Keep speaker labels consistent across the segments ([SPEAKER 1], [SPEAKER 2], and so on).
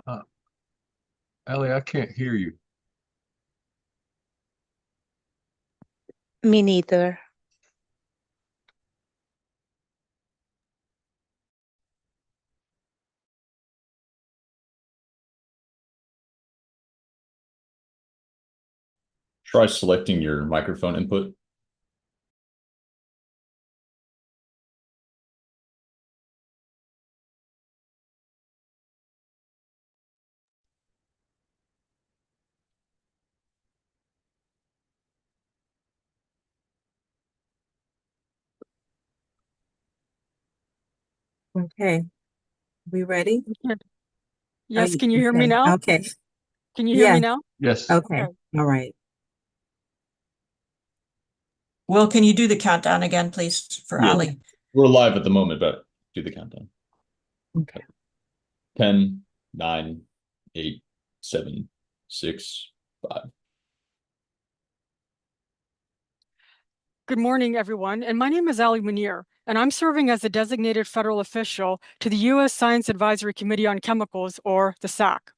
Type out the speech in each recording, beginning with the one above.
[SPEAKER 1] Uh, Ellie, I can't hear you.
[SPEAKER 2] Me neither.
[SPEAKER 3] Try selecting your microphone input.
[SPEAKER 4] Okay, we ready?
[SPEAKER 5] Yes, can you hear me now?
[SPEAKER 4] Okay,
[SPEAKER 5] Can you hear me
[SPEAKER 4] Yes.
[SPEAKER 5] now?
[SPEAKER 1] Yes.
[SPEAKER 4] okay,
[SPEAKER 5] Okay.
[SPEAKER 4] all right.
[SPEAKER 6] Will, can you do the countdown again, please, for
[SPEAKER 3] Yeah.
[SPEAKER 6] Ali?
[SPEAKER 3] We're live at the moment, but do the countdown.
[SPEAKER 4] Okay.
[SPEAKER 3] 10, 9, 8, 7, 6, 5.
[SPEAKER 5] Good morning, everyone, and my name is Ali Munir, and I'm serving as a designated federal official to the U.S. Science Advisory Committee on Chemicals, or the SACC.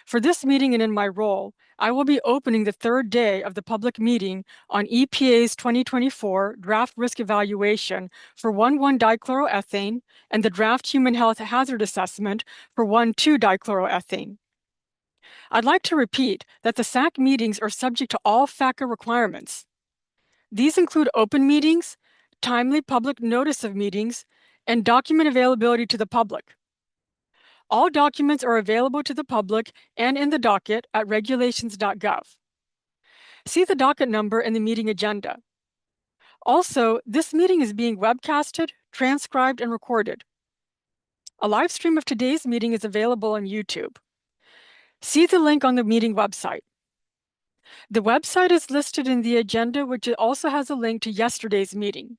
[SPEAKER 5] For this meeting and in my role, I will be opening the third day of the public meeting on EPA's 2024 draft risk evaluation for 1,1-dichloroethane and the draft human health hazard assessment for 1,2-dichloroethane. I'd like to repeat that the SACC meetings are subject to all FACA requirements. These include open meetings, timely public notice of meetings, and document availability to the public. All documents are available to the public and in the docket at regulations.gov. See the docket number in the meeting agenda. Also, this meeting is being webcasted, transcribed, and recorded. A live stream of today's meeting is available on YouTube. See the link on the meeting website. The website is listed in the agenda, which also has a link to yesterday's meeting.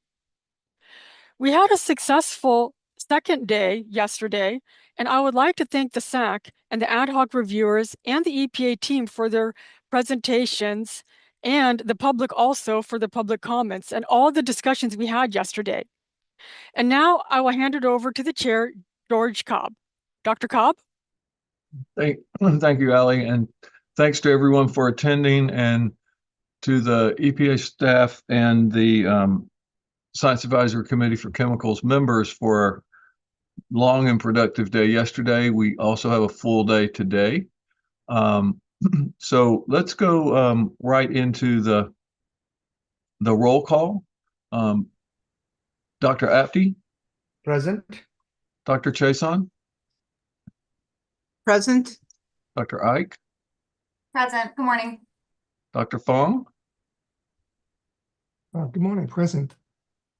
[SPEAKER 5] We had a successful second day yesterday, and I would like to thank the SACC and the ad hoc reviewers and the EPA team for their presentations, and the public also for the public comments and all the discussions we had yesterday. And now I will hand it over to the chair, George Cobb. Dr. Cobb?
[SPEAKER 1] Thank you, Ellie, and thanks to everyone for attending, and to the EPA staff and the Science Advisory Committee for Chemicals members for a long and productive day yesterday. We also have a full day today. So let's go right into the roll call. Dr. Apte?
[SPEAKER 7] Present.
[SPEAKER 1] Dr. Chason?
[SPEAKER 4] Present?
[SPEAKER 1] Dr. Ike?
[SPEAKER 8] Present. Good morning.
[SPEAKER 1] Dr. Fong?
[SPEAKER 7] Good morning. Present.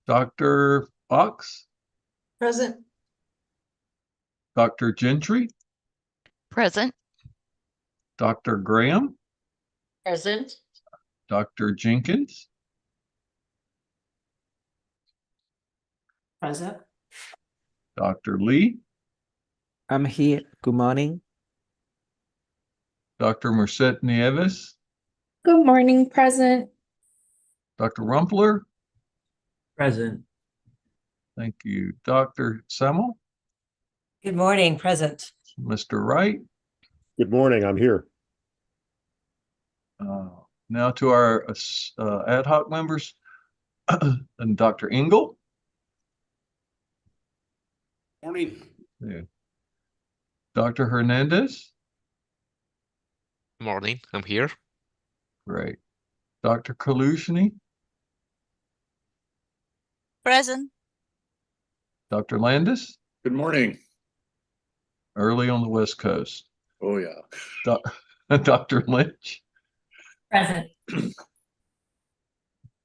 [SPEAKER 1] Dr. Fox?
[SPEAKER 4] Present.
[SPEAKER 1] Dr. Gentry?
[SPEAKER 9] Present.
[SPEAKER 1] Dr. Graham?
[SPEAKER 9] Present.
[SPEAKER 1] Dr. Jenkins?
[SPEAKER 6] Present.
[SPEAKER 1] Dr. Lee?
[SPEAKER 10] I'm here. Good morning.
[SPEAKER 1] Dr. Merced Nieves?
[SPEAKER 8] Good morning. Present.
[SPEAKER 1] Dr. Rumpler?
[SPEAKER 10] Present.
[SPEAKER 1] Thank you. Dr. Semmel?
[SPEAKER 6] Good morning, present.
[SPEAKER 1] Mr. Wright?
[SPEAKER 11] Good morning, I'm here.
[SPEAKER 1] Now to our ad hoc members, and Dr. Engel?
[SPEAKER 11] Morning.
[SPEAKER 1] Yeah. Dr. Hernandez?
[SPEAKER 12] Morning, I'm here.
[SPEAKER 1] Great. Dr. Kalushny?
[SPEAKER 9] Present.
[SPEAKER 1] Dr. Landis?
[SPEAKER 11] Good morning.
[SPEAKER 1] Early on the West Coast.
[SPEAKER 11] Oh, yeah.
[SPEAKER 1] Dr. Lynch?
[SPEAKER 9] Present.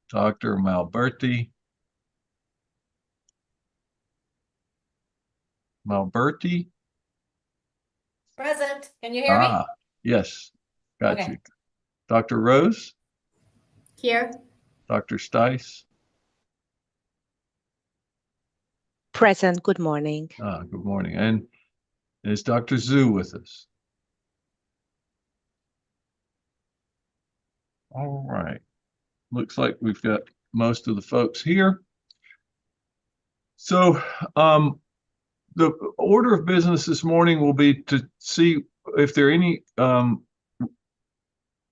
[SPEAKER 1] Dr. Malberti? Malberti?
[SPEAKER 8] Present. Can you hear me?
[SPEAKER 1] Yes. Got
[SPEAKER 8] Okay.
[SPEAKER 1] you. Dr. Rose?
[SPEAKER 8] Here.
[SPEAKER 1] Dr. Stice?
[SPEAKER 2] Present. Good morning.
[SPEAKER 1] Good morning. And is Dr. Zhu with us? All right. Looks like we've got most of the folks here. So the order of business this morning will be to see if there are any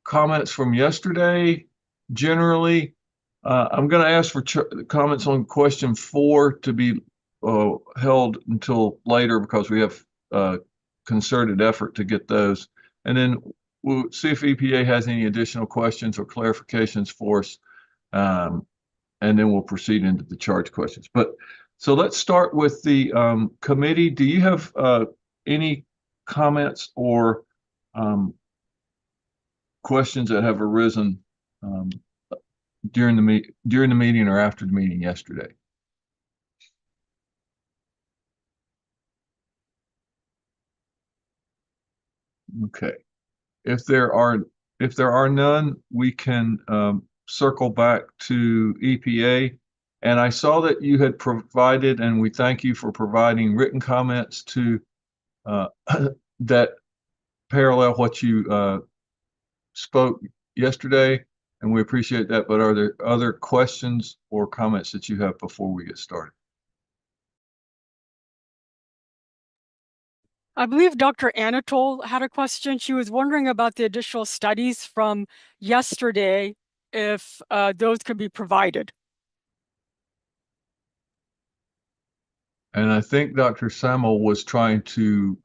[SPEAKER 1] comments from yesterday, generally, I'm going to ask for comments on question 4 to be held until later because we have concerted effort to get those. And then we'll see if EPA has any additional questions or clarifications for us. And then we'll proceed into the charge questions. But so let's start with the committee. Do you have any comments or questions that have arisen during the meeting or after the meeting yesterday? Okay. If there are none, we can circle back to EPA. And I saw that you had provided, and we thank you for providing written comments to that parallel what you spoke yesterday, and we appreciate that. But are there other questions or comments that you have before we get started?
[SPEAKER 5] I believe Dr. Anatol had a question. She was wondering about the additional studies from yesterday, if those could be provided.
[SPEAKER 1] And I think Dr. Samuel was trying to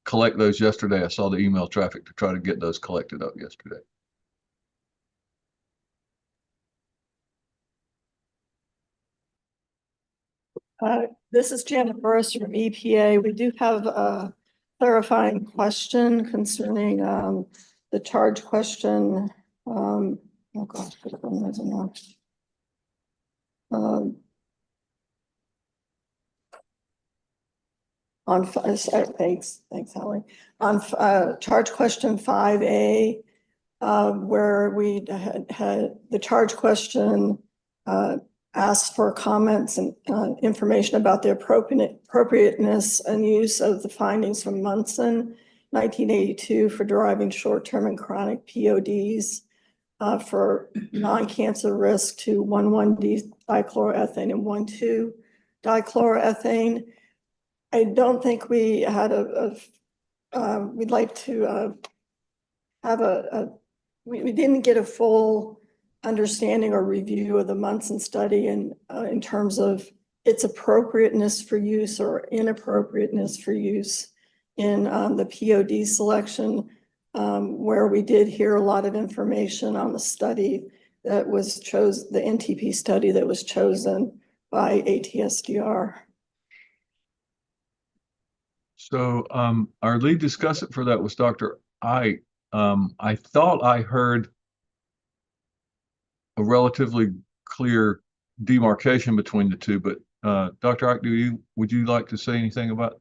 [SPEAKER 1] collect those yesterday. I saw the email traffic to try to get those collected up yesterday.
[SPEAKER 12] This is Janet Burris from EPA. We do have a clarifying question concerning the charge question. Oh gosh, which one was it now? Thanks, Holly. On charge question 5A, where we had the charge question asked for comments and information about the appropriateness and use of the findings from Munson 1982 for deriving short-term and chronic PODs for non-cancer risk to 1,1-dichloroethane and 1,2-dichloroethane. I don't think we had we'd like to have we didn't get a full understanding or review of the Munson study and in terms of its appropriateness for use or inappropriateness for use in the POD selection, where we did hear a lot of information on the study that was the NTP study that was chosen by ATSDR.
[SPEAKER 1] So our lead discussant for that was Dr. Ike. I thought I heard a relatively clear demarcation between the two, but Dr. Ike, would you like to say anything about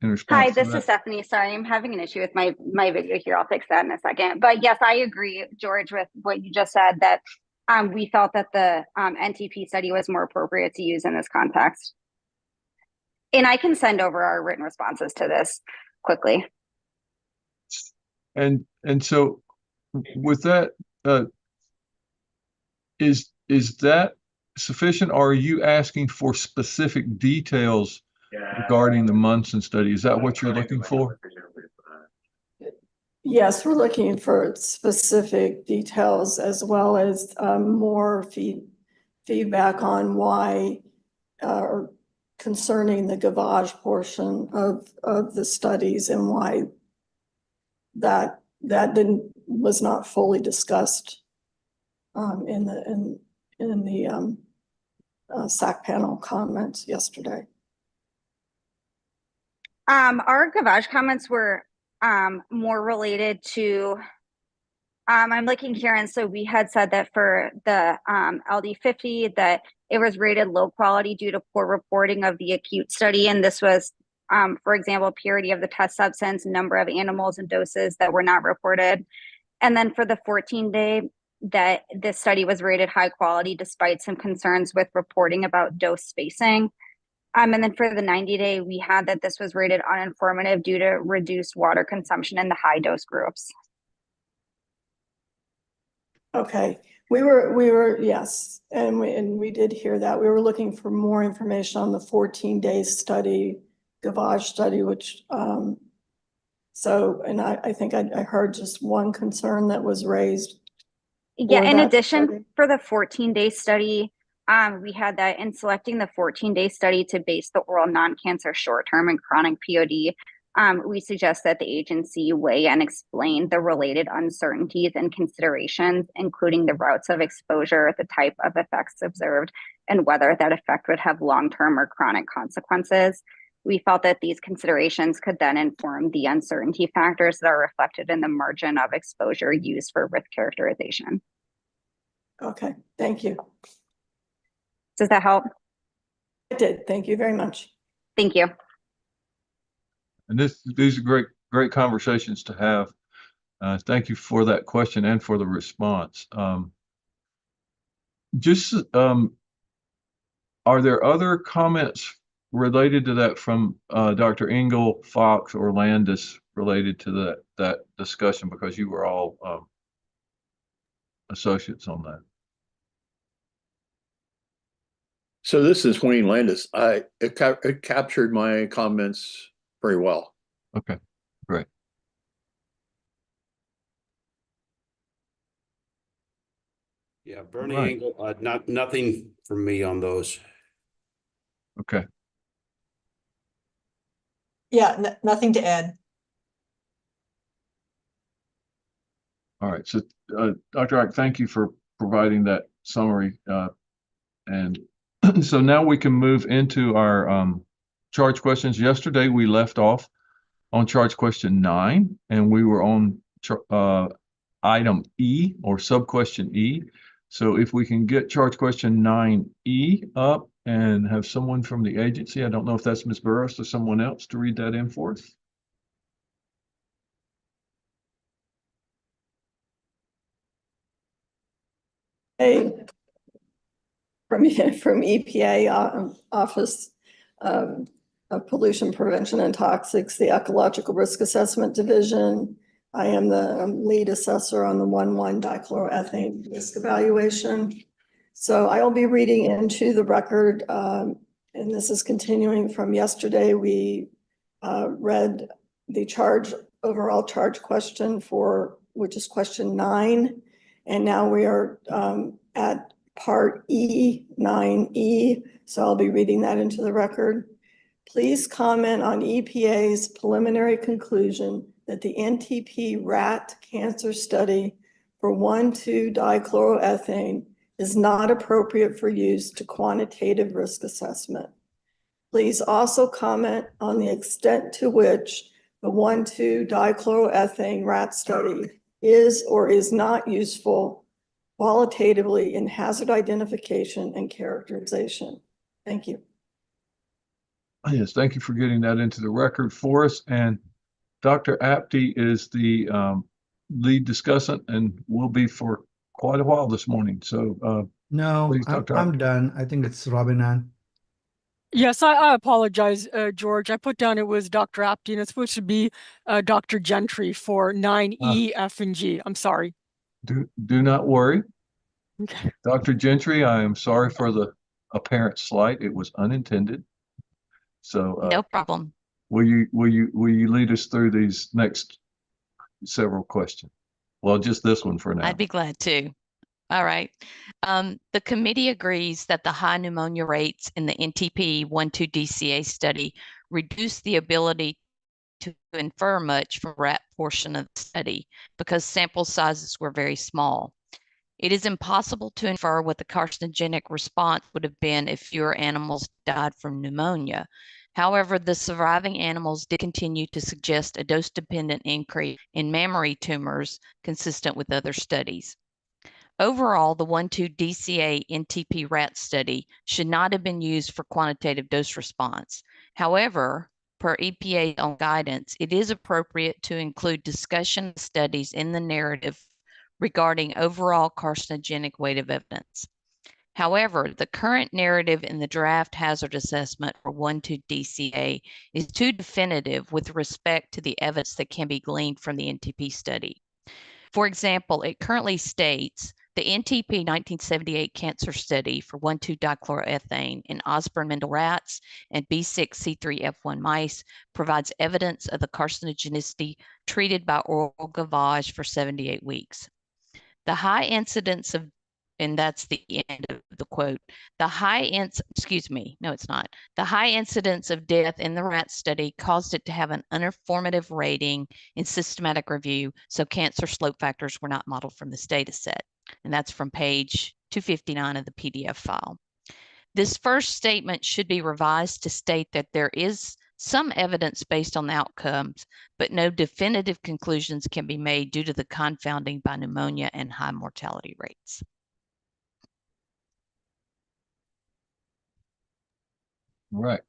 [SPEAKER 1] in response
[SPEAKER 8] Hi,
[SPEAKER 1] to
[SPEAKER 8] this
[SPEAKER 1] that?
[SPEAKER 8] is Stephanie. Sorry, I'm having an issue with my video here. I'll fix that in a second. But yes, I agree, George, with what you just said, that we felt that the NTP study was more appropriate to use in this context. And I can send over our written responses to this quickly.
[SPEAKER 1] And so with that, is that sufficient, or are you asking for specific details regarding the Munson study? Is that what you're looking for?
[SPEAKER 12] Yes, we're looking for specific details as well as more feedback on why concerning the gavage portion of the studies and why that was not fully discussed in the SACC panel comments yesterday.
[SPEAKER 8] Our gavage comments were more related to, I'm looking here, and so we had said that for the LD50 that it was rated low quality due to poor reporting of the acute study, and this was, for example, purity of the test substance, number of animals and doses that were not reported. And then for the 14-day, that this study was rated high quality despite some concerns with reporting about dose spacing. And then for the 90-day, we had that this was rated uninformative due to reduced water consumption in the high dose groups.
[SPEAKER 12] Okay, we were yes, and we did hear that. We were looking for more information on the 14-day study, gavage study, which So, and I think I heard just one concern that was raised.
[SPEAKER 8] Yeah,
[SPEAKER 12] for
[SPEAKER 8] in
[SPEAKER 12] that
[SPEAKER 8] addition,
[SPEAKER 12] study.
[SPEAKER 8] for the 14-day study, we had that in selecting the 14-day study to base the oral non-cancer short-term and chronic POD. We suggest that the agency weigh and explain the related uncertainties and considerations, including the routes of exposure, the type of effects observed, and whether that effect would have long-term or chronic consequences. We felt that these considerations could then inform the uncertainty factors that are reflected in the margin of exposure used for risk characterization.
[SPEAKER 12] Okay, thank you.
[SPEAKER 8] Does that help?
[SPEAKER 12] It did. Thank you very much.
[SPEAKER 8] Thank you.
[SPEAKER 1] And these are great conversations to have. Thank you for that question and for the response. Are there other comments related to that from Dr. Engel, Fox, or Landis related to that discussion, because you were all associates on that?
[SPEAKER 11] So this is Wayne Landis. It captured my comments very well.
[SPEAKER 1] Okay, great.
[SPEAKER 13] Yeah, Bernie
[SPEAKER 1] Right.
[SPEAKER 13] Engel, nothing from me on those.
[SPEAKER 1] Okay.
[SPEAKER 6] Yeah, nothing to add.
[SPEAKER 1] All right. So, Dr. Ike, thank you for providing that summary. And so now we can move into our charge questions. Yesterday, we left off on charge question 9, and we were on item E, or sub-question E. So if we can get charge question 9E up and have someone from the agency, I don't know if that's Ms. Burris or someone else, to read that in for us.
[SPEAKER 12] Hey, from EPA Office of Pollution Prevention and Toxics, the Ecological Risk Assessment Division. I am the lead assessor on the 1,1-dichloroethane risk evaluation. So I will be reading into the record, and this is continuing from yesterday. We read the overall charge question which is question 9. And now we are at part E, 9E. So I'll be reading that into the record. Please comment on EPA's preliminary conclusion that the NTP rat cancer study for 1,2-dichloroethane is not appropriate for use to quantitative risk assessment. Please also comment on the extent to which the 1,2-dichloroethane rat study is or is not useful qualitatively in hazard identification and characterization. Thank you.
[SPEAKER 1] Yes, thank you for getting that into the record for us. And Dr. Apte is the lead discussant and will be for quite a while this morning. So
[SPEAKER 7] No,
[SPEAKER 1] please, Dr.
[SPEAKER 7] I'm
[SPEAKER 1] Apte.
[SPEAKER 7] done. I think it's Robin Ann.
[SPEAKER 5] Yes, I apologize, George. I put down it was Dr. Apte, and it's supposed to be Dr. Gentry for 9E, F, and G. I'm sorry.
[SPEAKER 1] Do not worry.
[SPEAKER 5] Okay.
[SPEAKER 1] Dr. Gentry, I am sorry for the apparent slight. It was unintended. So
[SPEAKER 9] No problem.
[SPEAKER 1] will you lead us through these next several questions? Well, just this one for now.
[SPEAKER 9] I'd be glad to. All right. The committee agrees that the high pneumonia rates in the NTP 1,2-DCA study reduce the ability to infer much from the rat portion of the study because sample sizes were very small. It is impossible to infer what the carcinogenic response would have been if fewer animals died from pneumonia. However, the surviving animals did continue to suggest a dose-dependent increase in mammary tumors consistent with other studies. Overall, the 1,2-DCA NTP rat study should not have been used for quantitative dose response. However, per EPA's own guidance, it is appropriate to include discussion of studies in the narrative regarding overall carcinogenic weight of evidence. However, the current narrative in the draft hazard assessment for 1,2-DCA is too definitive with respect to the evidence that can be gleaned from the NTP study. For example, it currently states The NTP 1978 cancer study for 1,2-dichloroethane in Osborne Mendel rats and B6C3F1 mice provides evidence of the carcinogenicity treated by oral gavage for 78 weeks. The high incidence of, and that's the end of the quote, the high incidence of death in the rat study caused it to have an uninformative rating in systematic review, so cancer slope factors were not modeled from this data set. And that's from page 259 of the PDF file. This first statement should be revised to state that there is some evidence based on the outcomes, but no definitive conclusions can be made due to the confounding by pneumonia and high mortality rates.
[SPEAKER 1] All right.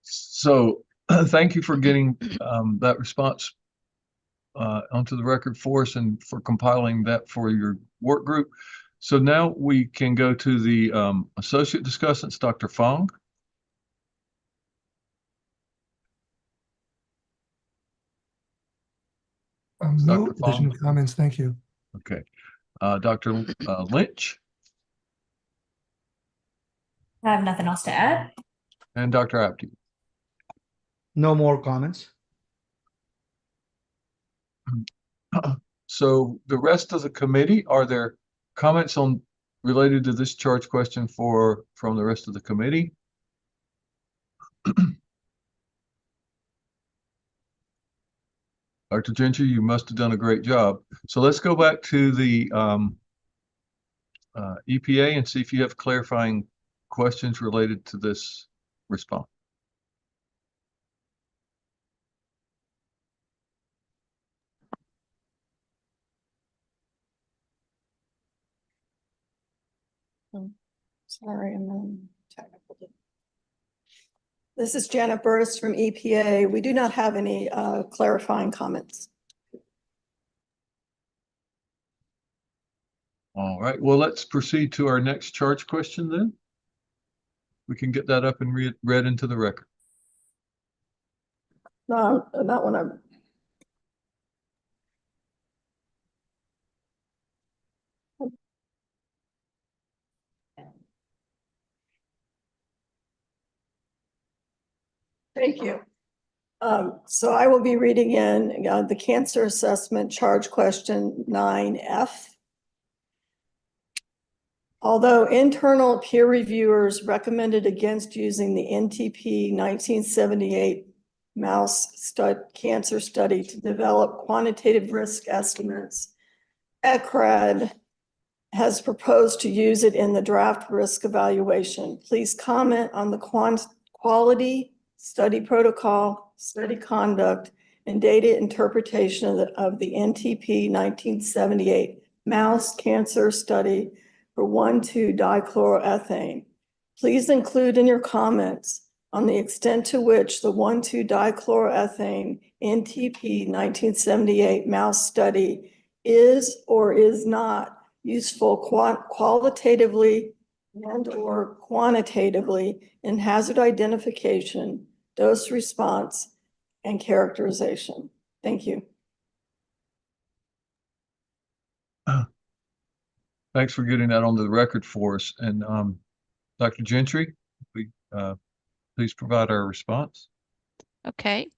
[SPEAKER 1] So thank you for getting that response onto the record for us and for compiling that for your work group. So now we can go to the associate discussants, Dr. Fong.
[SPEAKER 7] No
[SPEAKER 1] Dr. Fong.
[SPEAKER 7] additional comments, thank you.
[SPEAKER 1] Okay. Dr. Lynch
[SPEAKER 14] I have nothing else to add.
[SPEAKER 1] and Dr. Abdi.
[SPEAKER 7] No more comments.
[SPEAKER 1] So the rest of the committee, are there comments on related to this charge question from the rest of the committee? Dr. Gentry, you must have done a great job. So let's go back to the EPA and see if you have clarifying questions related to this response.
[SPEAKER 12] Sorry, I'm on technical. This is Janet Burris from EPA. We do not have any clarifying comments.
[SPEAKER 1] All right, well, let's proceed to our next charge question then. We can get that up and read into the record.
[SPEAKER 12] No, not when I'm. Thank you. So I will be reading in the cancer assessment charge question 9F. Although internal peer reviewers recommended against using the NTP 1978 mouse cancer study to develop quantitative risk estimates, ECRAD has proposed to use it in the draft risk evaluation. Please comment on the quality, study protocol, study conduct, and data interpretation of the NTP 1978 mouse cancer study for 1,2-dichloroethane. Please include in your comments on the extent to which the 1,2-dichloroethane NTP 1978 mouse study is or is not useful qualitatively and or quantitatively in hazard identification, dose response, and characterization. Thank you.
[SPEAKER 1] Thanks for getting that onto the record for us. And Dr. Gentry, please provide our response.
[SPEAKER 9] Okay.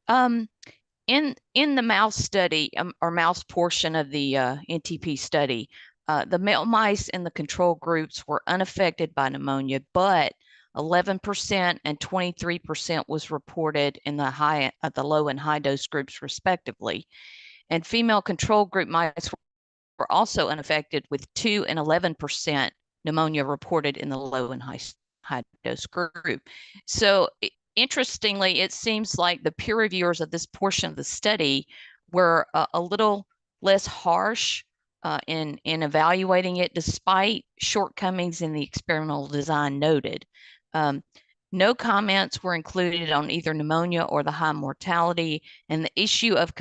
[SPEAKER 9] In the mouse study or mouse portion of the NTP study, the male mice in the control groups were unaffected by pneumonia, but 11% and 23% was reported in the low and high dose groups respectively. And female control group mice were also unaffected with 2 and 11% pneumonia reported in the low and high dose group. So interestingly, it seems like the peer reviewers of this portion of the study were a little less harsh in evaluating it, despite shortcomings in the experimental design noted. No comments were included on either pneumonia or the high mortality, and the issue of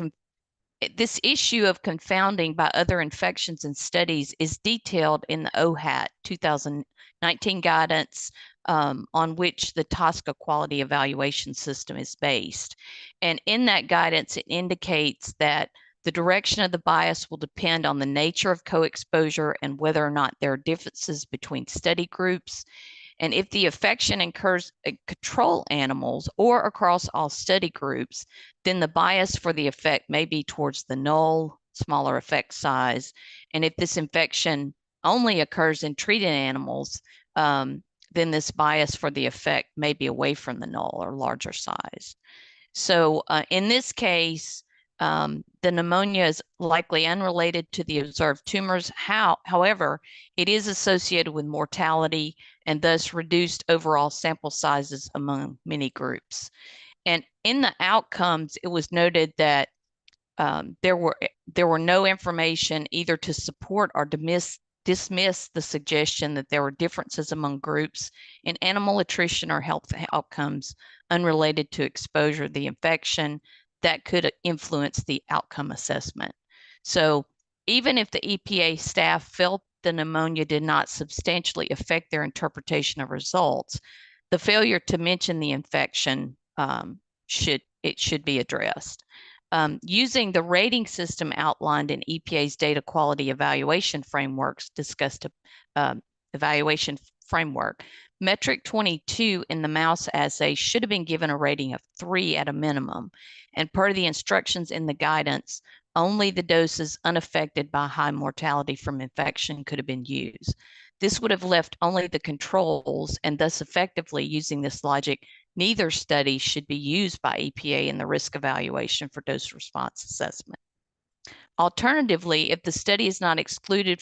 [SPEAKER 9] this issue of confounding by other infections and studies is detailed in the OHAT 2019 guidance on which the TSCA quality evaluation system is based. And in that guidance, it indicates that The direction of the bias will depend on the nature of co-exposure and whether or not there are differences between study groups. And if the infection occurs in control animals or across all study groups, then the bias for the effect may be towards the null, smaller effect size. And if this infection only occurs in treated animals, then this bias for the effect may be away from the null or larger size. So in this case, the pneumonia is likely unrelated to the observed tumors. However, it is associated with mortality and thus reduced overall sample sizes among many groups. And in the outcomes, it was noted that there were no information either to support or dismiss the suggestion that there were differences among groups in animal attrition or health outcomes unrelated to exposure to the infection that could influence the outcome assessment. So even if the EPA staff felt the pneumonia did not substantially affect their interpretation of results, the failure to mention the infection should be addressed. Using the rating system outlined in EPA's data quality evaluation frameworks discussed evaluation framework, metric 22 in the mouse assay should have been given a rating of 3 at a minimum. And per the instructions in the guidance, only the doses unaffected by high mortality from infection could have been used. This would have left only the controls, and thus effectively using this logic, neither study should be used by EPA in the risk evaluation for dose response assessment. Alternatively, if the study is not excluded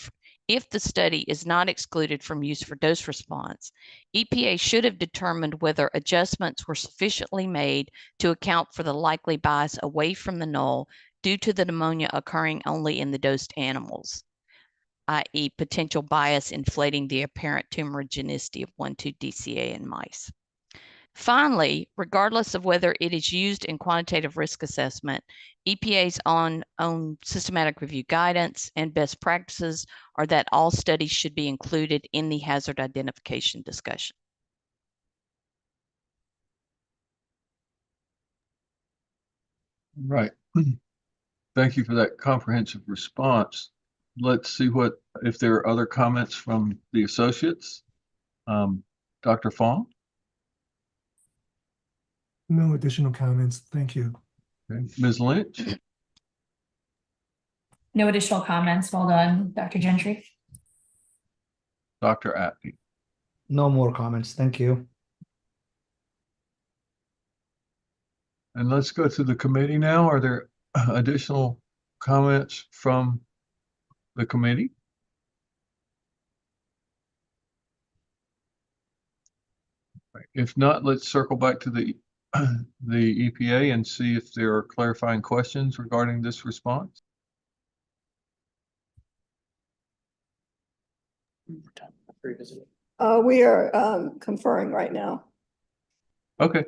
[SPEAKER 9] from use for dose response, EPA should have determined whether adjustments were sufficiently made to account for the likely bias away from the null due to the pneumonia occurring only in the dosed animals, i.e. potential bias inflating the apparent tumorigenicity of 1,2-DCA in mice. Finally, regardless of whether it is used in quantitative risk assessment, EPA's own systematic review guidance and best practices are that all studies should be included in the hazard identification discussion.
[SPEAKER 1] Right. Thank you for that comprehensive response. Let's see if there are other comments from the associates. Dr. Fong?
[SPEAKER 7] No additional comments. Thank you.
[SPEAKER 1] Okay. Ms. Lynch?
[SPEAKER 14] No additional comments. Well done, Dr. Gentry.
[SPEAKER 1] Dr. Apke?
[SPEAKER 7] No more comments. Thank you.
[SPEAKER 1] And let's go to the committee now. Are there additional comments from the committee? If not, let's circle back to the EPA and see if there are clarifying questions regarding this response.
[SPEAKER 12] We are conferring right now.
[SPEAKER 1] Okay.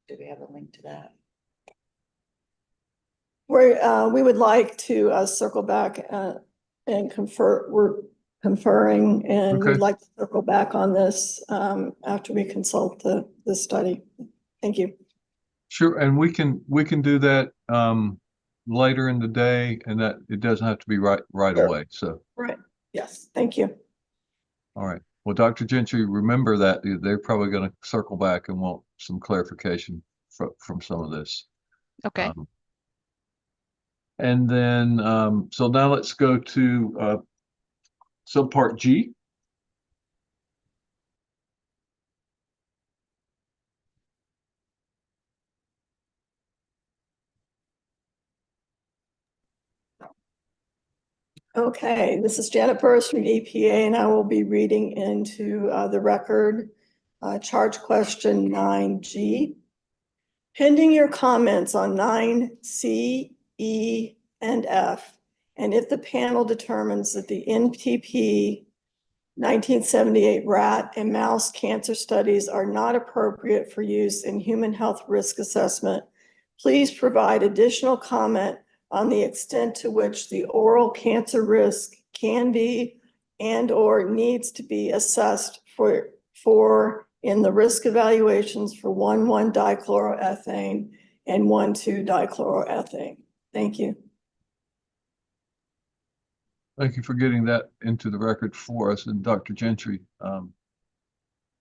[SPEAKER 4] Do we have a link to that?
[SPEAKER 12] We would like to circle back and confer. We're conferring, and
[SPEAKER 1] Okay.
[SPEAKER 12] we'd like to circle back on this after we consult the study. Thank you.
[SPEAKER 1] Sure, and we can do that later in the day, and that it doesn't have to be right
[SPEAKER 12] Sure.
[SPEAKER 1] away. So,
[SPEAKER 12] Right. Yes. Thank you.
[SPEAKER 1] all right. Well, Dr. Gentry, remember that they're probably going to circle back and want some clarification from some of this.
[SPEAKER 9] Okay.
[SPEAKER 1] And then, so now let's go to subpart G.
[SPEAKER 12] Okay, this is Janet Burris from EPA, and I will be reading into the record charge question 9G. Pending your comments on 9C, E, and F, and if the panel determines that the NTP 1978 rat and mouse cancer studies are not appropriate for use in human health risk assessment, please provide additional comment on the extent to which the oral cancer risk can be and/or needs to be assessed for in the risk evaluations for 1,1-dichloroethane and 1,2-dichloroethane. Thank you.
[SPEAKER 1] Thank you for getting that into the record for us. And Dr. Gentry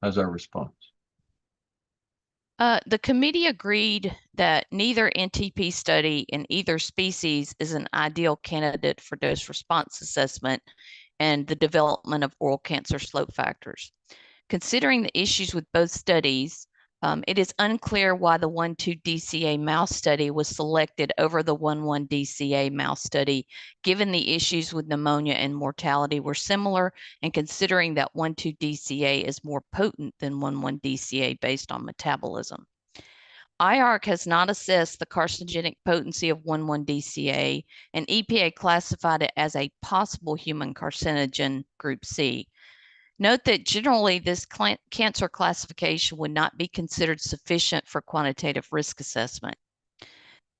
[SPEAKER 1] has our response.
[SPEAKER 9] The committee agreed that neither NTP study in either species is an ideal candidate for dose response assessment and the development of oral cancer slope factors. Considering the issues with both studies, it is unclear why the 1,2-DCA mouse study was selected over the 1,1-DCA mouse study, given the issues with pneumonia and mortality were similar, and considering that 1,2-DCA is more potent than 1,1-DCA based on metabolism. IARC has not assessed the carcinogenic potency of 1,1-DCA, and EPA classified it as a possible human carcinogen, Group C. Note that generally this cancer classification would not be considered sufficient for quantitative risk assessment.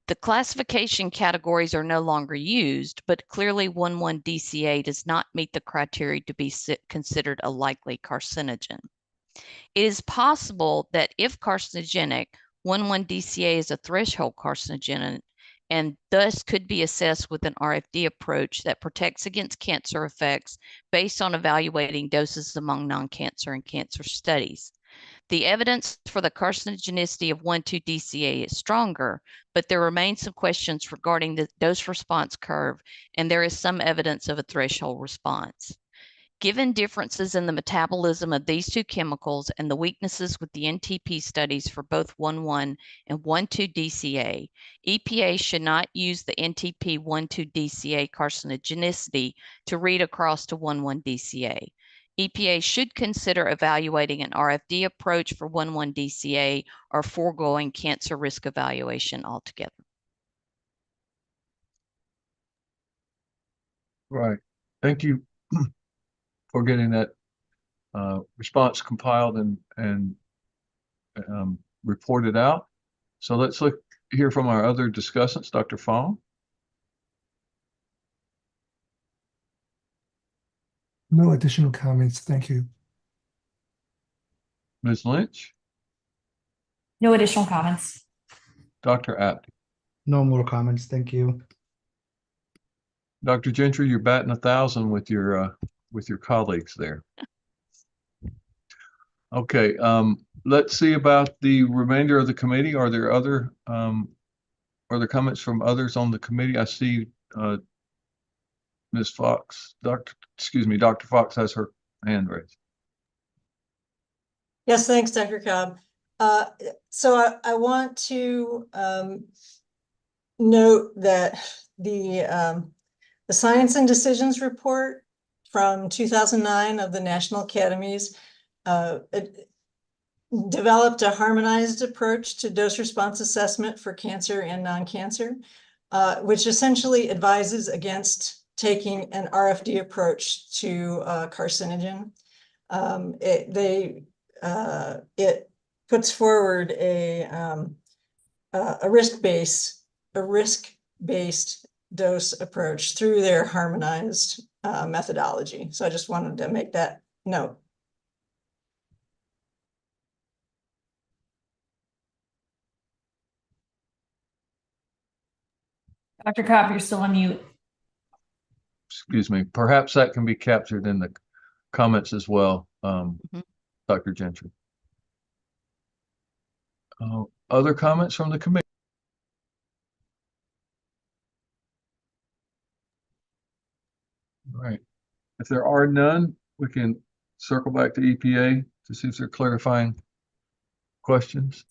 [SPEAKER 9] The classification categories are no longer used, but clearly 1,1-DCA does not meet the criteria to be considered a likely carcinogen. It is possible that if carcinogenic, 1,1-DCA is a threshold carcinogen and thus could be assessed with an RFD approach that protects against cancer effects based on evaluating doses among non-cancer and cancer studies. The evidence for the carcinogenicity of 1,2-DCA is stronger, but there remain some questions regarding the dose response curve, and there is some evidence of a threshold response. Given differences in the metabolism of these two chemicals and the weaknesses with the NTP studies for both 1,1 and 1,2-DCA, EPA should not use the NTP 1,2-DCA carcinogenicity to read across to 1,1-DCA. EPA should consider evaluating an RFD approach for 1,1-DCA or foregoing cancer risk evaluation altogether.
[SPEAKER 1] Right. Thank you for getting that response compiled and reported out. So let's hear from our other discussants. Dr. Fong.
[SPEAKER 7] No additional comments. Thank you.
[SPEAKER 1] Ms. Lynch.
[SPEAKER 14] No additional comments.
[SPEAKER 1] Dr. Apte.
[SPEAKER 7] No more comments. Thank you.
[SPEAKER 1] Dr. Gentry, you're batting 1,000 with your colleagues there. Okay, let's see about the remainder of the committee. Are there other comments from others on the committee? I see Ms. Fox, Dr. Fox has her hand raised.
[SPEAKER 15] Yes, thanks, Dr. Cobb. So I want to note that the Science and Decisions report from 2009 of the National Academies it developed a harmonized approach to dose response assessment for cancer and non-cancer, which essentially advises against taking an RFD approach to carcinogen. It puts forward a risk-based dose approach through their harmonized methodology. So I just wanted to make that note.
[SPEAKER 14] Dr. Cobb, you're still on mute.
[SPEAKER 1] Excuse me. Perhaps that can be captured in the comments as well, Dr. Gentry. Other comments from the committee? All right. If there are none, we can circle back to EPA to see if they're clarifying questions.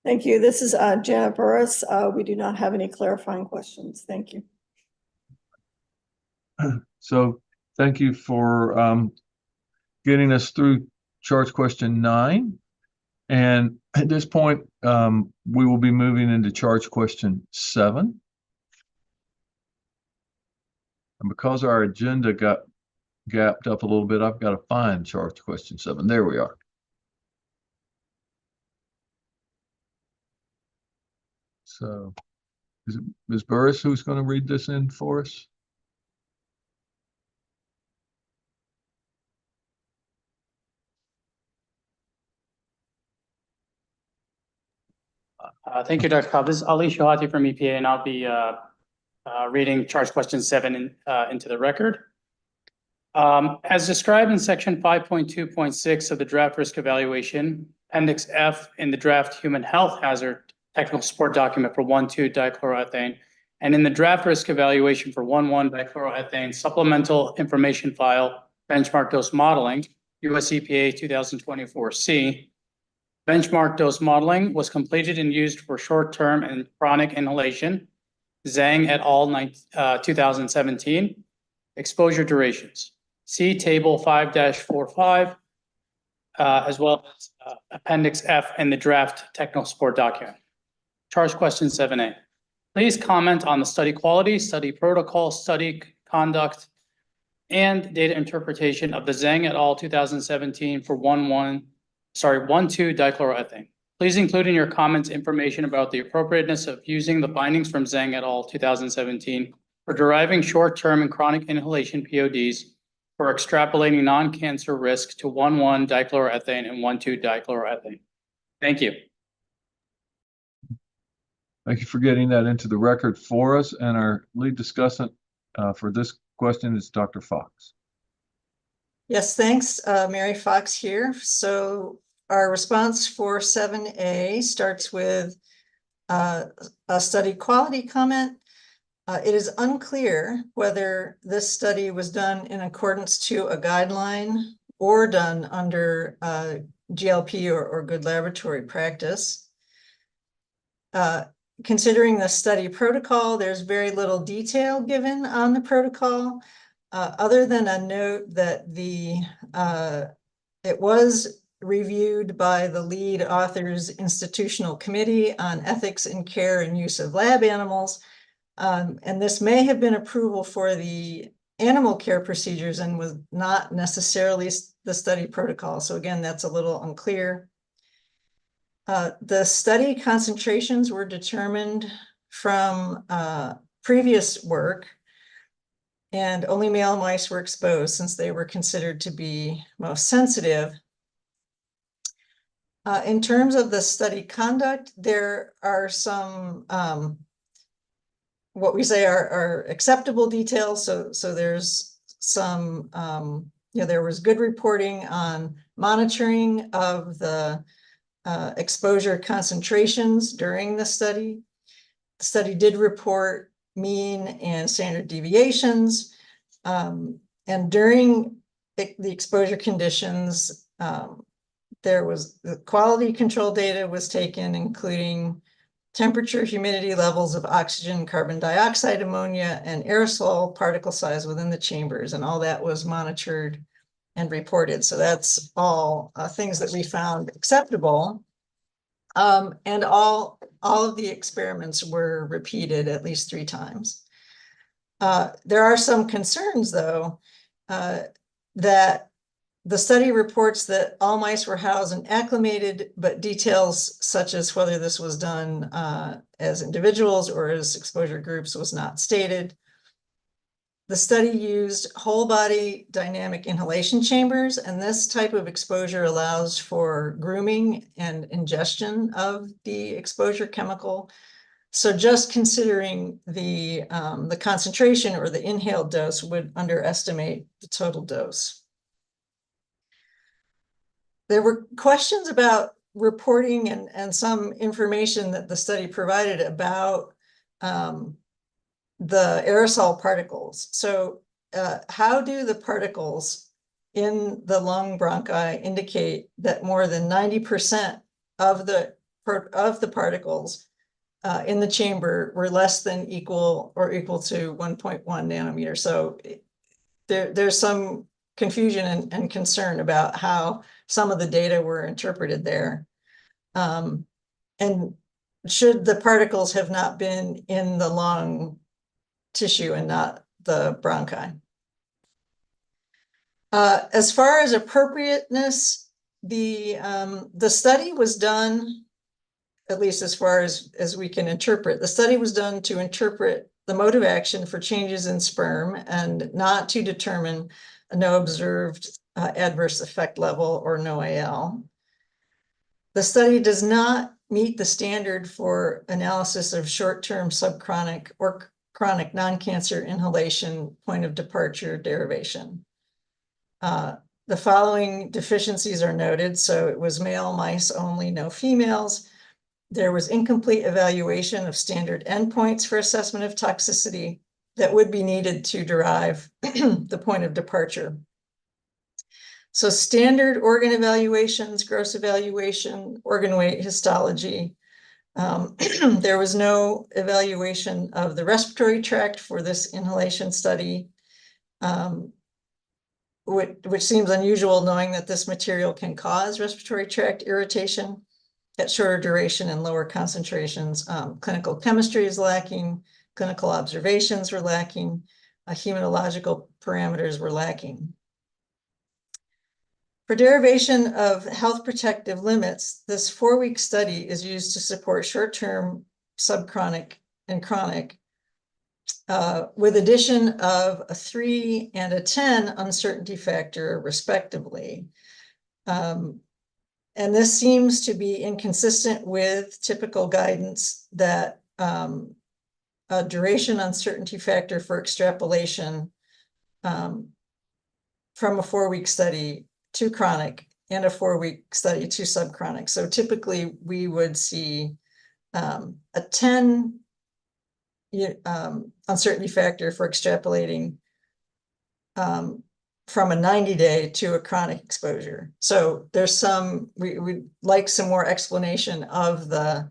[SPEAKER 12] Thank you. This is Janet Burris. We do not have any clarifying questions. Thank you.
[SPEAKER 1] So thank you for getting us through charge question 9. And at this point, we will be moving into charge question 7. And because our agenda got gapped up a little bit, I've got to find charge question 7. There we are. So is it Ms. Burris who's going to read this in for us?
[SPEAKER 16] Thank you, Dr. Cobb. This is Ali Shahati from EPA, and I'll be reading charge question 7 into the record. As described in section 5.2.6 of the draft risk evaluation, appendix F in the draft human health hazard technical support document for 1,2-dichloroethane, and in the draft risk evaluation for 1,1-dichloroethane supplemental information file benchmark dose modeling, US EPA 2024C, benchmark dose modeling was completed and used for short-term and chronic inhalation, Zhang et al. 2017, exposure durations. See table 5-45, as well as appendix F in the draft technical support document. Charge question 7A. Please comment on the study quality, study protocol, study conduct, and data interpretation of the Zhang et al. 2017 for 1,2-dichloroethane. Please include in your comments information about the appropriateness of using the findings from Zhang et al. 2017 for deriving short-term and chronic inhalation PODs for extrapolating non-cancer risk to 1,1-dichloroethane and 1,2-dichloroethane. Thank you.
[SPEAKER 1] Thank you for getting that into the record for us. And our lead discussant for this question is Dr. Fox.
[SPEAKER 15] Yes, thanks. Mary Fox here. So our response for 7A starts with a study quality comment. It is unclear whether this study was done in accordance to a guideline or done under GLP or good laboratory practice. Considering the study protocol, there's very little detail given on the protocol, other than a note that it was reviewed by the lead author's institutional committee on ethics in care and use of lab animals. And this may have been approval for the animal care procedures and was not necessarily the study protocol. So again, that's a little unclear. The study concentrations were determined from previous work, and only male mice were exposed since they were considered to be most sensitive. In terms of the study conduct, there are some what we say are acceptable details. So there's some, there was good reporting on monitoring of the exposure concentrations during the study. The study did report mean and standard deviations. And during the exposure conditions, there was the quality control data was taken, including temperature, humidity levels of oxygen, carbon dioxide, ammonia, and aerosol particle size within the chambers. And all that was monitored and reported. So that's all things that we found acceptable. And all of the experiments were repeated at least 3 times. There are some concerns, though, that the study reports that all mice were housed and acclimated, but details such as whether this was done as individuals or as exposure groups was not stated. The study used whole body dynamic inhalation chambers, and this type of exposure allows for grooming and ingestion of the exposure chemical. So just considering the concentration or the inhaled dose would underestimate the total dose. There were questions about reporting and some information that the study provided about the aerosol particles. So how do the particles in the lung bronchi indicate that more than 90% of the of the particles in the chamber were less than equal or equal to 1.1 nanometer. So there's some confusion and concern about how some of the data were interpreted there. And should the particles have not been in the lung tissue and not the bronchi? As far as appropriateness, the study was done, at least as far as we can interpret, the study was done to interpret the mode of action for changes in sperm and not to determine no observed adverse effect level or no AL. The study does not meet the standard for analysis of short-term subchronic or chronic non-cancer inhalation point of departure derivation. The following deficiencies are noted. So it was male mice only, no females. There was incomplete evaluation of standard endpoints for assessment of toxicity that would be needed to derive the point of departure. So standard organ evaluations, gross evaluation, organ weight, histology. There was no evaluation of the respiratory tract for this inhalation study, which seems unusual knowing that this material can cause respiratory tract irritation at shorter duration and lower concentrations. Clinical chemistry is lacking, clinical observations were lacking, hematological parameters were lacking. For derivation of health protective limits, this 4-week study is used to support short-term, subchronic, and chronic, with addition of a 3 and a 10 uncertainty factor, respectively. And this seems to be inconsistent with typical guidance that a duration uncertainty factor for extrapolation from a 4-week study to chronic and a 4-week study to subchronic. So typically we would see a 10 uncertainty factor for extrapolating from a 90-day to a chronic exposure. So there's some, we'd like some more explanation of the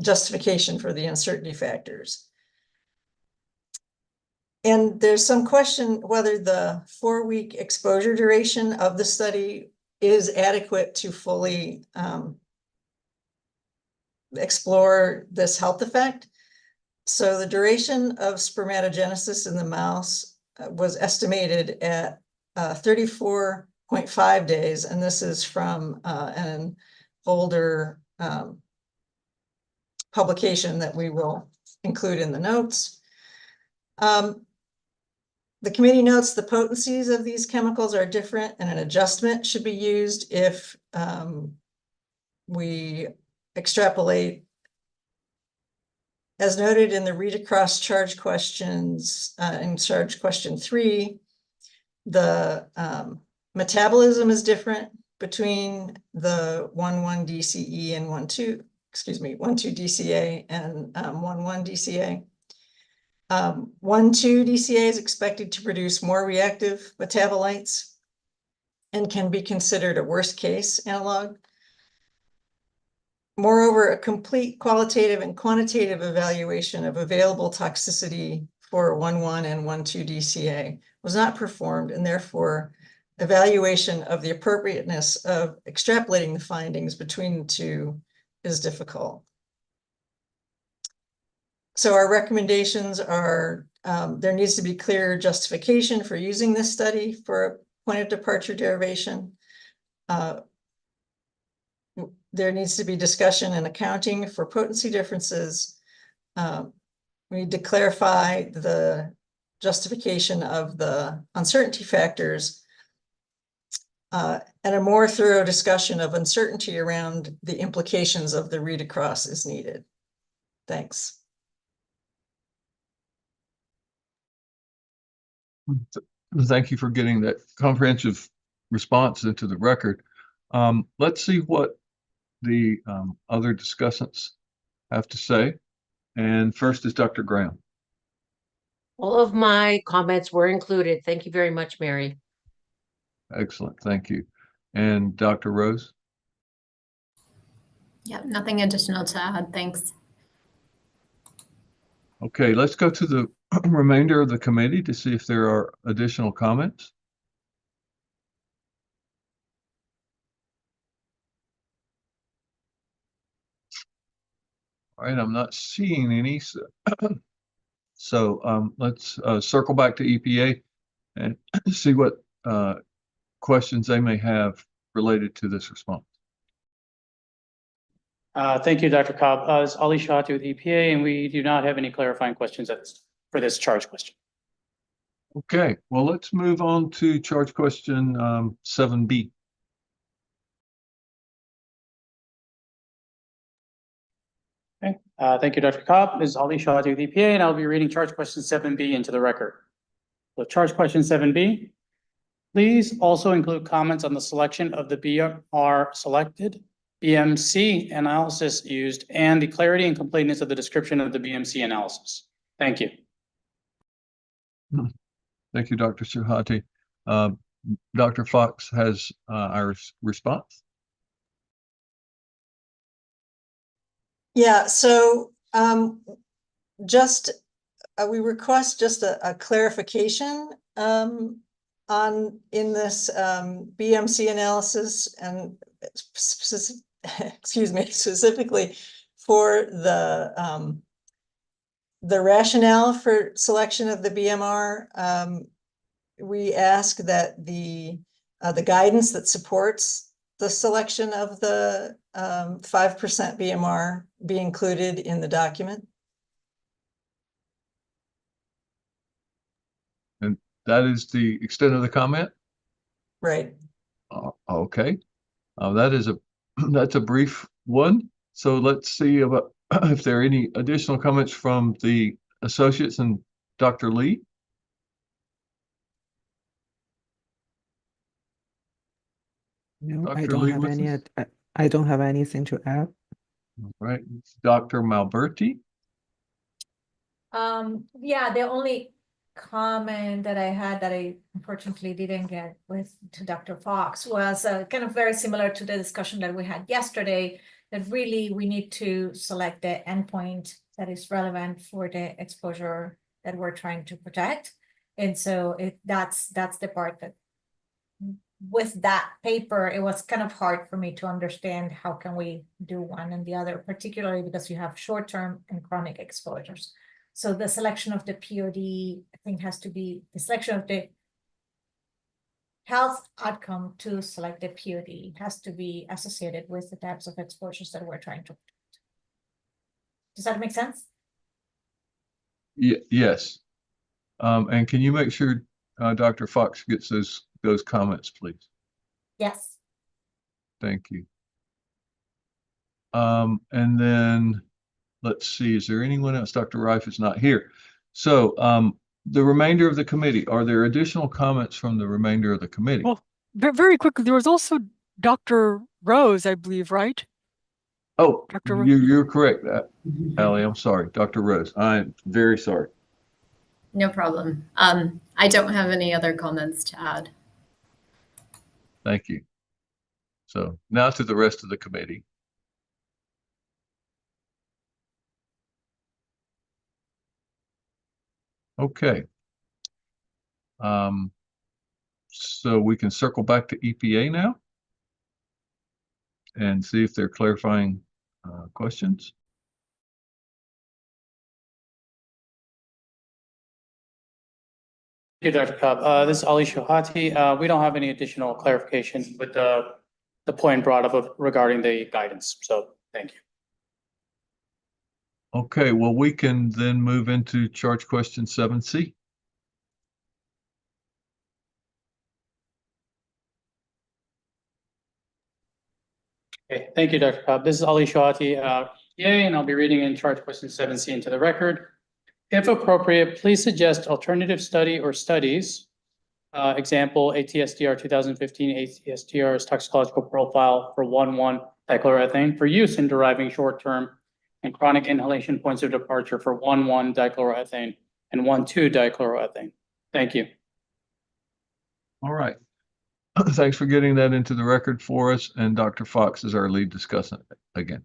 [SPEAKER 15] justification for the uncertainty factors. And there's some question whether the 4-week exposure duration of the study is adequate to fully explore this health effect. So the duration of spermatogenesis in the mouse was estimated at 34.5 days, and this is from an older publication that we will include in the notes. The committee notes the potencies of these chemicals are different, and an adjustment should be used if we extrapolate. As noted in the read across charge questions, in charge question 3, the metabolism is different between the 1,1 DCE and 1,2, excuse me, 1,2 DCA and 1,1 DCA. 1,2 DCA is expected to produce more reactive metabolites and can be considered a worst case analog. Moreover, a complete qualitative and quantitative evaluation of available toxicity for 1,1 and 1,2 DCA was not performed, and therefore evaluation of the appropriateness of extrapolating the findings between the two is difficult. So our recommendations are there needs to be clear justification for using this study for a point of departure derivation. There needs to be discussion and accounting for potency differences. We need to clarify the justification of the uncertainty factors and a more thorough discussion of uncertainty around the implications of the read across is needed. Thanks.
[SPEAKER 1] Thank you for getting that comprehensive response into the record. Let's see what the other discussants have to say. And first is Dr. Graham.
[SPEAKER 17] All of my comments were included. Thank you very much, Mary.
[SPEAKER 1] Excellent, thank you. And Dr. Rose?
[SPEAKER 18] Yeah, nothing additional to add. Thanks.
[SPEAKER 1] Okay, let's go to the remainder of the committee to see if there are additional comments. All right, I'm not seeing any. So let's circle back to EPA and see what questions they may have related to this response.
[SPEAKER 16] Thank you, Dr. Cobb. It's Ali Shahati with EPA, and we do not have any clarifying questions for this charge question.
[SPEAKER 1] Okay, well, let's move on to charge question 7B.
[SPEAKER 16] Okay, thank you, Dr. Cobb. This is Ali Shahati with EPA, and I'll be reading charge question 7B into the record. So charge question 7B, please also include comments on the selection of the BMR selected, BMC analysis used, and the clarity and completeness of the description of the BMC analysis. Thank you.
[SPEAKER 1] Thank you, Dr. Shahati. Dr. Fox has our response.
[SPEAKER 15] Yeah, so just we request just a clarification in this BMC analysis, and excuse me, specifically for the rationale for selection of the BMR. We ask that the guidance that supports the selection of the 5% BMR be included in the document.
[SPEAKER 1] And that is the extent of the comment?
[SPEAKER 15] Right.
[SPEAKER 1] Okay. That's a brief one. So let's see about if there are any additional comments from the associates and Dr. Lee.
[SPEAKER 10] No,
[SPEAKER 1] Dr. Lee with us?
[SPEAKER 10] I don't have anything to add.
[SPEAKER 1] All right, Dr. Malberti.
[SPEAKER 14] Yeah, the only comment that I had that I unfortunately didn't get with to Dr. Fox was kind of very similar to the discussion that we had yesterday, that really we need to select the endpoint that is relevant for the exposure that we're trying to protect. And so that's the part that with that paper, it was kind of hard for me to understand how can we do one and the other, particularly because you have short-term and chronic exposures. So the selection of the POD, I think, has to be the selection of the health outcome to select the POD has to be associated with the types of exposures that we're trying to protect. Does that make sense?
[SPEAKER 1] Yes. And can you make sure Dr. Fox gets those comments, please?
[SPEAKER 14] Yes.
[SPEAKER 1] Thank you. And then let's see, is there anyone else? Dr. Reif is not here. So the remainder of the committee, are there additional comments from the remainder of the committee?
[SPEAKER 5] Well, very quickly, there was also Dr. Rose, I believe, right?
[SPEAKER 1] Oh,
[SPEAKER 5] Dr.
[SPEAKER 1] you're correct, Allie. I'm sorry, Dr. Rose. I'm very sorry.
[SPEAKER 18] No problem. I don't have any other comments to add.
[SPEAKER 1] Thank you. So now to the rest of the committee. Okay. So we can circle back to EPA now and see if they're clarifying questions.
[SPEAKER 16] Thank you, Dr. Cobb. This is Ali Shahati. We don't have any additional clarification with the point brought up regarding the guidance. So thank you.
[SPEAKER 1] Okay, well, we can then move into charge question 7C.
[SPEAKER 16] Okay, thank you, Dr. Cobb. This is Ali Shahati, and I'll be reading in charge question 7C into the record. If appropriate, please suggest alternative study or studies. Example, ATSDR 2015, ATSDR's toxicological profile for 1,1-dichloroethane for use in deriving short-term and chronic inhalation points of departure for 1,1-dichloroethane and 1,2-dichloroethane. Thank you.
[SPEAKER 1] All right. Thanks for getting that into the record for us. And Dr. Fox is our lead discussant again.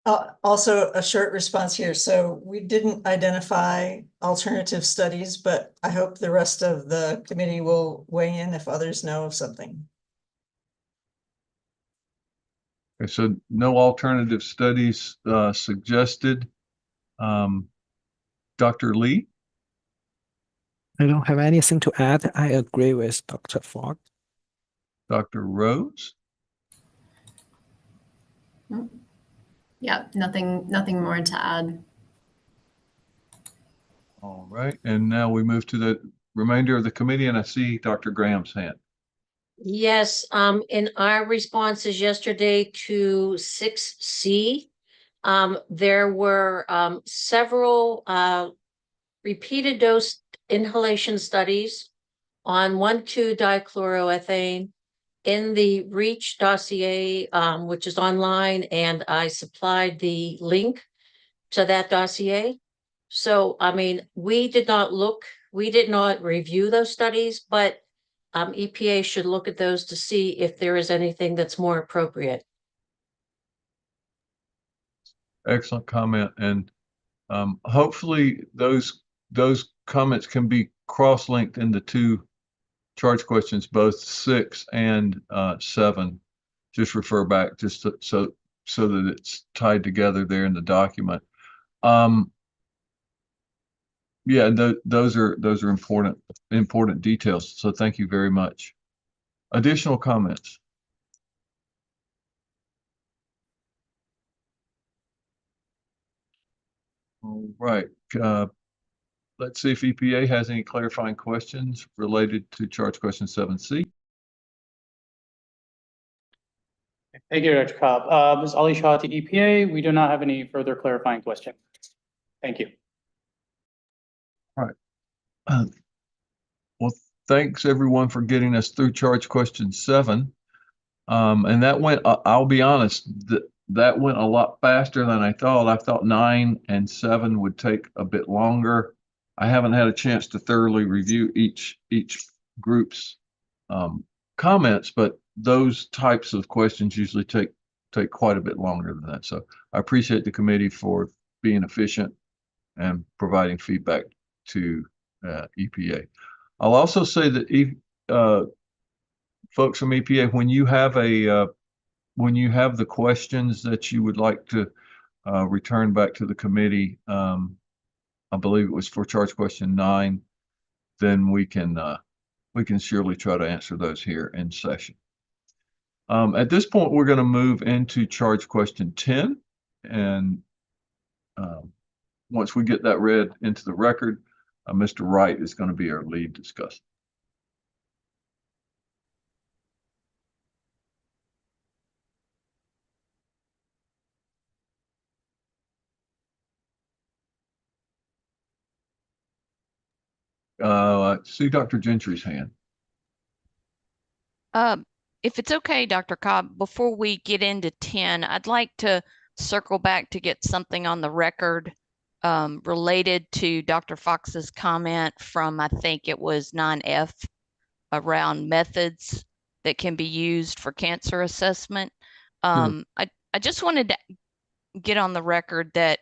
[SPEAKER 15] Also a short response here. So we didn't identify alternative studies, but I hope the rest of the committee will weigh in if others know of something.
[SPEAKER 1] Okay, so no alternative studies suggested. Dr. Lee?
[SPEAKER 10] I don't have anything to add. I agree with Dr. Fogg.
[SPEAKER 1] Dr. Rose?
[SPEAKER 18] Yeah, nothing more to add.
[SPEAKER 1] All right, and now we move to the remainder of the committee, and I see Dr. Graham's hand.
[SPEAKER 17] Yes, in our responses yesterday to 6C, there were several repeated dose inhalation studies on 1,2-dichloroethane in the REACH dossier, which is online, and I supplied the link to that dossier. So, I mean, we did not review those studies, but EPA should look at those to see if there is anything that's more appropriate.
[SPEAKER 1] Excellent comment, and hopefully those comments can be cross-linked into two charge questions, both 6 and 7. Just refer back just so that it's tied together there in the document. Yeah, those are important details. So thank you very much. Additional comments? All right. Let's see if EPA has any clarifying questions related to charge question 7C.
[SPEAKER 16] Thank you, Dr. Cobb. Ms. Ali Shahati, EPA, we do not have any further clarifying questions. Thank you.
[SPEAKER 1] All right. Well, thanks everyone for getting us through charge question 7. And that went, I'll be honest, that went a lot faster than I thought. I thought 9 and 7 would take a bit longer. I haven't had a chance to thoroughly review each group's comments, but those types of questions usually take quite a bit longer than that. So I appreciate the committee for being efficient and providing feedback to EPA. I'll also say that folks from EPA, when you have the questions that you would like to return back to the committee, I believe it was for charge question 9, then we can surely try to answer those here in session. At this point, we're going to move into charge question 10, and once we get that read into the record, Mr. Wright is going to be our lead discussant. See Dr. Gentry's hand.
[SPEAKER 9] If it's okay, Dr. Cobb, before we get into 10, I'd like to circle back to get something on the record related to Dr. Fox's comment from, I think it was 9F, around methods that can be used for cancer assessment. I just wanted to get on the record that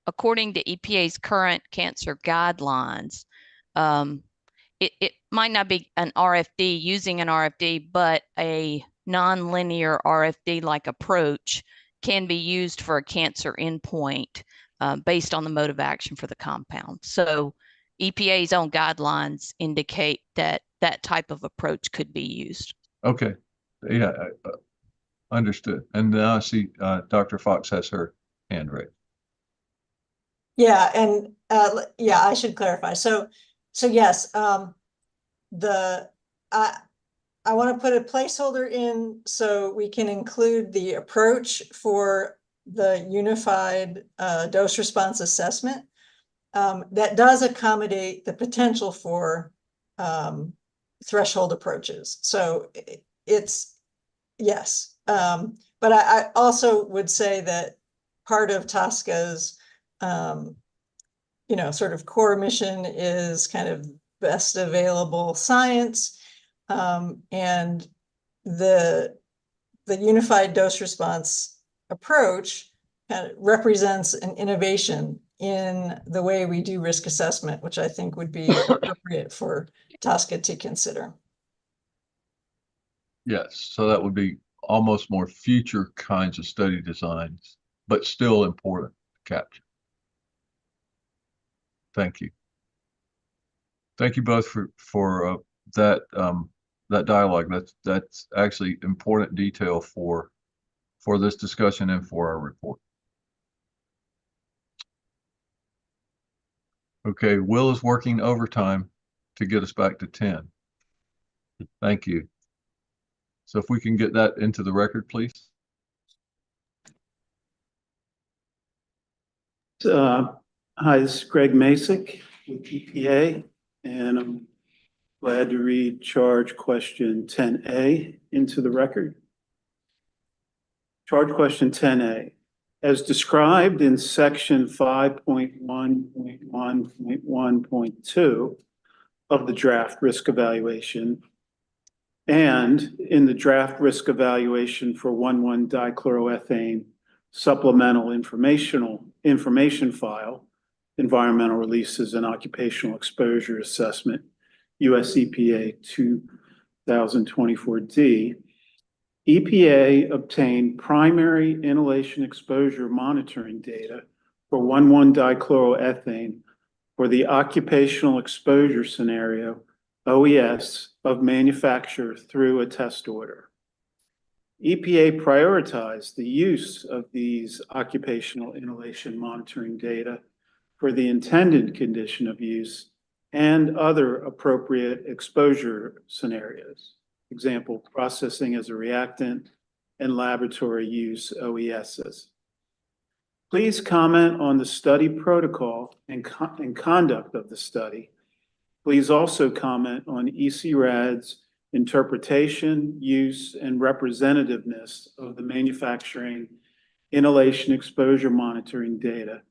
[SPEAKER 9] according to EPA's current cancer guidelines, it might not be an RFD using an RFD, but a nonlinear RFD-like approach can be used for a cancer endpoint based on the mode of action for the compound. So EPA's own guidelines indicate that that type of approach could be used.
[SPEAKER 1] Okay. Yeah, understood. And now I see Dr. Fox has her hand raised.
[SPEAKER 15] Yeah, and yeah, I should clarify. So yes, I want to put a placeholder in so we can include the approach for the unified dose response assessment that does accommodate the potential for threshold approaches. So it's yes, but I also would say that part of TSCA's sort of core mission is kind of best available science, and the unified dose response approach kind of represents an innovation in the way we do risk assessment, which I think would be appropriate for TSCA to consider.
[SPEAKER 1] Yes, so that would be almost more future kinds of study designs, but still important to capture. Thank you. Thank you both for that that dialogue. That's actually important detail for this discussion and for our report. Okay, Will is working overtime to get us back to 10. Thank you. So if we can get that into the record, please.
[SPEAKER 19] Hi, this is Greg Masick with EPA, and I'm glad to read charge question 10A into the record. Charge question 10A. As described in section 5.1.1.1.2 of the draft risk evaluation and in the draft risk evaluation for 1,1-dichloroethane supplemental information file, environmental releases and occupational exposure assessment, US EPA 2024D, EPA obtained primary inhalation exposure monitoring data for 1,1-dichloroethane for the occupational exposure scenario, OES, of manufacture through a test order. EPA prioritized the use of these occupational inhalation monitoring data for the intended condition of use and other appropriate exposure scenarios. Example, processing as a reactant and laboratory use OESs. Please comment on the study protocol and conduct of the study. Please also comment on ECRAD's interpretation, use, and representativeness of the manufacturing inhalation exposure monitoring data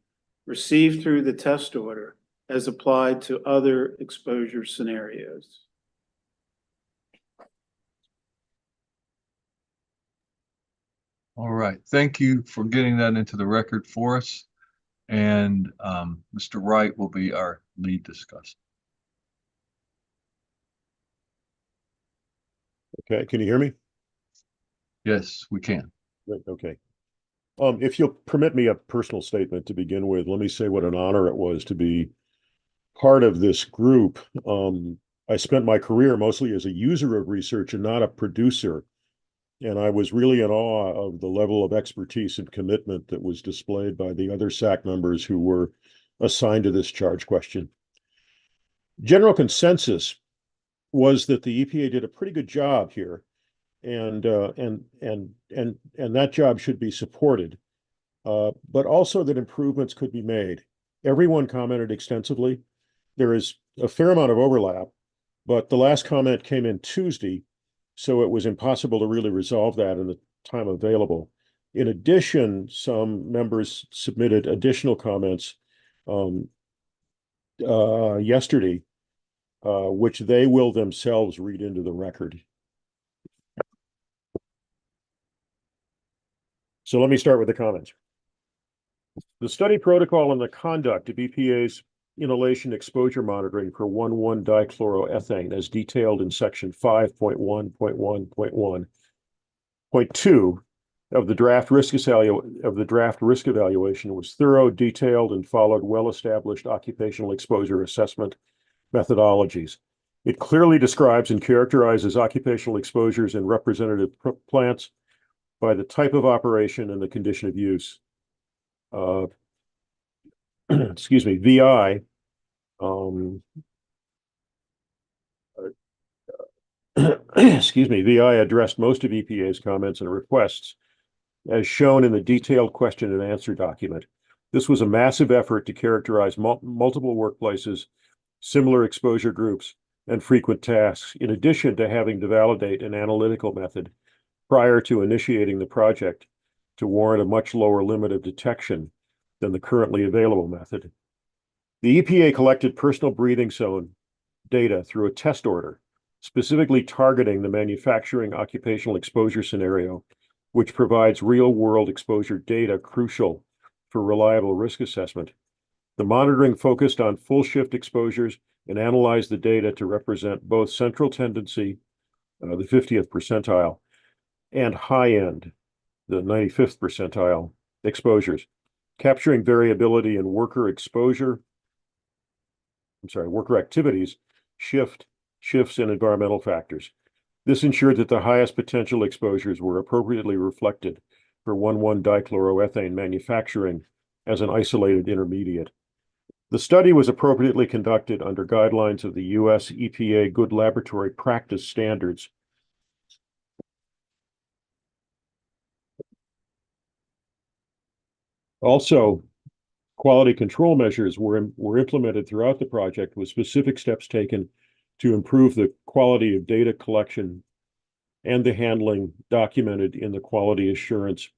[SPEAKER 19] received through the test order as applied to other exposure scenarios.
[SPEAKER 1] All right, thank you for getting that into the record for us. And Mr. Wright will be our lead discussant.
[SPEAKER 20] Okay, can you hear me?
[SPEAKER 1] Yes, we can.
[SPEAKER 20] Great, okay. If you'll permit me a personal statement to begin with, let me say what an honor it was to be part of this group. I spent my career mostly as a user of research and not a producer. And I was really in awe of the level of expertise and commitment that was displayed by the other SAC members who were assigned to this charge question. General consensus was that the EPA did a pretty good job here, and that job should be supported, but also that improvements could be made. Everyone commented extensively. There is a fair amount of overlap, but the last comment came in Tuesday, so it was impossible to really resolve that in the time available. In addition, some members submitted additional comments yesterday, which they will themselves read into the record. So let me start with the comments. The study protocol and the conduct of EPA's inhalation exposure monitoring for 1,1-dichloroethane as detailed in section 5.1.1.1.2 of the draft risk evaluation was thorough, detailed, and followed well-established occupational exposure assessment methodologies. It clearly describes and characterizes occupational exposures in representative plants by the type of operation and the condition of use. Excuse me, VI excuse me, VI addressed most of EPA's comments and requests as shown in the detailed question and answer document. This was a massive effort to characterize multiple workplaces, similar exposure groups, and frequent tasks, in addition to having to validate an analytical method prior to initiating the project to warrant a much lower limit of detection than the currently available method. The EPA collected personal breathing zone data through a test order, specifically targeting the manufacturing occupational exposure scenario, which provides real-world exposure data crucial for reliable risk assessment. The monitoring focused on full shift exposures and analyzed the data to represent both central tendency, the 50th percentile, and high end, the 95th percentile exposures, capturing variability in worker activities, shifts in environmental factors. This ensured that the highest potential exposures were appropriately reflected for 1,1-dichloroethane manufacturing as an isolated intermediate. The study was appropriately conducted under guidelines of the U.S. EPA Good Laboratory Practice Standards. Also, quality control measures were implemented throughout the project with specific steps taken to improve the quality of data collection and the handling documented in the quality assurance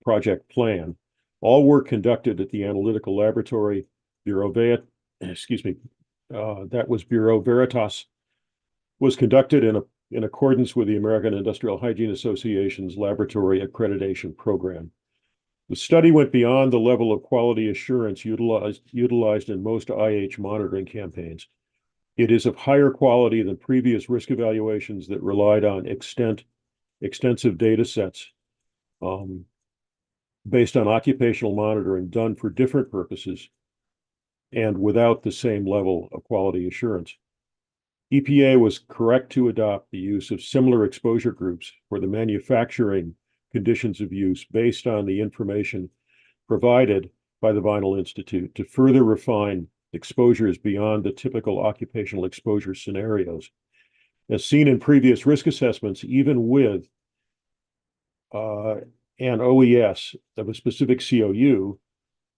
[SPEAKER 20] project plan. All work conducted at the analytical laboratory, Bureau Veritas, was conducted in accordance with the American Industrial Hygiene Association's laboratory accreditation program. The study went beyond the level of quality assurance utilized in most IH monitoring campaigns. It is of higher quality than previous risk evaluations that relied on extensive data sets based on occupational monitoring done for different purposes and without the same level of quality assurance. EPA was correct to adopt the use of similar exposure groups for the manufacturing conditions of use based on the information provided by the Vinyl Institute to further refine exposures beyond the typical occupational exposure scenarios. As seen in previous risk assessments, even with an OES of a specific COU,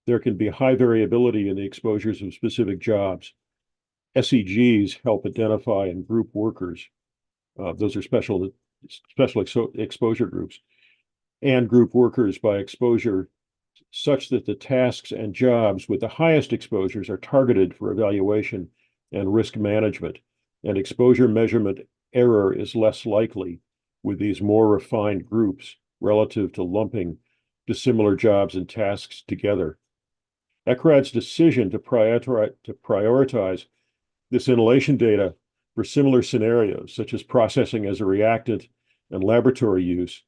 [SPEAKER 20] there can be high variability in the exposures of specific jobs. SEGs help identify and group workers. Those are special exposure groups, and group workers by exposure such that the tasks and jobs with the highest exposures are targeted for evaluation and risk management, and exposure measurement error is less likely with these more refined groups relative to lumping dissimilar jobs and tasks together. ECRAD's decision to prioritize this inhalation data for similar scenarios, such as processing as a reactant and laboratory use,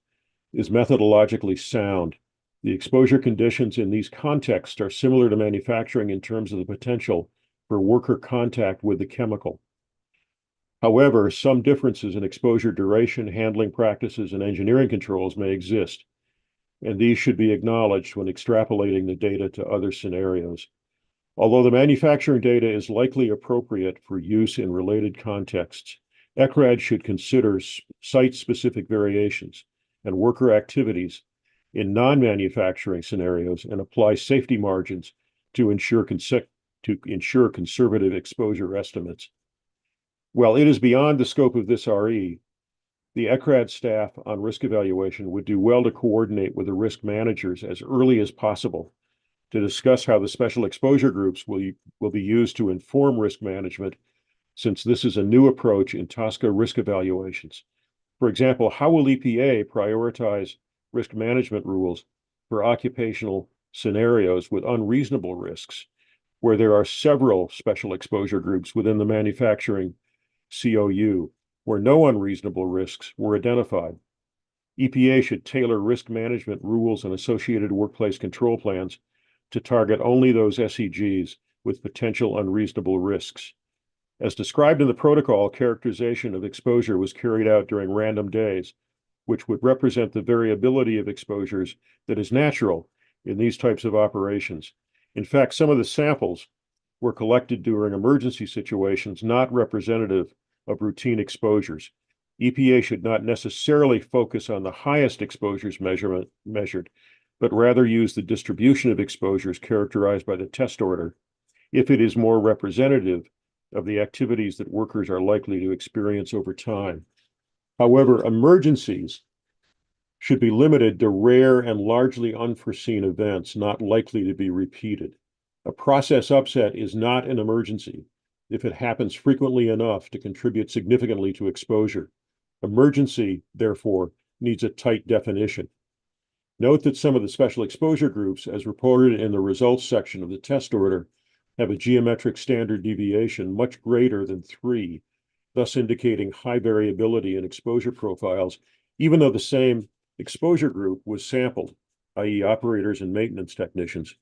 [SPEAKER 20] is methodologically sound. The exposure conditions in these contexts are similar to manufacturing in terms of the potential for worker contact with the chemical. However, some differences in exposure duration, handling practices, and engineering controls may exist, and these should be acknowledged when extrapolating the data to other scenarios. Although the manufacturing data is likely appropriate for use in related contexts, ECRAD should consider site-specific variations and worker activities in non-manufacturing scenarios and apply safety margins to ensure conservative exposure estimates. While it is beyond the scope of this RE, the ECRAD staff on risk evaluation would do well to coordinate with the risk managers as early as possible to discuss how the special exposure groups will be used to inform risk management, since this is a new approach in TSCA risk evaluations. For example, how will EPA prioritize risk management rules for occupational scenarios with unreasonable risks, where there are several special exposure groups within the manufacturing COU, where no unreasonable risks were identified? EPA should tailor risk management rules and associated workplace control plans to target only those SEGs with potential unreasonable risks. As described in the protocol, characterization of exposure was carried out during random days, which would represent the variability of exposures that is natural in these types of operations. In fact, some of the samples were collected during emergency situations not representative of routine exposures. EPA should not necessarily focus on the highest exposures measured, but rather use the distribution of exposures characterized by the test order if it is more representative of the activities that workers are likely to experience over time. However, emergencies should be limited to rare and largely unforeseen events not likely to be repeated. A process upset is not an emergency if it happens frequently enough to contribute significantly to exposure. Emergency, therefore, needs a tight definition. Note that some of the special exposure groups, as reported in the results section of the test order, have a geometric standard deviation much greater than 3, thus indicating high variability in exposure profiles, even though the same exposure group was sampled, i.e. operators and maintenance technicians.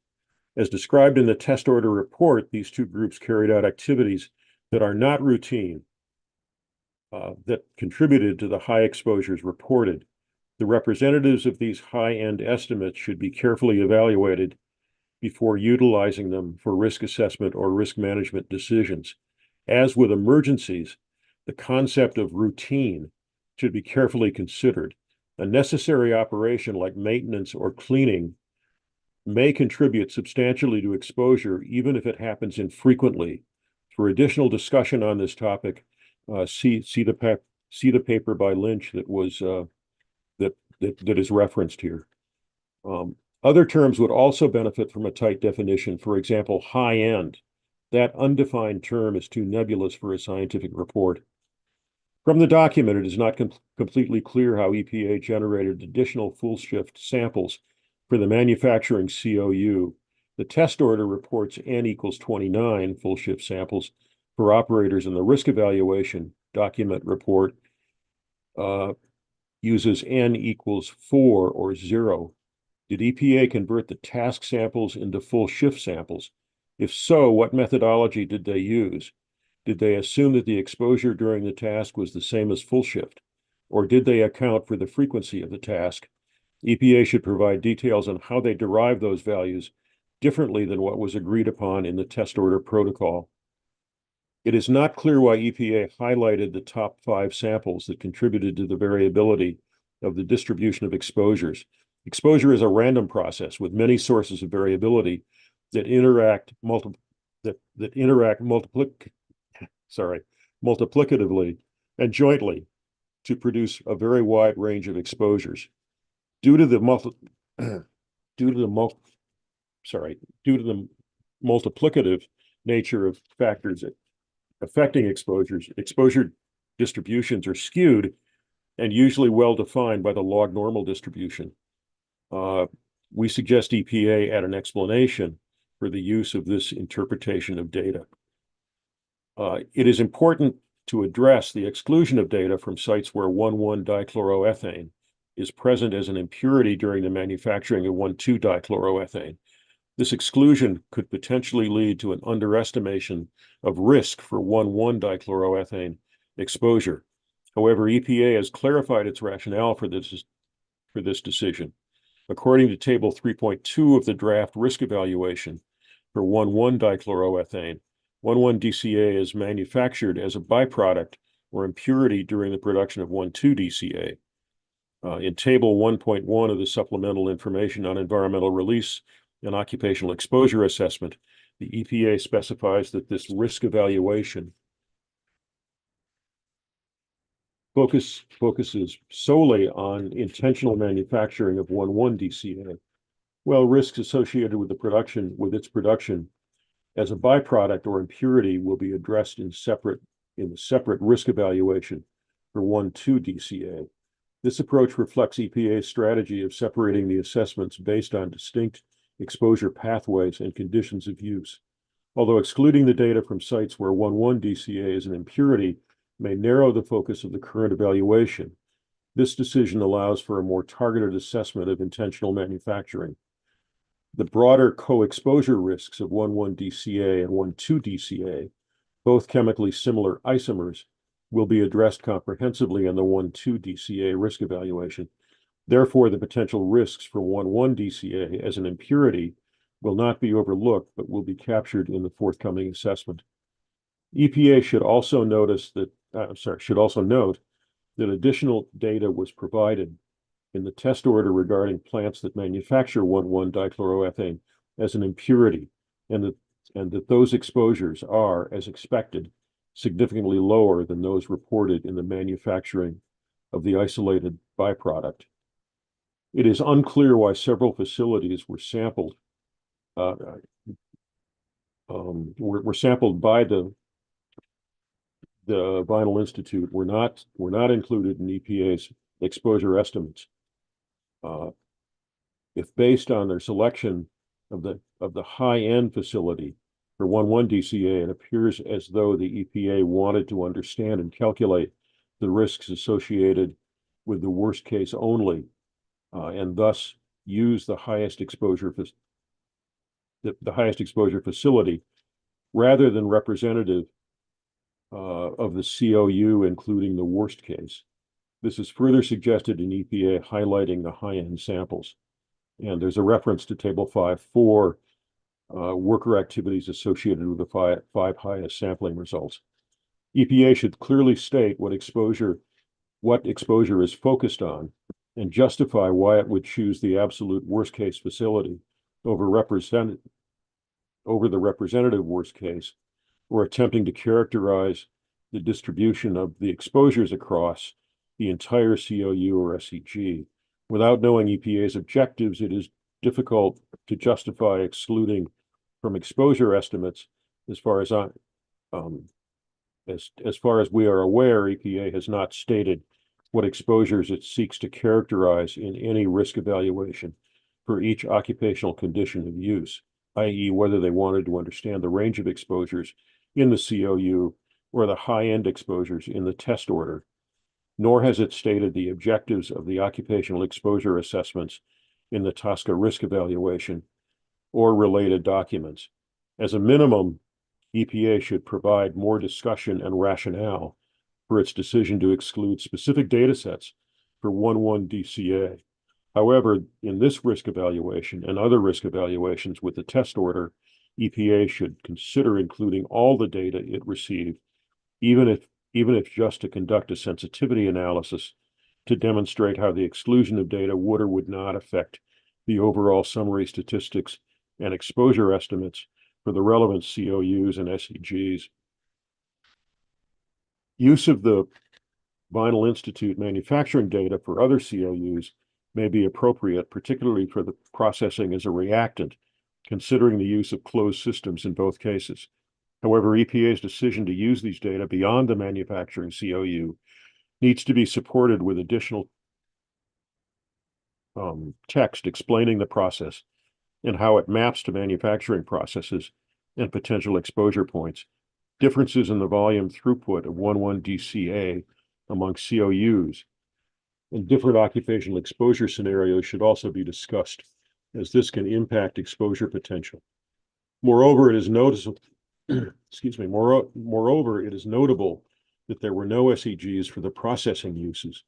[SPEAKER 20] As described in the test order report, these two groups carried out activities that are not routine, that contributed to the high exposures reported. The representatives of these high-end estimates should be carefully evaluated before utilizing them for risk assessment or risk management decisions. As with emergencies, the concept of routine should be carefully considered. A necessary operation like maintenance or cleaning may contribute substantially to exposure, even if it happens infrequently. For additional discussion on this topic, see the paper by Lynch that was that is referenced here. Other terms would also benefit from a tight definition. For example, high end. That undefined term is too nebulous for a scientific report. From the document, it is not completely clear how EPA generated additional full shift samples for the manufacturing COU. The test order reports N equals 29 full shift samples for operators, and the risk evaluation document report uses N equals 4 or 0. Did EPA convert the task samples into full shift samples? If so, what methodology did they use? Did they assume that the exposure during the task was the same as full shift? Or did they account for the frequency of the task? EPA should provide details on how they derived those values differently than what was agreed upon in the test order protocol. It is not clear why EPA highlighted the top 5 samples that contributed to the variability of the distribution of exposures. Exposure is a random process with many sources of variability that interact multiplicatively and jointly to produce a very wide range of exposures. Due to the multiplicative nature of factors affecting exposures, exposure distributions are skewed and usually well defined by the log normal distribution. We suggest EPA add an explanation for the use of this interpretation of data. It is important to address the exclusion of data from sites where 1,1-dichloroethane is present as an impurity during the manufacturing of 1,2-dichloroethane. This exclusion could potentially lead to an underestimation of risk for 1,1-dichloroethane exposure. However, EPA has clarified its rationale for this decision. According to Table 3.2 of the draft risk evaluation for 1,1-dichloroethane, 1,1-DCA is manufactured as a byproduct or impurity during the production of 1,2-DCA. In Table 1.1 of the Supplemental Information on Environmental Release and Occupational Exposure Assessment, the EPA specifies that this risk evaluation focuses solely on intentional manufacturing of 1,1-DCA, while risks associated with its production as a byproduct or impurity will be addressed in the separate risk evaluation for 1,2-DCA. This approach reflects EPA's strategy of separating the assessments based on distinct exposure pathways and conditions of use. Although excluding the data from sites where 1,1-DCA is an impurity may narrow the focus of the current evaluation, this decision allows for a more targeted assessment of intentional manufacturing. The broader co-exposure risks of 1,1-DCA and 1,2-DCA, both chemically similar isomers, will be addressed comprehensively in the 1,2-DCA risk evaluation. Therefore, the potential risks for 1,1-DCA as an impurity will not be overlooked, but will be captured in the forthcoming assessment. EPA should also note that additional data was provided in the test order regarding plants that manufacture 1,1-dichloroethane as an impurity, and that those exposures are, as expected, significantly lower than those reported in the manufacturing of the isolated byproduct. It is unclear why several facilities were sampled by the Vinyl Institute were not included in EPA's exposure estimates. If based on their selection of the high-end facility for 11 DCA, it appears as though the EPA wanted to understand and calculate the risks associated with the worst case only, and thus use the highest exposure facility rather than representative of the COU, including the worst case. This is further suggested in EPA highlighting the high-end samples. And there's a reference to Table 5.4, worker activities associated with the five highest sampling results. EPA should clearly state what exposure is focused on and justify why it would choose the absolute worst case facility over the representative worst case, or attempting to characterize the distribution of the exposures across the entire COU or SEG. Without knowing EPA's objectives, it is difficult to justify excluding from exposure estimates. As far as we are aware, EPA has not stated what exposures it seeks to characterize in any risk evaluation for each occupational condition of use, i.e., whether they wanted to understand the range of exposures in the COU or the high-end exposures in the test order. Nor has it stated the objectives of the occupational exposure assessments in the TSCA risk evaluation or related documents. As a minimum, EPA should provide more discussion and rationale for its decision to exclude specific data sets for 11 DCA. However, in this risk evaluation and other risk evaluations with the test order, EPA should consider including all the data it received, even if just to conduct a sensitivity analysis to demonstrate how the exclusion of data would or would not affect the overall summary statistics and exposure estimates for the relevant COUs and SEGs. Use of the Vinyl Institute manufacturing data for other COUs may be appropriate, particularly for the processing as a reactant, considering the use of closed systems in both cases. However, EPA's decision to use these data beyond the manufacturing COU needs to be supported with additional text explaining the process and how it maps to manufacturing processes and potential exposure points. Differences in the volume throughput of 11 DCA among COUs and different occupational exposure scenarios should also be discussed, as this can impact exposure potential. Moreover, it is noticeable, moreover, it is notable that there were no SEGs for the processing uses.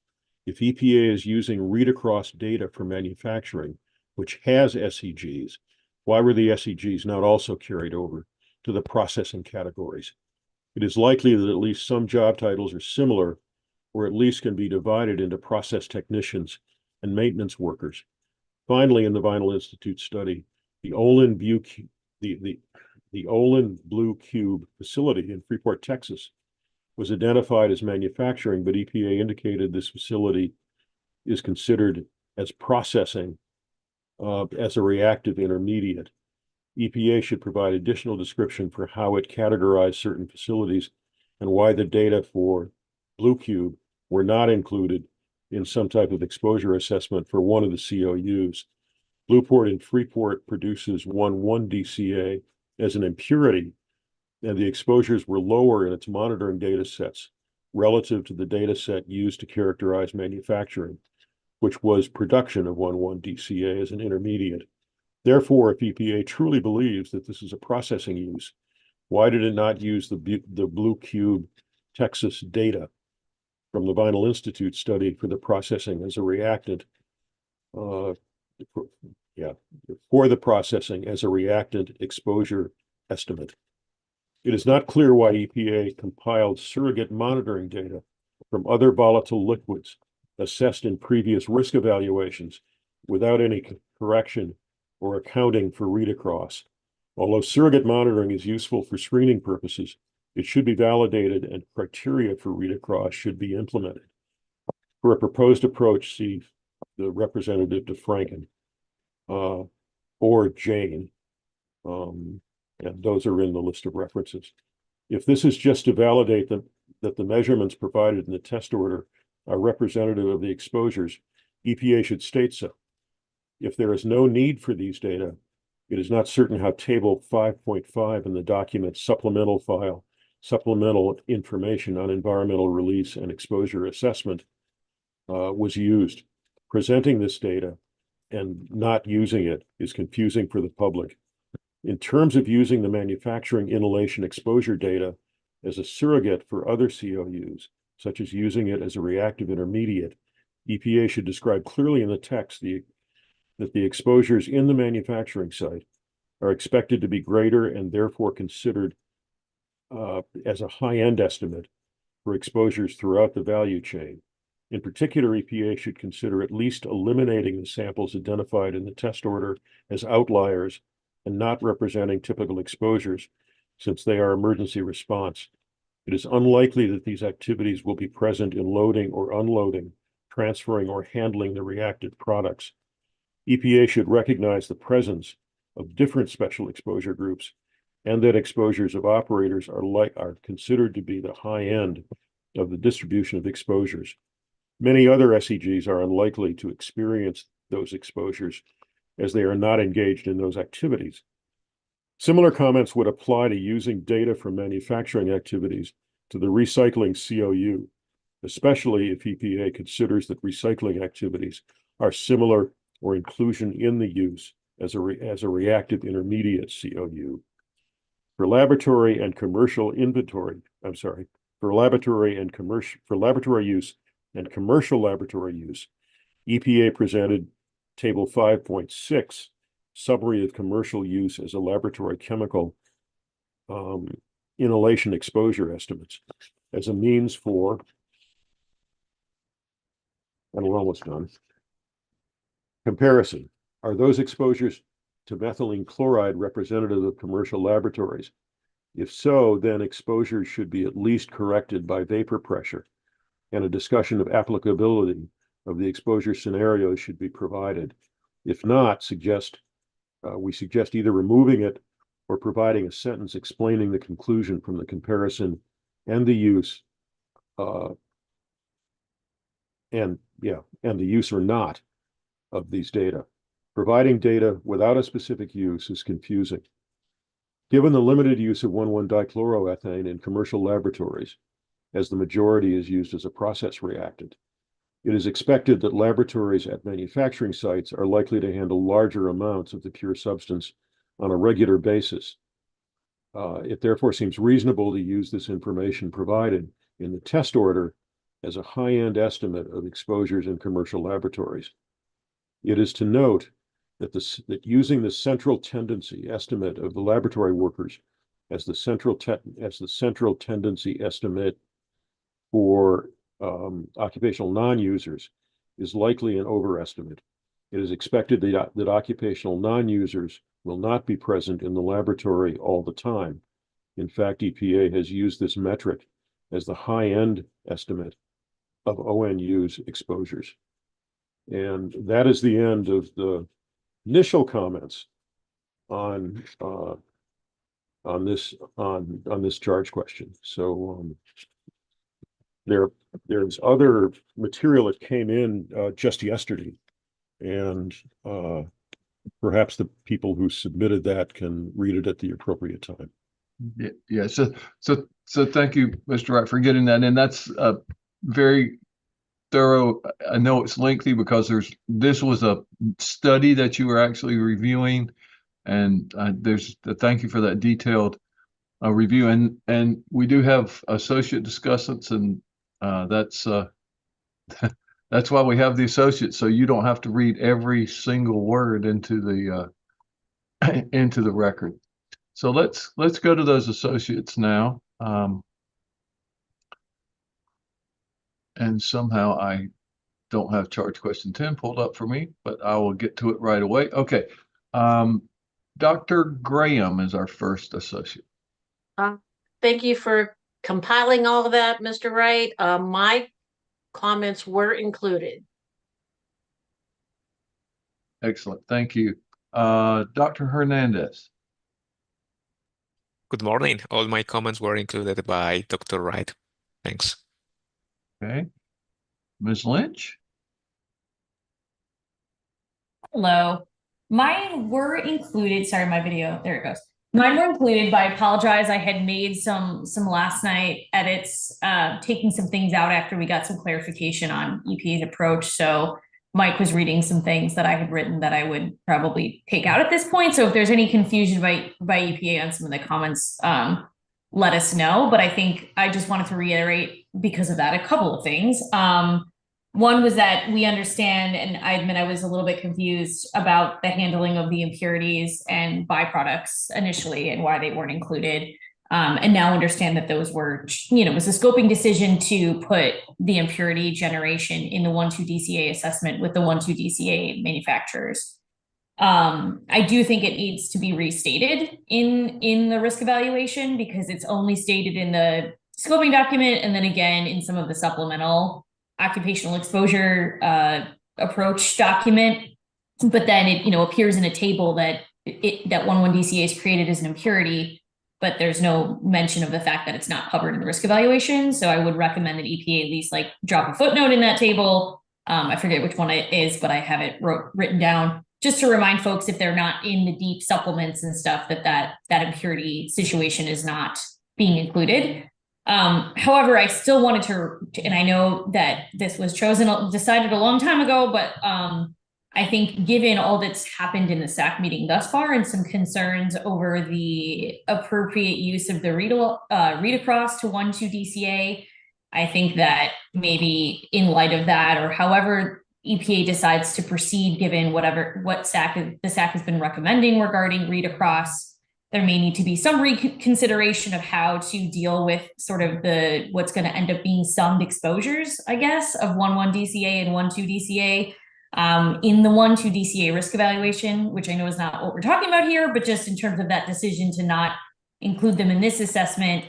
[SPEAKER 20] If EPA is using read-across data for manufacturing, which has SEGs, why were the SEGs not also carried over to the processing categories? It is likely that at least some job titles are similar, or at least can be divided into process technicians and maintenance workers. Finally, in the Vinyl Institute study, the Olin Blue Cube facility in Freeport, Texas, was identified as manufacturing, but EPA indicated this facility is considered as processing as a reactive intermediate. EPA should provide additional description for how it categorized certain facilities and why the data for Blue Cube were not included in some type of exposure assessment for one of the COUs. Blueport in Freeport produces 11 DCA as an impurity, and the exposures were lower in its monitoring data sets relative to the data set used to characterize manufacturing, which was production of 11 DCA as an intermediate. Therefore, if EPA truly believes that this is a processing use, why did it not use the Blue Cube Texas data from the Vinyl Institute study for the processing as a reactant, for the processing as a reactant exposure estimate? It is not clear why EPA compiled surrogate monitoring data from other volatile liquids assessed in previous risk evaluations without any correction or accounting for read across. Although surrogate monitoring is useful for screening purposes, it should be validated and criteria for read across should be implemented. For a proposed approach, see the Representative DeFranken or Jane, and those are in the list of references. If this is just to validate that the measurements provided in the test order are representative of the exposures, EPA should state so. If there is no need for these data, it is not certain how Table 5.5 in the document supplemental file, supplemental information on environmental release and exposure assessment was used. Presenting this data and not using it is confusing for the public. In terms of using the manufacturing inhalation exposure data as a surrogate for other COUs, such as using it as a reactive intermediate, EPA should describe clearly in the text that the exposures in the manufacturing site are expected to be greater and therefore considered as a high-end estimate for exposures throughout the value chain. In particular, EPA should consider at least eliminating the samples identified in the test order as outliers and not representing typical exposures, since they are emergency response. It is unlikely that these activities will be present in loading or unloading, transferring or handling the reactive products. EPA should recognize the presence of different special exposure groups and that exposures of operators are considered to be the high end of the distribution of exposures. Many other SEGs are unlikely to experience those exposures as they are not engaged in those activities. Similar comments would apply to using data from manufacturing activities to the recycling COU, especially if EPA considers that recycling activities are similar or inclusion in the use as a reactive intermediate COU. For laboratory and commercial inventory, for laboratory use and commercial laboratory use, EPA presented Table 5.6, summary of commercial use as a laboratory chemical inhalation exposure estimates as a means for, and we're almost done, comparison. Are those exposures to methylene chloride representative of commercial laboratories? If so, then exposures should be at least corrected by vapor pressure, and a discussion of applicability of the exposure scenarios should be provided. If not, we suggest either removing it or providing a sentence explaining the conclusion from the comparison and the use, and the use or not of these data. Providing data without a specific use is confusing. Given the limited use of 1,1-dichloroethane in commercial laboratories, as the majority is used as a process reactant, it is expected that laboratories at manufacturing sites are likely to handle larger amounts of the pure substance on a regular basis. It therefore seems reasonable to use this information provided in the test order as a high-end estimate of exposures in commercial laboratories. It is to note that using the central tendency estimate of the laboratory workers as the central tendency estimate for occupational non-users is likely an overestimate. It is expected that occupational non-users will not be present in the laboratory all the time. In fact, EPA has used this metric as the high-end estimate of ONU's exposures. And that is the end of the initial comments on this charge question. So there's other material that came in just yesterday, and perhaps the people who submitted that can read it at the appropriate time.
[SPEAKER 1] Yeah. So thank you, Mr. Wright, for getting that in. That's a very thorough. I know it's lengthy because this was a study that you were actually reviewing, and thank you for that detailed review. And we do have associate discussants, and that's why we have the associates, so you don't have to read every single word into the record. So let's go to those associates now. And somehow I don't have charge question 10 pulled up for me, but I will get to it right away. Okay. Dr. Graham is our first associate.
[SPEAKER 17] Thank you for compiling all of that, Mr. Wright. My comments were included.
[SPEAKER 1] Excellent. Thank you. Dr. Hernandez.
[SPEAKER 21] Good morning. All my comments were included by Dr. Wright. Thanks.
[SPEAKER 1] Okay. Ms. Lynch.
[SPEAKER 3] Hello. Mine were included, sorry, my video, there it goes. Mine were included, but I apologize. I had made some last night edits, taking some things out after we got some clarification on EPA's approach. So Mike was reading some things that I had written that I would probably take out at this point. So if there's any confusion by EPA on some of the comments, let us know. But I think I just wanted to reiterate because of that, a couple of things. One was that we understand, and I admit I was a little bit confused about the handling of the impurities and byproducts initially and why they weren't included. And now understand that those were, it was a scoping decision to put the impurity generation in the 1,2 DCA assessment with the 1,2 DCA manufacturers. I do think it needs to be restated in the risk evaluation because it's only stated in the scoping document and then again in some of the supplemental occupational exposure approach document, but then it appears in a table that that 1,1 DCA is created as an impurity, but there's no mention of the fact that it's not covered in the risk evaluation. So I would recommend that EPA at least drop a footnote in that table. I forget which one it is, but I have it written down just to remind folks if they're not in the deep supplements and stuff that impurity situation is not being included. However, I still wanted to, and I know that this was decided a long time ago, but I think given all that's happened in the SAC meeting thus far and some concerns over the appropriate use of the read across to 1,2 DCA, I think that maybe in light of that or however EPA decides to proceed, given what the SAC has been recommending regarding read across, there may need to be some reconsideration of how to deal with sort of what's going to end up being summed exposures, I guess, of 1,1 DCA and 1,2 DCA in the 1,2 DCA risk evaluation, which I know is not what we're talking about here, but just in terms of that decision to not include them in this assessment,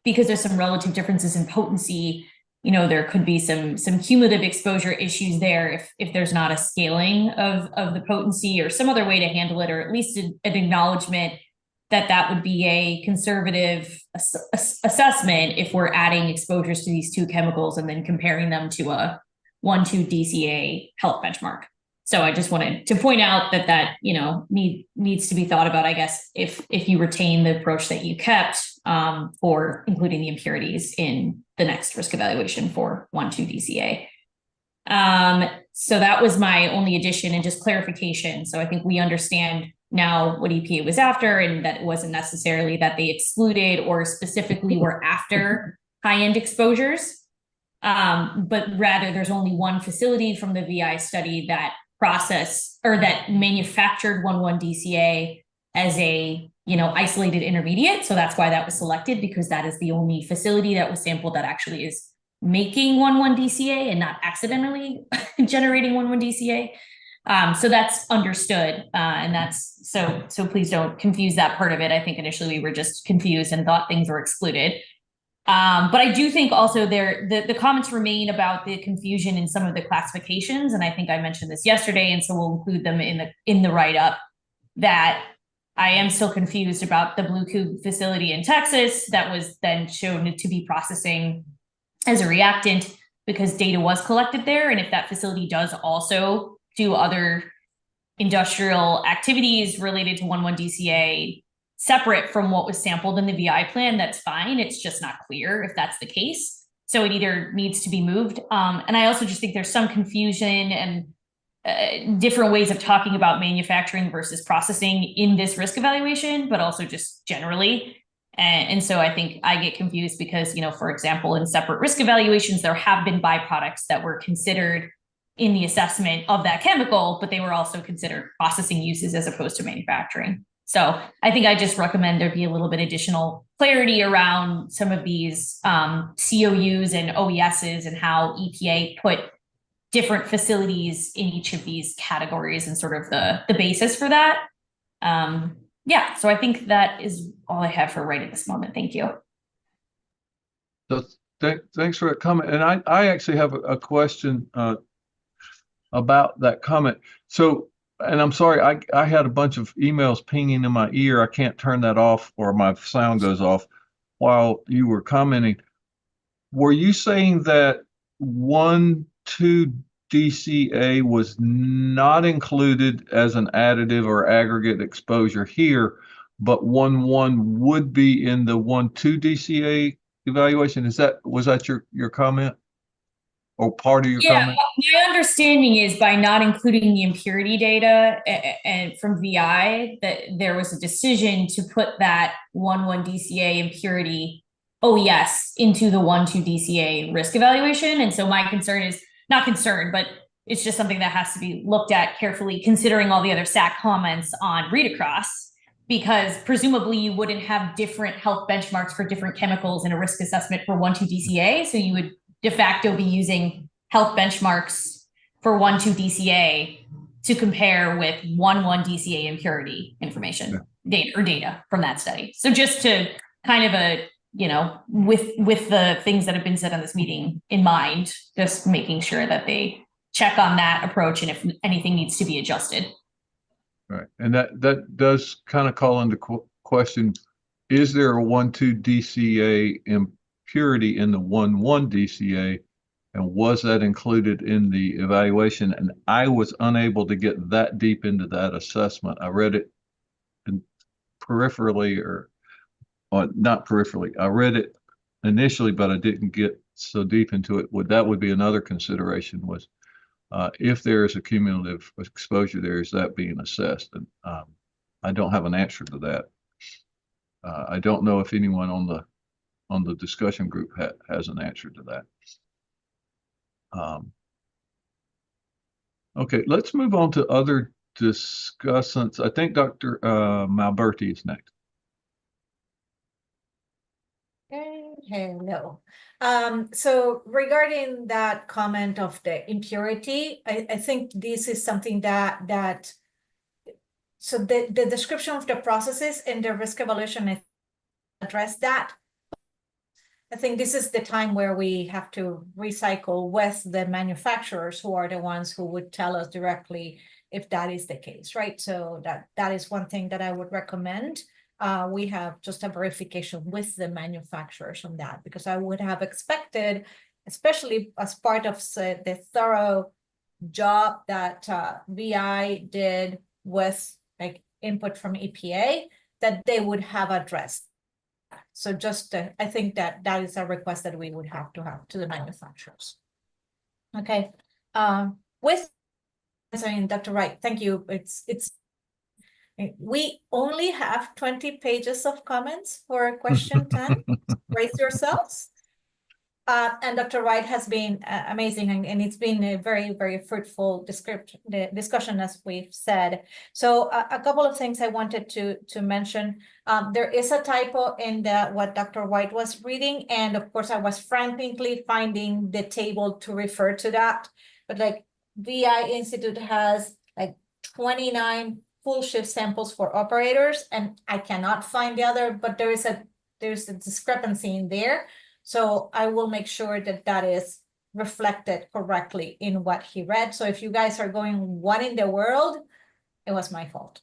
[SPEAKER 3] because there's some relative differences in potency, there could be some cumulative exposure issues there if there's not a scaling of the potency or some other way to handle it, or at least an acknowledgement that would be a conservative assessment if we're adding exposures to these two chemicals and then comparing them to a 1,2 DCA health benchmark. So I just wanted to point out that needs to be thought about, I guess, if you retain the approach that you kept for including the impurities in the next risk evaluation for 1,2 DCA. So that was my only addition and just clarification. So I think we understand now what EPA was after and that it wasn't necessarily that they excluded or specifically were after high-end exposures, but rather there's only one facility from the VI study that manufactured 1,1 DCA as a isolated intermediate. So that's why that was selected, because that is the only facility that was sampled that actually is making 1,1 DCA and not accidentally generating 1,1 DCA. So that's understood. And that's so please don't confuse that part of it. I think initially we were just confused and thought things were excluded. But I do think also the comments remain about the confusion in some of the classifications. And I think I mentioned this yesterday, and so we'll include them in the write-up, that I am still confused about the Blue Cube facility in Texas that was then shown to be processing as a reactant because data was collected there. And if that facility does also do other industrial activities related to 1,1 DCA separate from what was sampled in the VI plan, that's fine. It's just not clear if that's the case. So it either needs to be moved. And I also just think there's some confusion and different ways of talking about manufacturing versus processing in this risk evaluation, but also just generally. And so I think I get confused because, for example, in separate risk evaluations, there have been byproducts that were considered in the assessment of that chemical, but they were also considered processing uses as opposed to manufacturing. So I think I just recommend there be a little bit additional clarity around some of these COUs and OESs and how EPA put different facilities in each of these categories and sort of the basis for that. So I think that is all I have for right at this moment. Thank you.
[SPEAKER 1] So thanks for that comment. And I actually have a question about that comment. So, and I'm sorry, I had a bunch of emails pinging in my ear. I can't turn that off or my sound goes off while you were commenting. Were you saying that 1,2 DCA was not included as an additive or aggregate exposure here, but 1,1 would be in the 1,2 DCA evaluation. Was that your comment? Or part of your comment?
[SPEAKER 3] My understanding is by not including the impurity data and from VI, that there was a decision to put that 1,1 DCA impurity OES into the 1,2 DCA risk evaluation. And so my concern is not concern, but it's just something that has to be looked at carefully, considering all the other SAC comments on read across, because presumably you wouldn't have different health benchmarks for different chemicals in a risk assessment for 1,2 DCA. So you would de facto be using health benchmarks for 1,2 DCA to compare with 1,1 DCA impurity information data from that study. So just to kind of with the things that have been said on this meeting in mind, just making sure that they check on that approach and if anything needs to be adjusted.
[SPEAKER 1] Right, and that does kind of call into question: is there a 1,2 DCA impurity in the 1,1 DCA, and was that included in the evaluation? And I was unable to get that deep into that assessment. I read it peripherally, or not peripherally. I read it initially, but I didn't get so deep into it. That would be another consideration, was if there is a cumulative exposure there, is that being assessed? And I don't have an answer to that. I don't know if anyone on the discussion group has an answer to that. Okay, let's move on to other discussants. I think Dr. Malberti is next.
[SPEAKER 14] Hello. So regarding that comment of the impurity, I think this is something that so the description of the processes and the risk evaluation address that. I think this is the time where we have to recycle with the manufacturers, who are the ones who would tell us directly if that is the case, right? So that is one thing that I would recommend. We have just a verification with the manufacturers on that, because I would have expected, especially as part of the thorough job that VI did with like input from EPA, that they would have addressed. So just, I think that is a request that we would have to the manufacturers. Okay, saying Dr. Wright, thank you. We only have 20 pages of comments for question 10. Brace yourselves. And Dr. Wright has been amazing, and it's been a very, very fruitful discussion, as we've said. So a couple of things I wanted to mention. There is a typo in what Dr. White was reading, and of course I was frantically finding the table to refer to that. But like VI Institute has like 29 full shift samples for operators, and I cannot find the other, but there's a discrepancy in there. So I will make sure that is reflected correctly in what he read. So if you guys are going, what in the world? It was my fault.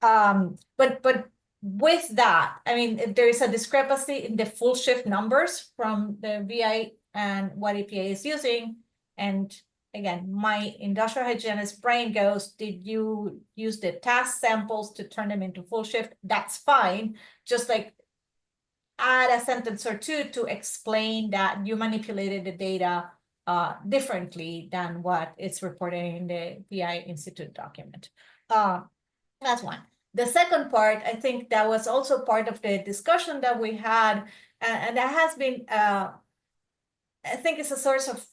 [SPEAKER 14] But with that, I mean, if there is a discrepancy in the full shift numbers from the VI and what EPA is using. And again, my industrial hygienist brain goes, did you use the task samples to turn them into full shift? That's fine. Just like add a sentence or two to explain that you manipulated the data differently than what it's reported in the VI Institute document. That's one. The second part, I think that was also part of the discussion that we had, and that has been, I think it's a source of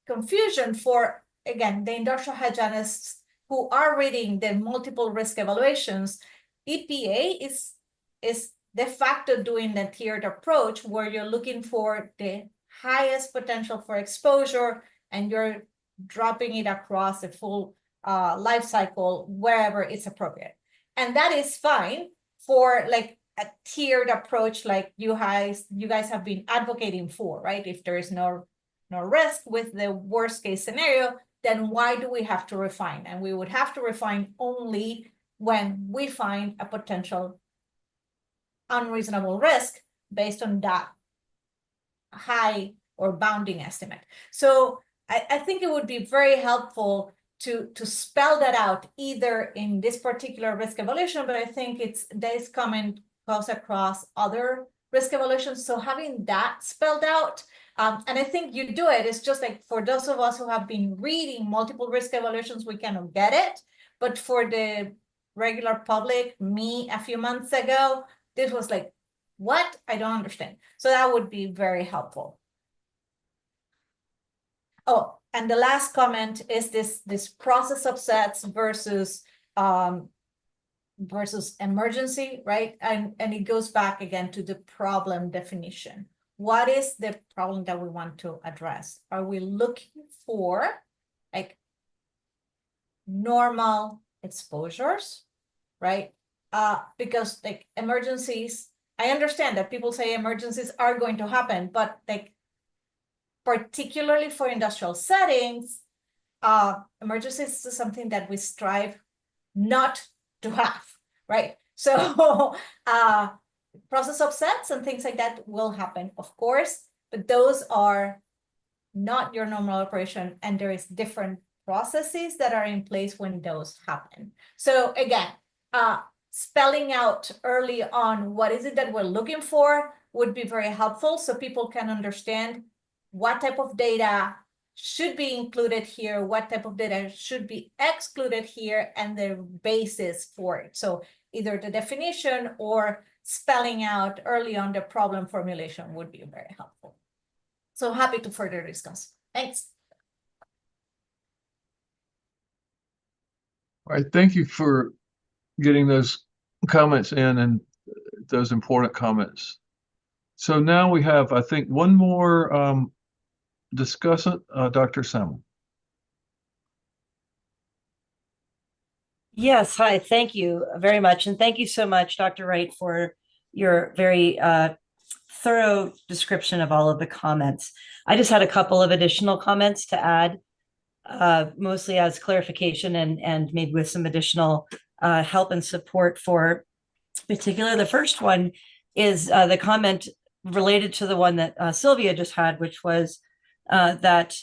[SPEAKER 14] confusion for, again, the industrial hygienists who are reading the multiple risk evaluations. EPA is de facto doing the tiered approach, where you're looking for the highest potential for exposure, and you're dropping it across the full life cycle wherever it's appropriate. And that is fine for like a tiered approach, like you guys have been advocating for, right? If there is no risk with the worst case scenario, then why do we have to refine? And we would have to refine only when we find a potential unreasonable risk based on that high or bounding estimate. So I think it would be very helpful to spell that out either in this particular risk evaluation, but I think this comment goes across other risk evaluations. So having that spelled out, and I think you do it, it's just like for those of us who have been reading multiple risk evaluations, we kind of get it. But for the regular public, me a few months ago, this was like, what? I don't understand. So that would be very helpful. Oh, and the last comment is this process of sets versus emergency, right? And it goes back again to the problem definition. What is the problem that we want to address? Are we looking for like normal exposures, right? Because like emergencies, I understand that people say emergencies are going to happen, but like particularly for industrial settings, emergencies is something that we strive not to have, right? So process offsets and things like that will happen, of course, but those are not your normal operation, and there is different processes that are in place when those happen. So again, spelling out early on what is it that we're looking for would be very helpful so people can understand what type of data should be included here, what type of data should be excluded here, and the basis for it. So either the definition or spelling out early on the problem formulation would be very helpful. So happy to further discuss. Thanks.
[SPEAKER 1] All right, thank you for getting those comments in and those important comments. So now we have, I think, one more discussant, Dr. Semmel.
[SPEAKER 2] Yes, hi, thank you very much. And thank you so much, Dr. Wright, for your very thorough description of all of the comments. I just had a couple of additional comments to add, mostly as clarification and maybe with some additional help and support for particular. The first one is the comment related to the one that Sylvia just had, which was that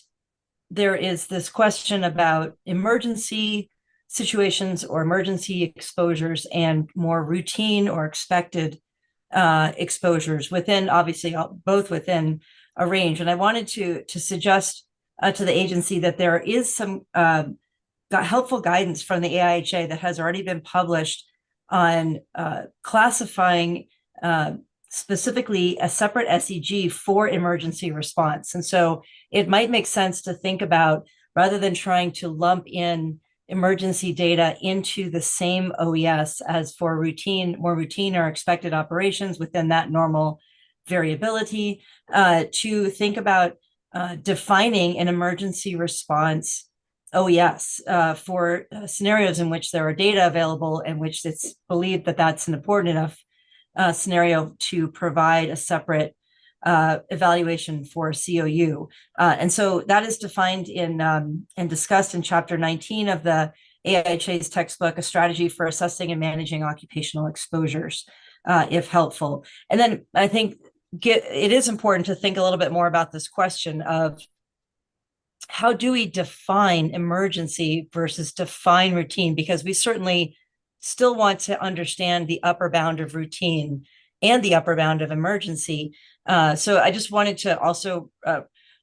[SPEAKER 2] there is this question about emergency situations or emergency exposures and more routine or expected exposures within, obviously, both within a range. And I wanted to suggest to the agency that there is some helpful guidance from the AIHA that has already been published on classifying specifically a separate SEG for emergency response. And so it might make sense to think about, rather than trying to lump in emergency data into the same OES as for more routine or expected operations within that normal variability, to think about defining an emergency response OES for scenarios in which there are data available and which it's believed that that's an important enough scenario to provide a separate evaluation for COU. And so that is defined in and discussed in Chapter 19 of the AIHA's textbook, A Strategy for Assessing and Managing Occupational Exposures, if helpful. And then I think it is important to think a little bit more about this question of how do we define emergency versus define routine? Because we certainly still want to understand the upper bound of routine and the upper bound of emergency. So I just wanted to also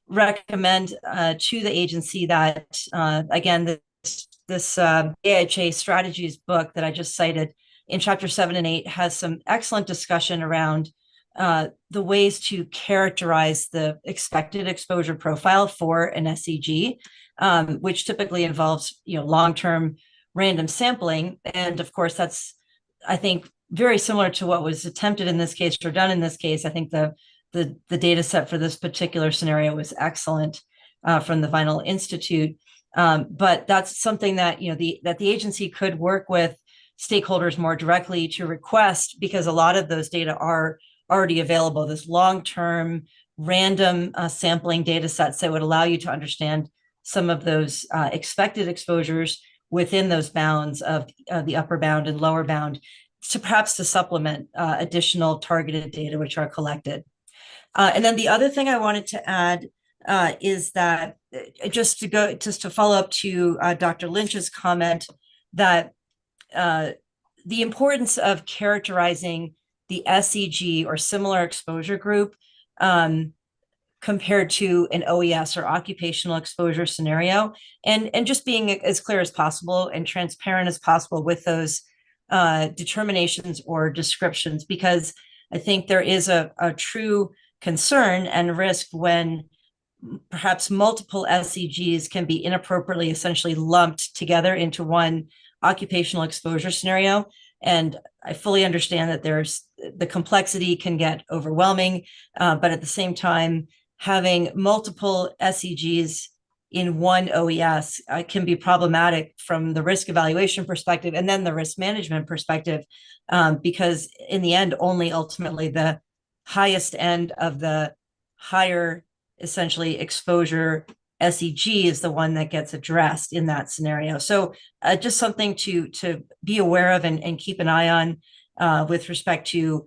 [SPEAKER 2] recommend to the agency that, again, this AIHA strategies book that I just cited in Chapter 7 and 8 has some excellent discussion around the ways to characterize the expected exposure profile for an SEG, which typically involves, long-term random sampling. And of course, that's, I think, very similar to what was attempted in this case or done in this case. I think the data set for this particular scenario was excellent from the Vinyl Institute. But that's something that, that the agency could work with stakeholders more directly to request, because a lot of those data are already available. This long-term random sampling data sets that would allow you to understand some of those expected exposures within those bounds of the upper bound and lower bound, to perhaps to supplement additional targeted data which are collected. And then the other thing I wanted to add is that just to follow up to Dr. Lynch's comment that the importance of characterizing the SEG or similar exposure group compared to an OES or occupational exposure scenario, and just being as clear as possible and transparent as possible with those determinations or descriptions, because I think there is a true concern and risk when perhaps multiple SEGs can be inappropriately essentially lumped together into one occupational exposure scenario. And I fully understand that the complexity can get overwhelming, but at the same time, having multiple SEGs in one OES can be problematic from the risk evaluation perspective and then the risk management perspective, because in the end, only ultimately the highest end of the higher essentially exposure SEG is the one that gets addressed in that scenario. So just something to be aware of and keep an eye on with respect to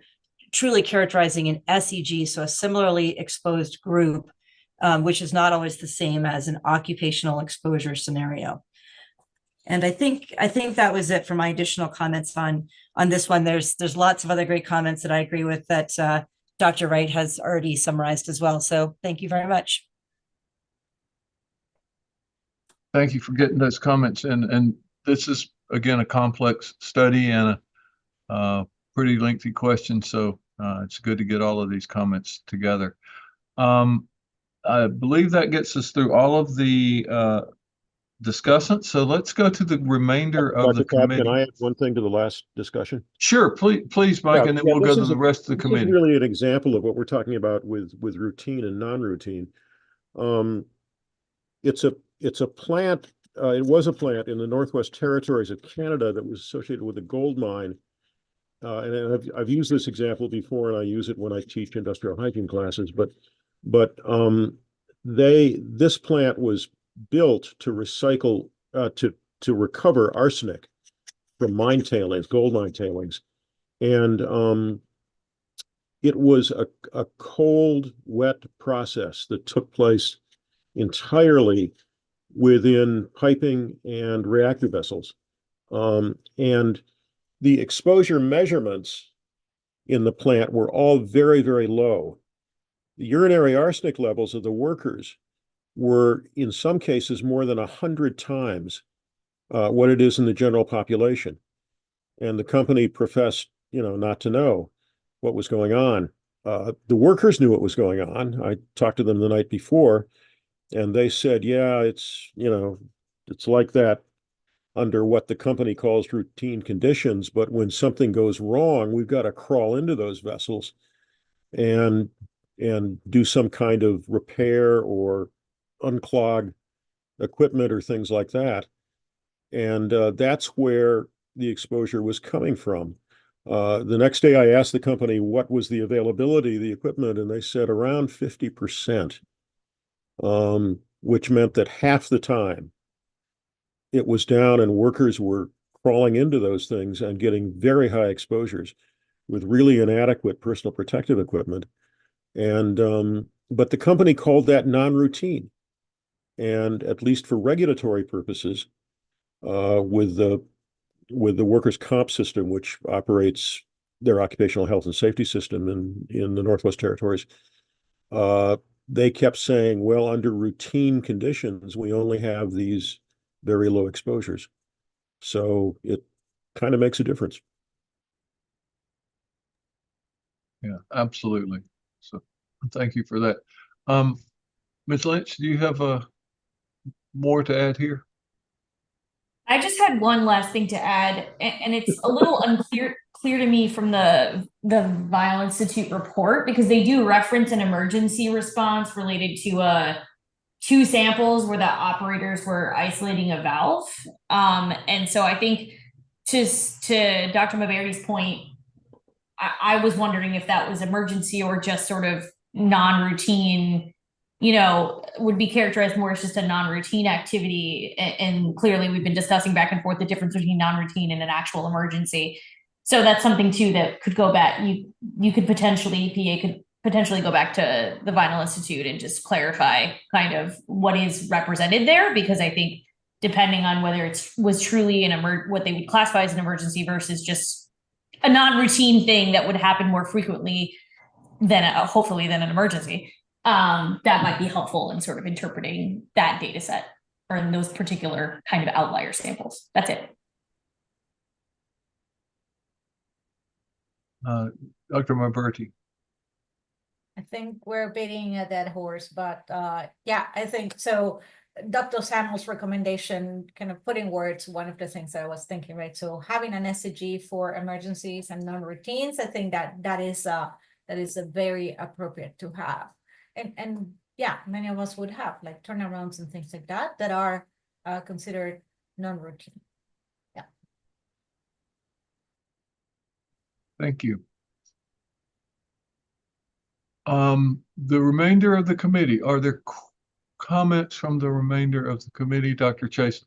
[SPEAKER 2] truly characterizing an SEG, so a similarly exposed group, which is not always the same as an occupational exposure scenario. And I think that was it for my additional comments on this one. There's lots of other great comments that I agree with that Dr. Wright has already summarized as well. So thank you very much.
[SPEAKER 1] Thank you for getting those comments. And this is, again, a complex study and a pretty lengthy question. So it's good to get all of these comments together. I believe that gets us through all of the discussants. So let's go to the remainder of the committee.
[SPEAKER 20] Can I add one thing to the last discussion?
[SPEAKER 1] Sure, please, Mike, and then we'll go to the rest of the committee.
[SPEAKER 20] This is really an example of what we're talking about with routine and non-routine. It's a plant. It was a plant in the Northwest Territories of Canada that was associated with a gold mine. And I've used this example before, and I use it when I teach industrial hygiene classes. But this plant was built to recycle to recover arsenic from mine tailings, gold mine tailings, and it was a cold, wet process that took place entirely within piping and reactor vessels, and the exposure measurements in the plant were all very, very low. The urinary arsenic levels of the workers were, in some cases, more than 100 times what it is in the general population. And the company professed, not to know what was going on. The workers knew what was going on. I talked to them the night before, and they said, yeah, it's like that under what the company calls routine conditions. But when something goes wrong, we've got to crawl into those vessels and do some kind of repair or unclog equipment or things like that. And that's where the exposure was coming from. The next day I asked the company what was the availability of the equipment, and they said around 50%, which meant that half the time it was down and workers were crawling into those things and getting very high exposures with really inadequate personal protective equipment. And but the company called that non-routine. And at least for regulatory purposes, with the workers' comp system, which operates their occupational health and safety system in the Northwest Territories, they kept saying, well, under routine conditions, we only have these very low exposures. So it kind of makes a difference.
[SPEAKER 1] Yeah, absolutely. So thank you for that. Ms. Lynch, do you have more to add here?
[SPEAKER 3] I just had one last thing to add, and it's a little unclear to me from the Vial Institute report, because they do reference an emergency response related to 2 samples where the operators were isolating a valve. And so I think to Dr. Maberti's point, I was wondering if that was emergency or just sort of non-routine, would be characterized more as just a non-routine activity. And clearly we've been discussing back and forth the difference between non-routine and an actual emergency. So that's something too that could go back. You could potentially, EPA could potentially go back to the Vinyl Institute and just clarify kind of what is represented there, because I think depending on whether it was truly what they would classify as an emergency versus just a non-routine thing that would happen more frequently than hopefully than an emergency, that might be helpful in sort of interpreting that data set or in those particular kind of outlier samples. That's it.
[SPEAKER 1] Dr. Marberti.
[SPEAKER 14] I think we're beating a dead horse, but yeah, I think so. Dr. Samuel's recommendation, kind of putting words, one of the things that I was thinking, right? So having an SCG for emergencies and non-routines, I think that is a very appropriate to have. And yeah, many of us would have like turnarounds and things like that are considered non-routine. Yeah.
[SPEAKER 1] Thank you. The remainder of the committee, are there comments from the remainder of the committee? Dr. Chase?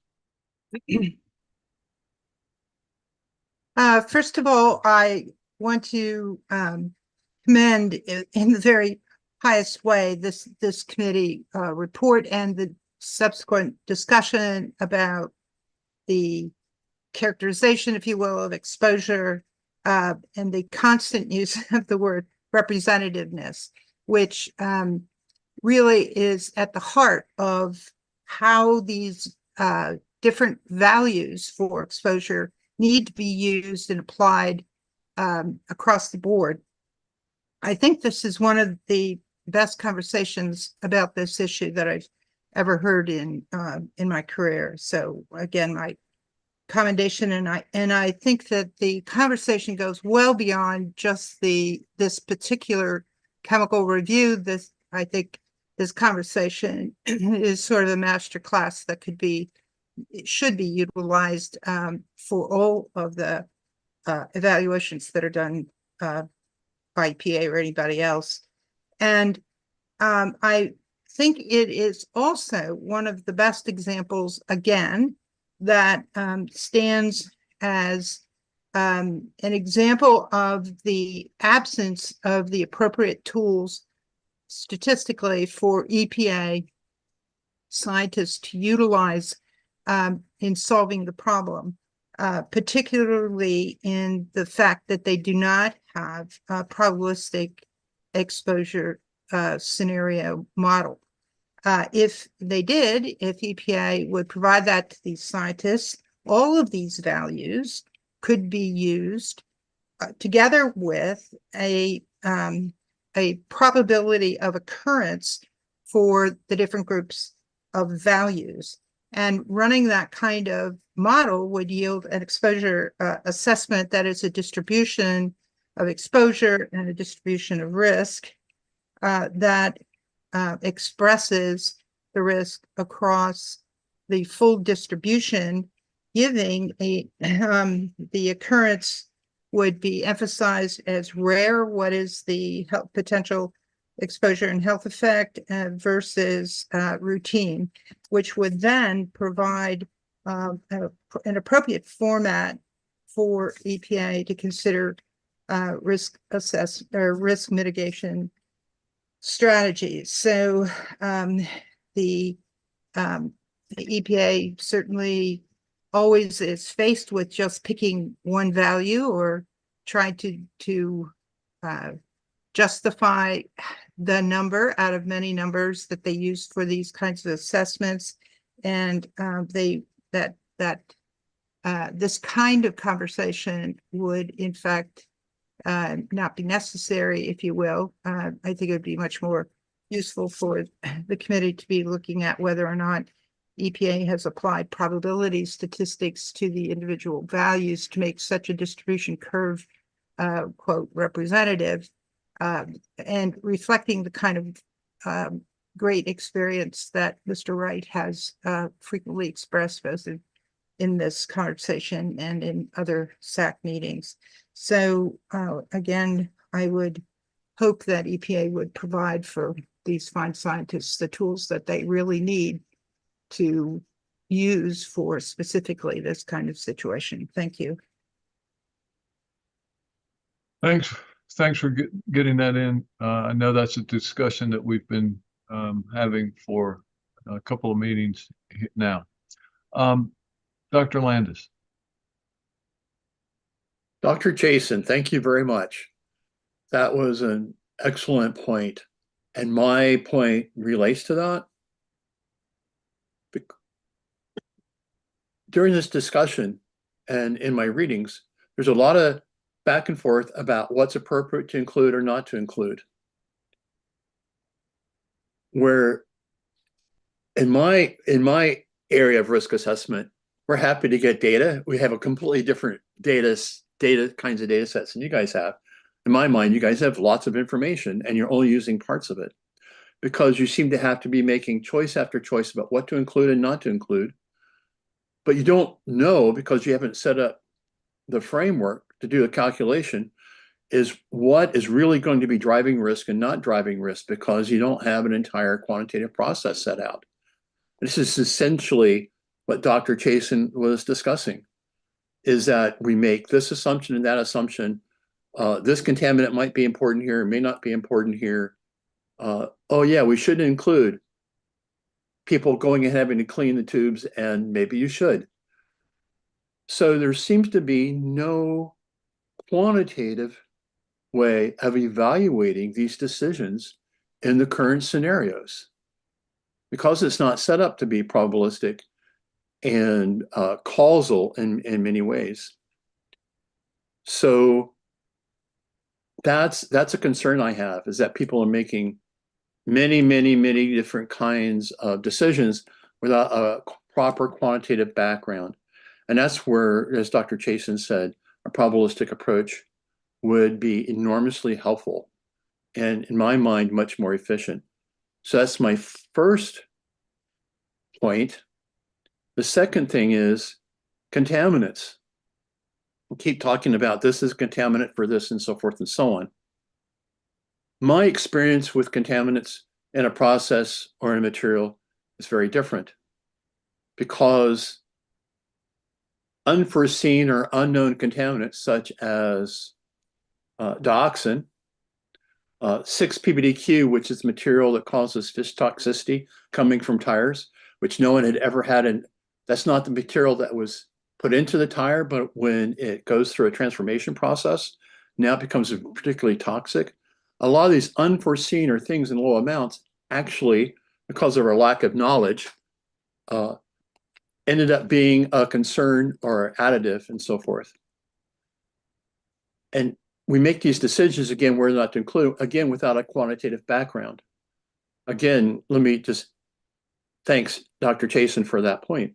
[SPEAKER 8] First of all, I want to commend in the very highest way this committee report and the subsequent discussion about the characterization, if you will, of exposure and the constant use of the word representativeness, which really is at the heart of how these different values for exposure need to be used and applied across the board. I think this is one of the best conversations about this issue that I've ever heard in my career. So again, my commendation, and I think that the conversation goes well beyond just this particular chemical review. I think this conversation is sort of a master class that should be utilized for all of the evaluations that are done by EPA or anybody else. And I think it is also one of the best examples, again, that stands as an example of the absence of the appropriate tools statistically for EPA scientists to utilize in solving the problem, particularly in the fact that they do not have a probabilistic exposure scenario model. If they did, if EPA would provide that to these scientists, all of these values could be used together with a probability of occurrence for the different groups of values. And running that kind of model would yield an exposure assessment that is a distribution of exposure and a distribution of risk that expresses the risk across the full distribution, giving the occurrence would be emphasized as rare. What is the potential exposure and health effect versus routine, which would then provide an appropriate format for EPA to consider risk mitigation strategies. So the EPA certainly always is faced with just picking one value or trying to justify the number out of many numbers that they use for these kinds of assessments. And this kind of conversation would in fact not be necessary, if you will. I think it would be much more useful for the committee to be looking at whether or not EPA has applied probability statistics to the individual values to make such a distribution curve, quote, representative, and reflecting the kind of great experience that Mr. Wright has frequently expressed both in this conversation and in other SAC meetings. So again, I would hope that EPA would provide for these fine scientists the tools that they really need to use for specifically this kind of situation. Thank you.
[SPEAKER 1] Thanks thanks for getting that in. I know that's a discussion that we've been having for a couple of meetings now. Dr. Landis.
[SPEAKER 11] Dr. Jason, thank you very much. That was an excellent point. And my point relates to that. During this discussion and in my readings, there's a lot of back and forth about what's appropriate to include or not to include. Where in my area of risk assessment, we're happy to get data. We have a completely different kinds of data sets than you guys have. In my mind, you guys have lots of information and you're only using parts of it because you seem to have to be making choice after choice about what to include and not to include. But you don't know because you haven't set up the framework to do a calculation is what is really going to be driving risk and not driving risk because you don't have an entire quantitative process set out. This is essentially what Dr. Chasen was discussing, is that we make this assumption and that assumption. This contaminant might be important here, may not be important here. Oh yeah, we should include people going and having to clean the tubes, and maybe you should. So there seems to be no quantitative way of evaluating these decisions in the current scenarios because it's not set up to be probabilistic and causal in many ways. So that's a concern I have, is that people are making many different kinds of decisions without a proper quantitative background. And that's where, as Dr. Chasen said, a probabilistic approach would be enormously helpful and, in my mind, much more efficient. So that's my first point. The second thing is contaminants. We keep talking about this is contaminant for this and so forth and so on. My experience with contaminants in a process or in a material is very different because unforeseen or unknown contaminants such as dioxin, 6-PBDQ, which is material that causes fish toxicity coming from tires, which no one had ever had. And that's not the material that was put into the tire, but when it goes through a transformation process, now it becomes particularly toxic. A lot of these unforeseen or things in low amounts actually, because of our lack of knowledge, ended up being a concern or additive and so forth. And we make these decisions, again, where not to include, again, without a quantitative background. Again, let me just, thanks, Dr. Chasen, for that point.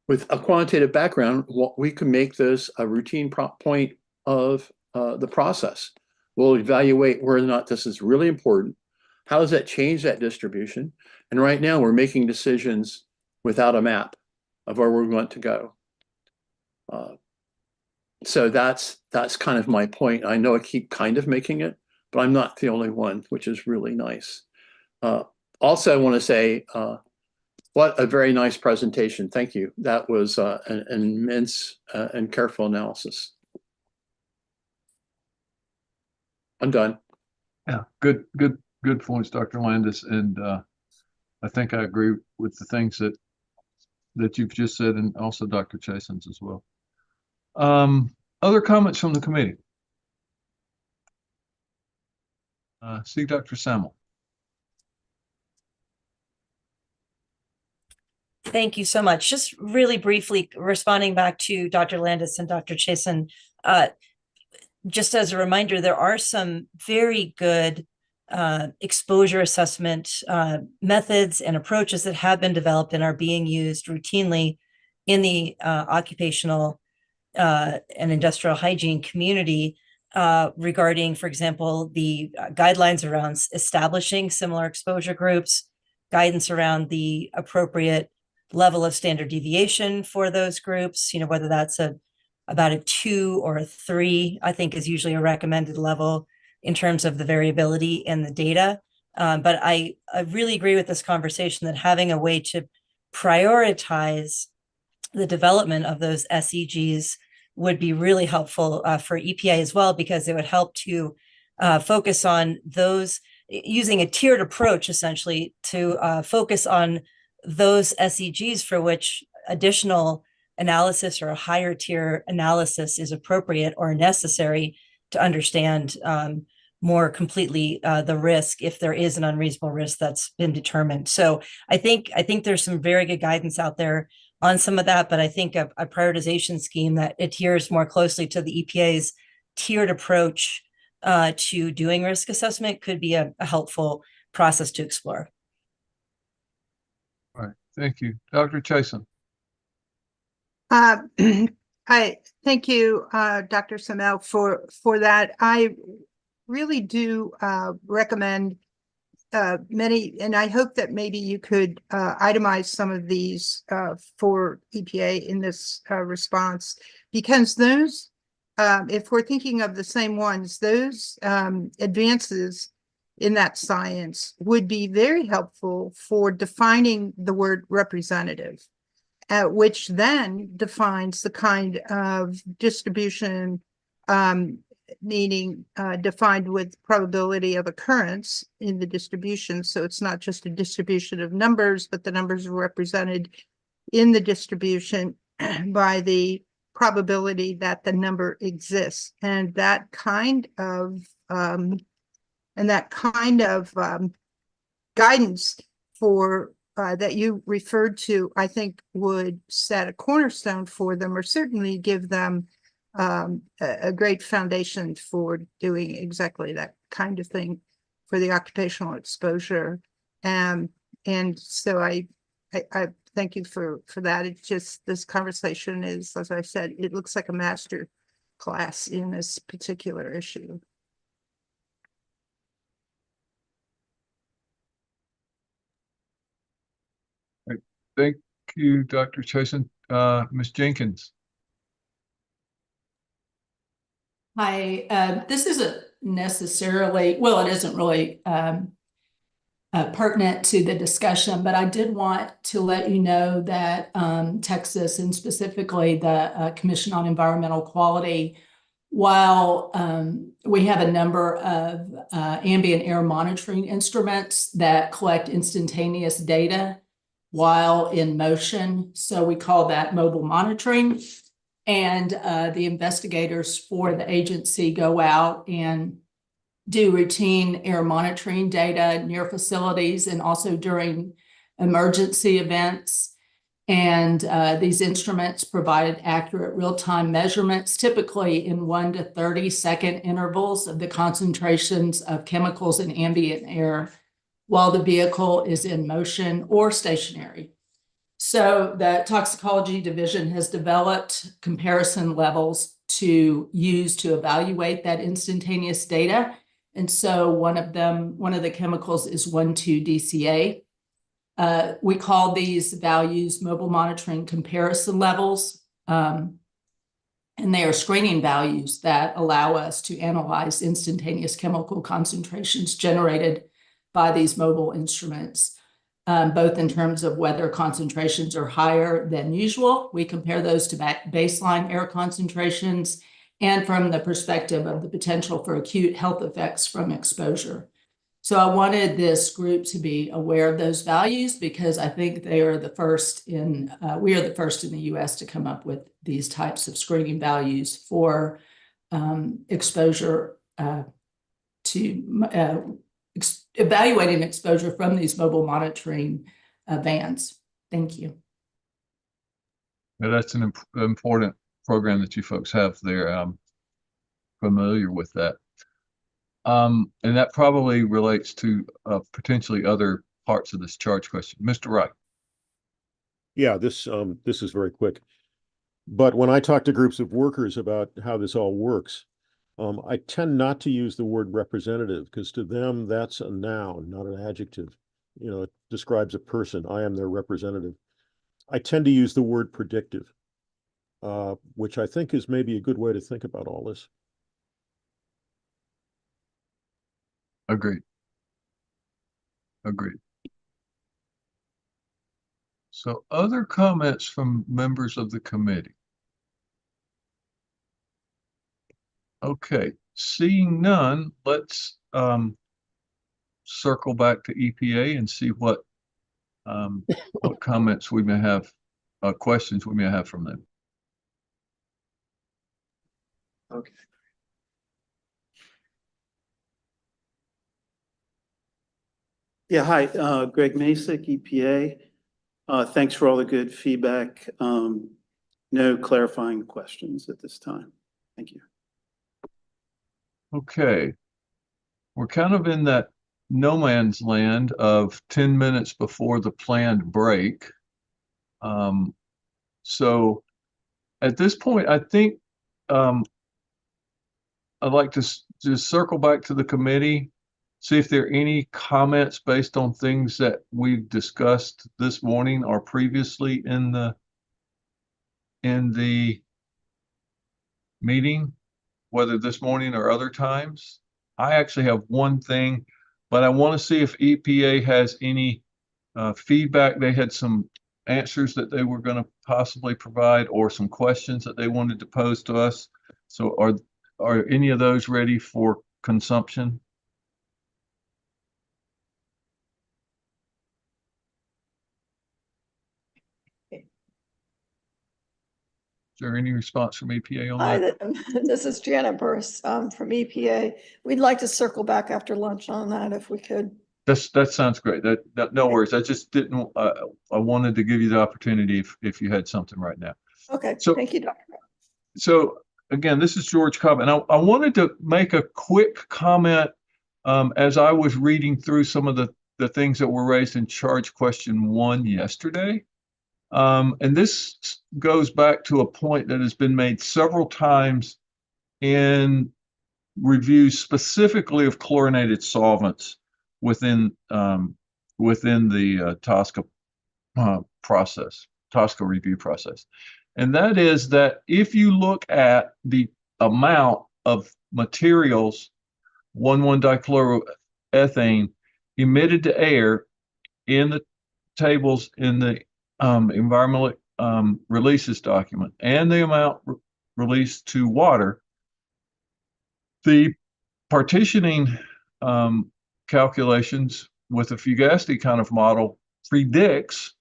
[SPEAKER 11] With a quantitative background, we can make this a routine point of the process. We'll evaluate whether or not this is really important. How does that change that distribution? And right now we're making decisions without a map of where we want to go. So that's kind of my point. I know I keep kind of making it, but I'm not the only one, which is really nice. Also, I want to say, what a very nice presentation. Thank you. That was an immense and careful analysis. I'm done.
[SPEAKER 1] Yeah, good points, Dr. Landis. And I think I agree with the things that you've just said, and also Dr. Chasen's as well. Other comments from the committee? See Dr. Samuel.
[SPEAKER 2] Thank you so much. Just really briefly responding back to Dr. Landis and Dr. Chasen, just as a reminder, there are some very good exposure assessment methods and approaches that have been developed and are being used routinely in the occupational and industrial hygiene community regarding, for example, the guidelines around establishing similar exposure groups, guidance around the appropriate level of standard deviation for those groups, whether that's about a 2 or a 3, I think is usually a recommended level in terms of the variability in the data. But I really agree with this conversation that having a way to prioritize the development of those SEGs would be really helpful for EPA as well, because it would help to focus on those, using a tiered approach essentially to focus on those SEGs for which additional analysis or a higher tier analysis is appropriate or necessary to understand more completely the risk, if there is an unreasonable risk that's been determined. So I think there's some very good guidance out there on some of that, but I think a prioritization scheme that adheres more closely to the EPA's tiered approach to doing risk assessment could be a helpful process to explore.
[SPEAKER 1] All right, thank you. Dr. Chason.
[SPEAKER 8] I thank you, Dr. Samel, for that. I really do recommend many, and I hope that maybe you could itemize some of these for EPA in this response, because those, if we're thinking of the same ones, those advances in that science would be very helpful for defining the word representative, which then defines the kind of distribution, meaning defined with probability of occurrence in the distribution. So it's not just a distribution of numbers, but the numbers are represented in the distribution by the probability that the number exists. And that kind of guidance for that you referred to, I think would set a cornerstone for them, or certainly give them a great foundation for doing exactly that kind of thing for the occupational exposure. And so I thank you for that. It's just, this conversation is, as I said, it looks like a master class in this particular issue.
[SPEAKER 1] Thank you, Dr. Chason. Ms. Jenkins.
[SPEAKER 13] Hi, this isn't necessarily, well, it isn't really pertinent to the discussion, but I did want to let you know that Texas, and specifically the Commission on Environmental Quality, while we have a number of ambient air monitoring instruments that collect instantaneous data while in motion, so we call that mobile monitoring. And the investigators for the agency go out and do routine air monitoring data near facilities and also during emergency events. And these instruments provided accurate real-time measurements, typically in 1 to 30-second intervals, of the concentrations of chemicals in ambient air while the vehicle is in motion or stationary. So the toxicology division has developed comparison levels to use to evaluate that instantaneous data. And so one of the chemicals is 1,2-DCA. We call these values mobile monitoring comparison levels. And they are screening values that allow us to analyze instantaneous chemical concentrations generated by these mobile instruments. Both in terms of whether concentrations are higher than usual. We compare those to baseline air concentrations, and from the perspective of the potential for acute health effects from exposure. So I wanted this group to be aware of those values, because I think they are the first in, we are the first in the US to come up with these types of screening values for exposure evaluating exposure from these mobile monitoring vans. Thank you.
[SPEAKER 1] Yeah, that's an important program that you folks have there. I'm familiar with that. And that probably relates to potentially other parts of this charge question. Mr. Wright.
[SPEAKER 20] Yeah, this is very quick. But when I talk to groups of workers about how this all works, I tend not to use the word representative, because to them, that's a noun, not an adjective. You know, it describes a person. I am their representative. I tend to use the word predictive, which I think is maybe a good way to think about all this.
[SPEAKER 1] Agreed. Agreed. So other comments from members of the committee? Okay, seeing none, let's circle back to EPA and see what comments we may have, questions we may have from them.
[SPEAKER 11] Okay.
[SPEAKER 19] Yeah, hi, Greg Masick, EPA. Thanks for all the good feedback. No clarifying questions at this time. Thank you.
[SPEAKER 1] Okay. We're kind of in that no man's land of 10 minutes before the planned break. So at this point, I think I'd like to just circle back to the committee, see if there are any comments based on things that we've discussed this morning or previously in the meeting, whether this morning or other times. I actually have one thing, but I want to see if EPA has any feedback. They had some answers that they were going to possibly provide or some questions that they wanted to pose to us. So are any of those ready for consumption? Is there any response from EPA on
[SPEAKER 12] Hi,
[SPEAKER 1] that?
[SPEAKER 12] this is Janet Burse from EPA. We'd like to circle back after lunch on that if we could.
[SPEAKER 1] That sounds great. That no worries. I just didn't. I wanted to give you the opportunity if you had something right now.
[SPEAKER 12] Okay.
[SPEAKER 1] So
[SPEAKER 12] thank you, Dr.
[SPEAKER 1] So again, this is George Cobb, and I wanted to make a quick comment as I was reading through some of the things that were raised in charge question 1 yesterday. And this goes back to a point that has been made several times in reviews specifically of chlorinated solvents within the TSCA process, TSCA review process. And that is that if you look at the amount of materials, 1,1-dichloroethane emitted to air in the tables in the environmental releases document and the amount released to water, the partitioning calculations with a fugacity kind of model predicts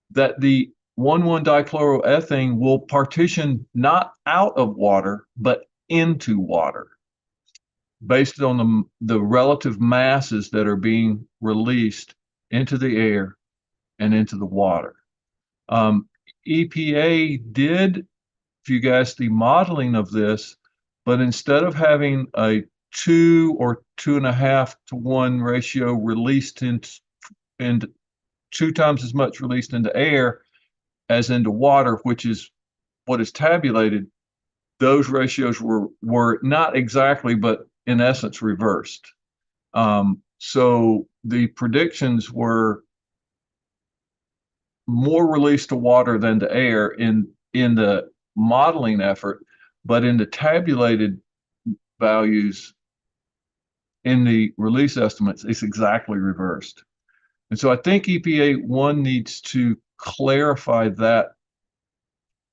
[SPEAKER 1] that the 1,1-dichloroethane will partition not out of water, but into water based on the relative masses that are being released into the air and into the water. EPA did fugacity modeling of this, but instead of having a 2 or 2.5 to 1 ratio released into 2 times as much released into air as into water, which is what is tabulated, those ratios were not exactly, but in essence reversed. So the predictions were more released to water than to air in the modeling effort, but in the tabulated values in the release estimates, it's exactly reversed. And so I think EPA 1 needs to clarify that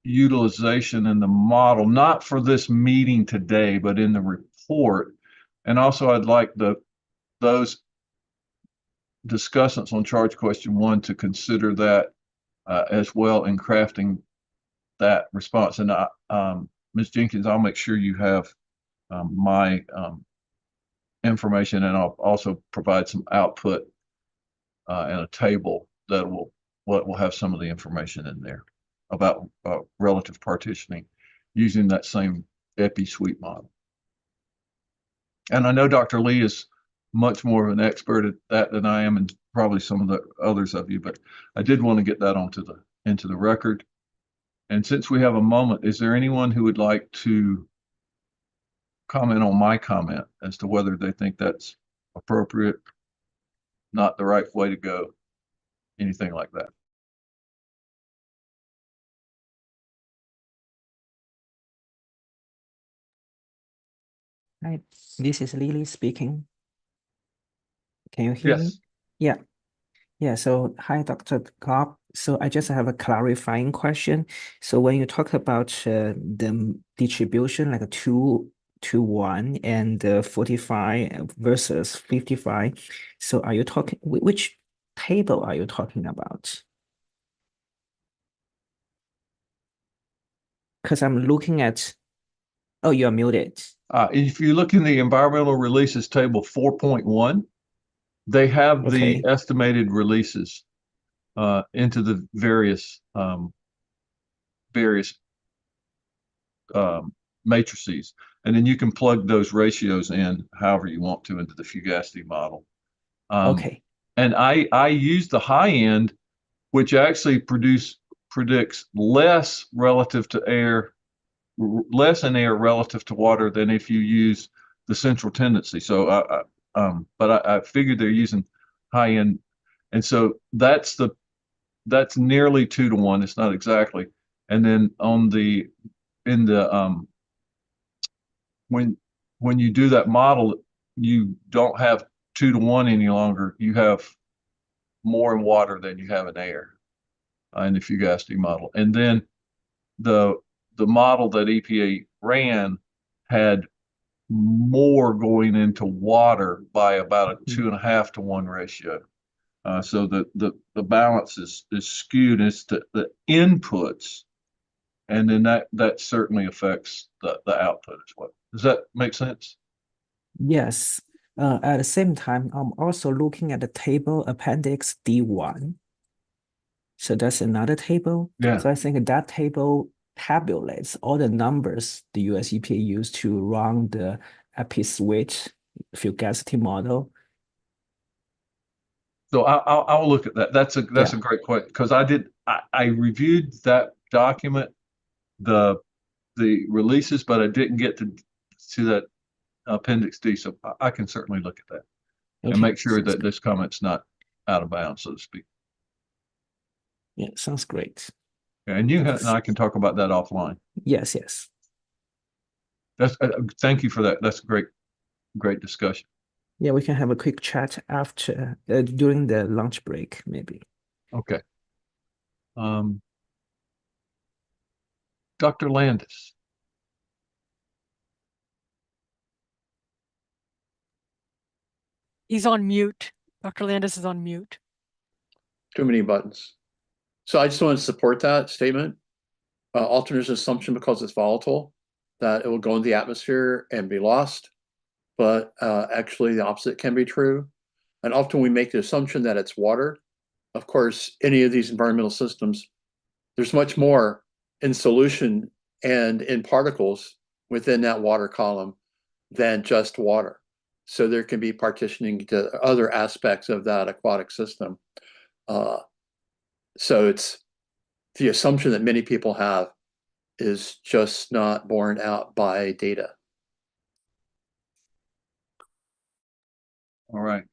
[SPEAKER 1] utilization in the model, not for this meeting today, but in the report. And also I'd like those discussants on charge question 1 to consider that as well in crafting that response. And Ms. Jenkins, I'll make sure you have my information, and I'll also provide some output and a table that will have some of the information in there about relative partitioning using that same EPI suite model. And I know Dr. Lee is much more of an expert at that than I am, and probably some of the others of you, but I did want to get that into the record. And since we have a moment, is there anyone who would like to comment on my comment as to whether they think that's appropriate, not the right way to go, anything like that?
[SPEAKER 10] Hi, this is Lily speaking. Can you hear me?
[SPEAKER 1] Yes.
[SPEAKER 10] Yeah. Yeah, so hi, Dr. Cobb. So I just have a clarifying question. So when you talk about the distribution, like a 2 to 1 and 45 versus 55. So are you talking, which table are you talking about? Because I'm looking at, oh, you're muted.
[SPEAKER 1] If you look in the environmental releases table 4.1, they have
[SPEAKER 10] Okay.
[SPEAKER 1] the estimated releases into the various matrices, and then you can plug those ratios in however you want to into the fugacity model.
[SPEAKER 10] Okay.
[SPEAKER 1] And I use the high end, which actually predicts less relative to air, less in air relative to water than if you use the central tendency. So but I figured they're using high end, and so that's nearly 2 to 1. It's not exactly. And then when you do that model, you don't have 2 to 1 any longer. You have more in water than you have in air in the fugacity model. And then the model that EPA ran had more going into water by about a 2.5 to 1 ratio. So the balance is skewed as to the inputs, and then that certainly affects the output as well. Does that make sense?
[SPEAKER 10] Yes. At the same time, I'm also looking at the table appendix D1. So that's another table.
[SPEAKER 1] Yeah.
[SPEAKER 10] So I think that table tabulates all the numbers the US EPA used to run the EPA switch fugacity model.
[SPEAKER 1] So I'll look at that. That's a great question, because I reviewed that document, the releases, but I didn't get to that appendix D. So I can certainly look at that and make sure that this comment's not out of bounds, so to speak.
[SPEAKER 10] Yeah, sounds great.
[SPEAKER 1] And you and I can talk about that offline.
[SPEAKER 10] Yes, yes.
[SPEAKER 1] That's thank you for that. That's a great discussion.
[SPEAKER 10] Yeah, we can have a quick chat after during the lunch break, maybe.
[SPEAKER 1] Okay. Dr. Landis.
[SPEAKER 5] He's on mute. Dr. Landis is on mute.
[SPEAKER 11] Too many buttons. So I just want to support that statement. Alternate assumption, because it's volatile, that it will go into the atmosphere and be lost. But actually the opposite can be true. And often we make the assumption that it's water. Of course, any of these environmental systems, there's much more in solution and in particles within that water column than just water. So there can be partitioning to other aspects of that aquatic system. So it's the assumption that many people have is just not borne out by data.
[SPEAKER 1] All right.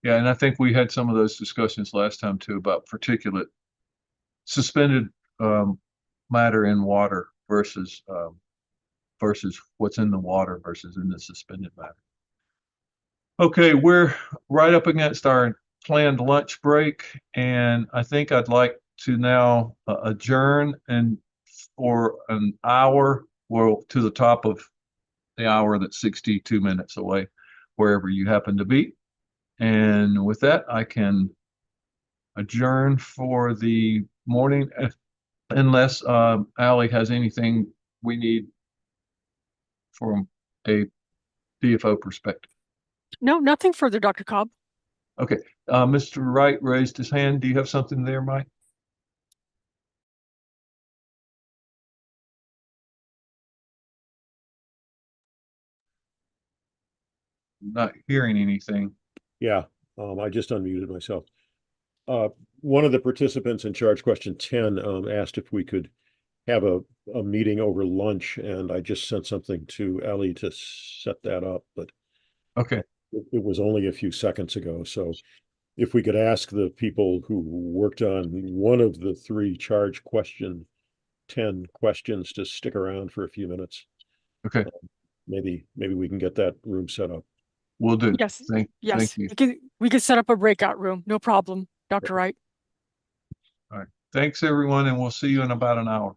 [SPEAKER 1] Yeah, and I think we had some of those discussions last time too about particulate suspended matter in water versus what's in the water versus in the suspended matter. Okay, we're right up against our planned lunch break, and I think I'd like to now adjourn and for an hour, well, to the top of the hour that's 62 minutes away, wherever you happen to be. And with that, I can adjourn for the morning, unless Allie has anything we need from a DFO perspective.
[SPEAKER 5] No, nothing further, Dr. Cobb.
[SPEAKER 1] Okay, Mr. Wright raised his hand. Do you have something there, Mike? Not hearing anything.
[SPEAKER 20] Yeah, I just unmuted myself. One of the participants in charge question 10 asked if we could have a meeting over lunch, and I just sent something to Ellie to set that up, but
[SPEAKER 1] okay,
[SPEAKER 20] it was only a few seconds ago. So if we could ask the people who worked on one of the 3 charge question 10 questions to stick around for a few minutes.
[SPEAKER 1] Okay.
[SPEAKER 20] Maybe we can get that room set up.
[SPEAKER 1] We'll do.
[SPEAKER 5] Yes.
[SPEAKER 1] Thank
[SPEAKER 5] Yes.
[SPEAKER 1] you.
[SPEAKER 5] We could set up a breakout room. No problem, Dr. Wright.
[SPEAKER 1] All right. Thanks, everyone, and we'll see you in about an hour.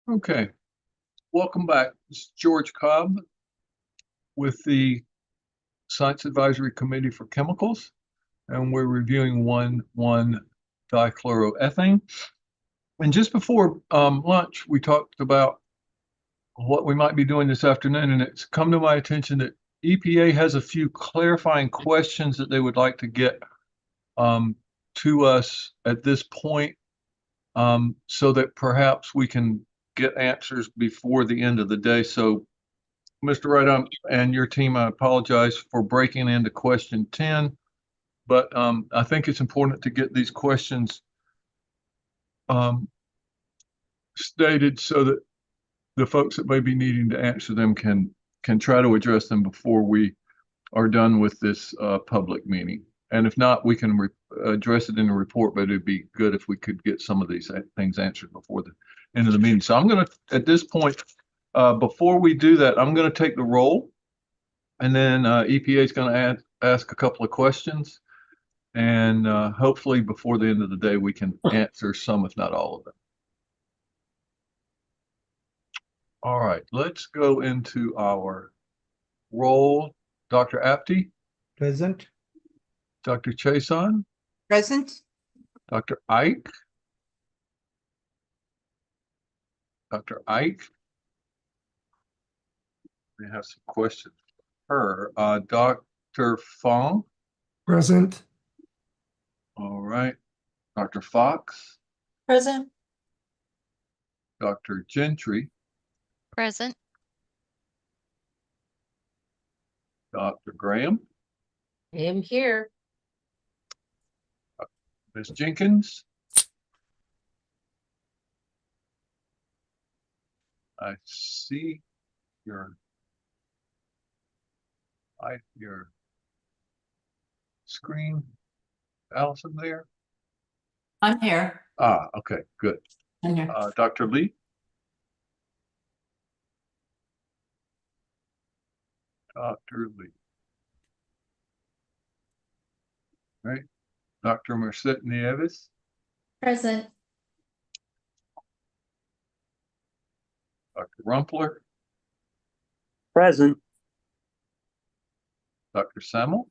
[SPEAKER 1] Okay, welcome back. This is George Cobb with the Science Advisory Committee for Chemicals, and we're reviewing 1,1-dichloroethane. And just before lunch, we talked about what we might be doing this afternoon, and it's come to my attention that EPA has a few clarifying questions that they would like to get to us at this point, so that perhaps we can get answers before the end of the day. So, Mr. Wright, and your team, I apologize for breaking into question 10, but I think it's important to get these questions stated so that the folks that may be needing to answer them can try to address them before we are done with this public meeting. And if not, we can address it in the report, but it'd be good if we could get some of these things answered before the end of the meeting. So I'm going to, at this point, before we do that, I'm going to take the roll, and then EPA is going to ask a couple of questions, and hopefully before the end of the day, we can answer some, if not all of them. All right, let's go into our roll. Dr. Apte?
[SPEAKER 7] Present.
[SPEAKER 1] Dr. Chason?
[SPEAKER 8] Present.
[SPEAKER 1] Dr. Ike? Dr. Ike? We have some questions for her. Dr. Fong?
[SPEAKER 7] Present.
[SPEAKER 1] All right. Dr. Fox?
[SPEAKER 15] Present.
[SPEAKER 1] Dr. Gentry?
[SPEAKER 9] Present.
[SPEAKER 1] Dr. Graham?
[SPEAKER 17] I am here.
[SPEAKER 1] Ms. Jenkins? I see your screen. Allison there?
[SPEAKER 13] I'm here.
[SPEAKER 1] Ah, okay, good.
[SPEAKER 13] I'm here.
[SPEAKER 1] Dr. Lee? Dr. Lee. Right. Dr. Merced Nieves?
[SPEAKER 18] Present.
[SPEAKER 1] Dr. Rumpler?
[SPEAKER 6] Present.
[SPEAKER 1] Dr. Samuel?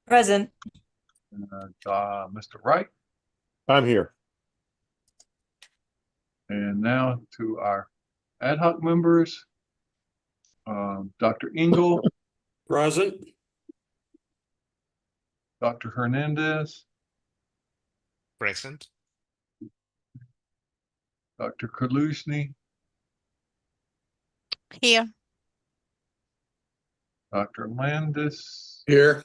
[SPEAKER 2] Present.
[SPEAKER 1] And Mr. Wright?
[SPEAKER 20] I'm here.
[SPEAKER 1] And now to our ad hoc members. Dr. Engel?
[SPEAKER 6] Present.
[SPEAKER 1] Dr. Hernandez?
[SPEAKER 21] Present.
[SPEAKER 1] Dr. Kaluzny?
[SPEAKER 9] Here.
[SPEAKER 1] Dr. Landis?
[SPEAKER 11] Here.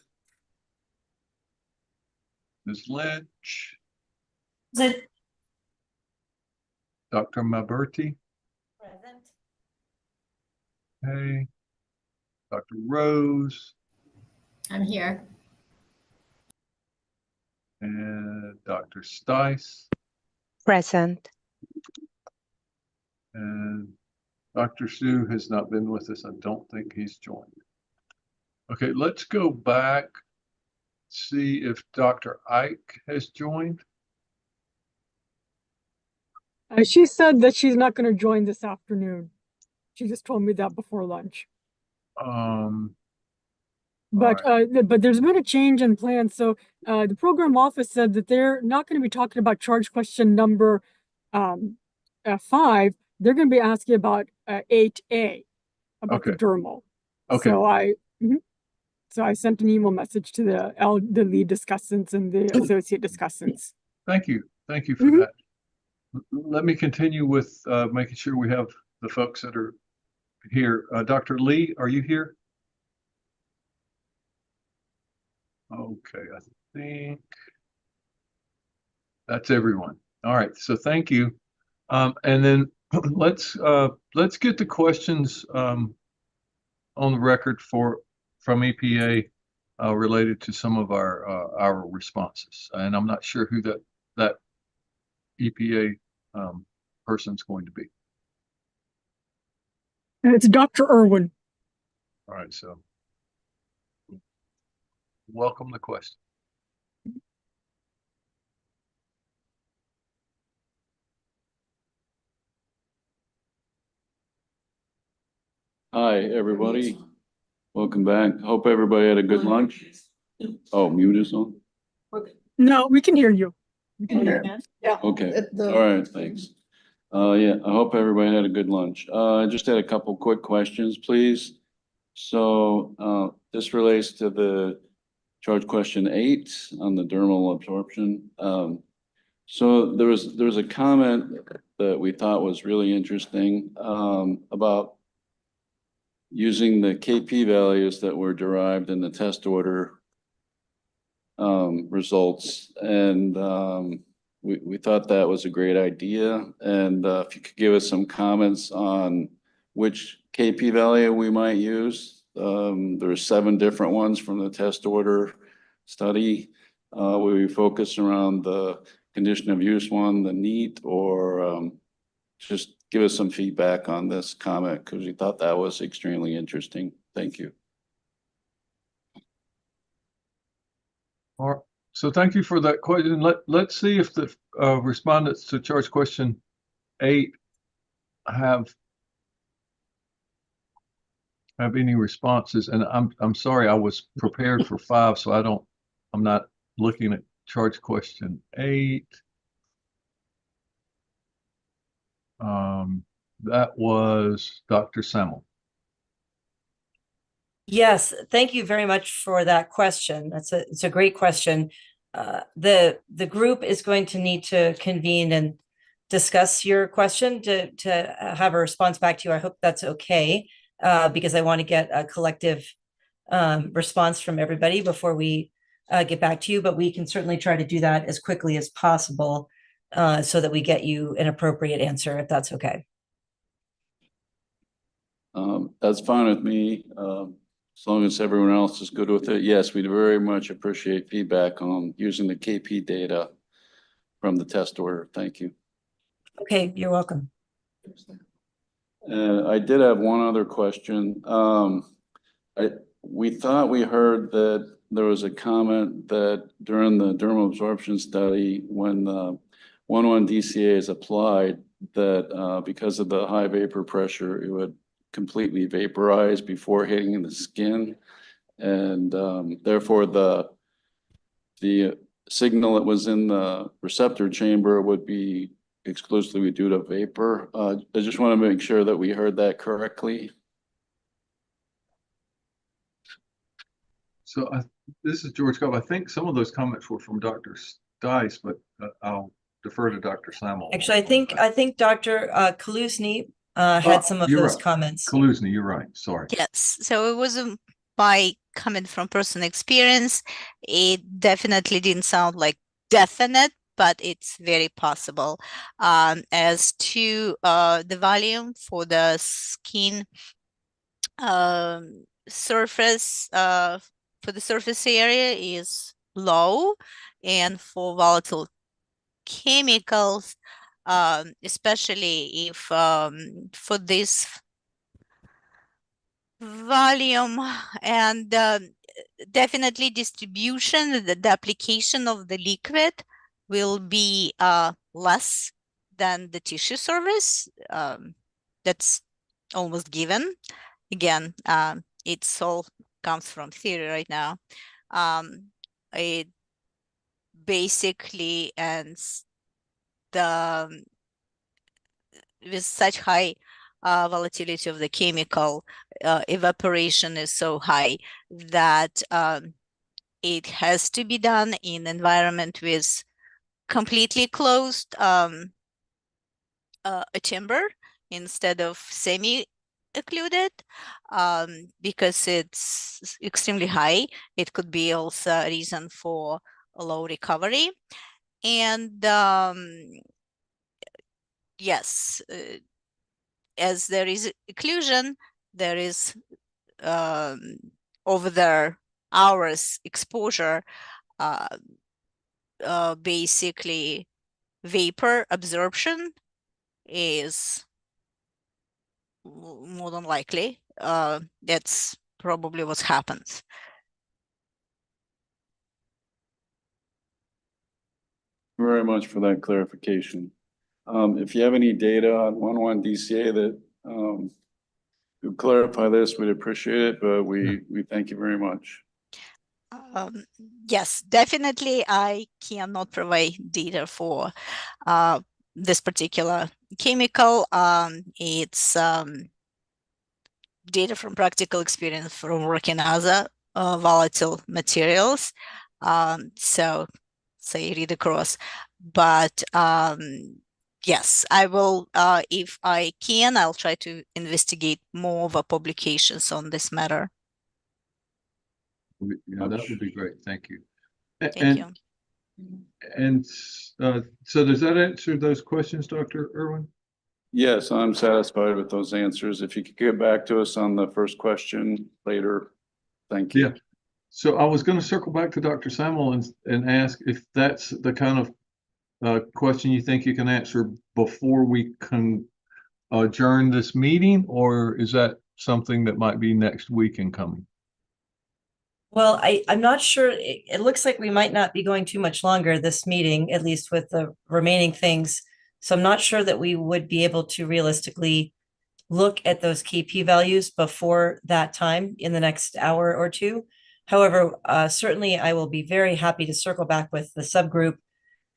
[SPEAKER 1] Ms. Lynch?
[SPEAKER 3] Present.
[SPEAKER 1] Dr. Maberti?
[SPEAKER 14] Present.
[SPEAKER 1] Hey. Dr. Rose?
[SPEAKER 18] I'm here.
[SPEAKER 1] And Dr. Stice?
[SPEAKER 22] Present.
[SPEAKER 1] And Dr. Sue has not been with us. I don't think he's joined. Okay, let's go back, see if Dr. Ike has joined.
[SPEAKER 5] She said that she's not going to join this afternoon. She just told me that before lunch. But there's been a change in plans. So the program office said that they're not going to be talking about charge question number 5. They're going to be asking about 8A, about the dermal.
[SPEAKER 1] Okay.
[SPEAKER 5] So I sent an email message to the lead discussants and the associate discussants.
[SPEAKER 1] Thank you. Thank you for that. Let me continue with making sure we have the folks that are here. Dr. Lee, are you here? Okay, I think that's everyone. All right, so thank you. And then let's get the questions on the record from EPA related to some of our responses. And I'm not sure who that EPA person's going to be.
[SPEAKER 5] And it's Dr. Irwin.
[SPEAKER 1] All right, so welcome the question.
[SPEAKER 4] Hi, everybody. Welcome back. Hope everybody had a good lunch. Oh, mute is on?
[SPEAKER 5] No, we can hear you. We can hear you.
[SPEAKER 12] Yeah.
[SPEAKER 4] Okay,
[SPEAKER 12] The-
[SPEAKER 4] all right, thanks. Yeah, I hope everybody had a good lunch. I just had a couple quick questions, please. So, this relates to the charge question 8 on the dermal absorption. So there was a comment that we thought was really interesting, about using the KP values that were derived in the test order results. And we thought that was a great idea. And if you could give us some comments on which KP value we might use. There are 7 different ones from the test order study. We focus around the condition of use one, the NEAT, or just give us some feedback on this comment because we thought that was extremely interesting. Thank you.
[SPEAKER 1] All right. So thank you for that question. Let's see if the respondents to charge question 8 have any responses. And I'm sorry, I was prepared for 5, so I'm not looking at charge question 8. That was Dr. Semmel.
[SPEAKER 2] Yes, thank you very much for that question. It's a great question. The group is going to need to convene and discuss your question to have a response back to you. I hope that's okay, because I want to get a collective response from everybody before we get back to you. But we can certainly try to do that as quickly as possible, so that we get you an appropriate answer, if that's okay.
[SPEAKER 4] That's fine with me. As long as everyone else is good with it. Yes, we'd very much appreciate feedback on using the KP data from the test order. Thank you.
[SPEAKER 2] Okay, you're welcome.
[SPEAKER 4] I did have one other question. We thought we heard that there was a comment that during the dermal absorption study, when the 1,1 DCA is applied, that because of the high vapor pressure, it would completely vaporize before hitting the skin. And therefore the signal that was in the receptor chamber would be exclusively due to vapor. I just want to make sure that we heard that correctly.
[SPEAKER 1] So this is George Cobb. I think some of those comments were from Dr. Stice, but I'll defer to Dr. Semmel.
[SPEAKER 2] Actually, I think Dr. Kaluzny had some of those comments.
[SPEAKER 1] Kaluzny, you're right. Sorry.
[SPEAKER 22] Yes. So it wasn't my comment from personal experience. It definitely didn't sound like definite, but it's very possible. As to the volume for the skin surface, for the surface area is low, and for volatile chemicals, especially if for this volume and definitely distribution, the application of the liquid will be less than the tissue surface. That's almost given. Again, it's all comes from theory right now. It basically ends with such high volatility of the chemical, evaporation is so high that it has to be done in environment with completely closed a chamber instead of semi-occluded, because it's extremely high. It could be also a reason for a low recovery. And yes, as there is occlusion, there is over the hours exposure, basically vapor absorption is more than likely. That's probably what happens.
[SPEAKER 4] Very much for that clarification. If you have any data on 1,1 DCA that to clarify this, we'd appreciate it, but we thank you very much.
[SPEAKER 22] Yes, definitely. I cannot provide data for this particular chemical. It's data from practical experience from working other volatile materials. So say read across, but yes, I will, if I can, I'll try to investigate more of the publications on this matter.
[SPEAKER 1] Yeah, that would be great. Thank you.
[SPEAKER 22] Thank you.
[SPEAKER 1] And so does that answer those questions, Dr. Irwin?
[SPEAKER 4] Yes, I'm satisfied with those answers. If you could get back to us on the first question later, thank you.
[SPEAKER 1] Yeah. So I was going to circle back to Dr. Samuel and ask if that's the kind of question you think you can answer before we can adjourn this meeting, or is that something that might be next week and coming?
[SPEAKER 2] Well, I'm not sure. It looks like we might not be going too much longer this meeting, at least with the remaining things. So I'm not sure that we would be able to realistically look at those KP values before that time in the next hour or two. However, certainly I will be very happy to circle back with the subgroup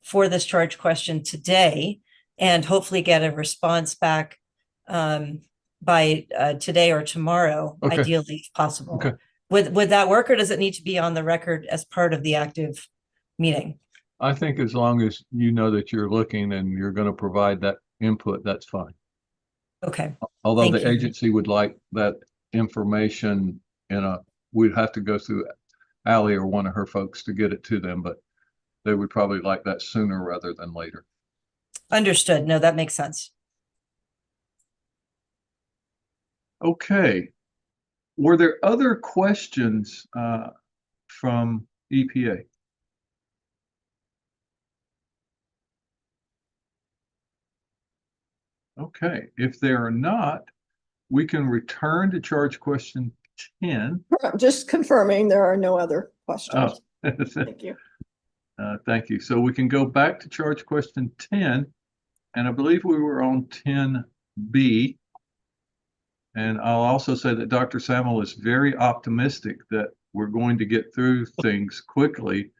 [SPEAKER 2] for this charge question today and hopefully get a response back by today or tomorrow,
[SPEAKER 1] Okay.
[SPEAKER 2] ideally if possible.
[SPEAKER 1] Okay.
[SPEAKER 2] Would that work, or does it need to be on the record as part of the active meeting?
[SPEAKER 1] I think as long as you know that you're looking and you're going to provide that input, that's fine.
[SPEAKER 2] Okay.
[SPEAKER 1] Although
[SPEAKER 2] Thank
[SPEAKER 1] the
[SPEAKER 2] you.
[SPEAKER 1] agency would like that information we'd have to go through Allie or one of her folks to get it to them, but they would probably like that sooner rather than later.
[SPEAKER 2] Understood. No, that makes sense.
[SPEAKER 1] Okay. Were there other questions from EPA? Okay, if there are not, we can return to charge question 10.
[SPEAKER 12] Just confirming there are no other questions.
[SPEAKER 1] Oh.
[SPEAKER 12] Thank you.
[SPEAKER 1] Thank you. So we can go back to charge question 10, and I believe we were on 10B. And I'll also say that Dr. Samuel is very optimistic that we're going to get through things quickly.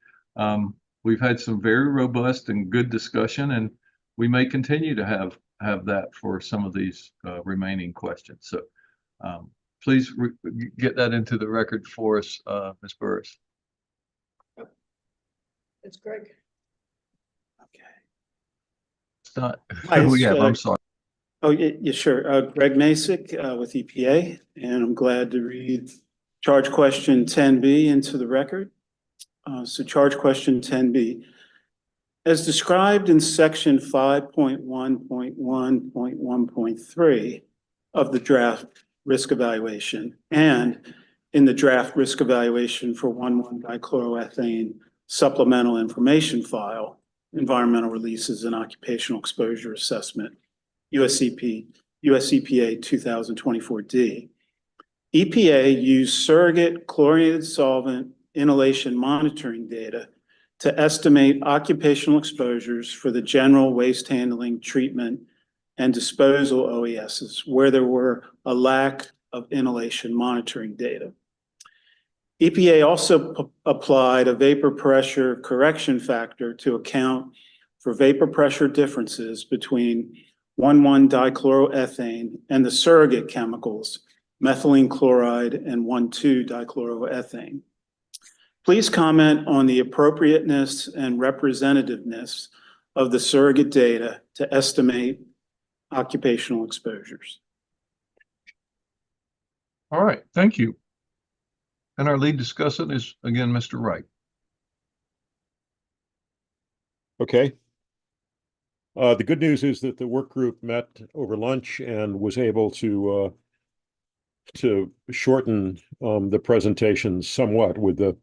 [SPEAKER 1] We've had some very robust and good discussion, and we may continue to have that for some of these remaining questions. So please get that into the record for us, Ms. Burris.
[SPEAKER 12] It's Greg.
[SPEAKER 1] It's not
[SPEAKER 16] Hi,
[SPEAKER 1] who we have. I'm sorry.
[SPEAKER 16] Oh, yeah, sure. Greg Masick with EPA, and I'm glad to read charge question 10B into the record. So charge question 10B. As described in section 5.1.1.1.3 of the draft risk evaluation and in the draft risk evaluation for 1,1-dichloroethane supplemental information file, environmental releases and occupational exposure assessment, US EPA 2024D. EPA used surrogate chlorinated solvent inhalation monitoring data to estimate occupational exposures for the general waste handling, treatment, and disposal OESs where there were a lack of inhalation monitoring data. EPA also applied a vapor pressure correction factor to account for vapor pressure differences between 1,1-dichloroethane and the surrogate chemicals, methylene chloride and 1,2-dichloroethane. Please comment on the appropriateness and representativeness of the surrogate data to estimate occupational exposures.
[SPEAKER 1] All right, thank you. And our lead discussant is, again, Mr. Wright.
[SPEAKER 20] Okay. The good news is that the work group met over lunch and was able to shorten the presentation somewhat with the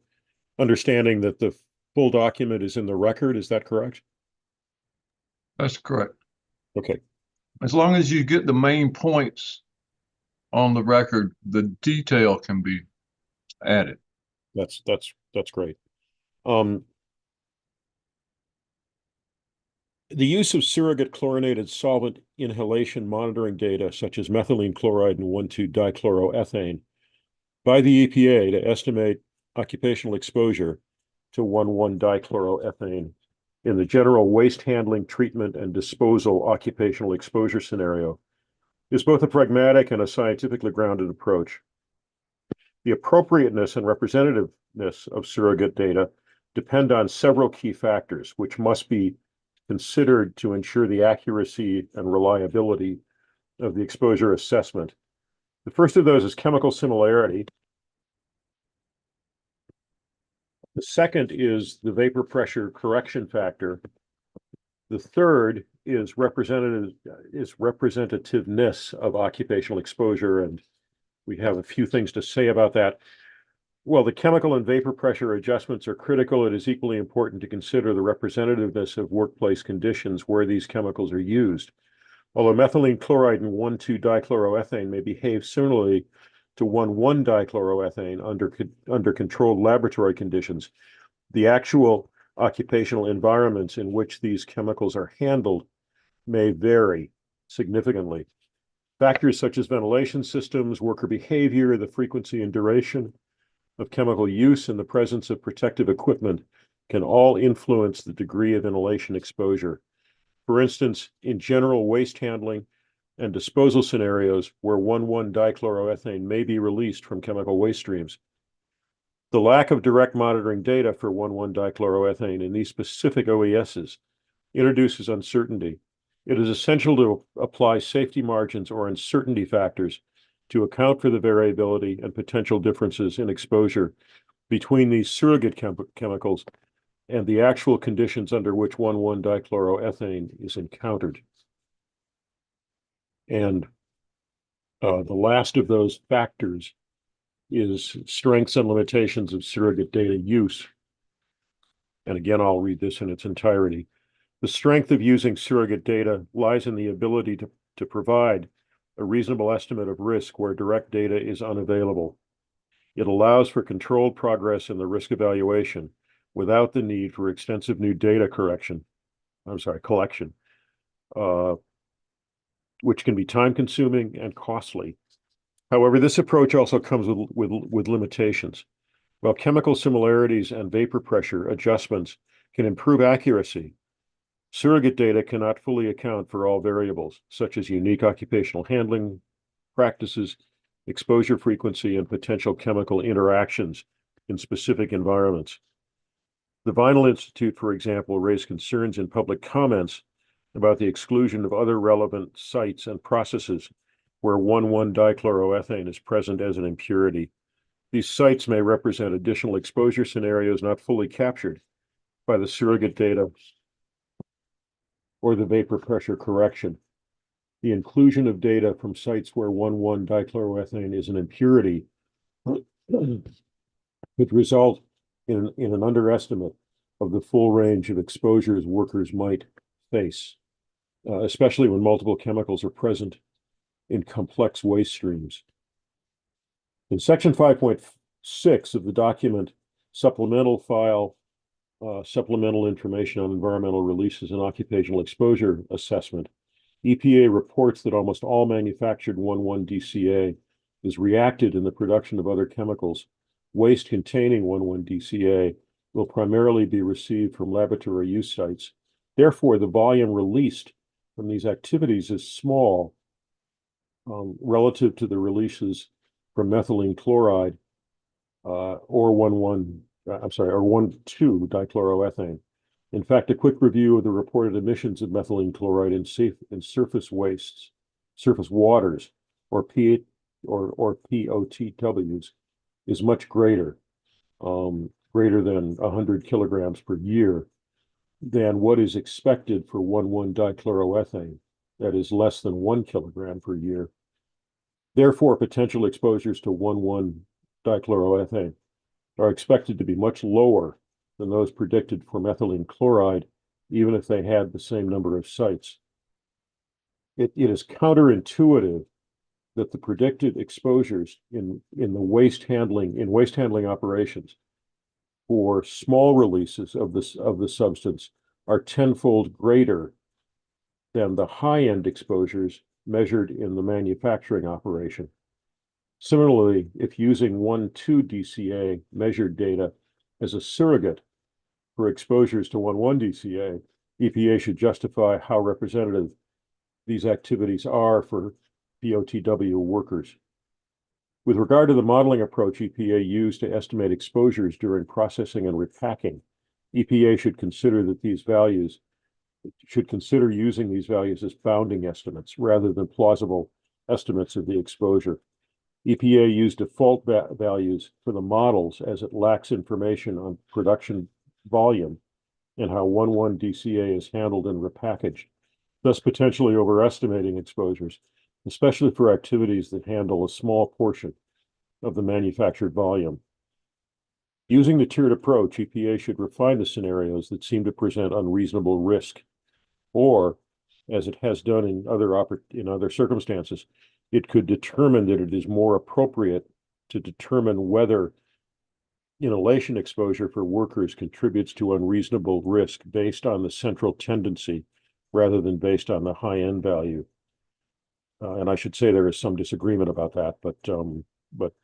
[SPEAKER 20] understanding that the full document is in the record. Is that correct?
[SPEAKER 1] That's correct.
[SPEAKER 20] Okay.
[SPEAKER 1] As long as you get the main points on the record, the detail can be added.
[SPEAKER 20] That's great. The use of surrogate chlorinated solvent inhalation monitoring data, such as methylene chloride and 1,2-dichloroethane, by the EPA to estimate occupational exposure to 1,1-dichloroethane in the general waste handling, treatment, and disposal occupational exposure scenario is both a pragmatic and a scientifically grounded approach. The appropriateness and representativeness of surrogate data depend on several key factors, which must be considered to ensure the accuracy and reliability of the exposure assessment. The first of those is chemical similarity. The second is the vapor pressure correction factor. The third is representativeness of occupational exposure, and we have a few things to say about that. While the chemical and vapor pressure adjustments are critical, it is equally important to consider the representativeness of workplace conditions where these chemicals are used. Although methylene chloride and 1,2-dichloroethane may behave similarly to 1,1-dichloroethane under controlled laboratory conditions, the actual occupational environments in which these chemicals are handled may vary significantly. Factors such as ventilation systems, worker behavior, the frequency and duration of chemical use, and the presence of protective equipment can all influence the degree of inhalation exposure. For instance, in general waste handling and disposal scenarios where 1,1-dichloroethane may be released from chemical waste streams, the lack of direct monitoring data for 1,1-dichloroethane in these specific OESs introduces uncertainty. It is essential to apply safety margins or uncertainty factors to account for the variability and potential differences in exposure between these surrogate chemicals and the actual conditions under which 1,1-dichloroethane is encountered. And the last of those factors is strengths and limitations of surrogate data use. And again, I'll read this in its entirety. The strength of using surrogate data lies in the ability to provide a reasonable estimate of risk where direct data is unavailable. It allows for controlled progress in the risk evaluation without the need for extensive new data collection, which can be time-consuming and costly. However, this approach also comes with limitations. While chemical similarities and vapor pressure adjustments can improve accuracy, surrogate data cannot fully account for all variables, such as unique occupational handling practices, exposure frequency, and potential chemical interactions in specific environments. The Vinyl Institute, for example, raised concerns in public comments about the exclusion of other relevant sites and processes where 1,1-dichloroethane is present as an impurity. These sites may represent additional exposure scenarios not fully captured by the surrogate data or the vapor pressure correction. The inclusion of data from sites where 1,1-dichloroethane is an impurity could result in an underestimate of the full range of exposures workers might face, especially when multiple chemicals are present in complex waste streams. In section 5.6 of the document, supplemental file, supplemental information on environmental releases and occupational exposure assessment, EPA reports that almost all manufactured 1,1-DCA is reacted in the production of other chemicals. Waste containing 1,1-DCA will primarily be received from laboratory use sites. Therefore, the volume released from these activities is small relative to the releases from methylene chloride or 1,2-dichloroethane. In fact, a quick review of the reported emissions of methylene chloride in surface waters, or POTWs, is much greater, greater than 100 kilograms per year, than what is expected for 1,1-dichloroethane, that is less than 1 kilogram per year. Therefore, potential exposures to 1,1-dichloroethane are expected to be much lower than those predicted for methylene chloride, even if they had the same number of sites. It is counterintuitive that the predicted exposures in waste handling operations for small releases of the substance are tenfold greater than the high-end exposures measured in the manufacturing operation. Similarly, if using 1,2-DCA measured data as a surrogate for exposures to 1,1-DCA, EPA should justify how representative these activities are for POTW workers. With regard to the modeling approach EPA used to estimate exposures during processing and repacking, EPA should consider using these values as bounding estimates rather than plausible estimates of the exposure. EPA used default values for the models as it lacks information on production volume and how 1,1-DCA is handled and repackaged, thus potentially overestimating exposures, especially for activities that handle a small portion of the manufactured volume. Using the tiered approach, EPA should refine the scenarios that seem to present unreasonable risk, or, as it has done in other circumstances, it could determine that it is more appropriate to determine whether inhalation exposure for workers contributes to unreasonable risk based on the central tendency rather than based on the high-end value. And I should say there is some disagreement about that, but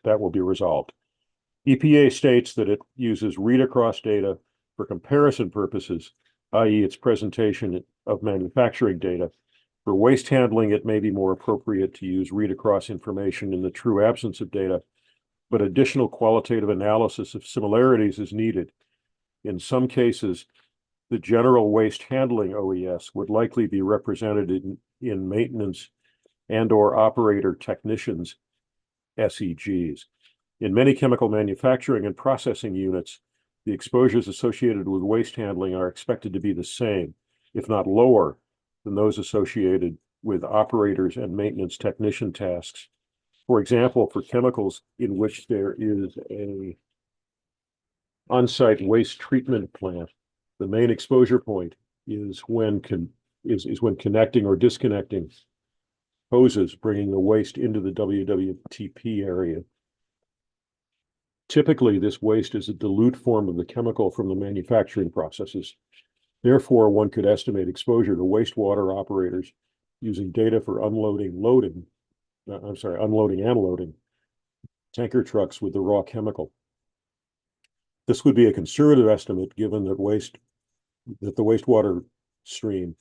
[SPEAKER 20] that will be resolved. EPA states that it uses read-across data for comparison purposes, i.e. its presentation of manufacturing data. For waste handling, it may be more appropriate to use read-across information in the true absence of data, but additional qualitative analysis of similarities is needed. In some cases, the general waste handling OES would likely be represented in maintenance and/or operator technicians, SEGs. In many chemical manufacturing and processing units, the exposures associated with waste handling are expected to be the same, if not lower, than those associated with operators and maintenance technician tasks. For example, for chemicals in which there is an on-site waste treatment plant, the main exposure point is when connecting or disconnecting hoses, bringing the waste into the WWTP area. Typically, this waste is a dilute form of the chemical from the manufacturing processes. Therefore, one could estimate exposure to wastewater operators using data for unloading and loading tanker trucks with the raw chemical. This would be a conservative estimate given that the wastewater stream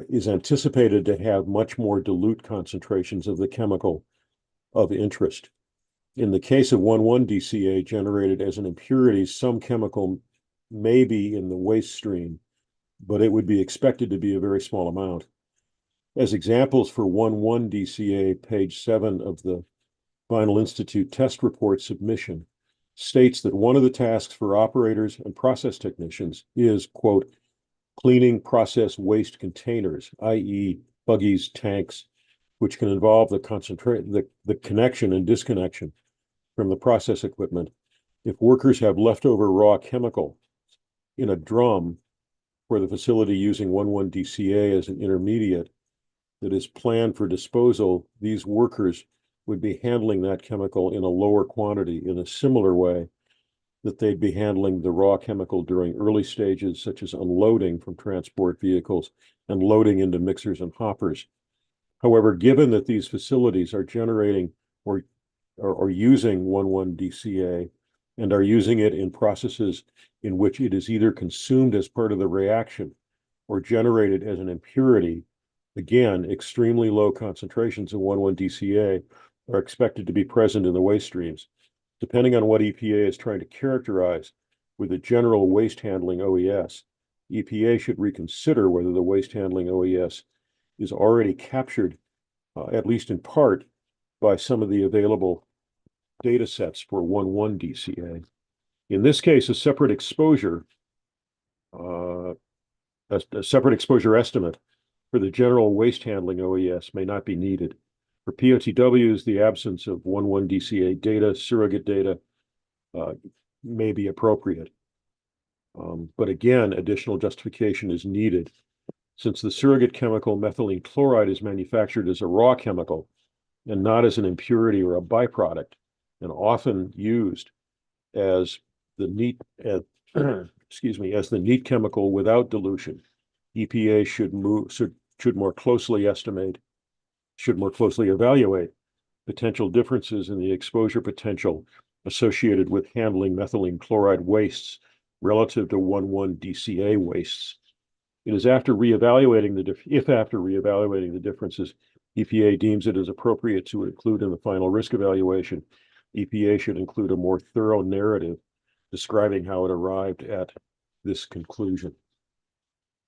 [SPEAKER 20] is anticipated to have much more dilute concentrations of the chemical of interest. In the case of 1,1-DCA generated as an impurity, some chemical may be in the waste stream, but it would be expected to be a very small amount. As examples for 1,1-DCA, page 7 of the Vinyl Institute test report submission states that one of the tasks for operators and process technicians is, quote, cleaning process waste containers, i.e. buggies, tanks, which can involve the connection and disconnection from the process equipment. If workers have leftover raw chemical in a drum for the facility using 1,1-DCA as an intermediate that is planned for disposal, these workers would be handling that chemical in a lower quantity in a similar way that they'd be handling the raw chemical during early stages, such as unloading from transport vehicles and loading into mixers and hoppers. However, given that these facilities are generating or using 1,1-DCA and are using it in processes in which it is either consumed as part of the reaction or generated as an impurity, again, extremely low concentrations of 1,1-DCA are expected to be present in the waste streams. Depending on what EPA is trying to characterize with a general waste handling OES, EPA should reconsider whether the waste handling OES is already captured, at least in part, by some of the available data sets for 1,1-DCA. In this case, a separate exposure estimate for the general waste handling OES may not be needed. For POTWs, the absence of 1,1-DCA data, surrogate data, may be appropriate. But again, additional justification is needed. Since the surrogate chemical methylene chloride is manufactured as a raw chemical and not as an impurity or a byproduct, and often used as the neat, as the neat chemical without dilution, EPA should should more closely evaluate potential differences in the exposure potential associated with handling methylene chloride wastes relative to 1,1-DCA wastes. It is after reevaluating the differences, EPA deems it is appropriate to include in the final risk evaluation, EPA should include a more thorough narrative describing how it arrived at this conclusion.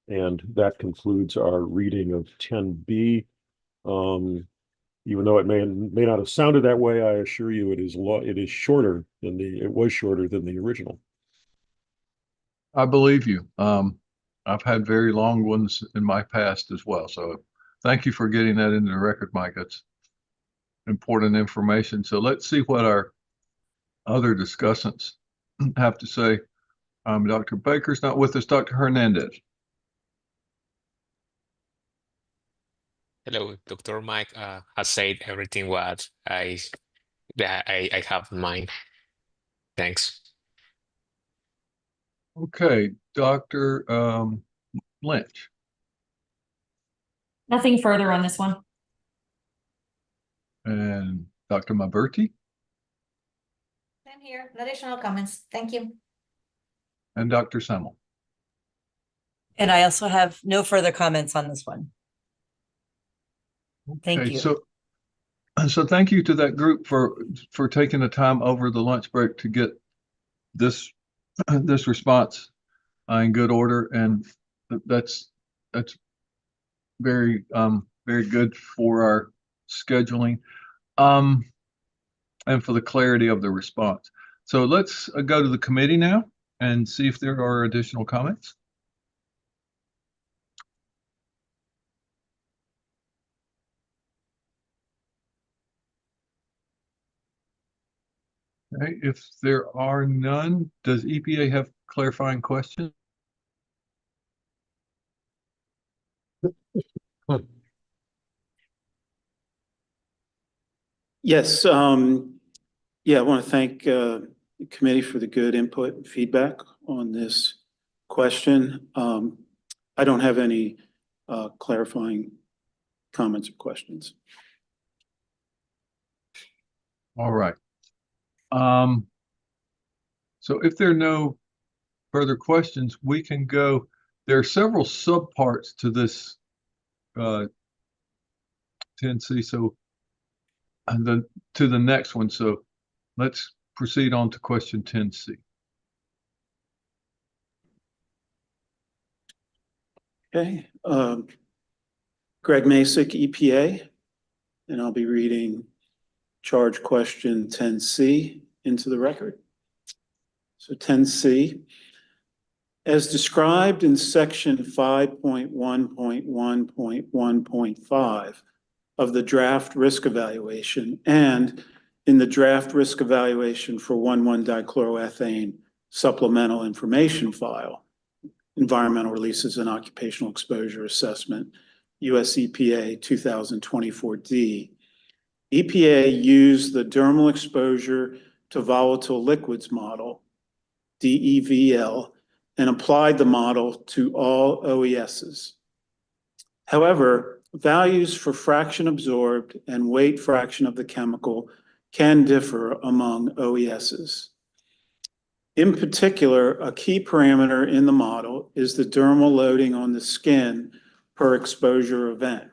[SPEAKER 20] And that concludes our reading of 10B. Even though it may not have sounded that way, I assure you it was shorter than the original.
[SPEAKER 1] I believe you. I've had very long ones in my past as well. So thank you for getting that into the record, Mike. That's important information. So let's see what our other discussants have to say. Dr. Baker's not with us. Dr. Hernandez.
[SPEAKER 21] Hello, Dr. Mike has said everything what I have in mind. Thanks.
[SPEAKER 1] Okay, Dr. Lynch.
[SPEAKER 3] Nothing further on this one.
[SPEAKER 1] And Dr. Maberti.
[SPEAKER 14] Same here. No additional comments. Thank you.
[SPEAKER 1] And Dr. Semmel.
[SPEAKER 2] And I also have no further comments on this one. Thank
[SPEAKER 1] Okay,
[SPEAKER 2] you.
[SPEAKER 1] So thank you to that group for taking the time over the lunch break to get this response in good order, and that's very very good for our scheduling and for the clarity of the response. So let's go to the committee now and see if there are additional comments. Okay, if there are none, does EPA have clarifying questions?
[SPEAKER 16] Yes, yeah, I want to thank the committee for the good input and feedback on this question. I don't have any clarifying comments or questions.
[SPEAKER 1] All right. So if there are no further questions, we can go. There are several subparts to this 10C. So to the next one. So let's proceed on to question 10C.
[SPEAKER 16] Okay. Greg Masick, EPA, and I'll be reading charge question 10C into the record. So 10C, as described in section 5.1.1.1.1.5 of the draft risk evaluation and in the draft risk evaluation for 1,1-dichloroethane supplemental information file, environmental releases and occupational exposure assessment, US EPA 2024D, EPA used the dermal exposure to volatile liquids model, DEVL, and applied the model to all OESs. However, values for fraction absorbed and weight fraction of the chemical can differ among OESs. In particular, a key parameter in the model is the dermal loading on the skin per exposure event.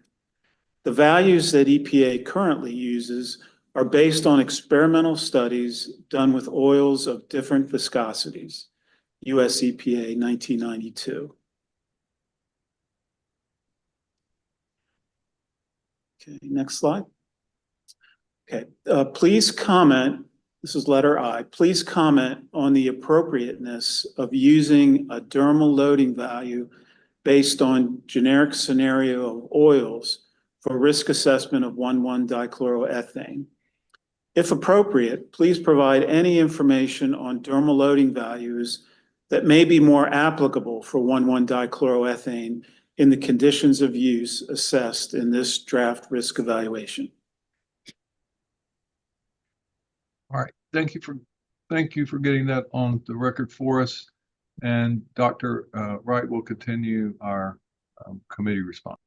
[SPEAKER 16] The values that EPA currently uses are based on experimental studies done with oils of different viscosities, US EPA 1992. Okay, next slide. Okay, please comment, this is letter I, please comment on the appropriateness of using a dermal loading value based on generic scenario of oils for risk assessment of 1,1-dichloroethane. If appropriate, please provide any information on dermal loading values that may be more applicable for 1,1-dichloroethane in the conditions of use assessed in this draft risk evaluation.
[SPEAKER 1] All right, thank you for getting that on the record for us. And Dr. Wright will continue our committee response.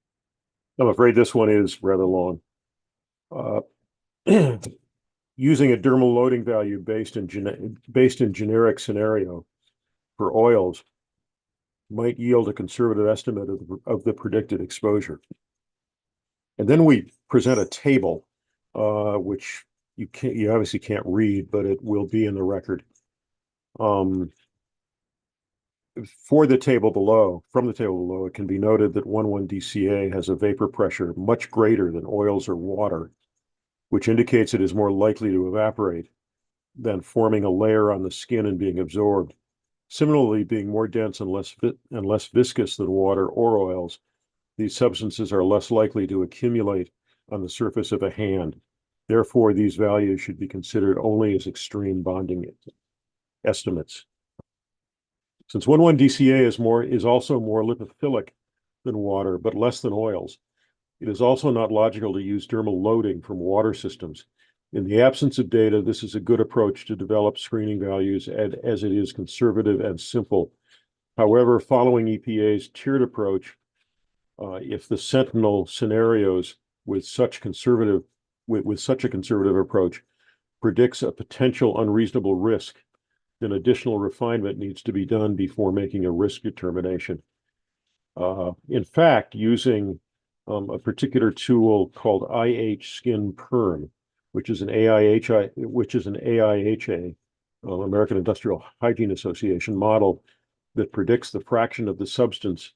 [SPEAKER 20] I'm afraid this one is rather long. Using a dermal loading value based in generic scenario for oils might yield a conservative estimate of the predicted exposure. And then we present a table, which you obviously can't read, but it will be in the record. For the table below, from the table below, it can be noted that 1,1-DCA has a vapor pressure much greater than oils or water, which indicates it is more likely to evaporate than forming a layer on the skin and being absorbed. Similarly, being more dense and less viscous than water or oils, these substances are less likely to accumulate on the surface of a hand. Therefore, these values should be considered only as extreme bonding estimates. Since 1,1-DCA is also more lipophilic than water, but less than oils, it is also not logical to use dermal loading from water systems. In the absence of data, this is a good approach to develop screening values as it is conservative and simple. However, following EPA's tiered approach, if the Sentinel scenarios with such a conservative approach predicts a potential unreasonable risk, then additional refinement needs to be done before making a risk determination. In fact, using a particular tool called IH Skin Perm, which is an AIHA, American Industrial Hygiene Association model that predicts the fraction of the substance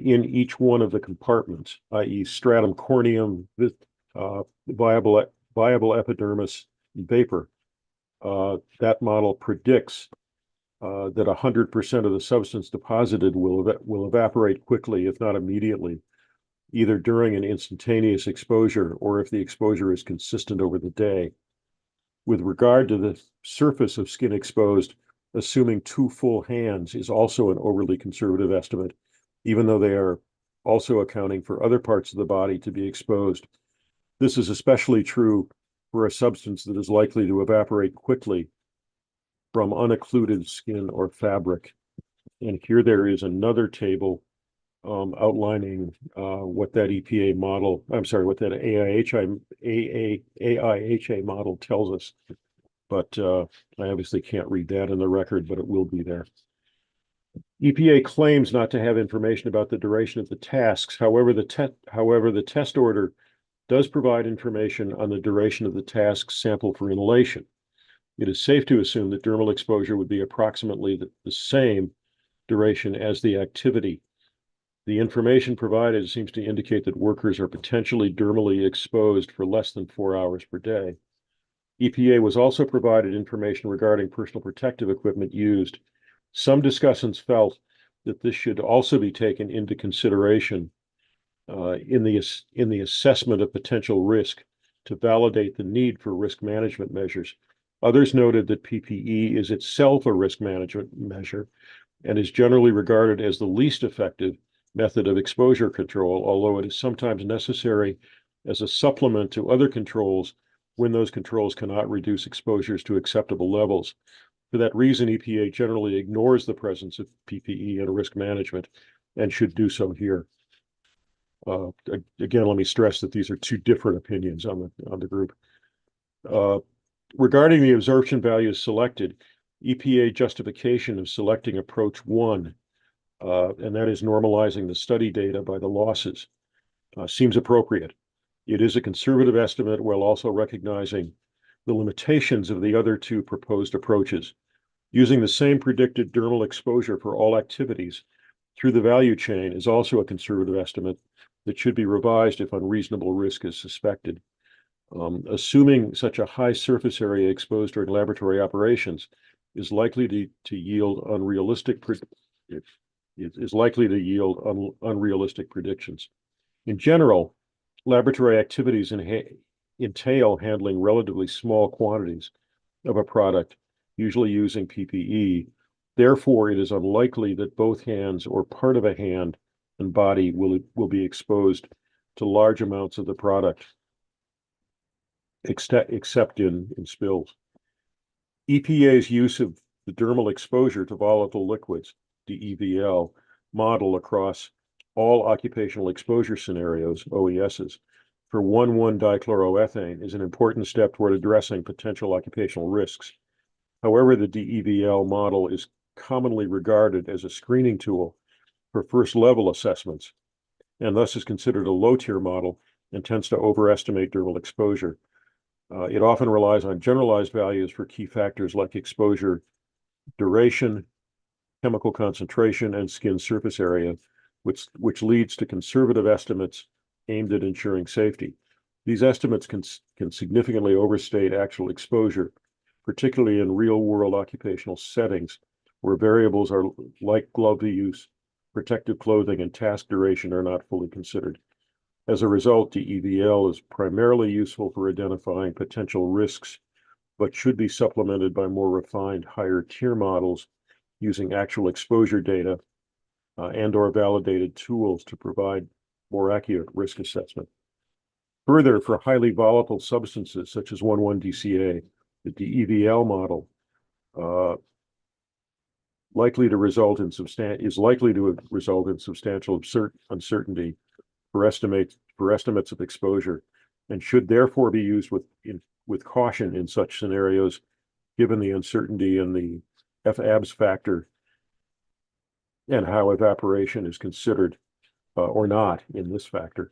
[SPEAKER 20] in each one of the compartments, i.e. stratum corneum, viable epidermis, and vapor. That model predicts that 100% of the substance deposited will evaporate quickly, if not immediately, either during an instantaneous exposure or if the exposure is consistent over the day. With regard to the surface of skin exposed, assuming 2 full hands is also an overly conservative estimate, even though they are also accounting for other parts of the body to be exposed. This is especially true for a substance that is likely to evaporate quickly from unoccluded skin or fabric. And here there is another table outlining what that EPA model, what that AIHA model tells us. But I obviously can't read that in the record, but it will be there. EPA claims not to have information about the duration of the tasks. However, the test order does provide information on the duration of the task sample for inhalation. It is safe to assume that dermal exposure would be approximately the same duration as the activity. The information provided seems to indicate that workers are potentially dermally exposed for less than 4 hours per day. EPA was also provided information regarding personal protective equipment used. Some discussants felt that this should also be taken into consideration in the assessment of potential risk to validate the need for risk management measures. Others noted that PPE is itself a risk management measure and is generally regarded as the least effective method of exposure control, although it is sometimes necessary as a supplement to other controls when those controls cannot reduce exposures to acceptable levels. For that reason, EPA generally ignores the presence of PPE in risk management and should do so here. Again, let me stress that these are 2 different opinions on the group. Regarding the absorption values selected, EPA justification of selecting approach 1, and that is normalizing the study data by the losses, seems appropriate. It is a conservative estimate while also recognizing the limitations of the other 2 proposed approaches. Using the same predicted dermal exposure for all activities through the value chain is also a conservative estimate that should be revised if unreasonable risk is suspected. Assuming such a high surface area exposed during laboratory operations is likely to yield unrealistic predictions. In general, laboratory activities entail handling relatively small quantities of a product, usually using PPE. Therefore, it is unlikely that both hands or part of a hand and body will be exposed to large amounts of the product, except in spills. EPA's use of the dermal exposure to volatile liquids, DEVL, model across all occupational exposure scenarios, OESs, for 1,1-dichloroethane is an important step toward addressing potential occupational risks. However, the DEVL model is commonly regarded as a screening tool for first-level assessments, and thus is considered a low-tier model and tends to overestimate dermal exposure. It often relies on generalized values for key factors like exposure, duration, chemical concentration, and skin surface area, which leads to conservative estimates aimed at ensuring safety. These estimates can significantly overstate actual exposure, particularly in real-world occupational settings where variables are like glove use, protective clothing, and task duration are not fully considered. As a result, DEVL is primarily useful for identifying potential risks, but should be supplemented by more refined higher tier models using actual exposure data and/or validated tools to provide more accurate risk assessment. Further, for highly volatile substances such as 1,1-DCA, the DEVL model is likely to result in substantial uncertainty for estimates of exposure, and should therefore be used with caution in such scenarios, given the uncertainty in the FABS factor and how evaporation is considered or not in this factor.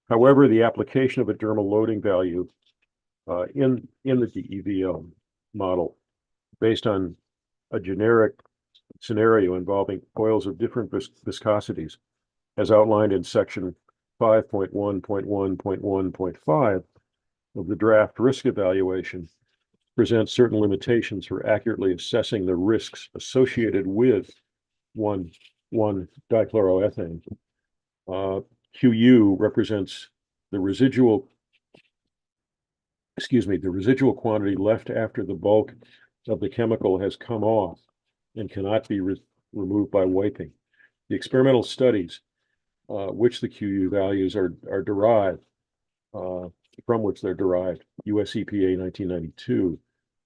[SPEAKER 20] However, the application of a dermal loading value in the DEVL model based on a generic scenario involving oils of different viscosities, as outlined in section 5.1.1.1.5 of the draft risk evaluation, presents certain limitations for accurately assessing the risks associated with 1,1-dichloroethane. QU represents the residual quantity left after the bulk of the chemical has come off and cannot be removed by wiping. The experimental studies which the QU values are derived, from which they're derived, US EPA 1992,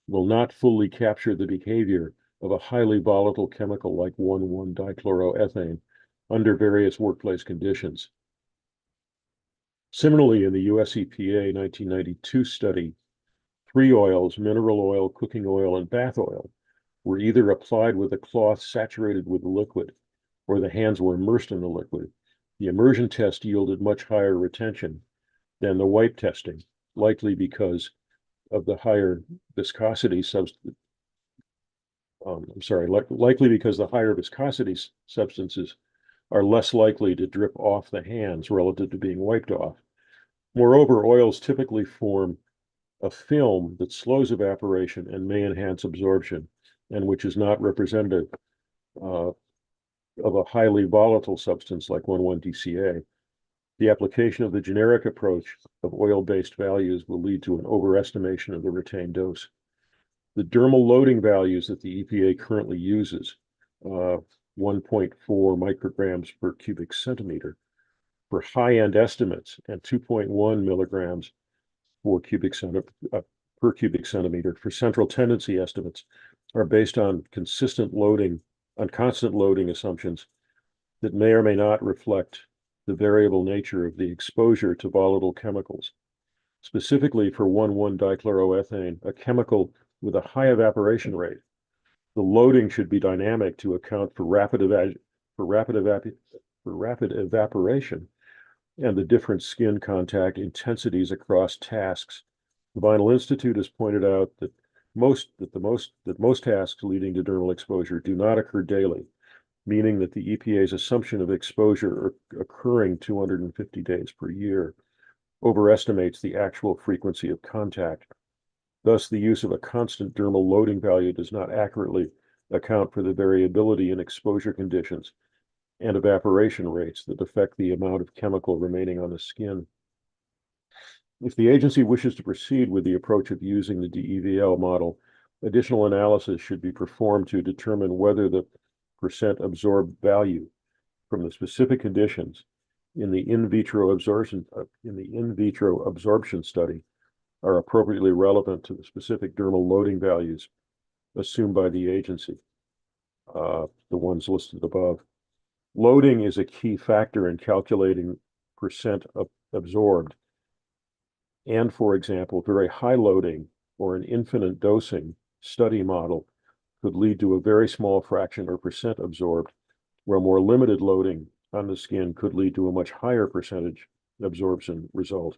[SPEAKER 20] will not fully capture the behavior of a highly volatile chemical like 1,1-dichloroethane under various workplace conditions. Similarly, in the US EPA 1992 study, 3 oils, mineral oil, cooking oil, and bath oil, were either applied with a cloth saturated with the liquid or the hands were immersed in the liquid. The immersion test yielded much higher retention than the wipe testing, likely because of the higher viscosity likely because the higher viscosity substances are less likely to drip off the hands relative to being wiped off. Moreover, oils typically form a film that slows evaporation and may enhance absorption, and which is not representative of a highly volatile substance like 1,1-DCA. The application of the generic approach of oil-based values will lead to an overestimation of the retained dose. The dermal loading values that the EPA currently uses, 1.4 micrograms per cubic centimeter for high-end estimates and 2.1 milligrams per cubic centimeter for central tendency estimates, are based on constant loading assumptions that may or may not reflect the variable nature of the exposure to volatile chemicals. Specifically for 1,1-dichloroethane, a chemical with a high evaporation rate, the loading should be dynamic to account for rapid evaporation and the different skin contact intensities across tasks. The Vinyl Institute has pointed out that most tasks leading to dermal exposure do not occur daily, meaning that the EPA's assumption of exposure occurring 250 days per year overestimates the actual frequency of contact. Thus, the use of a constant dermal loading value does not accurately account for the variability in exposure conditions and evaporation rates that affect the amount of chemical remaining on the skin. If the agency wishes to proceed with the approach of using the DEVL model, additional analysis should be performed to determine whether the percent absorbed value from the specific conditions in the in vitro absorption study are appropriately relevant to the specific dermal loading values assumed by the agency, the ones listed above. Loading is a key factor in calculating percent absorbed. And for example, very high loading or an infinite dosing study model could lead to a very small fraction or percent absorbed, where more limited loading on the skin could lead to a much higher percentage absorption result.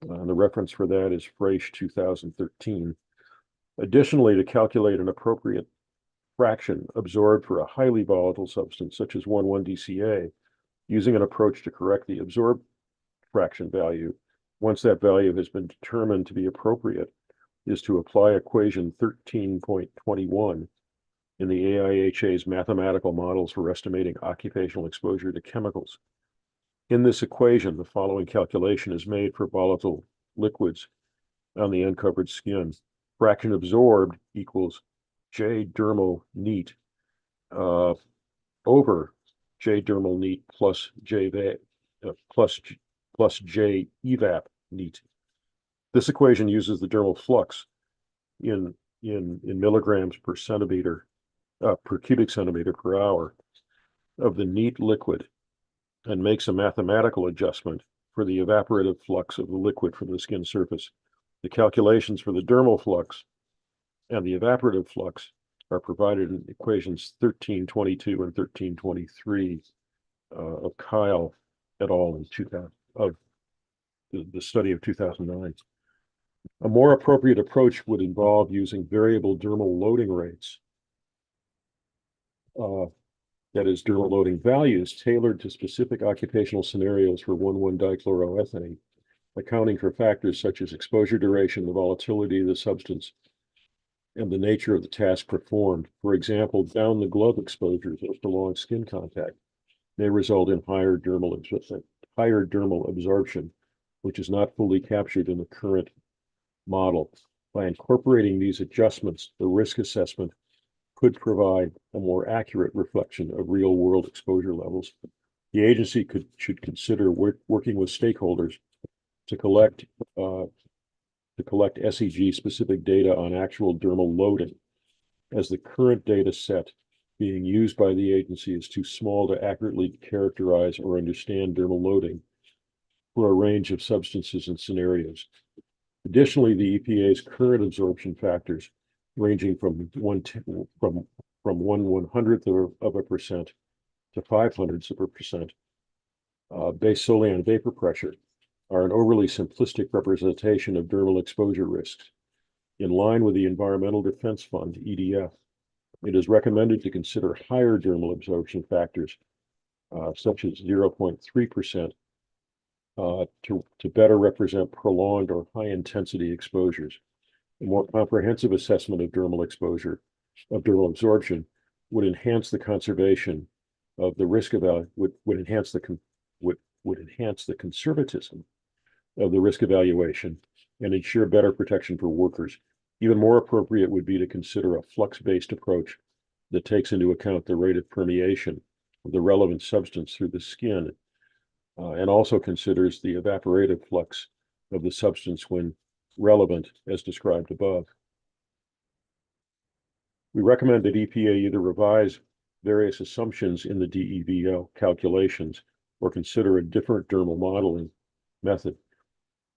[SPEAKER 20] And the reference for that is Fraiche 2013. Additionally, to calculate an appropriate fraction absorbed for a highly volatile substance such as 1,1-DCA, using an approach to correct the absorbed fraction value, once that value has been determined to be appropriate, is to apply equation 13.21 in the AIHA's mathematical models for estimating occupational exposure to chemicals. In this equation, the following calculation is made for volatile liquids on the uncovered skin. Fraction absorbed equals J dermal neat over J dermal neat plus J evap neat. This equation uses the dermal flux in milligrams per centimeter per cubic centimeter per hour of the neat liquid and makes a mathematical adjustment for the evaporative flux of the liquid from the skin surface. The calculations for the dermal flux and the evaporative flux are provided in equations 1322 and 1323 of Kyle et al. In 2000 of the study of 2009. A more appropriate approach would involve using variable dermal loading rates, that is, dermal loading values tailored to specific occupational scenarios for 1,1-dichloroethane, accounting for factors such as exposure duration, the volatility of the substance, and the nature of the task performed. For example, down the glove exposures of prolonged skin contact may result in higher dermal absorption, which is not fully captured in the current model. By incorporating these adjustments, the risk assessment could provide a more accurate reflection of real-world exposure levels. The agency should consider working with stakeholders to collect SEG-specific data on actual dermal loading, as the current data set being used by the agency is too small to accurately characterize or understand dermal loading for a range of substances and scenarios. Additionally, the EPA's current absorption factors, ranging from 1/100th of a percent to 0.05 of a percent, based solely on vapor pressure, are an overly simplistic representation of dermal exposure risks. In line with the Environmental Defense Fund, EDF, it is recommended to consider higher dermal absorption factors, such as 0.3%, to better represent prolonged or high-intensity exposures. A more comprehensive assessment of dermal absorption would enhance the conservation of the risk would enhance the conservatism of the risk evaluation and ensure better protection for workers. Even more appropriate would be to consider a flux-based approach that takes into account the rate of permeation of the relevant substance through the skin, and also considers the evaporative flux of the substance when relevant, as described above. We recommend that EPA either revise various assumptions in the DEVL calculations or consider a different dermal modeling method.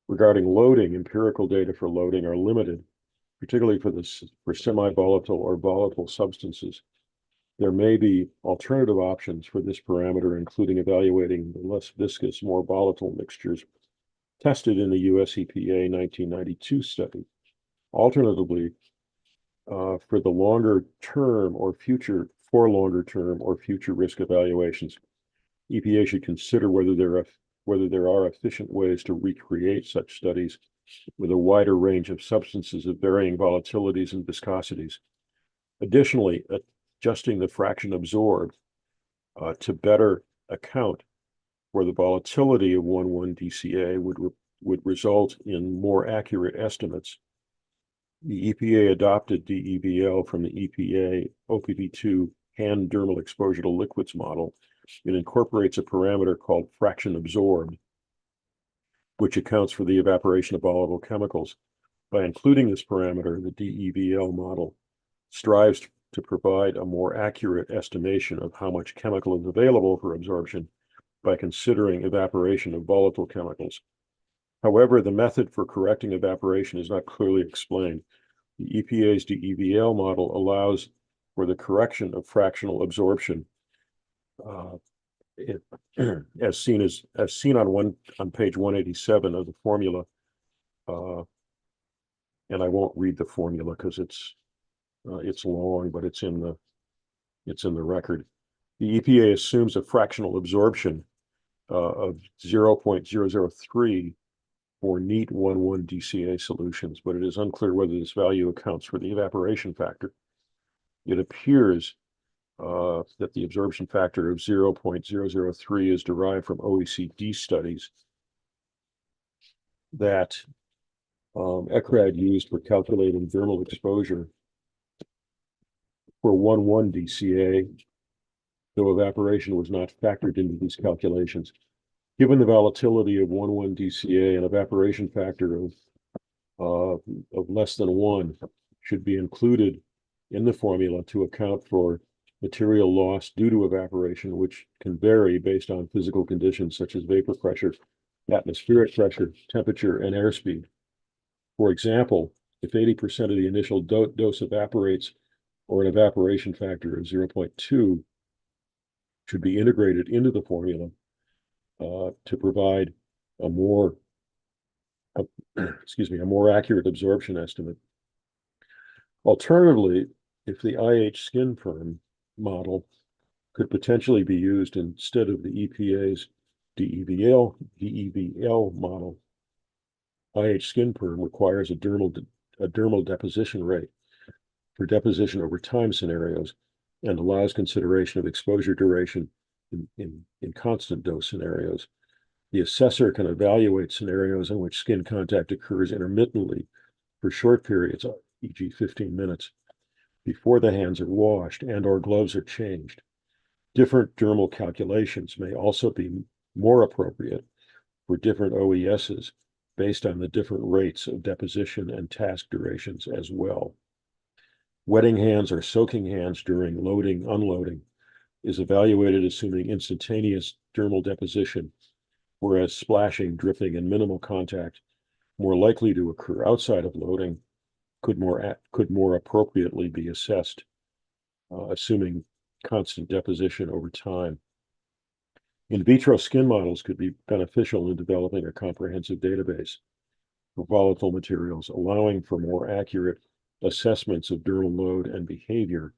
[SPEAKER 20] Regarding loading, empirical data for loading are limited, particularly for semi-volatile or volatile substances. There may be alternative options for this parameter, including evaluating the less viscous, more volatile mixtures tested in the US EPA 1992 study. Alternatively, for longer term or future risk evaluations, EPA should consider whether there are efficient ways to recreate such studies with a wider range of substances of varying volatilities and viscosities. Additionally, adjusting the fraction absorbed to better account for the volatility of 1,1-DCA would result in more accurate estimates. The EPA adopted DEVL from the EPA OPV2 hand dermal exposure to liquids model. It incorporates a parameter called fraction absorbed, which accounts for the evaporation of volatile chemicals. By including this parameter, the DEVL model strives to provide a more accurate estimation of how much chemical is available for absorption by considering evaporation of volatile chemicals. However, the method for correcting evaporation is not clearly explained. The EPA's DEVL model allows for the correction of fractional absorption, as seen on page 187 of the formula. And I won't read the formula because it's long, but it's in the record. The EPA assumes a fractional absorption of 0.003 for neat 1,1 DCA solutions, but it is unclear whether this value accounts for the evaporation factor. It appears that the absorption factor of 0.003 is derived from OECD studies that ECRAD used for calculating thermal exposure for 1,1 DCA, though evaporation was not factored into these calculations. Given the volatility of 1,1 DCA, an evaporation factor of less than 1 should be included in the formula to account for material loss due to evaporation, which can vary based on physical conditions such as vapor pressure, atmospheric pressure, temperature, and airspeed. For example, if 80% of the initial dose evaporates, or an evaporation factor of 0.2 should be integrated into the formula to provide a more accurate absorption estimate. Alternatively, if the IH skin perm model could potentially be used instead of the EPA's DEVL model, IH skin perm requires a dermal deposition rate for deposition over time scenarios and allows consideration of exposure duration in constant dose scenarios. The assessor can evaluate scenarios in which skin contact occurs intermittently for short periods, e.g. 15 minutes, before the hands are washed and or gloves are changed. Different dermal calculations may also be more appropriate for different OESs based on the different rates of deposition and task durations as well. Wetting hands or soaking hands during loading, unloading is evaluated assuming instantaneous dermal deposition, whereas splashing, dripping, and minimal contact, more likely to occur outside of loading, could more appropriately be assessed, assuming constant deposition over time. In vitro skin models could be beneficial in developing a comprehensive database for volatile materials, allowing for more accurate assessments of dermal load and behavior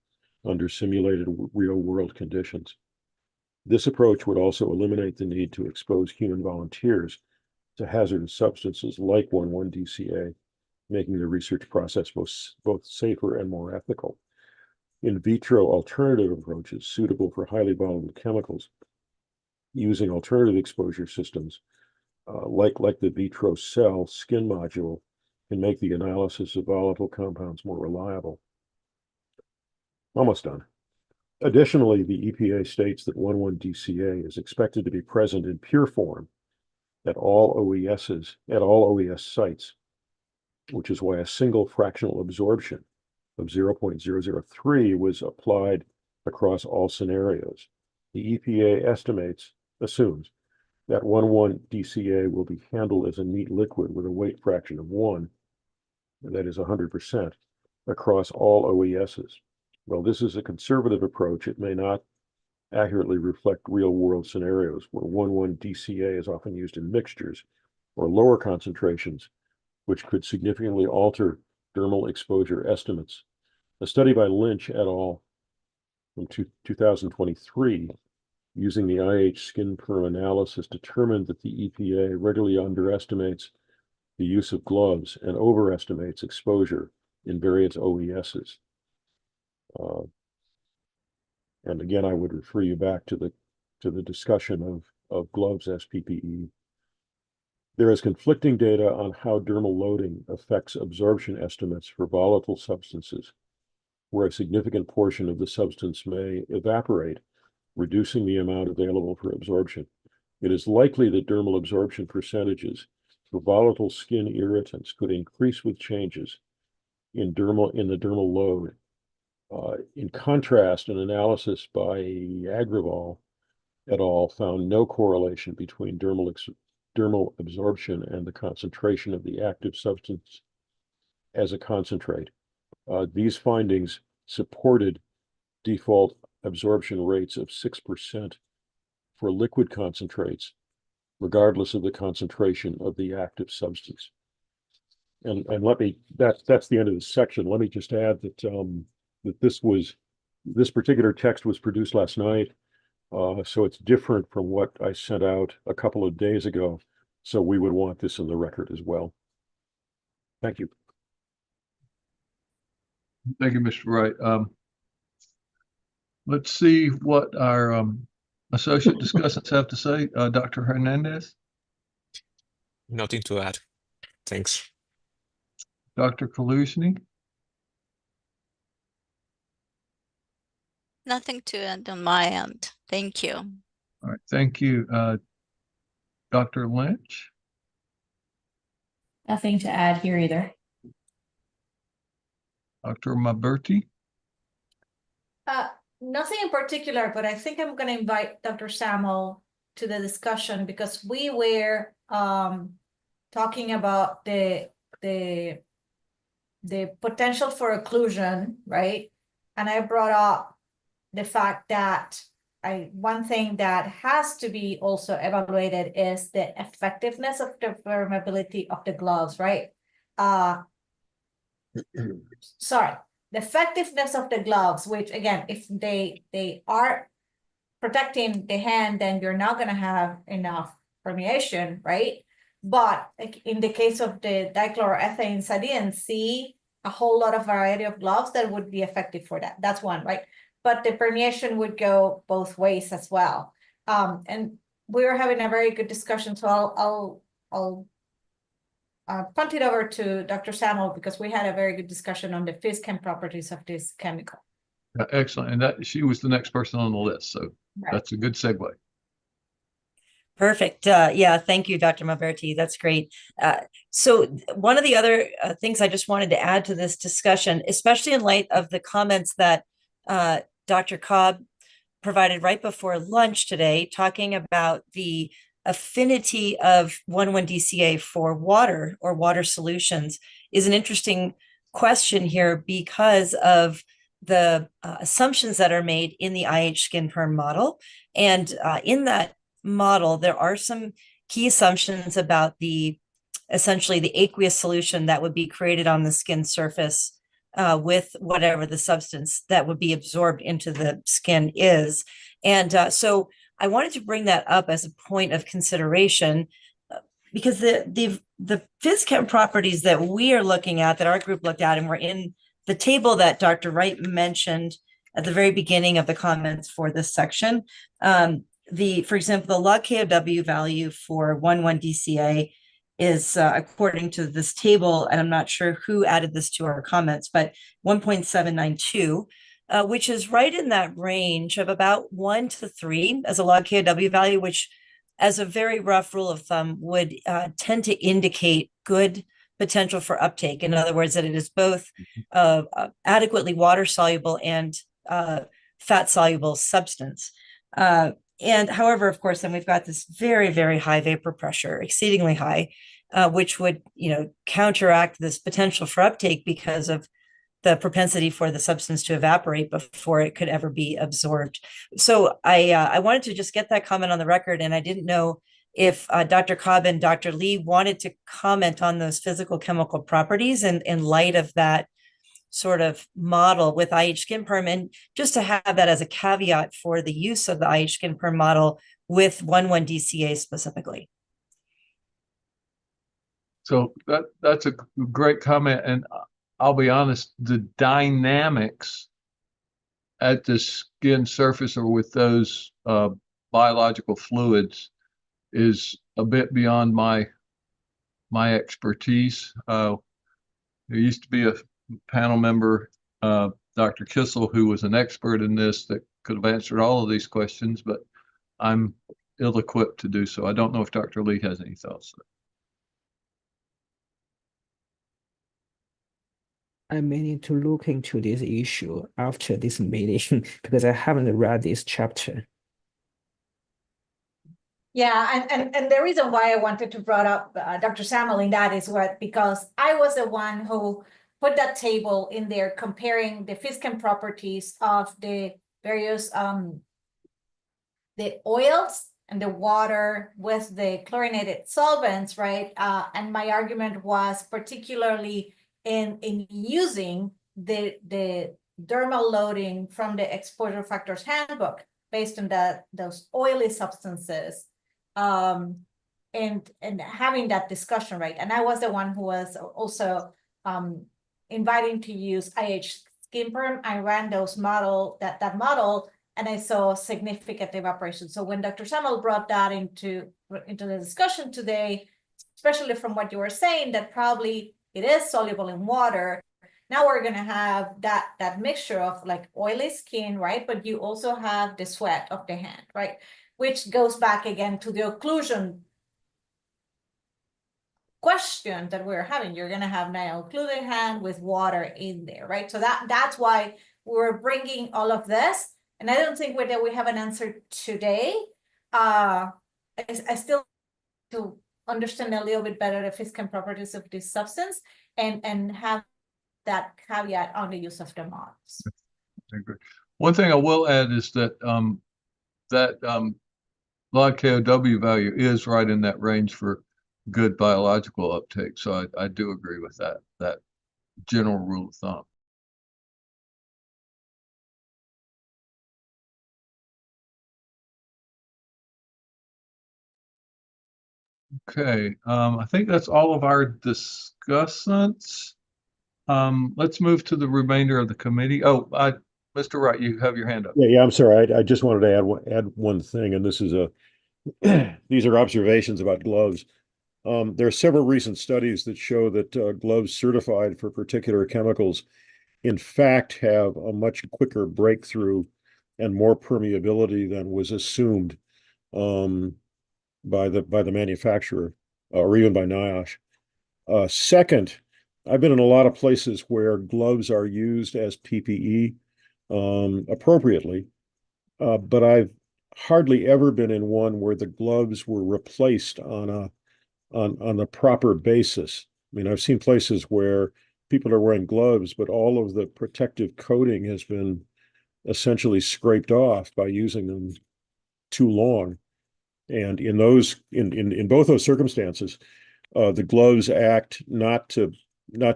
[SPEAKER 20] under simulated real-world conditions. This approach would also eliminate the need to expose human volunteers to hazardous substances like 1,1 DCA, making the research process both safer and more ethical. In vitro alternative approaches suitable for highly volatile chemicals using alternative exposure systems, like the vitro cell skin module, can make the analysis of volatile compounds more reliable. Almost done. Additionally, the EPA states that 1,1 DCA is expected to be present in pure form at all OES sites, which is why a single fractional absorption of 0.003 was applied across all scenarios. The EPA assumes that 1,1 DCA will be handled as a neat liquid with a weight fraction of 1, that is 100%, across all OESs. While this is a conservative approach, it may not accurately reflect real-world scenarios where 1,1 DCA is often used in mixtures or lower concentrations, which could significantly alter dermal exposure estimates. A study by Lynch et al. From 2023 using the IH skin perm analysis determined that the EPA regularly underestimates the use of gloves and overestimates exposure in various OESs. And again, I would refer you back to the discussion of gloves as PPE. There is conflicting data on how dermal loading affects absorption estimates for volatile substances, where a significant portion of the substance may evaporate, reducing the amount available for absorption. It is likely that dermal absorption percentages for volatile skin irritants could increase with changes in the dermal load In contrast, an analysis by Agrawal et al. Found no correlation between dermal absorption and the concentration of the active substance as a concentrate. These findings supported default absorption rates of 6% for liquid concentrates, regardless of the concentration of the active substance. And that's the end of the section. Let me just add that that this particular text was produced last night. So it's different from what I sent out a couple of days ago. So we would want this in the record as well. Thank you.
[SPEAKER 1] Thank you, Mr. Wright. Let's see what our associate discussants have to say. Dr. Hernandez,
[SPEAKER 21] Nothing to add. Thanks.
[SPEAKER 1] Dr. Kaluzny,
[SPEAKER 22] Nothing to add on my end. Thank you.
[SPEAKER 1] all right, thank you. Dr. Lynch,
[SPEAKER 3] Nothing to add here either.
[SPEAKER 1] Dr. Maberti,
[SPEAKER 14] Nothing in particular, but I think I'm going to invite Dr. Samuel to the discussion because we were talking about the potential for occlusion, right? And I brought up the fact that one thing that has to be also evaluated is the effectiveness of the permeability of the gloves, right? Sorry, the effectiveness of the gloves, which again, if they are protecting the hand, then you're not going to have enough permeation, right? But like in the case of the dichloroethanes, I didn't see a whole lot of variety of gloves that would be effective for that. That's one, right? But the permeation would go both ways as well. And we were having a very good discussion, so I'll punt it over to Dr. Samuel because we had a very good discussion on the physical properties of this chemical.
[SPEAKER 1] excellent. And that she was the next person on the list, so that's a good segue.
[SPEAKER 2] Perfect. Yeah, thank you, Dr. Maberti. That's great. So one of the other things I just wanted to add to this discussion, especially in light of the comments that Dr. Cobb provided right before lunch today, talking about the affinity of 1,1-DCA for water or water solutions, is an interesting question here because of the assumptions that are made in the IH skin perm model. And in that model, there are some key assumptions about essentially the aqueous solution that would be created on the skin surface with whatever the substance that would be absorbed into the skin is. And so I wanted to bring that up as a point of consideration because the phys-chem properties that we are looking at, that our group looked at, and were in the table that Dr. Wright mentioned at the very beginning of the comments for this section. For example, the log KOW value for 1,1-DCA is, according to this table, and I'm not sure who added this to our comments, but 1.792, which is right in that range of about 1 to 3 as a log KOW value, which as a very rough rule of thumb would tend to indicate good potential for uptake. In other words, that it is both adequately water soluble and fat soluble substance. And however, of course, then we've got this very, very high vapor pressure, exceedingly high, which would, counteract this potential for uptake because of the propensity for the substance to evaporate before it could ever be absorbed. So I wanted to just get that comment on the record, and I didn't know if Dr. Cobb and Dr. Lee wanted to comment on those physical chemical properties in light of that sort of model with IH skin perm, and just to have that as a caveat for the use of the IH skin perm model with 1,1-DCA specifically.
[SPEAKER 1] So that's a great comment. And I'll be honest, the dynamics at the skin surface or with those biological fluids is a bit beyond my expertise. There used to be a panel member, Dr. Kissel, who was an expert in this that could have answered all of these questions, but I'm ill-equipped to do so. I don't know if Dr. Lee has any thoughts.
[SPEAKER 7] I may need to look into this issue after this meeting because I haven't read this chapter.
[SPEAKER 14] Yeah, and the reason why I wanted to brought up Dr. Samuel in that is because I was the one who put that table in there comparing the physical properties of the various the oils and the water with the chlorinated solvents, right? And my argument was particularly in using the dermal loading from the exposure factors handbook based on those oily substances, and having that discussion, right? And I was the one who was also inviting to use IH skin perm. I ran those that model, and I saw significant evaporation. So when Dr. Samuel brought that into the discussion today, especially from what you were saying, that probably it is soluble in water. Now we're gonna have that mixture of like oily skin, right? But you also have the sweat of the hand, right? Which goes back again to the occlusion question that we're having. You're gonna have now occluded hand with water in there, right? So that's why we're bringing all of this. And I don't think that we have an answer today. I still to understand a little bit better the physical properties of this substance and have that caveat on the use of the models.
[SPEAKER 1] I agree. One thing I will add is that log KOW value is right in that range for good biological uptake. So I do agree with that general rule of thumb. Okay, I think that's all of our discussants. Let's move to the remainder of the committee. Oh, Mr. Wright, you have your hand up.
[SPEAKER 20] Yeah, I'm sorry. I just wanted to add one thing, and this is these are observations about gloves. There are several recent studies that show that gloves certified for particular chemicals, in fact, have a much quicker breakthrough and more permeability than was assumed by the manufacturer or even by NIOSH. Second, I've been in a lot of places where gloves are used as PPE appropriately, but I've hardly ever been in one where the gloves were replaced on a proper basis. I mean, I've seen places where people are wearing gloves, but all of the protective coating has been essentially scraped off by using them too long. And in both those circumstances, the gloves act not to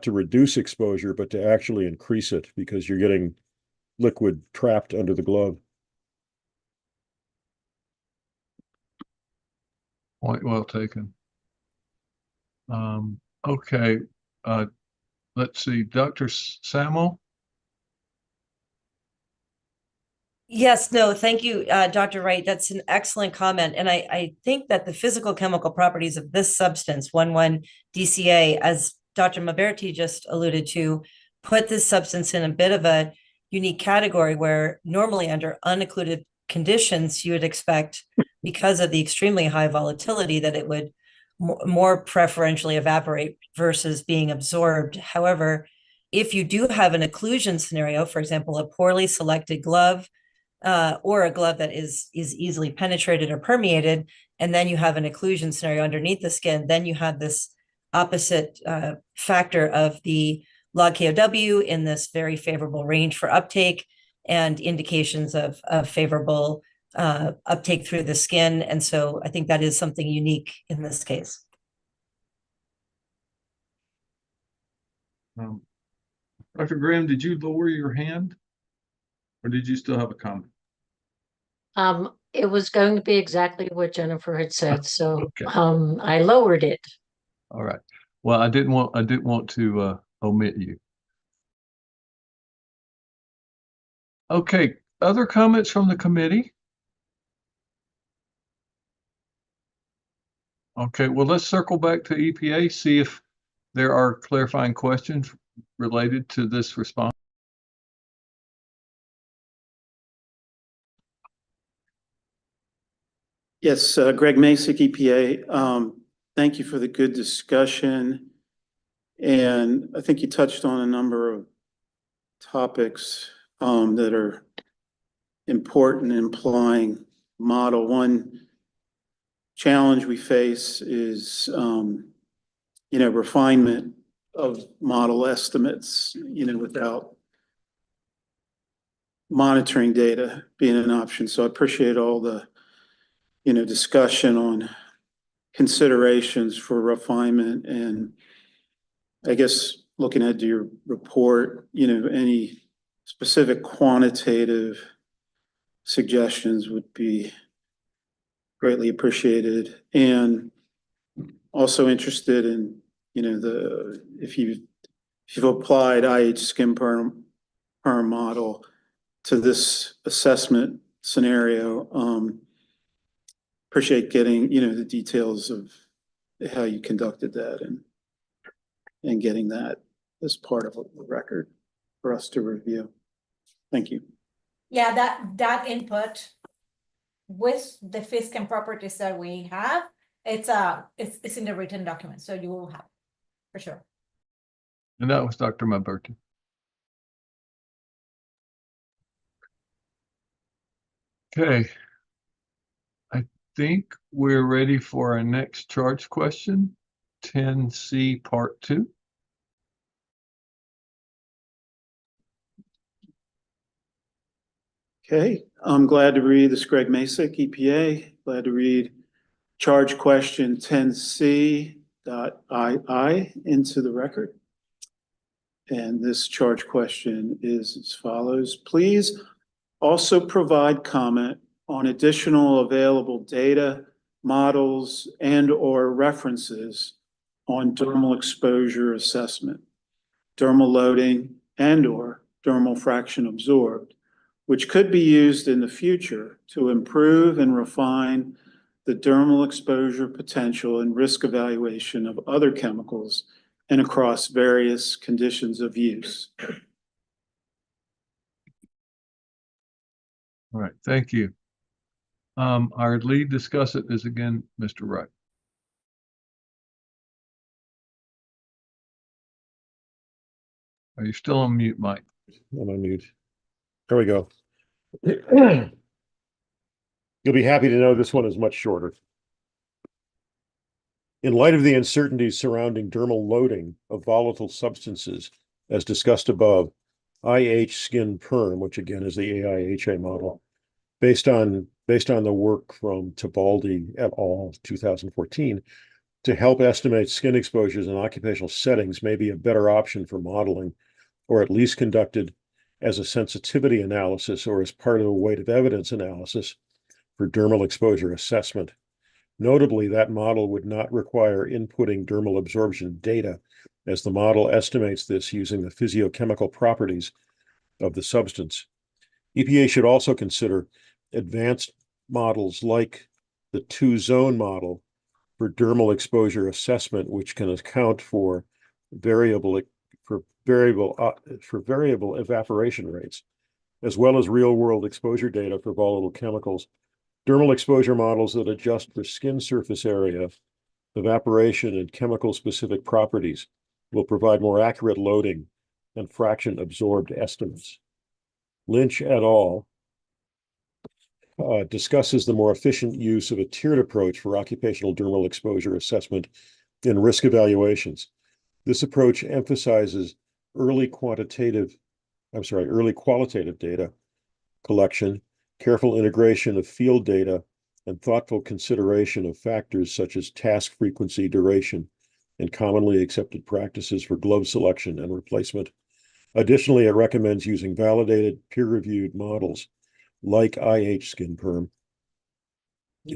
[SPEAKER 20] reduce exposure, but to actually increase it because you're getting liquid trapped under the glove.
[SPEAKER 1] Point well taken. Okay, let's see, Dr. Samuel.
[SPEAKER 2] Yes, no, thank you, Dr. Wright. That's an excellent comment. And I think that the physical chemical properties of this substance, 1,1-DCA, as Dr. Maberti just alluded to, put this substance in a bit of a unique category where normally under unoccluded conditions, you would expect, because of the extremely high volatility, that it would more preferentially evaporate versus being absorbed. However, if you do have an occlusion scenario, for example, a poorly selected glove, or a glove that is easily penetrated or permeated, and then you have an occlusion scenario underneath the skin, then you have this opposite factor of the log KOW in this very favorable range for uptake and indications of favorable uptake through the skin. And so I think that is something unique in this case.
[SPEAKER 1] Dr. Graham, did you lower your hand? Or did you still have a comment?
[SPEAKER 17] It was going to be exactly what Jennifer had said, so
[SPEAKER 1] Okay.
[SPEAKER 17] I lowered it.
[SPEAKER 1] All right. Well, I didn't want to omit you. Okay, other comments from the committee? Okay, well, let's circle back to EPA, see if there are clarifying questions related to this response.
[SPEAKER 16] Yes, Greg Masick, EPA. Thank you for the good discussion. And I think you touched on a number of topics that are important in applying model. One challenge we face is, refinement of model estimates, without monitoring data being an option. So I appreciate all the, discussion on considerations for refinement. And I guess looking at your report, any specific quantitative suggestions would be greatly appreciated. And also interested in, if you've applied IH skin perm model to this assessment scenario, appreciate getting, the details of how you conducted that and getting that as part of the record for us to review. Thank you.
[SPEAKER 14] Yeah, that input with the FISC and properties that we have, it's in the written document, so you will have it, for sure.
[SPEAKER 1] And that was Dr. Maberti. Okay. I think we're ready for our next charge question, 10C Part 2.
[SPEAKER 16] Okay, I'm glad to read this. Greg Masick, EPA. Glad to read charge question 10C.II into the record. And this charge question is as follows. Please also provide comment on additional available data, models, and/or references on dermal exposure assessment, dermal loading, and/or dermal fraction absorbed, which could be used in the future to improve and refine the dermal exposure potential and risk evaluation of other chemicals and across various conditions of use.
[SPEAKER 1] All right, thank you. Our lead discussant is again Mr. Wright. Are you still on mute, Mike?
[SPEAKER 20] I'm on mute. There we go. You'll be happy to know this one is much shorter. In light of the uncertainties surrounding dermal loading of volatile substances, as discussed above, IH skin perm, which again is the AIHA model, based on the work from Tibaldi et al. 2014, to help estimate skin exposures in occupational settings may be a better option for modeling, or at least conducted as a sensitivity analysis or as part of a weight of evidence analysis for dermal exposure assessment. Notably, that model would not require inputting dermal absorption data, as the model estimates this using the physiochemical properties of the substance. EPA should also consider advanced models like the two-zone model for dermal exposure assessment, which can account for variable evaporation rates, as well as real-world exposure data for volatile chemicals. Dermal exposure models that adjust for skin surface area, evaporation, and chemical-specific properties will provide more accurate loading and fraction absorbed estimates. Lynch et al. Discusses the more efficient use of a tiered approach for occupational dermal exposure assessment in risk evaluations. This approach emphasizes early qualitative data collection, careful integration of field data, and thoughtful consideration of factors such as task frequency, duration, and commonly accepted practices for glove selection and replacement. Additionally, it recommends using validated, peer-reviewed models like IH skin perm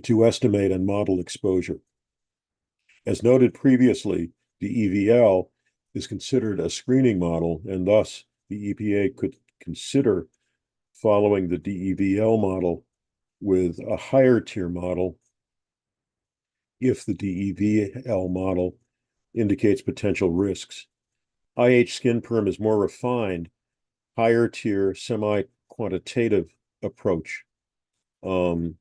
[SPEAKER 20] to estimate and model exposure. As noted previously, the EVL is considered a screening model, and thus the EPA could consider following the DEVL model with a higher tier model if the DEVL model indicates potential risks. IH skin perm is more refined, higher tier, semi-quantitative approach for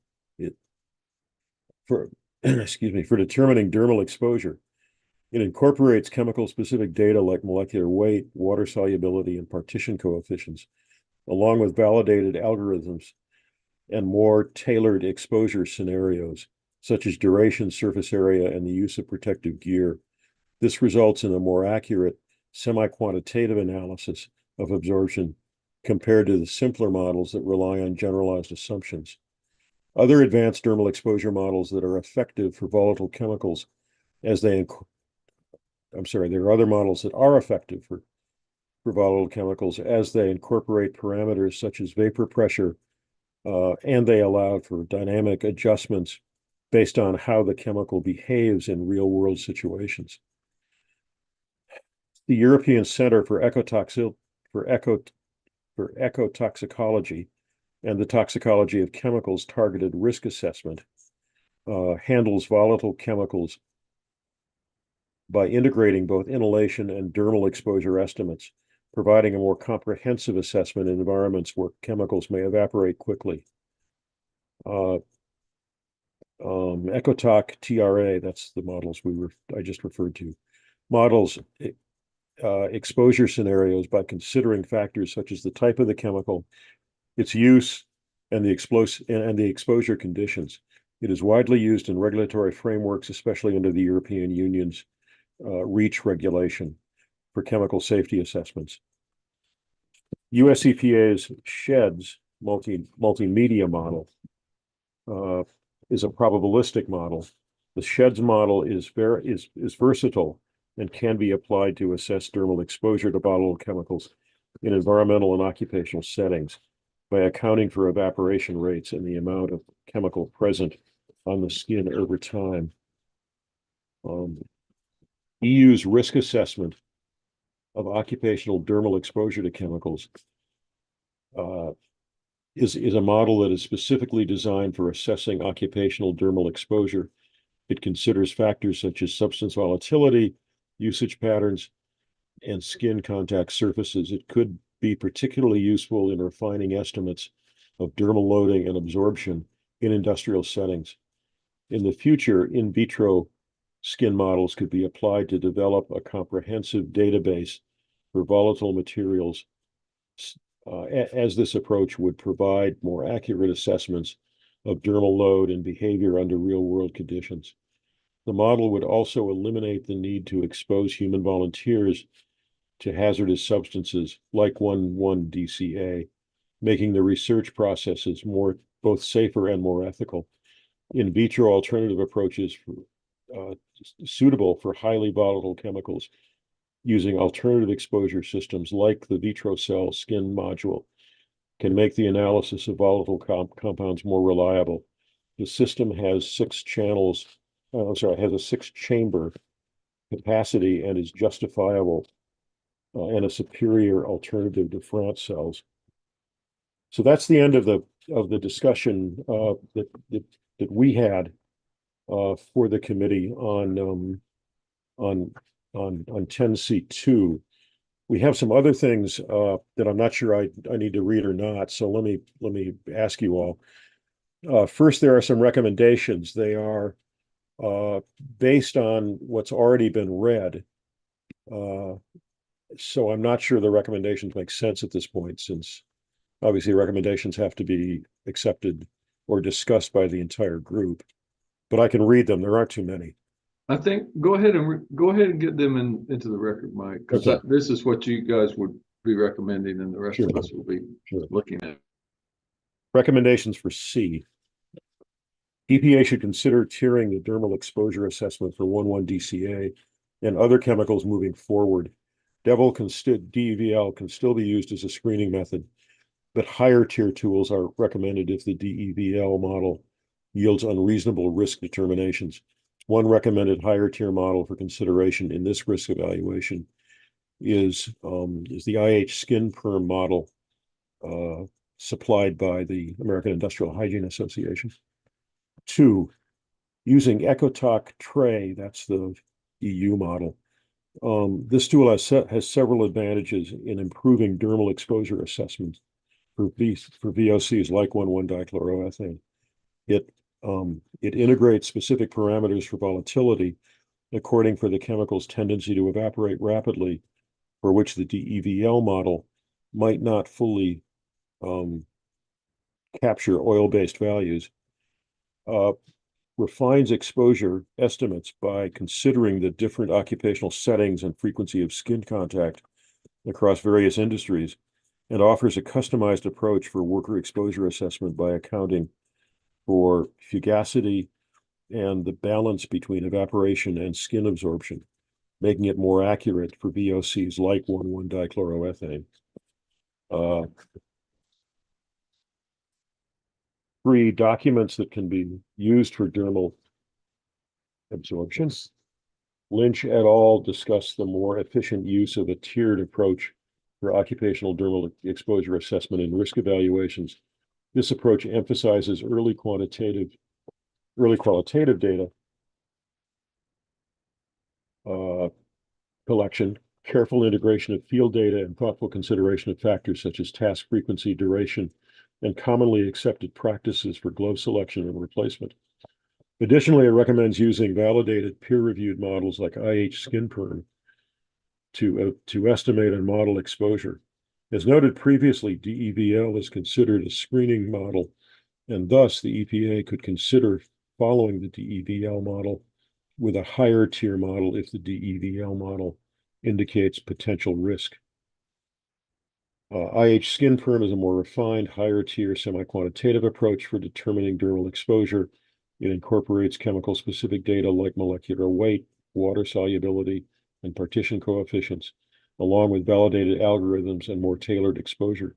[SPEAKER 20] determining dermal exposure. It incorporates chemical-specific data like molecular weight, water solubility, and partition coefficients, along with validated algorithms and more tailored exposure scenarios, such as duration, surface area, and the use of protective gear. This results in a more accurate, semi-quantitative analysis of absorption compared to the simpler models that rely on generalized assumptions. Other advanced dermal exposure models that are effective for volatile chemicals as they, there are other models that are effective for volatile chemicals as they incorporate parameters such as vapor pressure, and they allow for dynamic adjustments based on how the chemical behaves in real-world situations. The European Center for Ecotoxicology and the Toxicology of Chemicals Targeted Risk Assessment handles volatile chemicals by integrating both inhalation and dermal exposure estimates, providing a more comprehensive assessment in environments where chemicals may evaporate quickly. Ecotox TRA, that's the models I just referred to, models exposure scenarios by considering factors such as the type of the chemical, its use, and the exposure conditions. It is widely used in regulatory frameworks, especially under the European Union's REACH regulation for chemical safety assessments. US EPA's SHEDS multimedia model is a probabilistic model. The SHEDS model is versatile and can be applied to assess dermal exposure to volatile chemicals in environmental and occupational settings by accounting for evaporation rates and the amount of chemical present on the skin over time. EU's risk assessment of occupational dermal exposure to chemicals is a model that is specifically designed for assessing occupational dermal exposure. It considers factors such as substance volatility, usage patterns, and skin contact surfaces. It could be particularly useful in refining estimates of dermal loading and absorption in industrial settings. In the future, in vitro skin models could be applied to develop a comprehensive database for volatile materials, as this approach would provide more accurate assessments of dermal load and behavior under real-world conditions. The model would also eliminate the need to expose human volunteers to hazardous substances like 1,1-DCA, making the research processes both safer and more ethical. In vitro alternative approaches suitable for highly volatile chemicals using alternative exposure systems like the VitroCell skin module can make the analysis of volatile compounds more reliable. The system has has a 6-chamber capacity and is justifiable and a superior alternative to France cells. So that's the end of the discussion that we had for the committee on 10C2. We have some other things that I'm not sure I need to read or not. So let me ask you all. First, there are some recommendations. They are based on what's already been read. So I'm not sure the recommendations make sense at this point, since obviously recommendations have to be accepted or discussed by the entire group. But I can read them. There aren't too many.
[SPEAKER 1] I think go ahead and get them into the record, Mike, because this is what you guys would be recommending, and the rest of us will be looking at.
[SPEAKER 20] Recommendations for C. EPA should consider tiering the dermal exposure assessment for 1,1-DCA and other chemicals moving forward. DEVL can still be used as a screening method, but higher tier tools are recommended if the DEVL model yields unreasonable risk determinations. One recommended higher tier model for consideration in this risk evaluation is the IH Skin Perm model supplied by the American Industrial Hygiene Association. 2, using Ecotox TRAY, that's the EU model. This tool has several advantages in improving dermal exposure assessment for VOCs like 1,1-dichloroethane. It integrates specific parameters for volatility according for the chemical's tendency to evaporate rapidly, for which the DEVL model might not fully capture oil-based values, refines exposure estimates by considering the different occupational settings and frequency of skin contact across various industries, and offers a customized approach for worker exposure assessment by accounting for fugacity and the balance between evaporation and skin absorption, making it more accurate for VOCs like 1,1-dichloroethane. 3 documents that can be used for dermal absorption. Lynch et al. Discuss the more efficient use of a tiered approach for occupational dermal exposure assessment and risk evaluations. This approach emphasizes early qualitative data collection, careful integration of field data, and thoughtful consideration of factors such as task frequency, duration, and commonly accepted practices for glove selection and replacement. Additionally, it recommends using validated peer-reviewed models like IH SkinPerm to estimate and model exposure. As noted previously, DEVL is considered a screening model, and thus the EPA could consider following the DEVL model with a higher tier model if the DEVL model indicates potential risk. IH SkinPerm is a more refined, higher tier semi-quantitative approach for determining dermal exposure. It incorporates chemical-specific data like molecular weight, water solubility, and partition coefficients, along with validated algorithms and more tailored exposure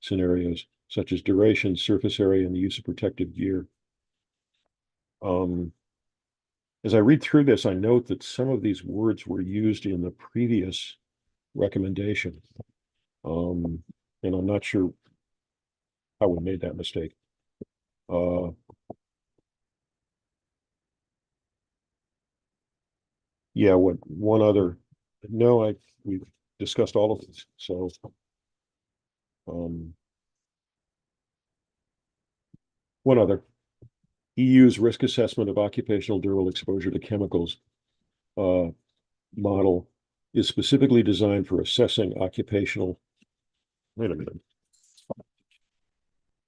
[SPEAKER 20] scenarios, such as duration, surface area, and the use of protective gear. As I read through this, I note that some of these words were used in the previous recommendation. And I'm not sure how we made that mistake. Yeah, one other, no, we've discussed all of these, so. One other, EU's risk assessment of occupational dermal exposure to chemicals model is specifically designed for assessing occupational, wait a minute.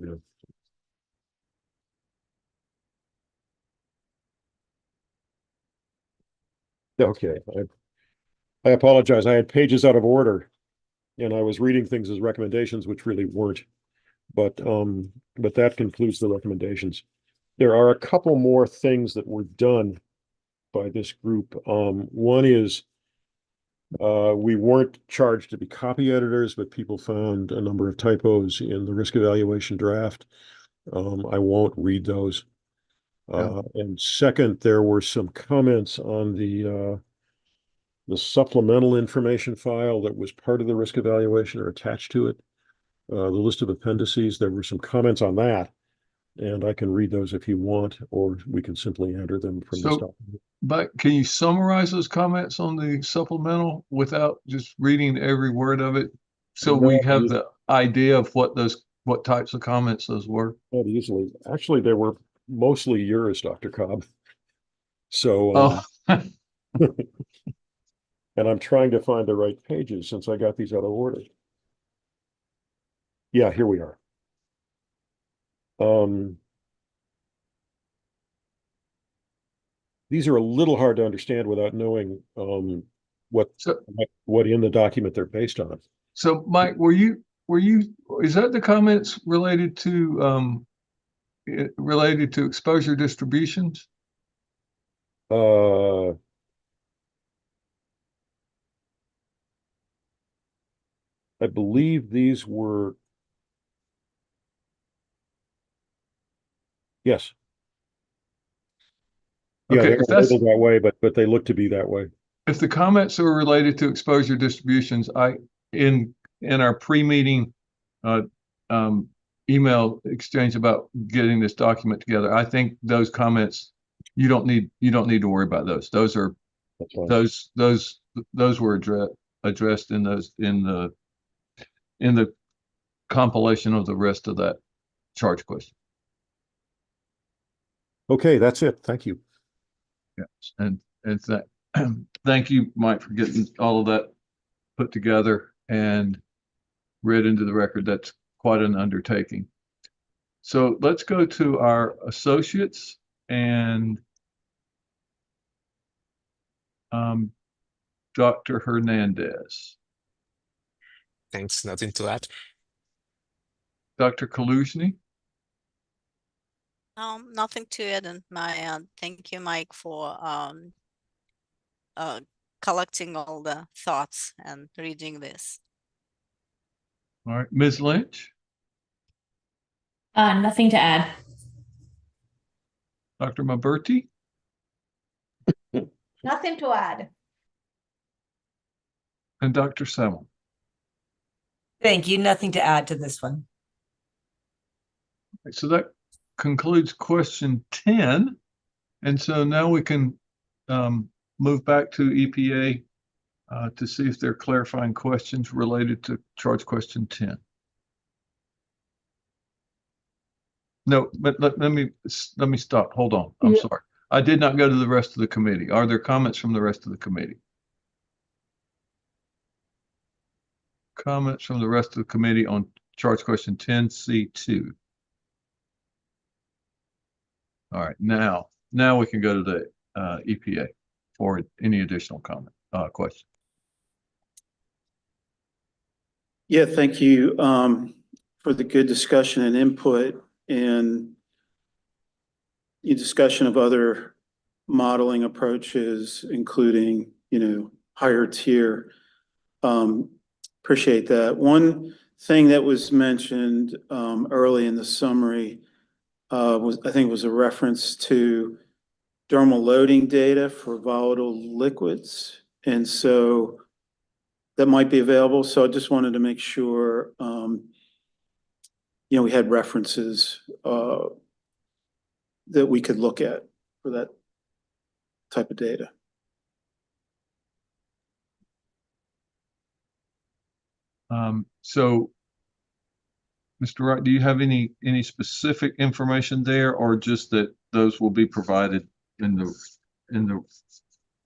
[SPEAKER 20] Yeah. Okay, I apologize. I had pages out of order and I was reading things as recommendations, which really weren't. But that concludes the recommendations. There are a couple more things that were done by this group. One is we weren't charged to be copy editors, but people found a number of typos in the risk evaluation draft. I won't read those. And second, there were some comments on the supplemental information file that was part of the risk evaluation or attached to it. The list of appendices, there were some comments on that, and I can read those if you want, or we can simply enter them from this document.
[SPEAKER 1] But can you summarize those comments on the supplemental without just reading every word of it? So we have the idea of what types of comments those were?
[SPEAKER 20] Not easily. Actually, they were mostly yours, Dr. Cobb. So, and I'm trying to find the right pages since I got these out of order. Yeah, here we are. These are a little hard to understand without knowing what in the document they're based on.
[SPEAKER 1] So, Mike, is that the comments related to exposure distributions?
[SPEAKER 20] I believe these were. Yes. Yeah,
[SPEAKER 1] Okay,
[SPEAKER 20] they were labeled that way, but they look to be that way.
[SPEAKER 1] If the comments are related to exposure distributions, in our pre-meeting email exchange about getting this document together, I think those comments you don't need to worry about those. Those were addressed in the compilation of the rest of that charge question.
[SPEAKER 20] Okay, that's it. Thank you.
[SPEAKER 1] Yes, and And thank you, Mike, for getting all of that put together and read into the record. That's quite an undertaking. So let's go to our associates and Dr. Hernandez.
[SPEAKER 21] Thanks, nothing to add.
[SPEAKER 1] Dr. Kaluzny.
[SPEAKER 22] Nothing to add on my end. Thank you, Mike, for collecting all the thoughts and reading this.
[SPEAKER 1] All right, Ms. Lynch.
[SPEAKER 3] Nothing to add.
[SPEAKER 1] Dr. Maberti.
[SPEAKER 14] Nothing to add.
[SPEAKER 1] And Dr. Semmel.
[SPEAKER 2] Thank you. Nothing to add to this one.
[SPEAKER 1] So that concludes question 10. And so now we can move back to EPA to see if there are clarifying questions related to charge question 10. No, but let me stop. Hold on. I'm sorry. I did not go to the rest of the committee. Are there comments from the rest of the committee? Comments from the rest of the committee on charge question 10C2. All right, now we can go to the EPA for any additional comment, question.
[SPEAKER 16] Yeah, thank you for the good discussion and input and your discussion of other modeling approaches, including, higher tier. Appreciate that. One thing that was mentioned early in the summary was a reference to dermal loading data for volatile liquids. And so that might be available. So I just wanted to make sure, we had references that we could look at for that type of data.
[SPEAKER 1] So, Mr. Wright, do you have any specific information there, or just that those will be provided in the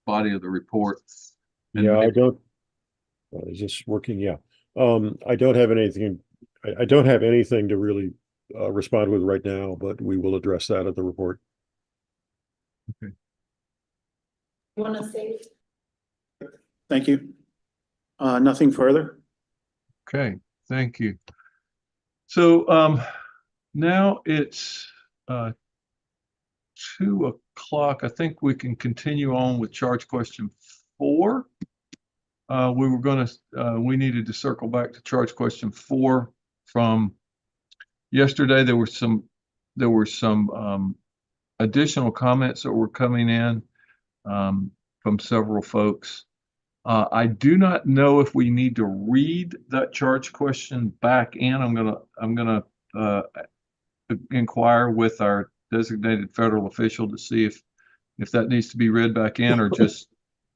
[SPEAKER 1] body of the report?
[SPEAKER 20] Yeah, I don't. Is this working? Yeah. I don't have anything. I don't have anything to really respond with right now, but we will address that at the report.
[SPEAKER 1] Okay.
[SPEAKER 12] You want to say?
[SPEAKER 16] Thank you. Nothing further.
[SPEAKER 1] Okay, thank you. So now it's 2 o'clock. I think we can continue on with charge question 4. We needed to circle back to charge question 4 from yesterday. There were some additional comments that were coming in from several folks. I do not know if we need to read that charge question back in. I'm gonna inquire with our designated federal official to see if that needs to be read back in or just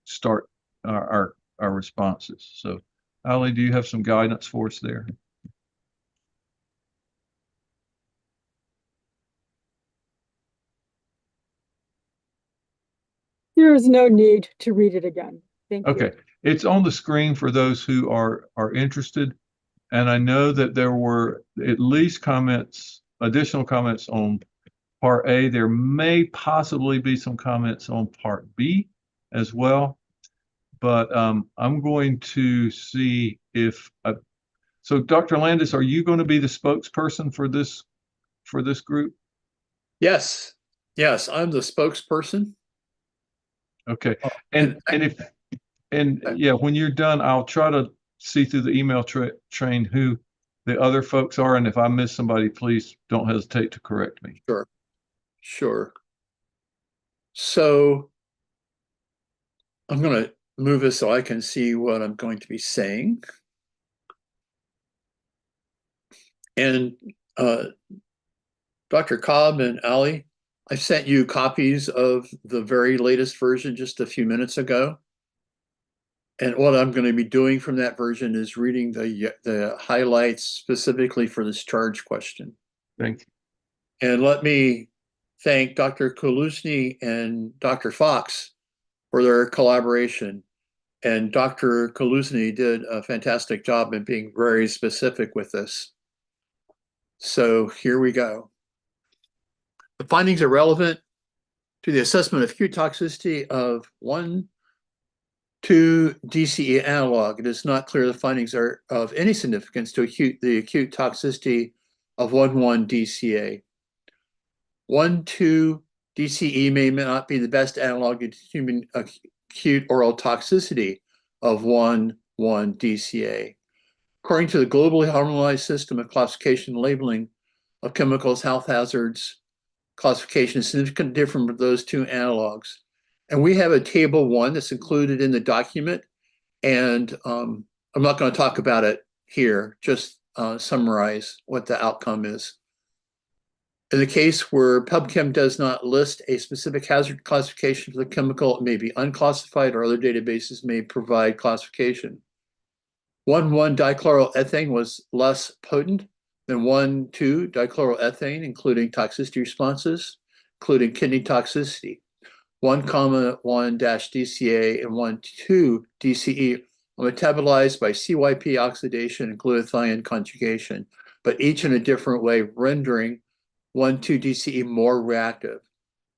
[SPEAKER 1] start our responses. So, Ali, do you have some guidance for us there?
[SPEAKER 5] There is no need to read it again. Thank you.
[SPEAKER 1] Okay, it's on the screen for those who are interested. And I know that there were at least additional comments on part A. There may possibly be some comments on part B as well. But I'm going to see if, so Dr. Landis, are you going to be the spokesperson for this group?
[SPEAKER 11] Yes, I'm the spokesperson.
[SPEAKER 1] Okay, and yeah, when you're done, I'll try to see through the email train who the other folks are, and if I miss somebody, please don't hesitate to correct me.
[SPEAKER 11] Sure. So I'm going to move this so I can see what I'm going to be saying. And Dr. Cobb and Ali, I sent you copies of the very latest version just a few minutes ago. And what I'm going to be doing from that version is reading the highlights specifically for this charge question.
[SPEAKER 1] Thank you.
[SPEAKER 11] And let me thank Dr. Kaluzny and Dr. Fox for their collaboration. And Dr. Kaluzny did a fantastic job in being very specific with this. So here we go. The findings are relevant to the assessment of acute toxicity of 1,2-DCE analog. It is not clear the findings are of any significance to the acute toxicity of 1,1-DCA. 1,2-DCE may not be the best analog to human acute oral toxicity of 1,1-DCA. According to the globally harmonized system of classification and labeling of chemicals, health hazards classification is significantly different from those two analogs. And we have a table 1 that's included in the document. And I'm not going to talk about it here, just summarize what the outcome is. In the case where PubChem does not list a specific hazard classification for the chemical, it may be unclassified, or other databases may provide classification. 1,1-dichloroethane was less potent than 1,2-dichloroethane, including toxicity responses, including kidney toxicity. 1,1-DCA and 1,2-DCE are metabolized by CYP oxidation and glutathione conjugation, but each in a different way, rendering 1,2-DCE more reactive.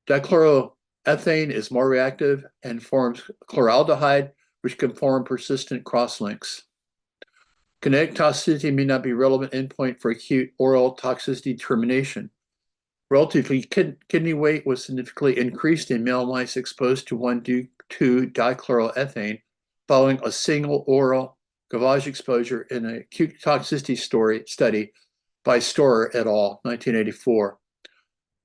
[SPEAKER 11] Dichloroethane is more reactive and forms chloraldehyde, which can form persistent crosslinks. Kinetic toxicity may not be a relevant endpoint for acute oral toxicity determination. Relatively, kidney weight was significantly increased in male mice exposed to 1,2-dichloroethane following a single oral gavage exposure in an acute toxicity study by Storer et al., 1984.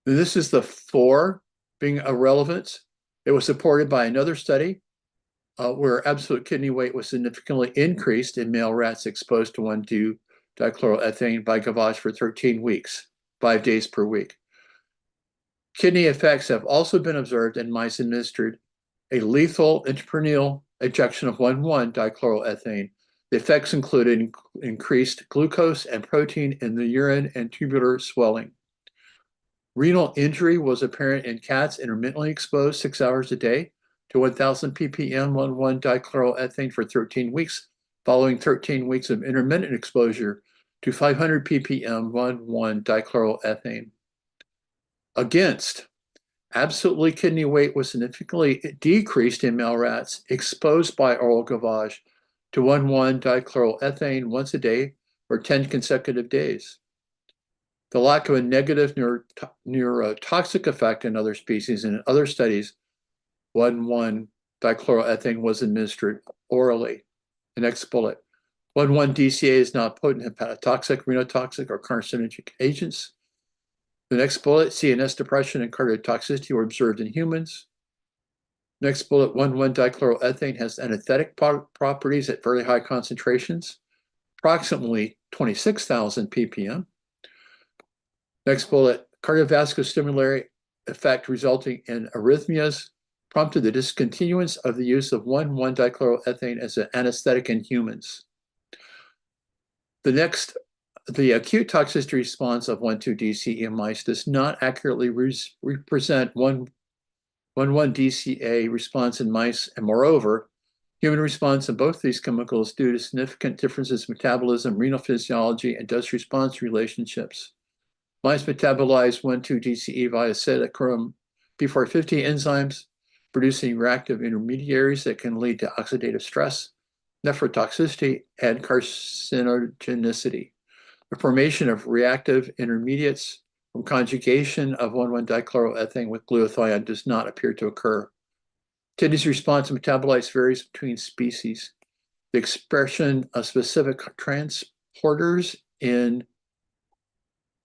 [SPEAKER 11] And this is the 4 being irrelevant. It was supported by another study where absolute kidney weight was significantly increased in male rats exposed to 1,2-dichloroethane by gavage for 13 weeks, 5 days per week. Kidney effects have also been observed in mice administered a lethal intracranial injection of 1,1-dichloroethane. The effects included increased glucose and protein in the urine and tubular swelling. Renal injury was apparent in cats intermittently exposed 6 hours a day to 1,000 ppm 1,1-dichloroethane for 13 weeks, following 13 weeks of intermittent exposure to 500 ppm 1,1-dichloroethane. Against, absolutely kidney weight was significantly decreased in male rats exposed by oral gavage to 1,1-dichloroethane once a day for 10 consecutive days. The lack of a negative neurotoxic effect in other species and in other studies, 1,1-dichloroethane was administered orally. The next bullet. 1,1-DCA is not potent hepatotoxic, renotoxic, or carcinogenic agents. The next bullet, CNS depression and cardiotoxicity were observed in humans. Next bullet, 1,1-dichloroethane has anesthetic properties at very high concentrations, approximately 26,000 ppm. Next bullet, cardiovascular stimulatory effect resulting in arrhythmias prompted the discontinuance of the use of 1,1-dichloroethane as an anesthetic in humans. The acute toxicity response of 1,2-DCE in mice does not accurately represent 1,1-DCA response in mice, and moreover, human response in both these chemicals due to significant differences in metabolism, renal physiology, and dose-response relationships. Mice metabolize 1,2-DCE via cytochrome P450 enzymes, producing reactive intermediaries that can lead to oxidative stress, nephrotoxicity, and carcinogenicity. The formation of reactive intermediates from conjugation of 1,1-dichloroethane with glutathione does not appear to occur. Kidney's response to metabolites varies between species. The expression of specific transporters in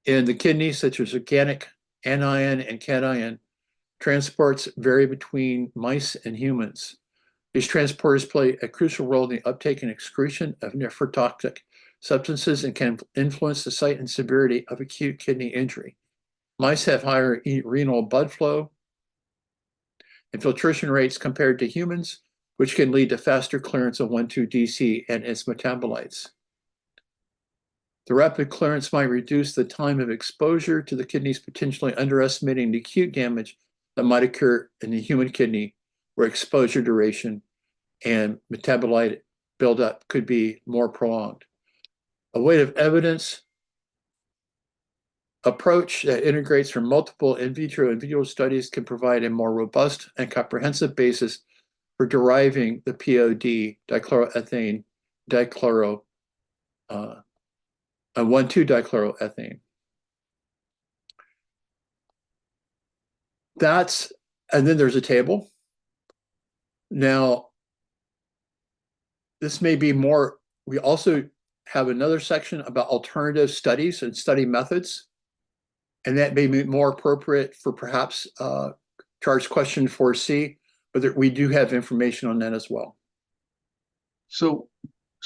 [SPEAKER 11] the kidney, such as organic anion and cation, transports vary between mice and humans. These transporters play a crucial role in the uptake and excretion of nephrotoxic substances and can influence the site and severity of acute kidney injury. Mice have higher renal blood flow and filtration rates compared to humans, which can lead to faster clearance of 1,2-DC and its metabolites. The rapid clearance might reduce the time of exposure to the kidneys, potentially underestimating the acute damage that might occur in the human kidney where exposure duration and metabolite buildup could be more prolonged. A weight of evidence approach that integrates from multiple in vitro and vivo studies can provide a more robust and comprehensive basis for deriving the POD dichloroethane dichloro 1,2-dichloroethane. And then there's a table. Now, this may be more, we also have another section about alternative studies and study methods. And that may be more appropriate for perhaps charge question 4C, but we do have information on that as well.
[SPEAKER 1] So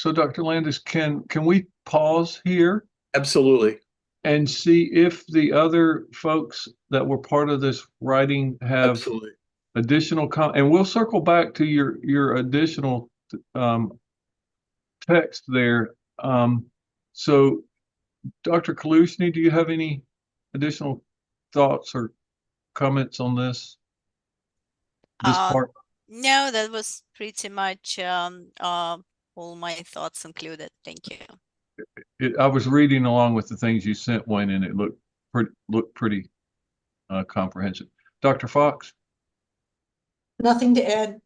[SPEAKER 1] Dr. Landis, can we pause here?
[SPEAKER 11] Absolutely.
[SPEAKER 1] And see if the other folks that were part of this writing have
[SPEAKER 11] Absolutely.
[SPEAKER 1] additional and we'll circle back to your additional text there. So Dr. Kalushny, do you have any additional thoughts or comments on this part?
[SPEAKER 22] No, that was pretty much all my thoughts included. Thank you.
[SPEAKER 1] I was reading along with the things you sent, Wayne, and it looked pretty comprehensive. Dr. Fox?
[SPEAKER 15] Nothing to add.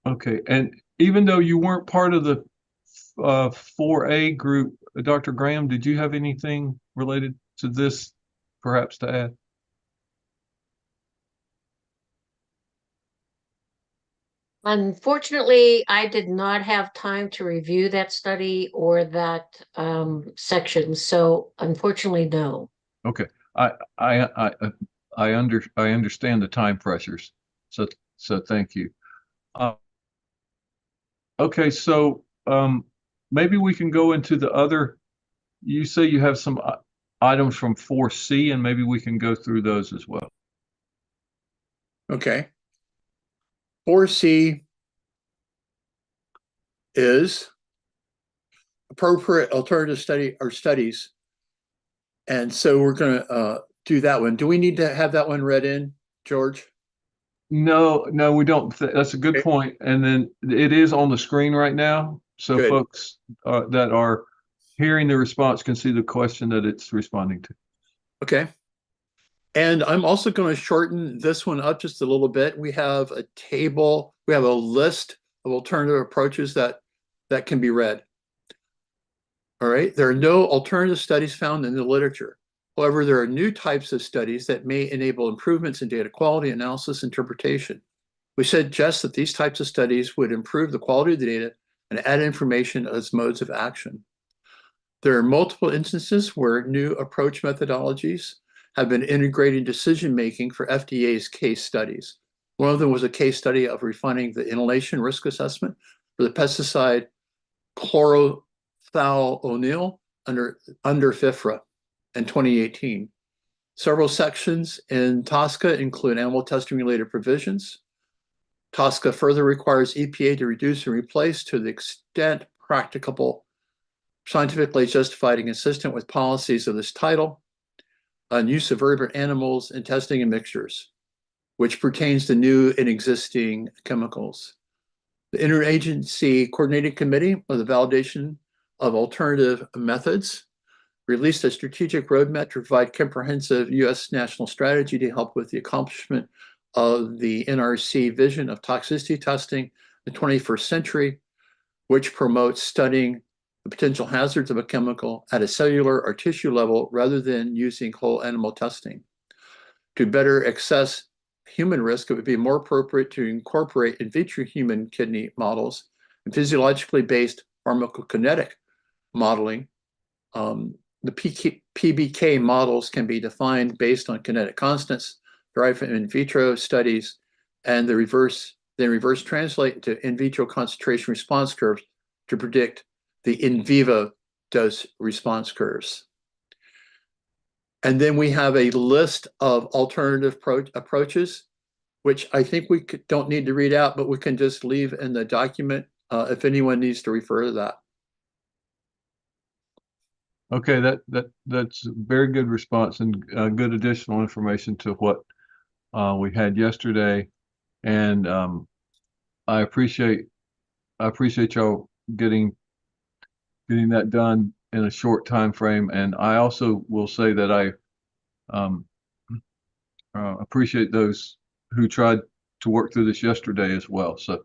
[SPEAKER 1] Okay, and even though you weren't part of the 4A group, Dr. Graham, did you have anything related to this perhaps to add?
[SPEAKER 17] Unfortunately, I did not have time to review that study or that section, so unfortunately, no.
[SPEAKER 1] Okay, I understand the time pressures, so thank you. Okay, so maybe we can go into the other. You say you have some items from 4C, and maybe we can go through those as well.
[SPEAKER 11] Okay. 4C is appropriate alternative study or studies. And so we're going to do that one. Do we need to have that one read in, George?
[SPEAKER 1] No, we don't. That's a good point. And then it is on the screen right now. So
[SPEAKER 11] Good.
[SPEAKER 1] Folks that are hearing the response can see the question that it's responding to.
[SPEAKER 11] Okay. And I'm also going to shorten this one up just a little bit. We have a table, we have a list of alternative approaches that can be read. All right. There are no alternative studies found in the literature. However, there are new types of studies that may enable improvements in data quality, analysis, interpretation. We suggest that these types of studies would improve the quality of the data and add information as modes of action. There are multiple instances where new approach methodologies have been integrated in decision-making for FDA's case studies. One of them was a case study of refining the inhalation risk assessment for the pesticide chlorothalonil under FIFRA in 2018. Several sections in TSCA include animal testing related provisions. TSCA further requires EPA to reduce and replace to the extent practicable, scientifically justified and consistent with policies of this title, on use of vertebrate animals in testing and mixtures, which pertains to new and existing chemicals. The Interagency Coordinating Committee of the Validation of Alternative Methods released a strategic roadmap to provide comprehensive U.S. national strategy to help with the accomplishment of the NRC vision of toxicity testing in the 21st century, which promotes studying the potential hazards of a chemical at a cellular or tissue level rather than using whole animal testing. To better assess human risk, it would be more appropriate to incorporate in vitro human kidney models and physiologically based pharmacokinetic modeling. The PBK models can be defined based on kinetic constants derived from in vitro studies, and then reverse translate into in vitro concentration response curves to predict the in vivo dose response curves. And then we have a list of alternative approaches, which I think we don't need to read out, but we can just leave in the document if anyone needs to refer to that.
[SPEAKER 1] Okay, that's a very good response and good additional information to what we had yesterday. And I appreciate y'all getting that done in a short time frame. And I also will say that I appreciate those who tried to work through this yesterday as well. So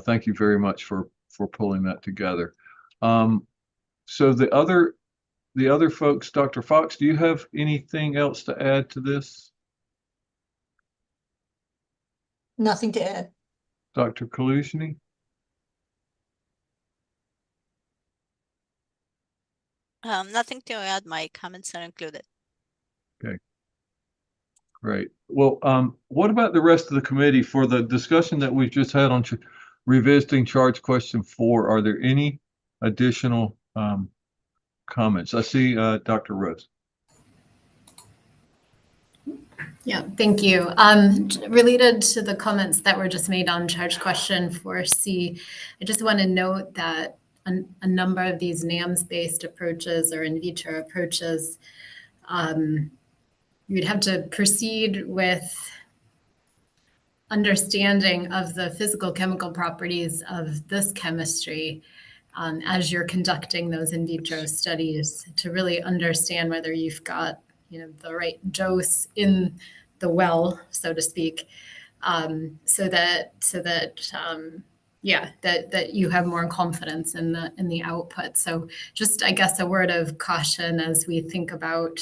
[SPEAKER 1] thank you very much for pulling that together. So the other folks, Dr. Fox, do you have anything else to add to this?
[SPEAKER 15] Nothing to add.
[SPEAKER 1] Dr. Kaluzny?
[SPEAKER 22] Nothing to add. My comments are included.
[SPEAKER 1] Okay. Great. Well, what about the rest of the committee for the discussion that we've just had on revisiting charge question 4? Are there any additional comments? I see Dr. Rose.
[SPEAKER 18] Yeah, thank you. Related to the comments that were just made on charge question 4C, I just want to note that a number of these NAMS-based approaches or in vitro approaches, you'd have to proceed with understanding of the physical chemical properties of this chemistry as you're conducting those in vitro studies to really understand whether you've got the right dose in the well, so to speak, so that you have more confidence in the output. So just, I guess, a word of caution as we think about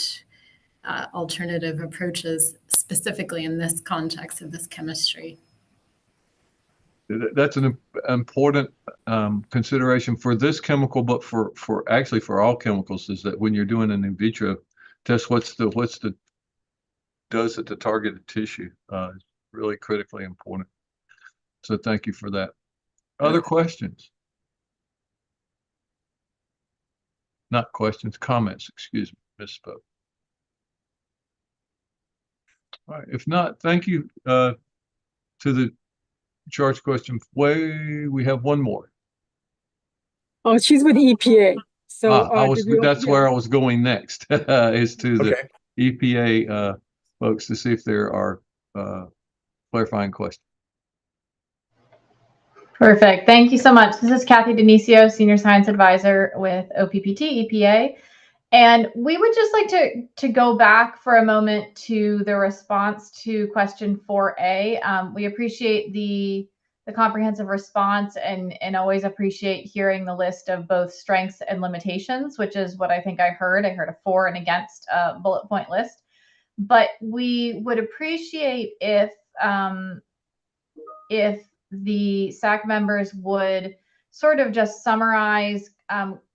[SPEAKER 18] alternative approaches, specifically in this context of this chemistry.
[SPEAKER 1] That's an important consideration for this chemical, but for actually for all chemicals, is that when you're doing an in vitro test, what's the dose at the targeted tissue? Really critically important. So thank you for that. Other questions? Not questions, comments, excuse me, misspoke. All right, if not, thank you to the charge question. We have one more.
[SPEAKER 5] Oh, she's with EPA. So
[SPEAKER 1] that's where I was going next, is to the EPA folks to see if there are clarifying questions.
[SPEAKER 10] Perfect. Thank you so much. This is Kathy Denisio, Senior Science Advisor with OPPT EPA. And we would just like to go back for a moment to the response to question 4A. We appreciate the comprehensive response and always appreciate hearing the list of both strengths and limitations, which is what I think I heard. I heard a for and against bullet point list. But we would appreciate if the SAC members would sort of just summarize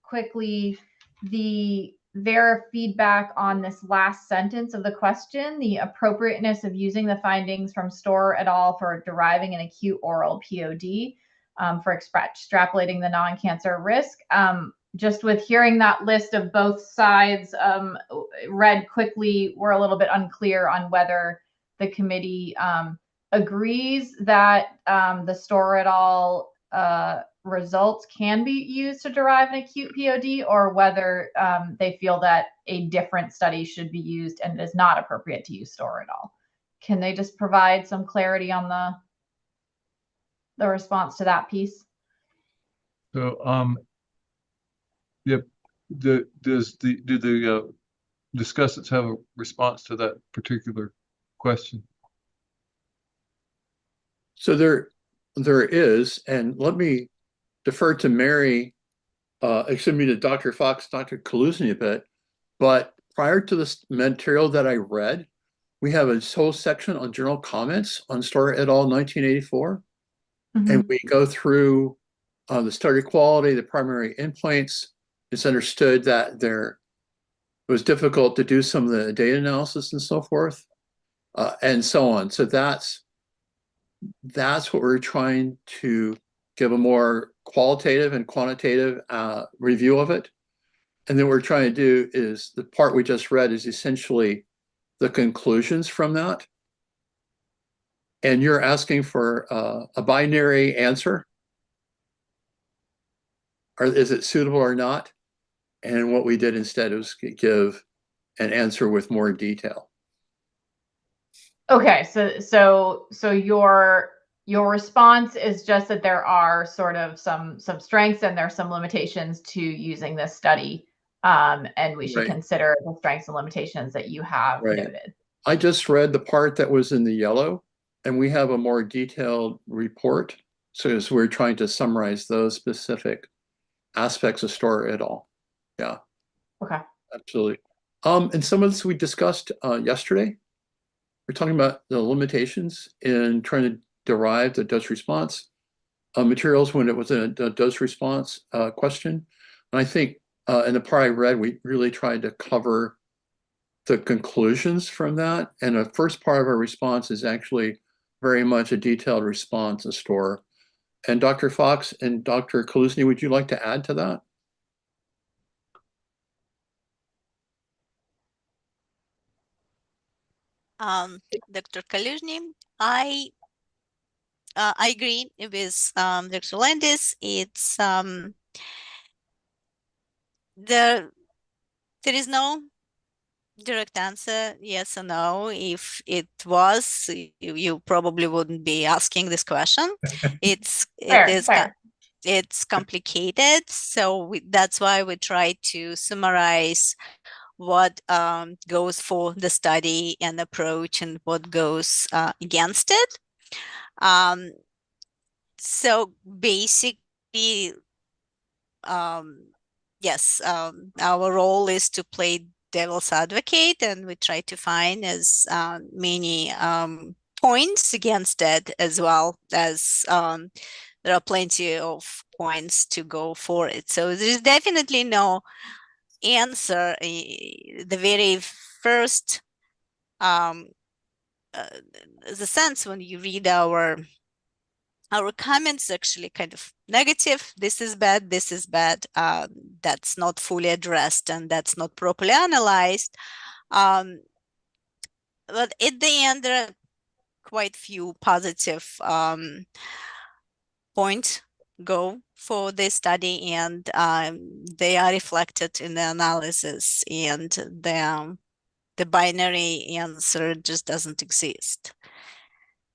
[SPEAKER 10] quickly their feedback on this last sentence of the question, the appropriateness of using the findings from Storer et al. For deriving an acute oral POD for extrapolating the non-cancer risk. Just with hearing that list of both sides read quickly, we're a little bit unclear on whether the committee agrees that the Storer et al. Results can be used to derive an acute POD, or whether they feel that a different study should be used and it is not appropriate to use Storer et al. Can they just provide some clarity on the response to that piece?
[SPEAKER 1] So, yep. Do the discussants have a response to that particular question?
[SPEAKER 11] So there is, and let me defer to Mary, excuse me, to Dr. Fox, Dr. Kaluzny a bit, but prior to this material that I read, we have a whole section on journal comments on Storer et al. 1984, and we go through the study quality, the primary endpoints. It's understood that it was difficult to do some of the data analysis and so forth, and so on. So that's what we're trying to give a more qualitative and quantitative review of it. And then what we're trying to do is the part we just read is essentially the conclusions from that. And you're asking for a binary answer. Or is it suitable or not? And what we did instead was give an answer with more detail.
[SPEAKER 10] Okay, so your response is just that there are sort of some strengths and there are some limitations to using this study. And we should
[SPEAKER 11] Right.
[SPEAKER 10] consider the strengths and limitations that you have
[SPEAKER 11] Right.
[SPEAKER 10] noted.
[SPEAKER 11] I just read the part that was in the yellow, and we have a more detailed report. So as we're trying to summarize those specific aspects of STORR et al. Yeah,
[SPEAKER 10] Okay.
[SPEAKER 11] absolutely. And some of this we discussed yesterday. We're talking about the limitations in trying to derive the dose response materials when it was a dose response question. And I think in the part I read, we really tried to cover the conclusions from that. And the first part of our response is actually very much a detailed response of STORR. And Dr. Fox and Dr. Kaluzny, would you like to add to that?
[SPEAKER 22] Dr. Kaluzny, I agree with Dr. Landis. It's there is no direct answer, yes or no. If it was, you probably wouldn't be asking this question. It's complicated, so that's why we try to summarize what goes for the study and approach and what goes against it. So basically, yes, our role is to play devil's advocate, and we try to find as many points against it, as well as there are plenty of points to go for it. So there's definitely no answer. The very first the sense when you read our comments, actually kind of negative. This is bad, this is bad. That's not fully addressed and that's not properly analyzed. But at the end, there are quite few positive points go for this study, and they are reflected in the analysis, and the binary answer just doesn't exist.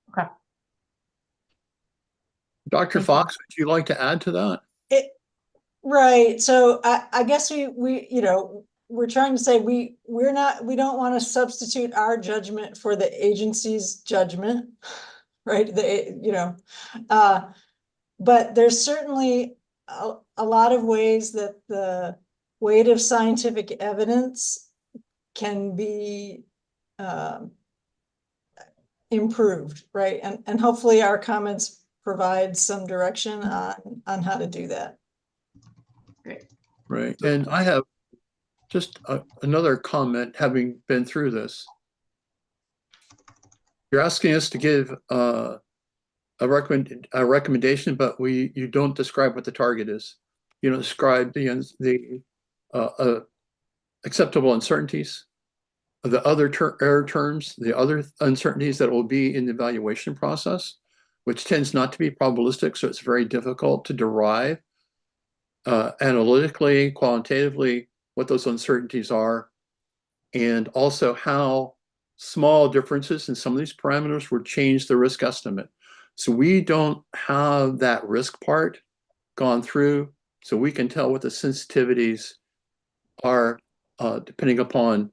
[SPEAKER 10] Okay.
[SPEAKER 11] Dr. Fox, would you like to add to that?
[SPEAKER 15] Right. So I guess we you know, we're trying to say we don't want to substitute our judgment for the agency's judgment, right? But there's certainly a lot of ways that the weight of scientific evidence can be improved, right? And hopefully our comments provide some direction on how to do that.
[SPEAKER 10] Great.
[SPEAKER 11] Right. And I have just another comment, having been through this. You're asking us to give a recommendation, but you don't describe what the target is. You don't describe the acceptable uncertainties, the other error terms, the other uncertainties that will be in the evaluation process, which tends not to be probabilistic, so it's very difficult to derive analytically, quantitatively, what those uncertainties are, and also how small differences in some of these parameters would change the risk estimate. So we don't have that risk part gone through, so we can tell what the sensitivities are depending upon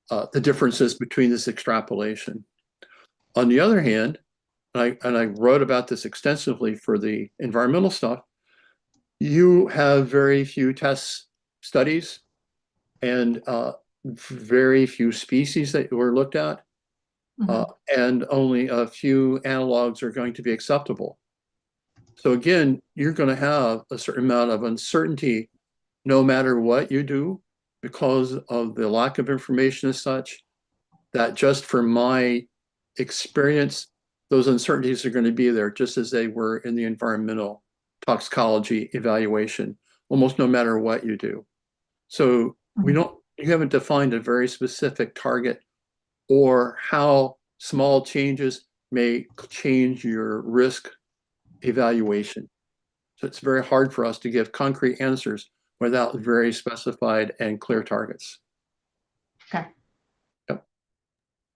[SPEAKER 11] the differences between this extrapolation. On the other hand, and I wrote about this extensively for the environmental stuff, you have very few test studies and very few species that were looked at, and only a few analogs are going to be acceptable. So again, you're going to have a certain amount of uncertainty no matter what you do, because of the lack of information as such, that just from my experience, those uncertainties are going to be there just as they were in the environmental toxicology evaluation, almost no matter what you do. So you haven't defined a very specific target or how small changes may change your risk evaluation. So it's very hard for us to give concrete answers without very specified and clear targets.
[SPEAKER 10] Okay.
[SPEAKER 11] Yep.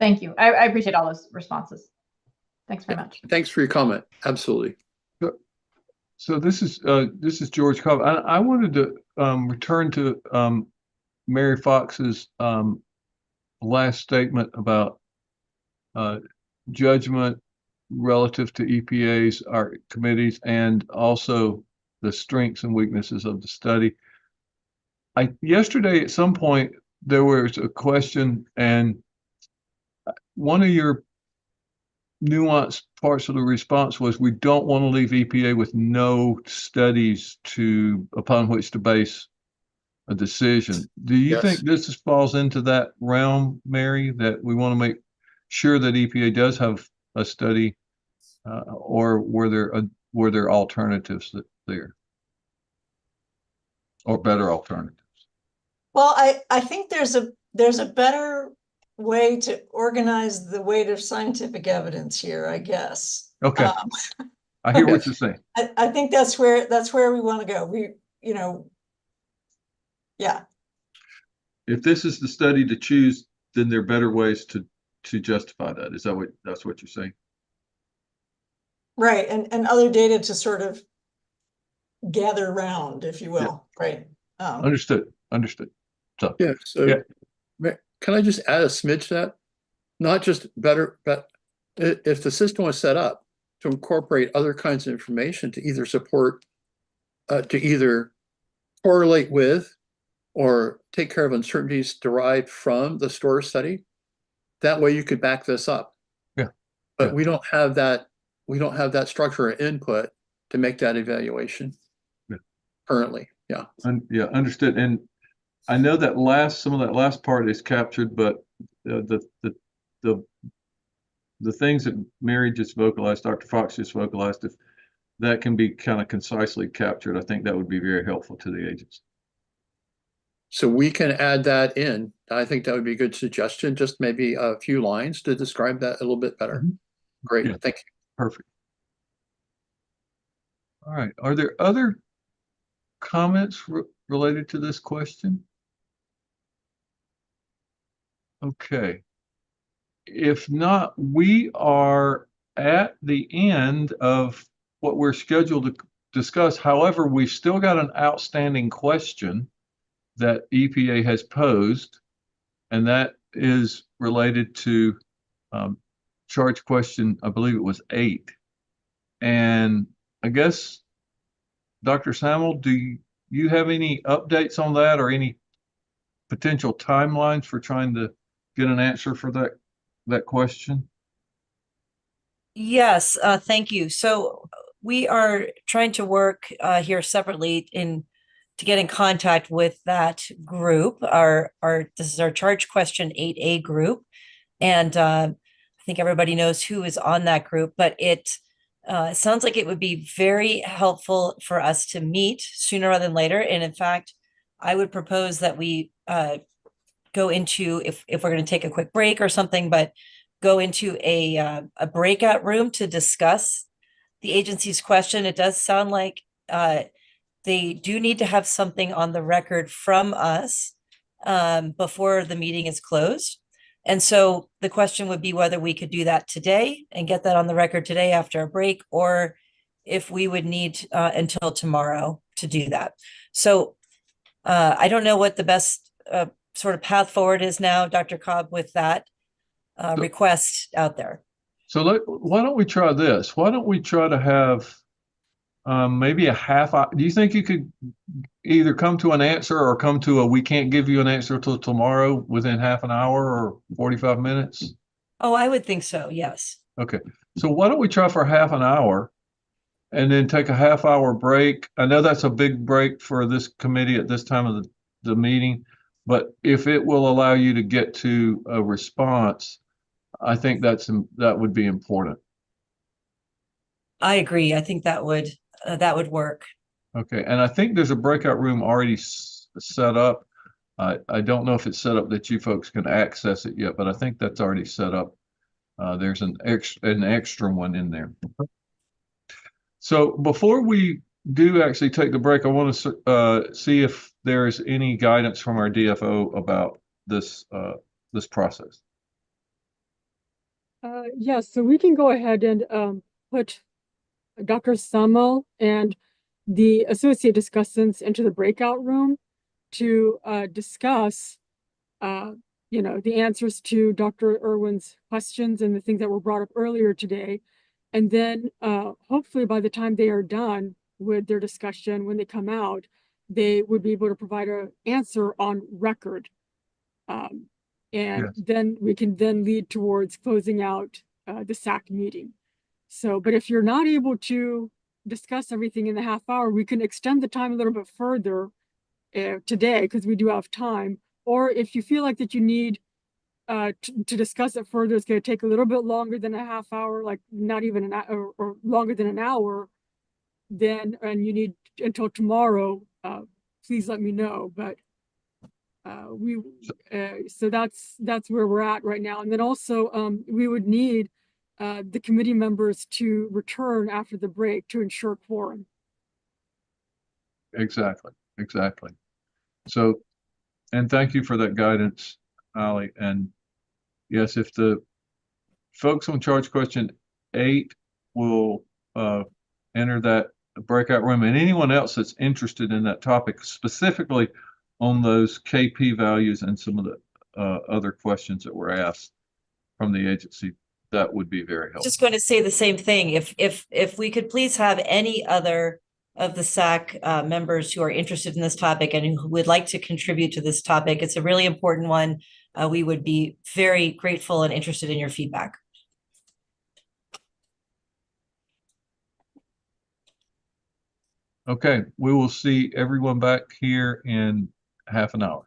[SPEAKER 10] Thank you. I appreciate all those responses. Thanks very much.
[SPEAKER 11] Thanks for your comment. Absolutely.
[SPEAKER 1] So this is George Cobb. I wanted to return to Mary Fox's last statement about judgment relative to EPA's, our committees, and also the strengths and weaknesses of the study. Yesterday at some point there was a question, and one of your nuanced parts of the response was we don't want to leave EPA with no studies upon which to base a decision. Do you think this falls into that realm, Mary, that we want to make sure that EPA does have a study, or were there alternatives there, or better alternatives?
[SPEAKER 15] Well, I think there's a better way to organize the weight of scientific evidence here, I guess.
[SPEAKER 1] Okay. I hear what you're saying.
[SPEAKER 15] I think that's where we want to go. Yeah.
[SPEAKER 1] If this is the study to choose, then there are better ways to justify that. Is that that's what you're saying?
[SPEAKER 15] Right. And other data to sort of gather around, if you will. Yeah. Right.
[SPEAKER 1] Understood. So
[SPEAKER 11] yeah. So can I just add a smidge to that? Not just better, but if the system was set up to incorporate other kinds of information to either support, to either correlate with or take care of uncertainties derived from the STORE study, that way you could back this up.
[SPEAKER 1] Yeah.
[SPEAKER 11] But we don't have that. We don't have that structure or input to make that evaluation currently. Yeah.
[SPEAKER 1] Understood. And I know that some of that last part is captured, but the things that Mary just vocalized, Dr. Fox just vocalized, if that can be kind of concisely captured, I think that would be very helpful to the agency.
[SPEAKER 11] So we can add that in. I think that would be a good suggestion. Just maybe a few lines to describe that a little bit better. Mm-hmm. Great. Yeah. Thank you.
[SPEAKER 1] Perfect. All right. Are there other comments related to this question? Okay. If not, we are at the end of what we're scheduled to discuss. However, we've still got an outstanding question that EPA has posed, and that is related to charge question, I believe it was 8. And I guess, Dr. Samuel, do you have any updates on that or any potential timelines for trying to get an answer for that question?
[SPEAKER 2] Yes, thank you. So we are trying to work here separately to get in contact with that group. This is our charge question 8A group, and I think everybody knows who is on that group. But it sounds like it would be very helpful for us to meet sooner rather than later. And in fact, I would propose that we go into, if we're going to take a quick break or something, but go into a breakout room to discuss the agency's question. It does sound like they do need to have something on the record from us before the meeting is closed. And so the question would be whether we could do that today and get that on the record today after a break, or if we would need until tomorrow to do that. So I don't know what the best sort of path forward is now, Dr. Cobb, with that request out there.
[SPEAKER 1] So why don't we try this? Why don't we try to have maybe a half hour? Do you think you could either come to an answer or come to we can't give you an answer till tomorrow within half an hour or 45 minutes?
[SPEAKER 2] Oh, I would think so. Yes.
[SPEAKER 1] Okay. So why don't we try for half an hour and then take a half-hour break? I know that's a big break for this committee at this time of the meeting, but if it will allow you to get to a response, I think that would be important.
[SPEAKER 2] I agree. I think that would work.
[SPEAKER 1] Okay, and I think there's a breakout room already set up. I don't know if it's set up that you folks can access it yet, but I think that's already set up. There's an extra one in there. So before we do actually take the break, I want to see if there's any guidance from our DFO about this process.
[SPEAKER 5] Yes, so we can go ahead and put Dr. Summel and the associate discussants into the breakout room to discuss, the answers to Dr. Irwin's questions and the things that were brought up earlier today. And then hopefully by the time they are done with their discussion, when they come out, they would be able to provide an answer on record. And then we can then lead towards closing out the SAC meeting. So, but if you're not able to discuss everything in the half hour, we can extend the time a little bit further today because we do have time. Or if you feel like that you need to discuss it further, it's going to take a little bit longer than a half hour, like not even an hour or longer than an hour, then, and you need until tomorrow, please let me know. But so that's where we're at right now. And then also we would need the committee members to return after the break to ensure quorum.
[SPEAKER 1] Exactly. So, and thank you for that guidance, Ali. And yes, if the folks on charge question 8 will enter that breakout room, and anyone else that's interested in that topic, specifically on those KP values and some of the other questions that were asked from the agency, that would be very helpful.
[SPEAKER 2] Just going to say the same thing. If we could please have any other of the SAC members who are interested in this topic and who would like to contribute to this topic, it's a really important one. We would be very grateful and interested in your feedback.
[SPEAKER 1] Okay, we will see everyone back here in half an hour.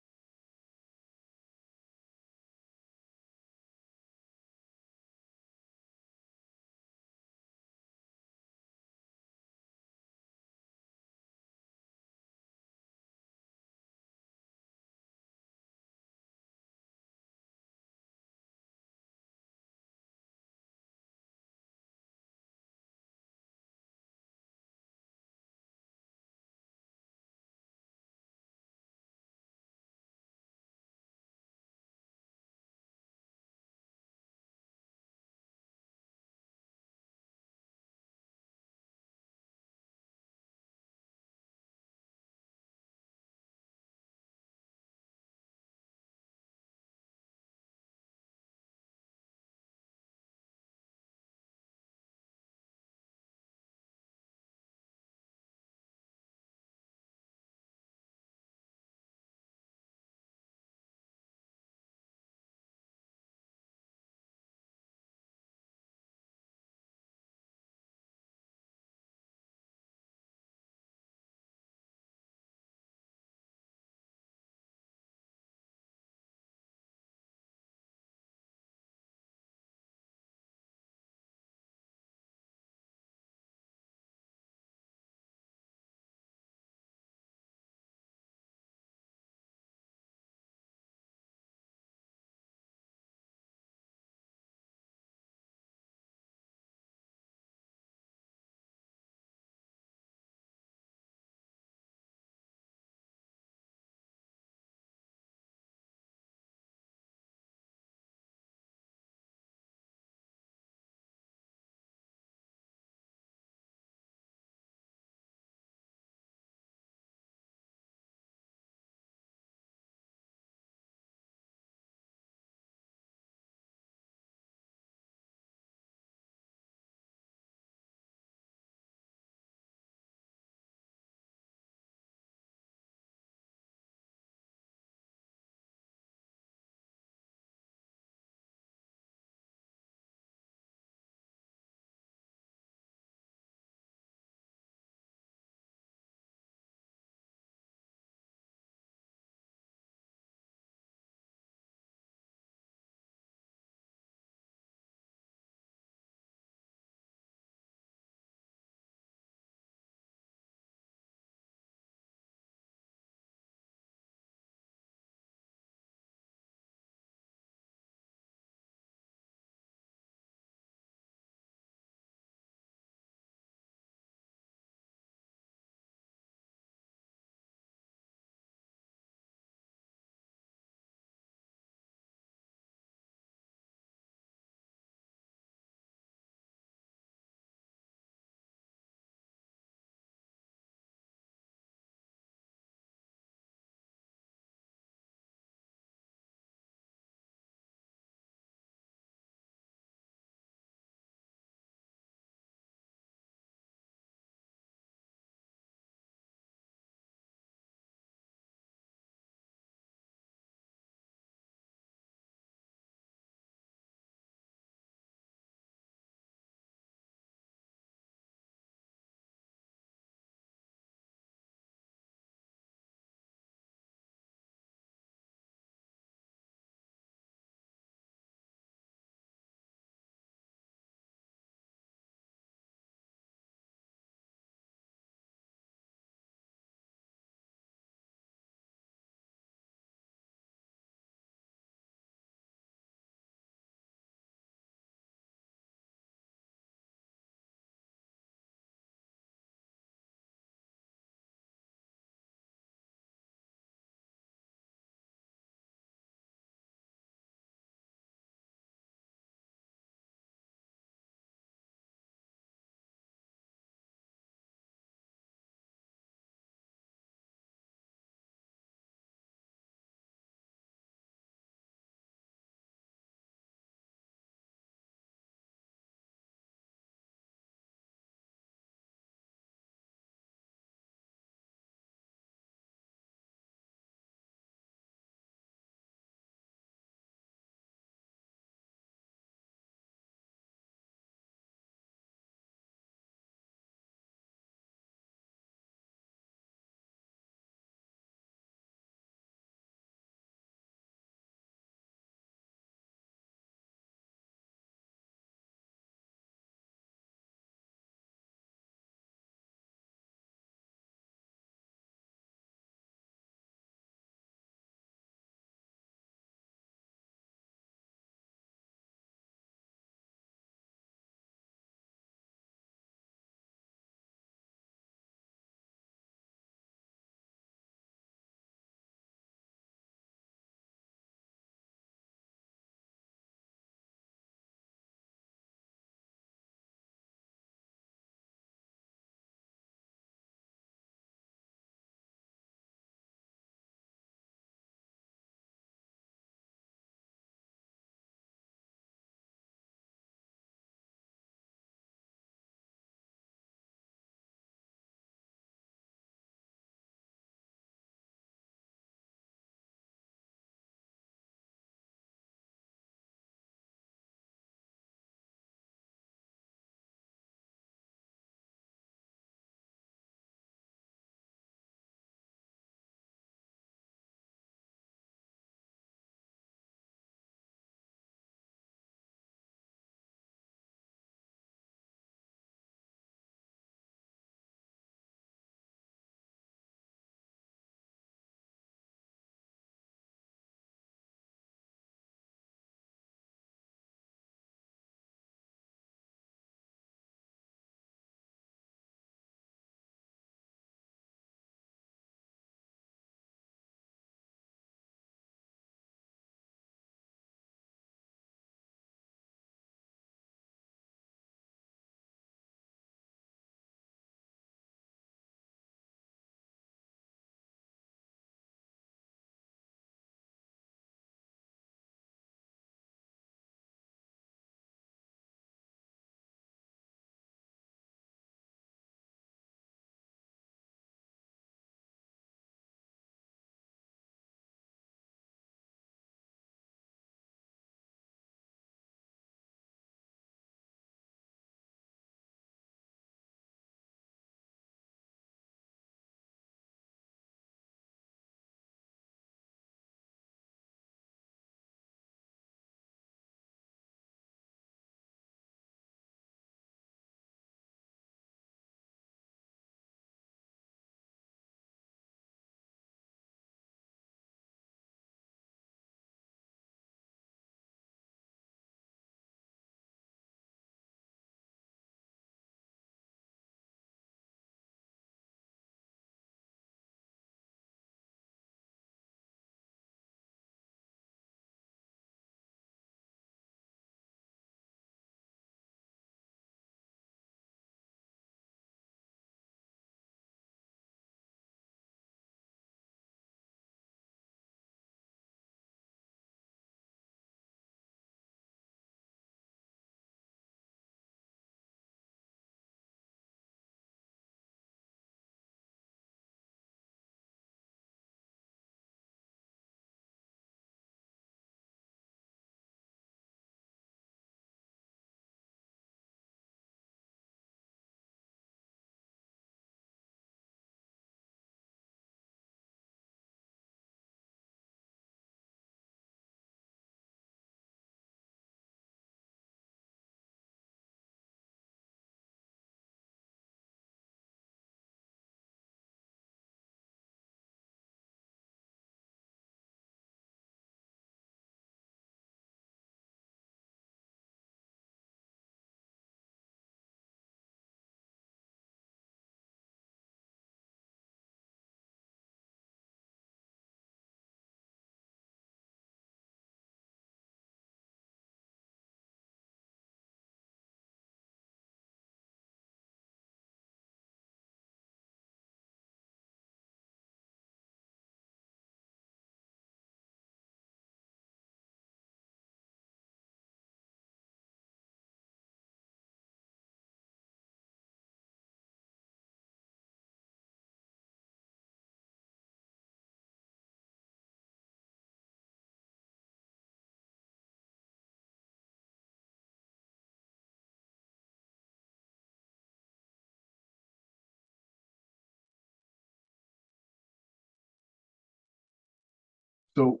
[SPEAKER 1] So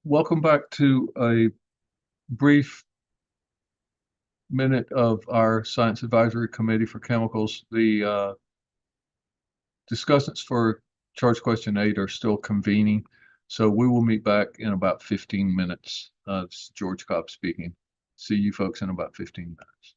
[SPEAKER 1] welcome back to a brief minute of our Science Advisory Committee for Chemicals. The discussants for charge question 8 are still convening. So we will meet back in about 15 minutes. This is George Cobb speaking. See you folks in about 15 minutes.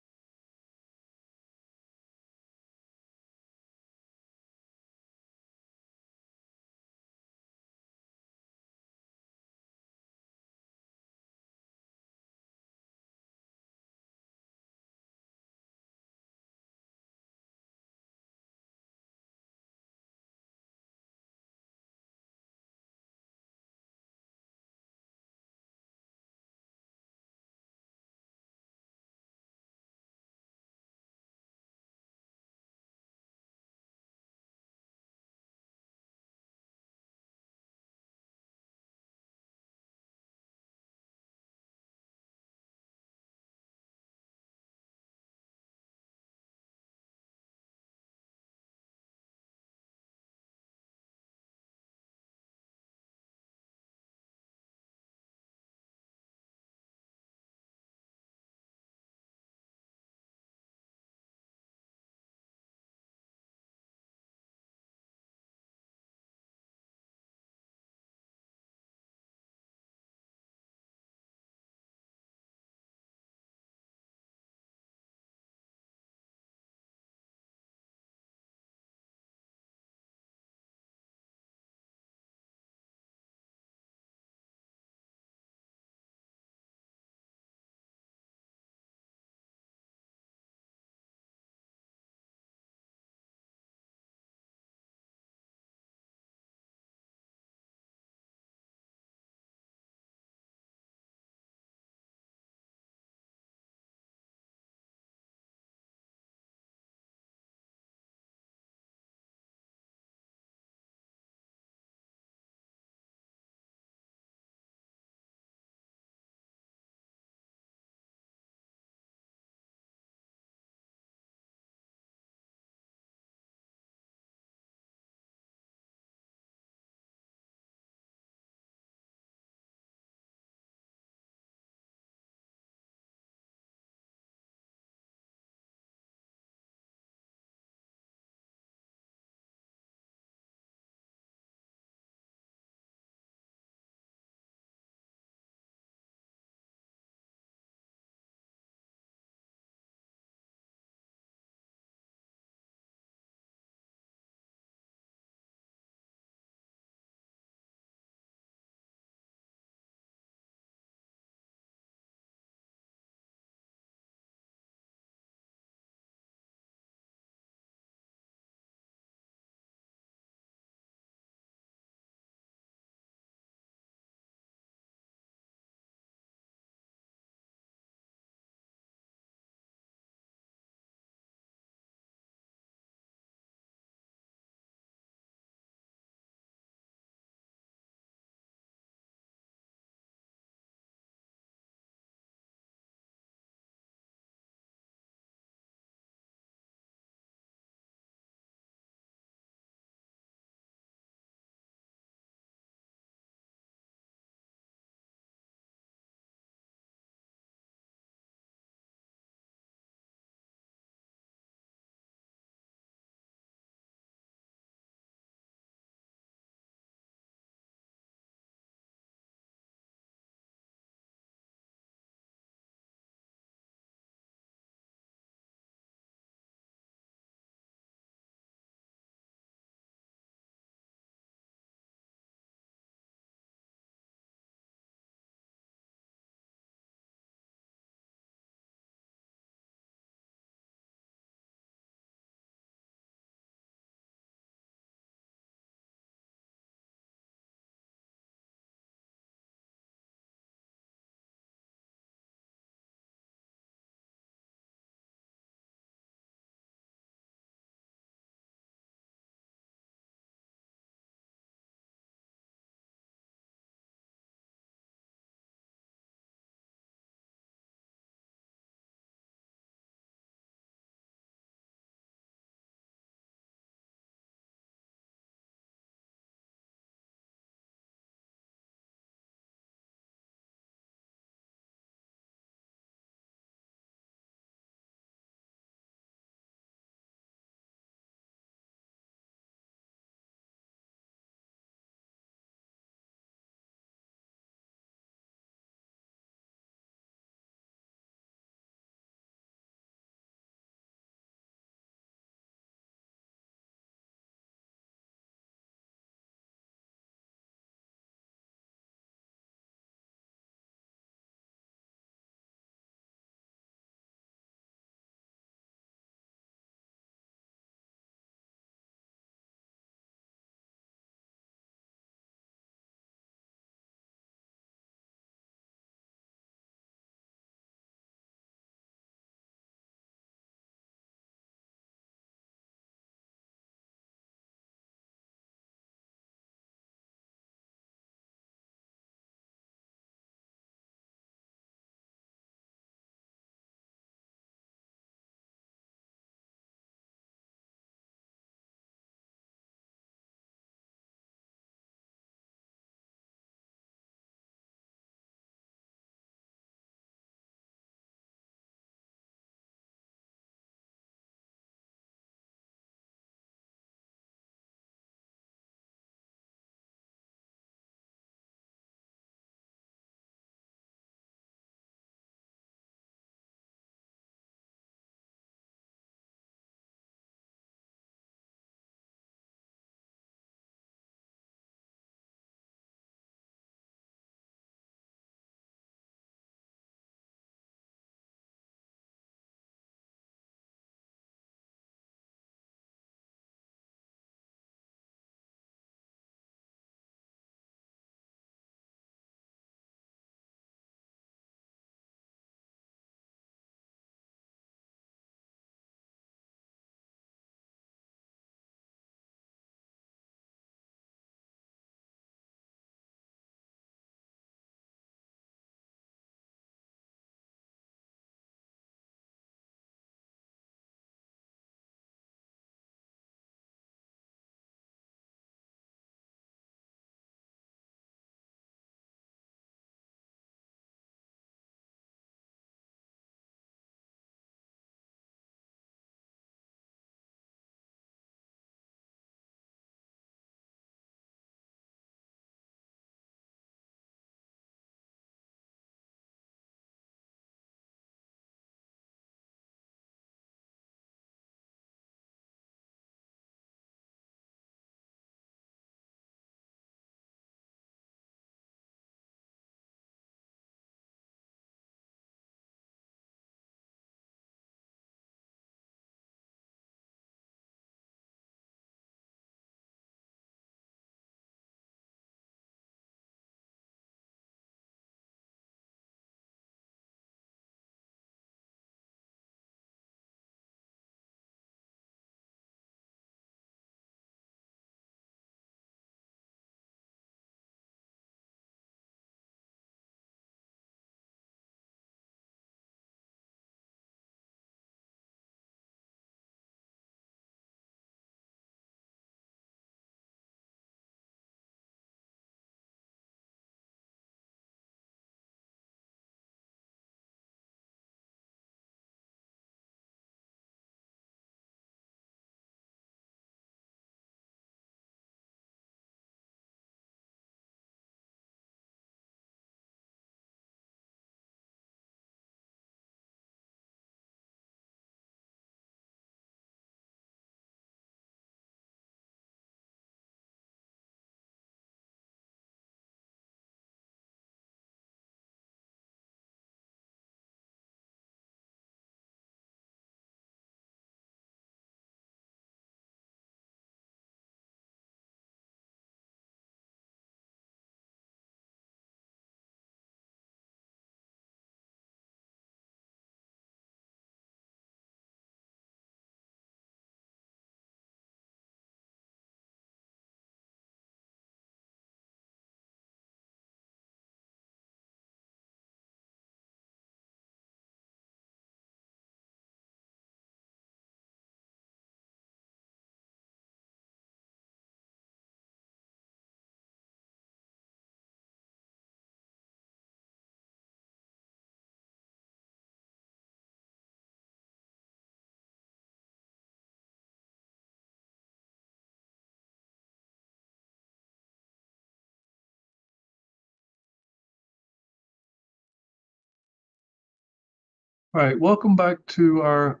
[SPEAKER 1] All right, welcome back to our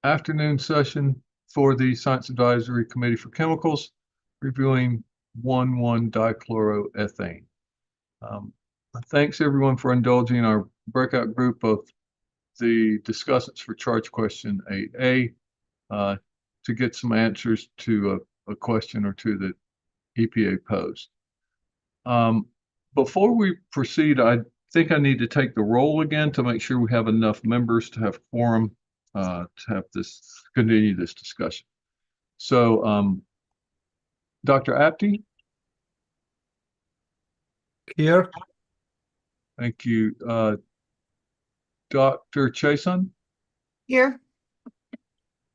[SPEAKER 1] afternoon session for the Science Advisory Committee for Chemicals, reviewing 1,1-dichloroethane. Thanks everyone for indulging our breakout group of the discussants for charge question 8A to get some answers to a question or two that EPA posed. Before we proceed, I think I need to take the roll again to make sure we have enough members to have quorum to have continue this discussion. So, Dr. Apte?
[SPEAKER 6] Here.
[SPEAKER 1] Thank you. Dr. Chason?
[SPEAKER 14] Here.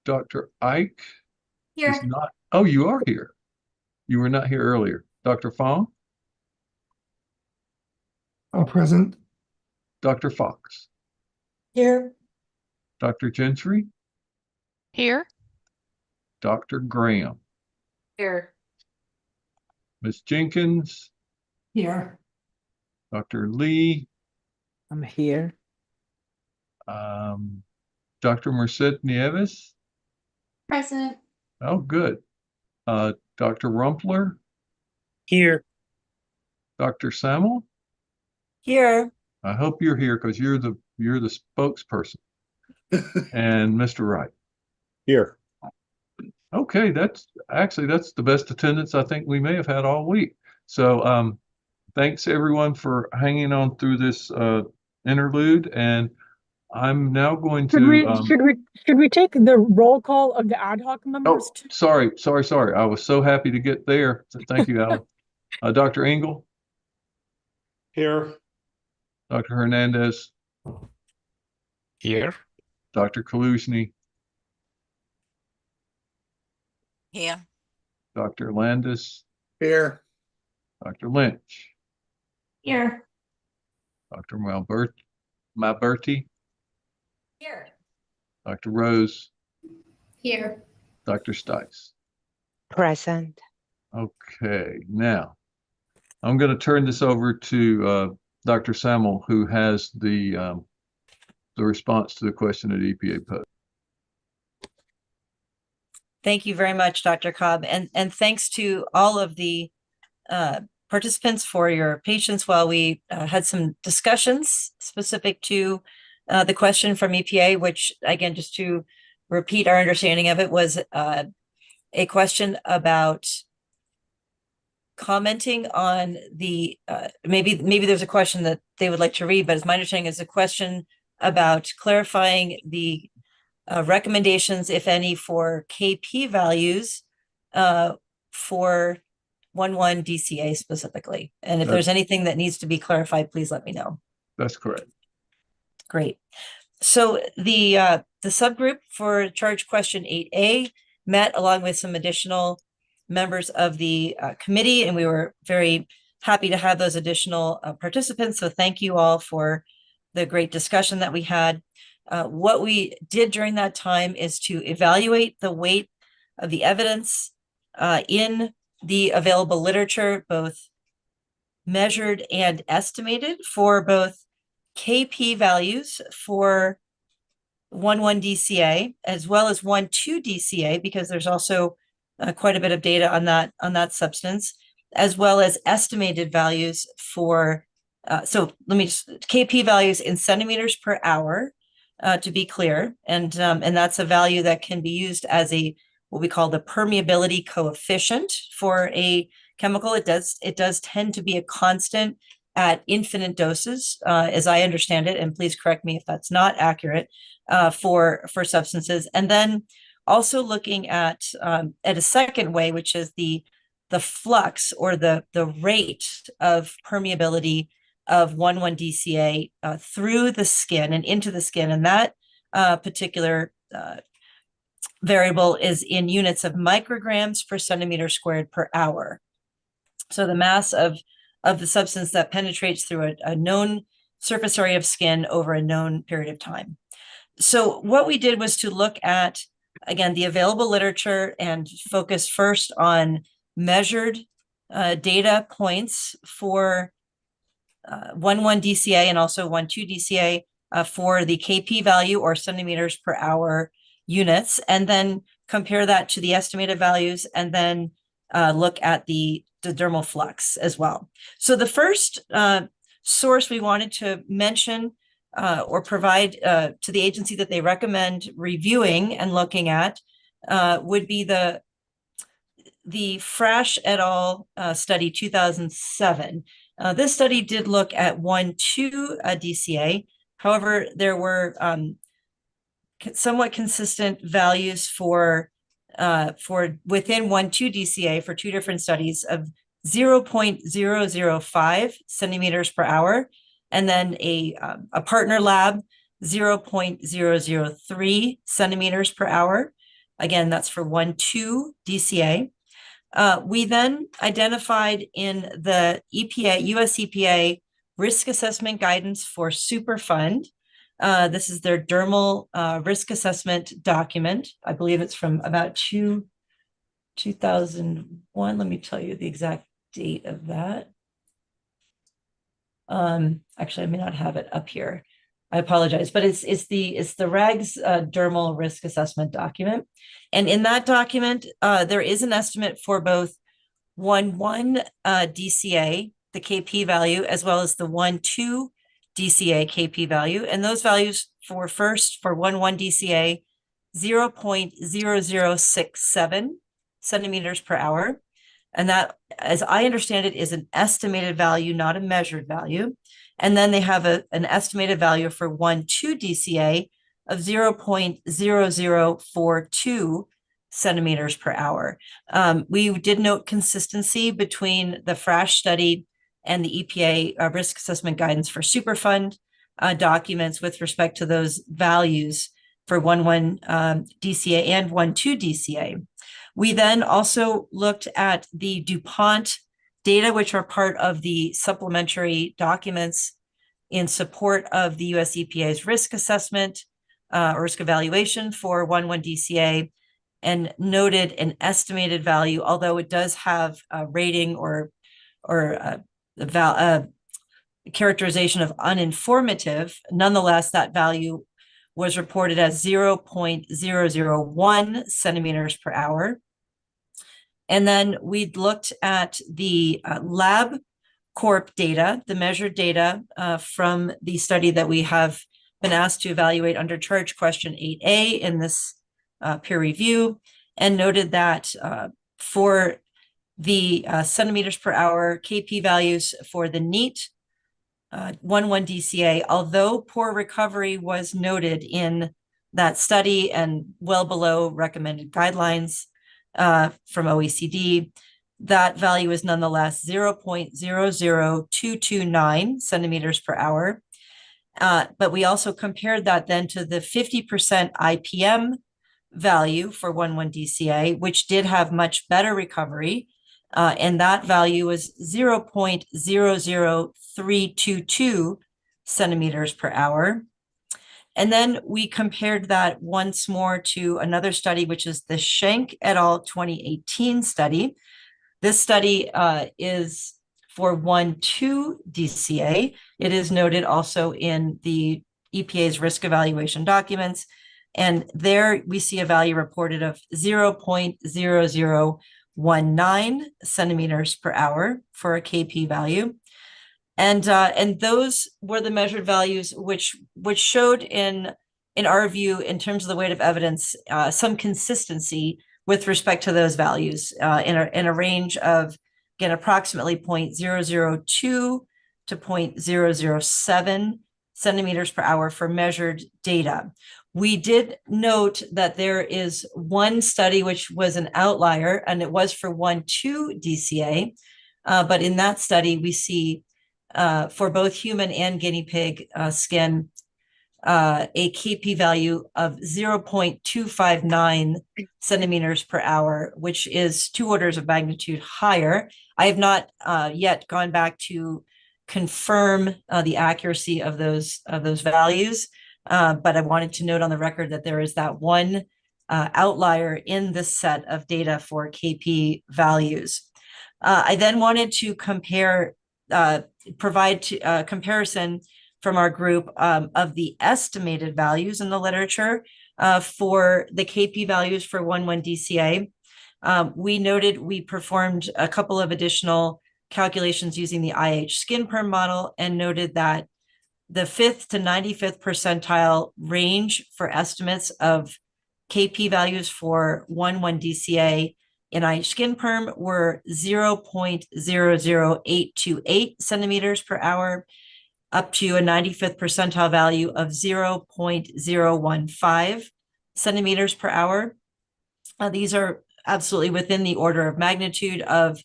[SPEAKER 1] Dr. Ike?
[SPEAKER 14] Here.
[SPEAKER 1] Is not. Oh, you are here. You were not here earlier. Dr. Fong?
[SPEAKER 6] Present.
[SPEAKER 1] Dr. Fox?
[SPEAKER 15] Here.
[SPEAKER 1] Dr. Gentry?
[SPEAKER 9] Here.
[SPEAKER 1] Dr. Graham?
[SPEAKER 14] Here.
[SPEAKER 1] Ms. Jenkins?
[SPEAKER 13] Here.
[SPEAKER 1] Dr. Lee?
[SPEAKER 7] I'm here.
[SPEAKER 1] Dr. Merced Nieves?
[SPEAKER 14] Present.
[SPEAKER 1] Oh, good. Dr. Rumpler?
[SPEAKER 6] Here.
[SPEAKER 1] Dr. Samuel?
[SPEAKER 2] Here.
[SPEAKER 1] I hope you're here because you're the spokesperson. And Mr. Wright.
[SPEAKER 20] Here.
[SPEAKER 1] Okay, that's the best attendance I think we may have had all week. So thanks everyone for hanging on through this interlude, and I'm now going to
[SPEAKER 5] Should we take the roll call of the ad hoc members?
[SPEAKER 1] oh, sorry. I was so happy to get there. So thank you, Alan. Dr. Engel?
[SPEAKER 16] Here.
[SPEAKER 1] Dr. Hernandez?
[SPEAKER 21] Here.
[SPEAKER 1] Dr. Kaluzny?
[SPEAKER 22] Here.
[SPEAKER 1] Dr. Landis?
[SPEAKER 11] Here.
[SPEAKER 1] Dr. Lynch?
[SPEAKER 14] Here.
[SPEAKER 1] Dr. Malberti?
[SPEAKER 14] Here.
[SPEAKER 1] Dr. Rose?
[SPEAKER 18] Here.
[SPEAKER 1] Dr. Stice?
[SPEAKER 8] Present.
[SPEAKER 1] Okay, now I'm going to turn this over to Dr. Samuel, who has the response to the question that EPA posed.
[SPEAKER 2] Thank you very much, Dr. Cobb. And thanks to all of the participants for your patience while we had some discussions specific to the question from EPA, which again, just to repeat our understanding of it, was a question about commenting on the, maybe there's a question that they would like to read, but as my understanding is a question about clarifying the recommendations, if any, for KP values for 1,1 DCA specifically. And if there's anything that needs to be clarified, please let me know.
[SPEAKER 1] That's correct.
[SPEAKER 2] Great. So the subgroup for charge question 8A met along with some additional members of the committee, and we were very happy to have those additional participants. So thank you all for the great discussion that we had. What we did during that time is to evaluate the weight of the evidence in the available literature, both measured and estimated, for both KP values for 1,1 DCA as well as 1,2 DCA, because there's also quite a bit of data on that substance, as well as estimated values for so let me just KP values in centimeters per hour, to be clear, and that's a value that can be used as what we call the permeability coefficient for a chemical. It does tend to be a constant at infinite doses, as I understand it, and please correct me if that's not accurate, for substances. And then also looking at a second way, which is the flux or the rate of permeability of 1,1 DCA through the skin and into the skin, and that particular variable is in units of micrograms per centimeter squared per hour. So the mass of the substance that penetrates through a known surface area of skin over a known period of time. So what we did was to look at, again, the available literature and focus first on measured data points for 1,1 DCA and also 1,2 DCA, for the KP value or centimeters per hour units, and then compare that to the estimated values, and then look at the dermal flux as well. So the first source we wanted to mention or provide to the agency that they recommend reviewing and looking at would be the Frasch et al. Study 2007. This study did look at 1,2 DCA. However, there were somewhat consistent values for within 1,2 DCA for two different studies of 0.005 centimeters per hour, and then a partner lab 0.003 centimeters per hour. Again, that's for 1,2 DCA. We then identified in the EPA, US EPA risk assessment guidance for Superfund. This is their dermal risk assessment document. I believe it's from about 2001. Let me tell you the exact date of that. Actually, I may not have it up here. I apologize, but it's the RAGS dermal risk assessment document. And in that document, there is an estimate for both 1,1 DCA, the KP value, as well as the 1,2 DCA KP value. And those values for 1,1 DCA, 0.0067 centimeters per hour. And that, as I understand it, is an estimated value, not a measured value. And then they have an estimated value for 1,2 DCA of 0.0042 centimeters per hour. We did note consistency between the Frasch study and the EPA risk assessment guidance for Superfund documents with respect to those values for 1,1 DCA and 1,2 DCA. We then also looked at the DuPont data, which are part of the supplementary documents in support of the US EPA's risk assessment or risk evaluation for 1,1 DCA, and noted an estimated value, although it does have a rating or characterization of uninformative. Nonetheless, that value was reported as 0.001 centimeters per hour. And then we looked at the LabCorp data, the measured data from the study that we have been asked to evaluate under charge question 8A in this peer review, and noted that for the centimeters per hour KP values for the NEAT 1,1 DCA, although poor recovery was noted in that study and well below recommended guidelines from OECD, that value is nonetheless 0.00229 centimeters per hour. But we also compared that then to the 50% IPM value for 1,1 DCA, which did have much better recovery. And that value was 0.00322 centimeters per hour. And then we compared that once more to another study, which is the Schenk et al. 2018 study. This study is for 1,2 DCA. It is noted also in the EPA's risk evaluation documents. And there we see a value reported of 0.0019 centimeters per hour for a KP value. And those were the measured values which showed in our view, in terms of the weight of evidence, some consistency with respect to those values in a range of, again, approximately 0.002 to 0.007 centimeters per hour for measured data. We did note that there is one study which was an outlier, and it was for 1,2 DCA. But in that study, we see for both human and guinea pig skin, a KP value of 0.259 centimeters per hour, which is 2 orders of magnitude higher. I have not yet gone back to confirm the accuracy of those values, but I wanted to note on the record that there is that one outlier in this set of data for KP values. I then wanted to provide comparison from our group of the estimated values in the literature for the KP values for 1,1-DCA. We performed a couple of additional calculations using the IH skin perm model and noted that the 5th to 95th percentile range for estimates of KP values for 1,1-DCA in IH skin perm were 0.00828 centimeters per hour, up to a 95th percentile value of 0.015 centimeters per hour. These are absolutely within the order of magnitude of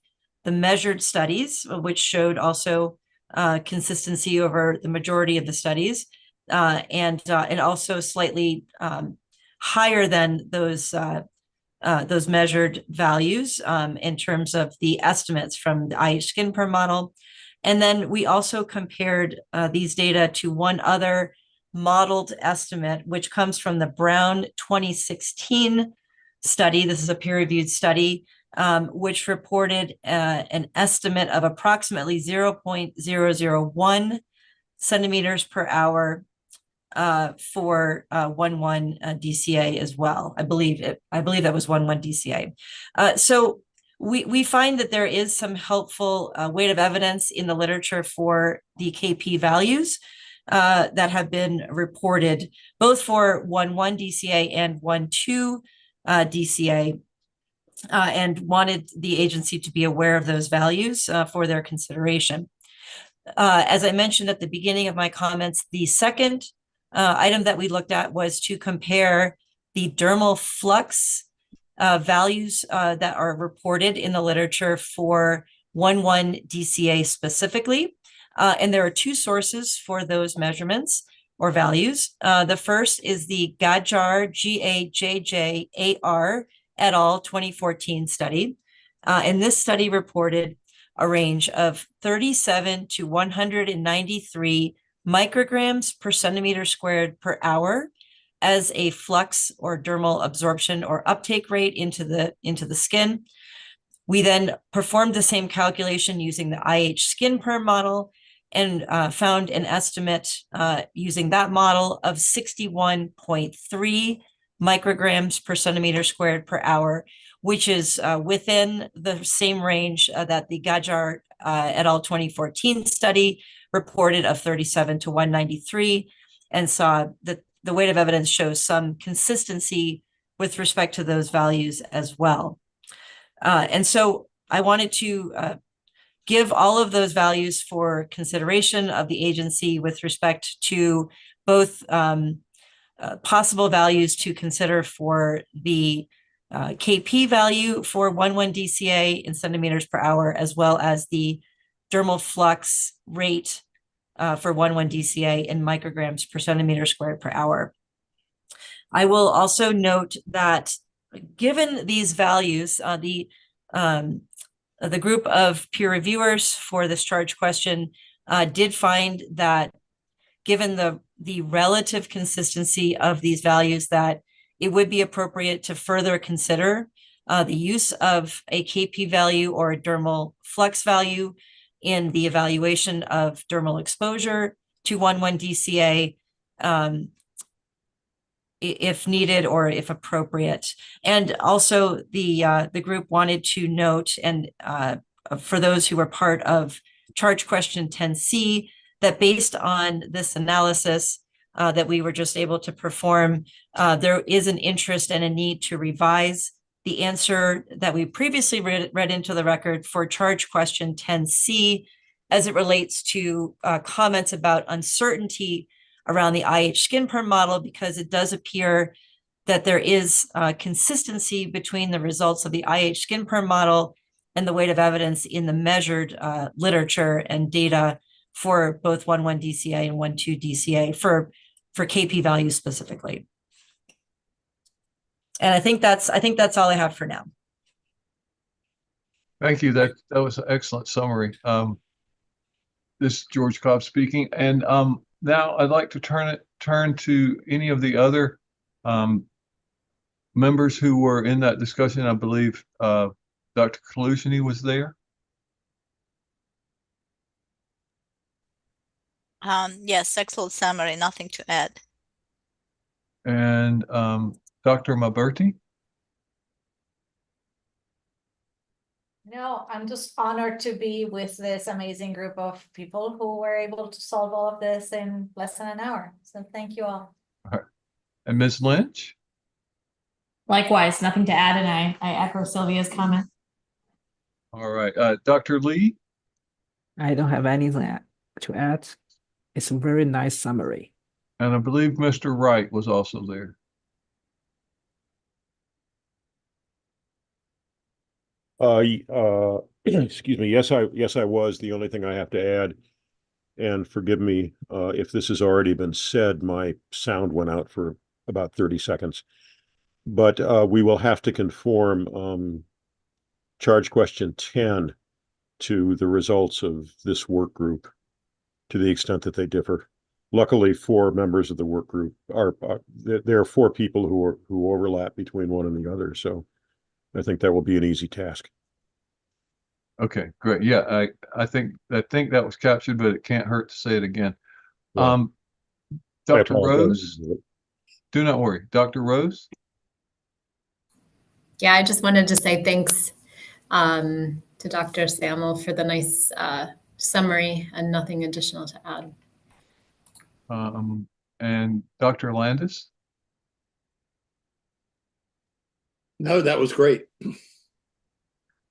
[SPEAKER 2] the measured studies, which showed also consistency over the majority of the studies, and also slightly higher than those measured values in terms of the estimates from the IH skin perm model. And then we also compared these data to one other modeled estimate, which comes from the Brown 2016 study. This is a peer-reviewed study, which reported an estimate of approximately 0.001 centimeters per hour for 1,1-DCA as well. I believe that was 1,1-DCA. So we find that there is some helpful weight of evidence in the literature for the KP values that have been reported, both for 1,1-DCA and 1,2-DCA, and wanted the agency to be aware of those values for their consideration. As I mentioned at the beginning of my comments, the second item that we looked at was to compare the dermal flux values that are reported in the literature for 1,1-DCA specifically. And there are two sources for those measurements or values. The first is the Gajjar, Gajjar et al. 2014 study. And this study reported a range of 37 to 193 micrograms per centimeter squared per hour as a flux or dermal absorption or uptake rate into the skin. We then performed the same calculation using the IH skin perm model and found an estimate using that model of 61.3 micrograms per centimeter squared per hour, which is within the same range that the Gajjar et al. 2014 study reported of 37 to 193, and saw that the weight of evidence shows some consistency with respect to those values as well. And so I wanted to give all of those values for consideration of the agency with respect to both possible values to consider for the KP value for 1,1-DCA in centimeters per hour, as well as the dermal flux rate for 1,1-DCA in micrograms per centimeter squared per hour. I will also note that given these values, the group of peer reviewers for this charge question did find that given the relative consistency of these values, that it would be appropriate to further consider the use of a KP value or a dermal flux value in the evaluation of dermal exposure to 1,1-DCA if needed or if appropriate. And also the group wanted to note, and for those who were part of charge question 10C, that based on this analysis that we were just able to perform, there is an interest and a need to revise the answer that we previously read into the record for charge question 10C as it relates to comments about uncertainty around the IH skin perm model, because it does appear that there is consistency between the results of the IH skin perm model and the weight of evidence in the measured literature and data for both 1,1-DCA and 1,2-DCA for KP values specifically. And I think that's all I have for now.
[SPEAKER 1] Thank you. That was an excellent summary. This is George Cobb speaking. And now I'd like to turn to any of the other members who were in that discussion. I believe Dr. Kalushny was there.
[SPEAKER 22] Yes, excellent summary, nothing to add.
[SPEAKER 1] And Dr. Maberti?
[SPEAKER 14] No, I'm just honored to be with this amazing group of people who were able to solve all of this in less than an hour. So thank you all.
[SPEAKER 1] All right. And Ms. Lynch?
[SPEAKER 3] Likewise, nothing to add, and I echo Sylvia's comment.
[SPEAKER 1] All right. Dr. Lee?
[SPEAKER 7] I don't have anything to add. It's a very nice summary.
[SPEAKER 1] And I believe Mr. Wright was also there.
[SPEAKER 20] Excuse me. Yes, I was. The only thing I have to add, and forgive me if this has already been said, my sound went out for about 30 seconds. But we will have to conform charge question 10 to the results of this work group to the extent that they differ. Luckily, 4 members of the work group there are 4 people who overlap between one and the other. So I think that will be an easy task.
[SPEAKER 1] Okay, great. Yeah, I think that was captured, but it can't hurt to say it again.
[SPEAKER 20] Yeah.
[SPEAKER 1] Dr. Rose, do not worry. Dr. Rose?
[SPEAKER 18] Yeah, I just wanted to say thanks to Dr. Samuel for the nice summary and nothing additional to add.
[SPEAKER 1] And Dr. Landis?
[SPEAKER 11] No, that was great.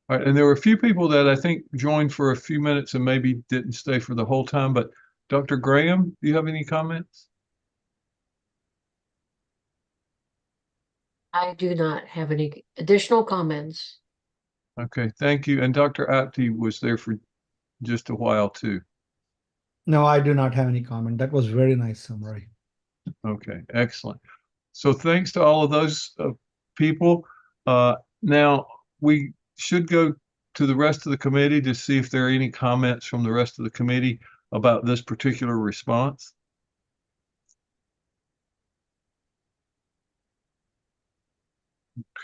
[SPEAKER 1] All right, and there were a few people that I think joined for a few minutes and maybe didn't stay for the whole time, but Dr. Graham, do you have any comments?
[SPEAKER 4] I do not have any additional comments.
[SPEAKER 1] Okay, thank you. And Dr. Apte was there for just a while too.
[SPEAKER 6] No, I do not have any comment. That was very nice summary.
[SPEAKER 1] Okay, excellent. So thanks to all of those people. Now we should go to the rest of the committee to see if there are any comments from the rest of the committee about this particular response.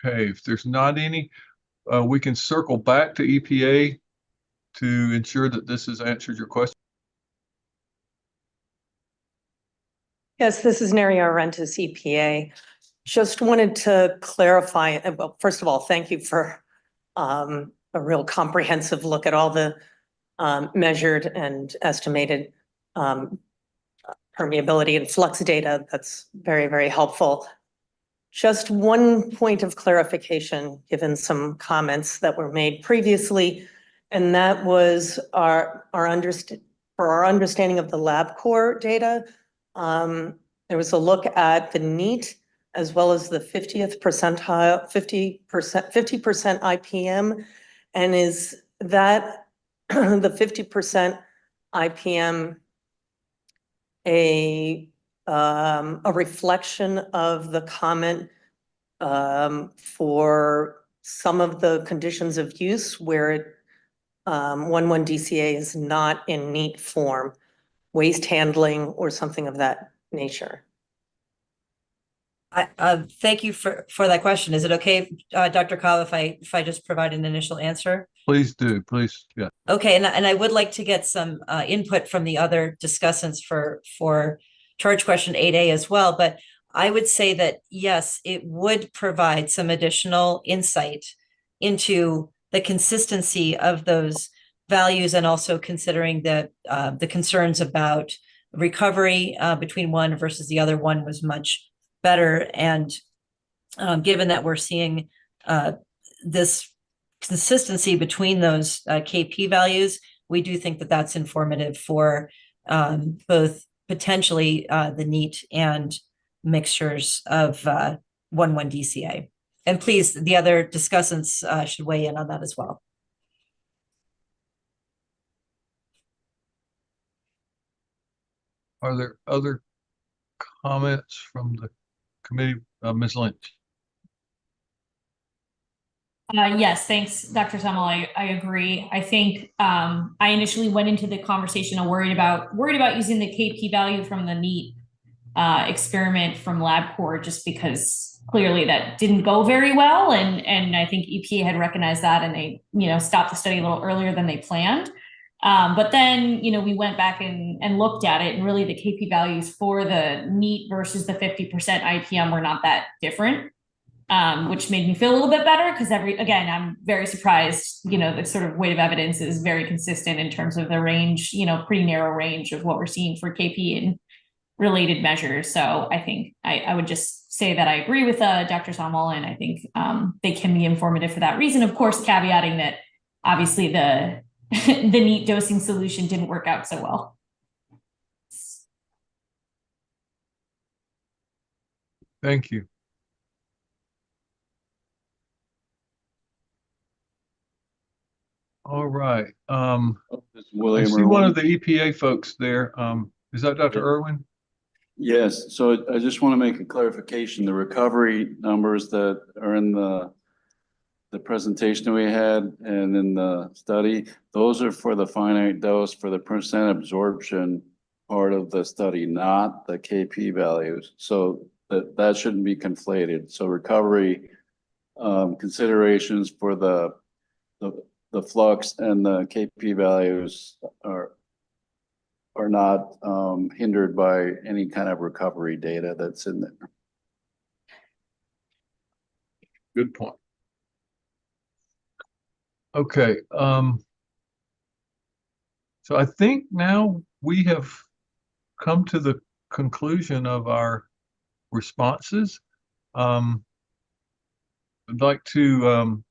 [SPEAKER 1] Okay, if there's not any, we can circle back to EPA to ensure that this has answered your question.
[SPEAKER 19] Yes, this is Neri Arentis, EPA. Just wanted to clarify, well, first of all, thank you for a real comprehensive look at all the measured and estimated permeability and flux data. That's very, very helpful. Just one point of clarification, given some comments that were made previously, and that was our understanding of the LabCorp data. There was a look at the NEAT as well as the 50th percentile, 50% IPM, and is that the 50% IPM a reflection of the comment for some of the conditions of use where 11-DCA is not in NEAT form, waste handling or something of that nature?
[SPEAKER 2] Thank you for that question. Is it okay, Dr. Cobb, if I just provide an initial answer?
[SPEAKER 1] Please do, please. Yeah.
[SPEAKER 2] Okay, and I would like to get some input from the other discussants for charge question 8A as well. But I would say that yes, it would provide some additional insight into the consistency of those values, and also considering that the concerns about recovery between one versus the other one was much better. And given that we're seeing this consistency between those KP values, we do think that that's informative for both potentially the NEAT and mixtures of 11-DCA. And please, the other discussants should weigh in on that as well.
[SPEAKER 1] Are there other comments from the committee? Ms. Lynch?
[SPEAKER 3] Yes, thanks, Dr. Samuel. I agree. I think I initially went into the conversation worried about using the KP value from the NEAT experiment from LabCorp, just because clearly that didn't go very well, and I think EPA had recognized that, and they stopped the study a little earlier than they planned. But then, you know, we went back and looked at it, and really the KP values for the NEAT versus the 50% IPM were not that different, which made me feel a little bit better because again, I'm very surprised, you know, the sort of weight of evidence is very consistent in terms of the range, you know, pretty narrow range of what we're seeing for KP and related measures. So I think I would just say that I agree with Dr. Sommel, and I think they can be informative for that reason. Of course, caveating that obviously the the NEAT dosing solution didn't work out so well.
[SPEAKER 1] Thank you. All right. I
[SPEAKER 12] William
[SPEAKER 1] see one
[SPEAKER 12] Irwin.
[SPEAKER 1] of the EPA folks there. Is that Dr. Irwin?
[SPEAKER 12] Yes, so I just want to make a clarification. The recovery numbers that are in the presentation we had and in the study, those are for the finite dose for the percent absorption part of the study, not the KP values. So that shouldn't be conflated. So recovery considerations for the flux and the KP values are not hindered by any kind of recovery data that's in there.
[SPEAKER 1] Good point. Okay. So I think now we have come to the conclusion of our responses. I'd like to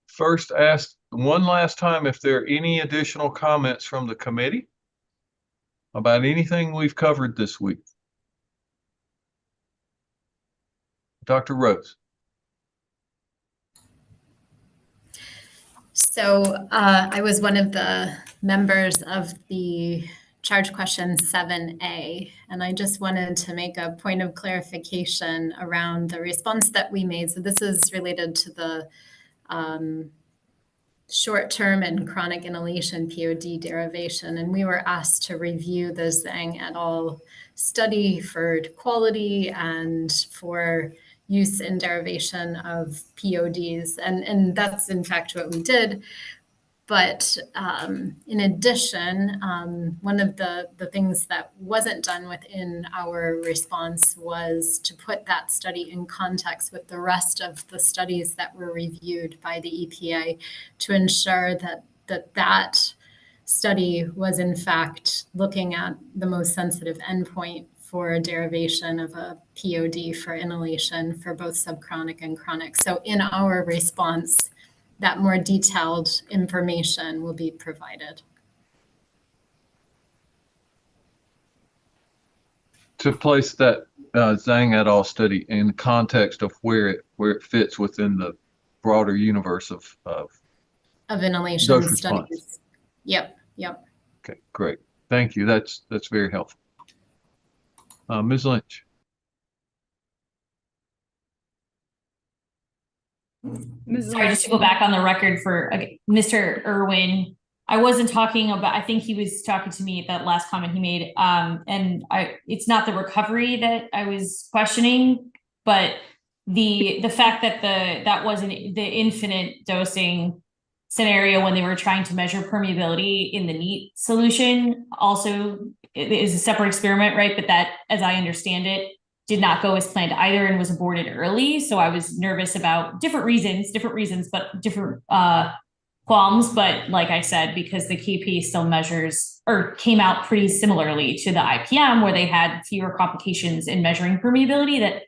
[SPEAKER 1] first ask one last time if there are any additional comments from the committee about anything we've covered this week. Dr. Rose.
[SPEAKER 18] So I was one of the members of the charge question 7A, and I just wanted to make a point of clarification around the response that we made. So this is related to the short-term and chronic inhalation POD derivation, and we were asked to review the Zhang et al. Study for quality and for use in derivation of PODs, and that's in fact what we did. But in addition, one of the things that wasn't done within our response was to put that study in context with the rest of the studies that were reviewed by the EPA to ensure that study was in fact looking at the most sensitive endpoint for derivation of a POD for inhalation for both subchronic and chronic. So in our response, that more detailed information will be provided.
[SPEAKER 1] To place that Zhang et al. Study in the context of where it fits within the broader universe of
[SPEAKER 18] inhalation
[SPEAKER 1] dose
[SPEAKER 18] studies.
[SPEAKER 1] response.
[SPEAKER 18] Yep.
[SPEAKER 1] Okay, great. Thank you. That's very helpful. Ms. Lynch.
[SPEAKER 3] Sorry, just to go back on the record for Mr. Irwin, I wasn't talking about, I think he was talking to me at that last comment he made. And it's not the recovery that I was questioning, but the fact that that wasn't the infinite dosing scenario when they were trying to measure permeability in the NEAT solution also is a separate experiment, right? But that, as I understand it, did not go as planned either and was aborted early. So I was nervous about different reasons, but different qualms. But like I said, because the KP still measures or came out pretty similarly to the IPM where they had fewer complications in measuring permeability, that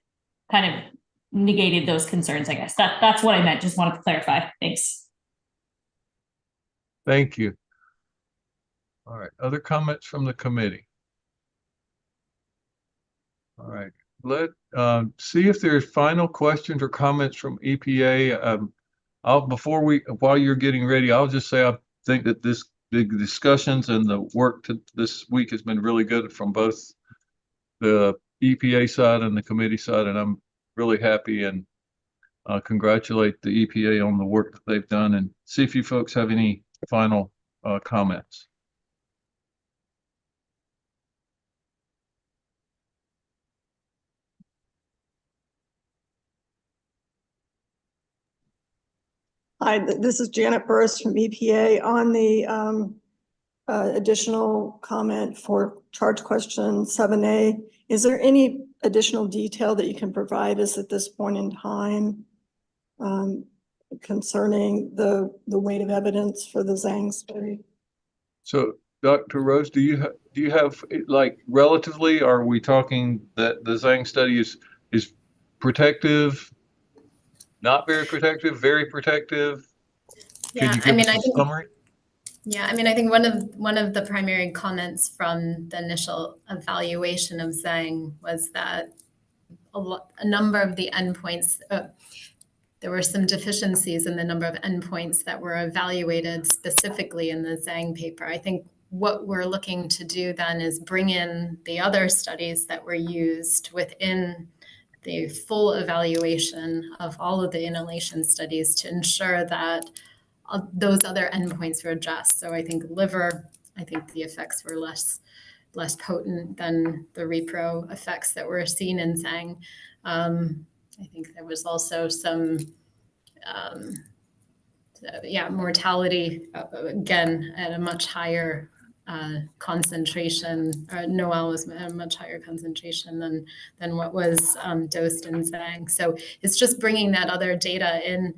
[SPEAKER 3] kind of negated those concerns, I guess. That's what I meant. Just wanted to clarify. Thanks.
[SPEAKER 1] Thank you. All right. Other comments from the committee? All right. Let's see if there's final questions or comments from EPA. While you're getting ready, I'll just say I think that the discussions and the work this week has been really good from both the EPA side and the committee side, and I'm really happy and congratulate the EPA on the work that they've done, and see if you folks have any final comments.
[SPEAKER 17] Hi, this is Janet Burris from EPA. On the
[SPEAKER 15] additional comment for charge question 7A. Is there any additional detail that you can provide us at this point in time concerning the weight of evidence for the Zhang study?
[SPEAKER 1] So, Dr. Rose, do you have like relatively? Are we talking that the Zhang study is protective, not very protective, very protective? Can you give us a summary?
[SPEAKER 18] Yeah, I mean, I think one of the primary comments from the initial evaluation of Zhang was that a number of the endpoints, there were some deficiencies in the number of endpoints that were evaluated specifically in the Zhang paper. I think what we're looking to do then is bring in the other studies that were used within the full evaluation of all of the inhalation studies to ensure that those other endpoints were addressed. So I think liver, I think the effects were less potent than the repro effects that were seen in Zhang. I think there was also some, mortality, again, at a much higher concentration. Noel was at a much higher concentration than what was dosed in Zhang. So it's just bringing that other data in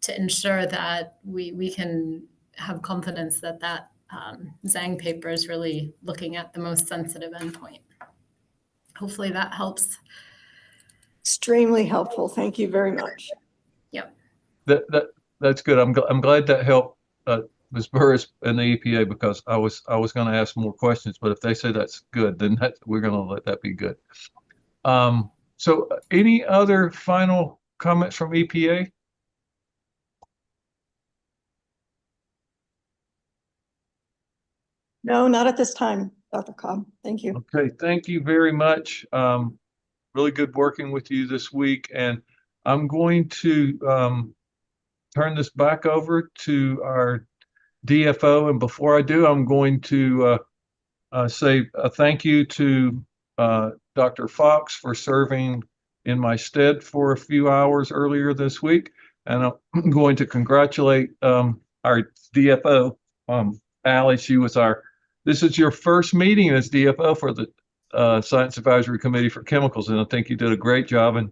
[SPEAKER 18] to ensure that we can have confidence that Zhang paper is really looking at the most sensitive endpoint. Hopefully that helps.
[SPEAKER 15] Extremely helpful. Thank you very much.
[SPEAKER 18] Yep.
[SPEAKER 1] That's good. I'm glad that helped Ms. Burris and the EPA, because I was going to ask more questions, but if they say that's good, then we're going to let that be good. So any other final comments from EPA?
[SPEAKER 15] No, not at this time, Dr. Cobb. Thank you.
[SPEAKER 1] Okay, thank you very much. Really good working with you this week, and I'm going to turn this back over to our DFO. And before I do, I'm going to say a thank you to Dr. Fox for serving in my stead for a few hours earlier this week. And I'm going to congratulate our DFO, Allie. This is your first meeting as DFO for the Science Advisory Committee for Chemicals, and I think you did a great job, and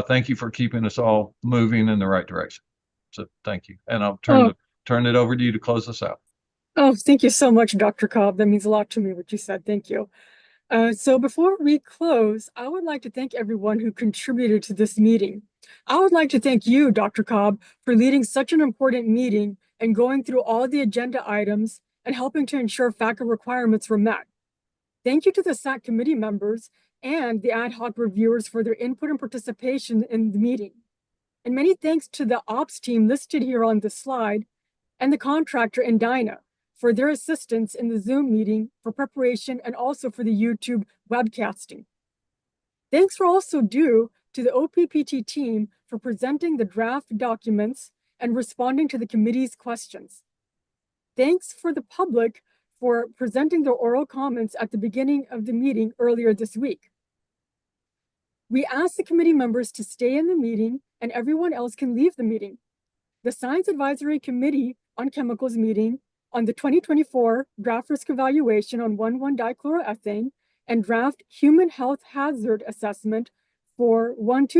[SPEAKER 1] thank you for keeping us all moving in the right direction. So thank you, and I'll turn it over to you to close us out.
[SPEAKER 5] Oh, thank you so much, Dr. Cobb. That means a lot to me, what you said. Thank you. So before we close, I would like to thank everyone who contributed to this meeting. I would like to thank you, Dr. Cobb, for leading such an important meeting and going through all the agenda items and helping to ensure FACA requirements were met. Thank you to the SAC committee members and the ad hoc reviewers for their input and participation in the meeting. And many thanks to the ops team listed here on the slide and the contractor Indina for their assistance in the Zoom meeting for preparation and also for the YouTube webcasting. Thanks are also due to the OPPT team for presenting the draft documents and responding to the committee's questions. Thanks for the public for presenting their oral comments at the beginning of the meeting earlier this week. We ask the committee members to stay in the meeting and everyone else can leave the meeting. The Science Advisory Committee on Chemicals meeting on the 2024 draft risk evaluation on 1,1-dichloroethane and draft human health hazard assessment for 1,2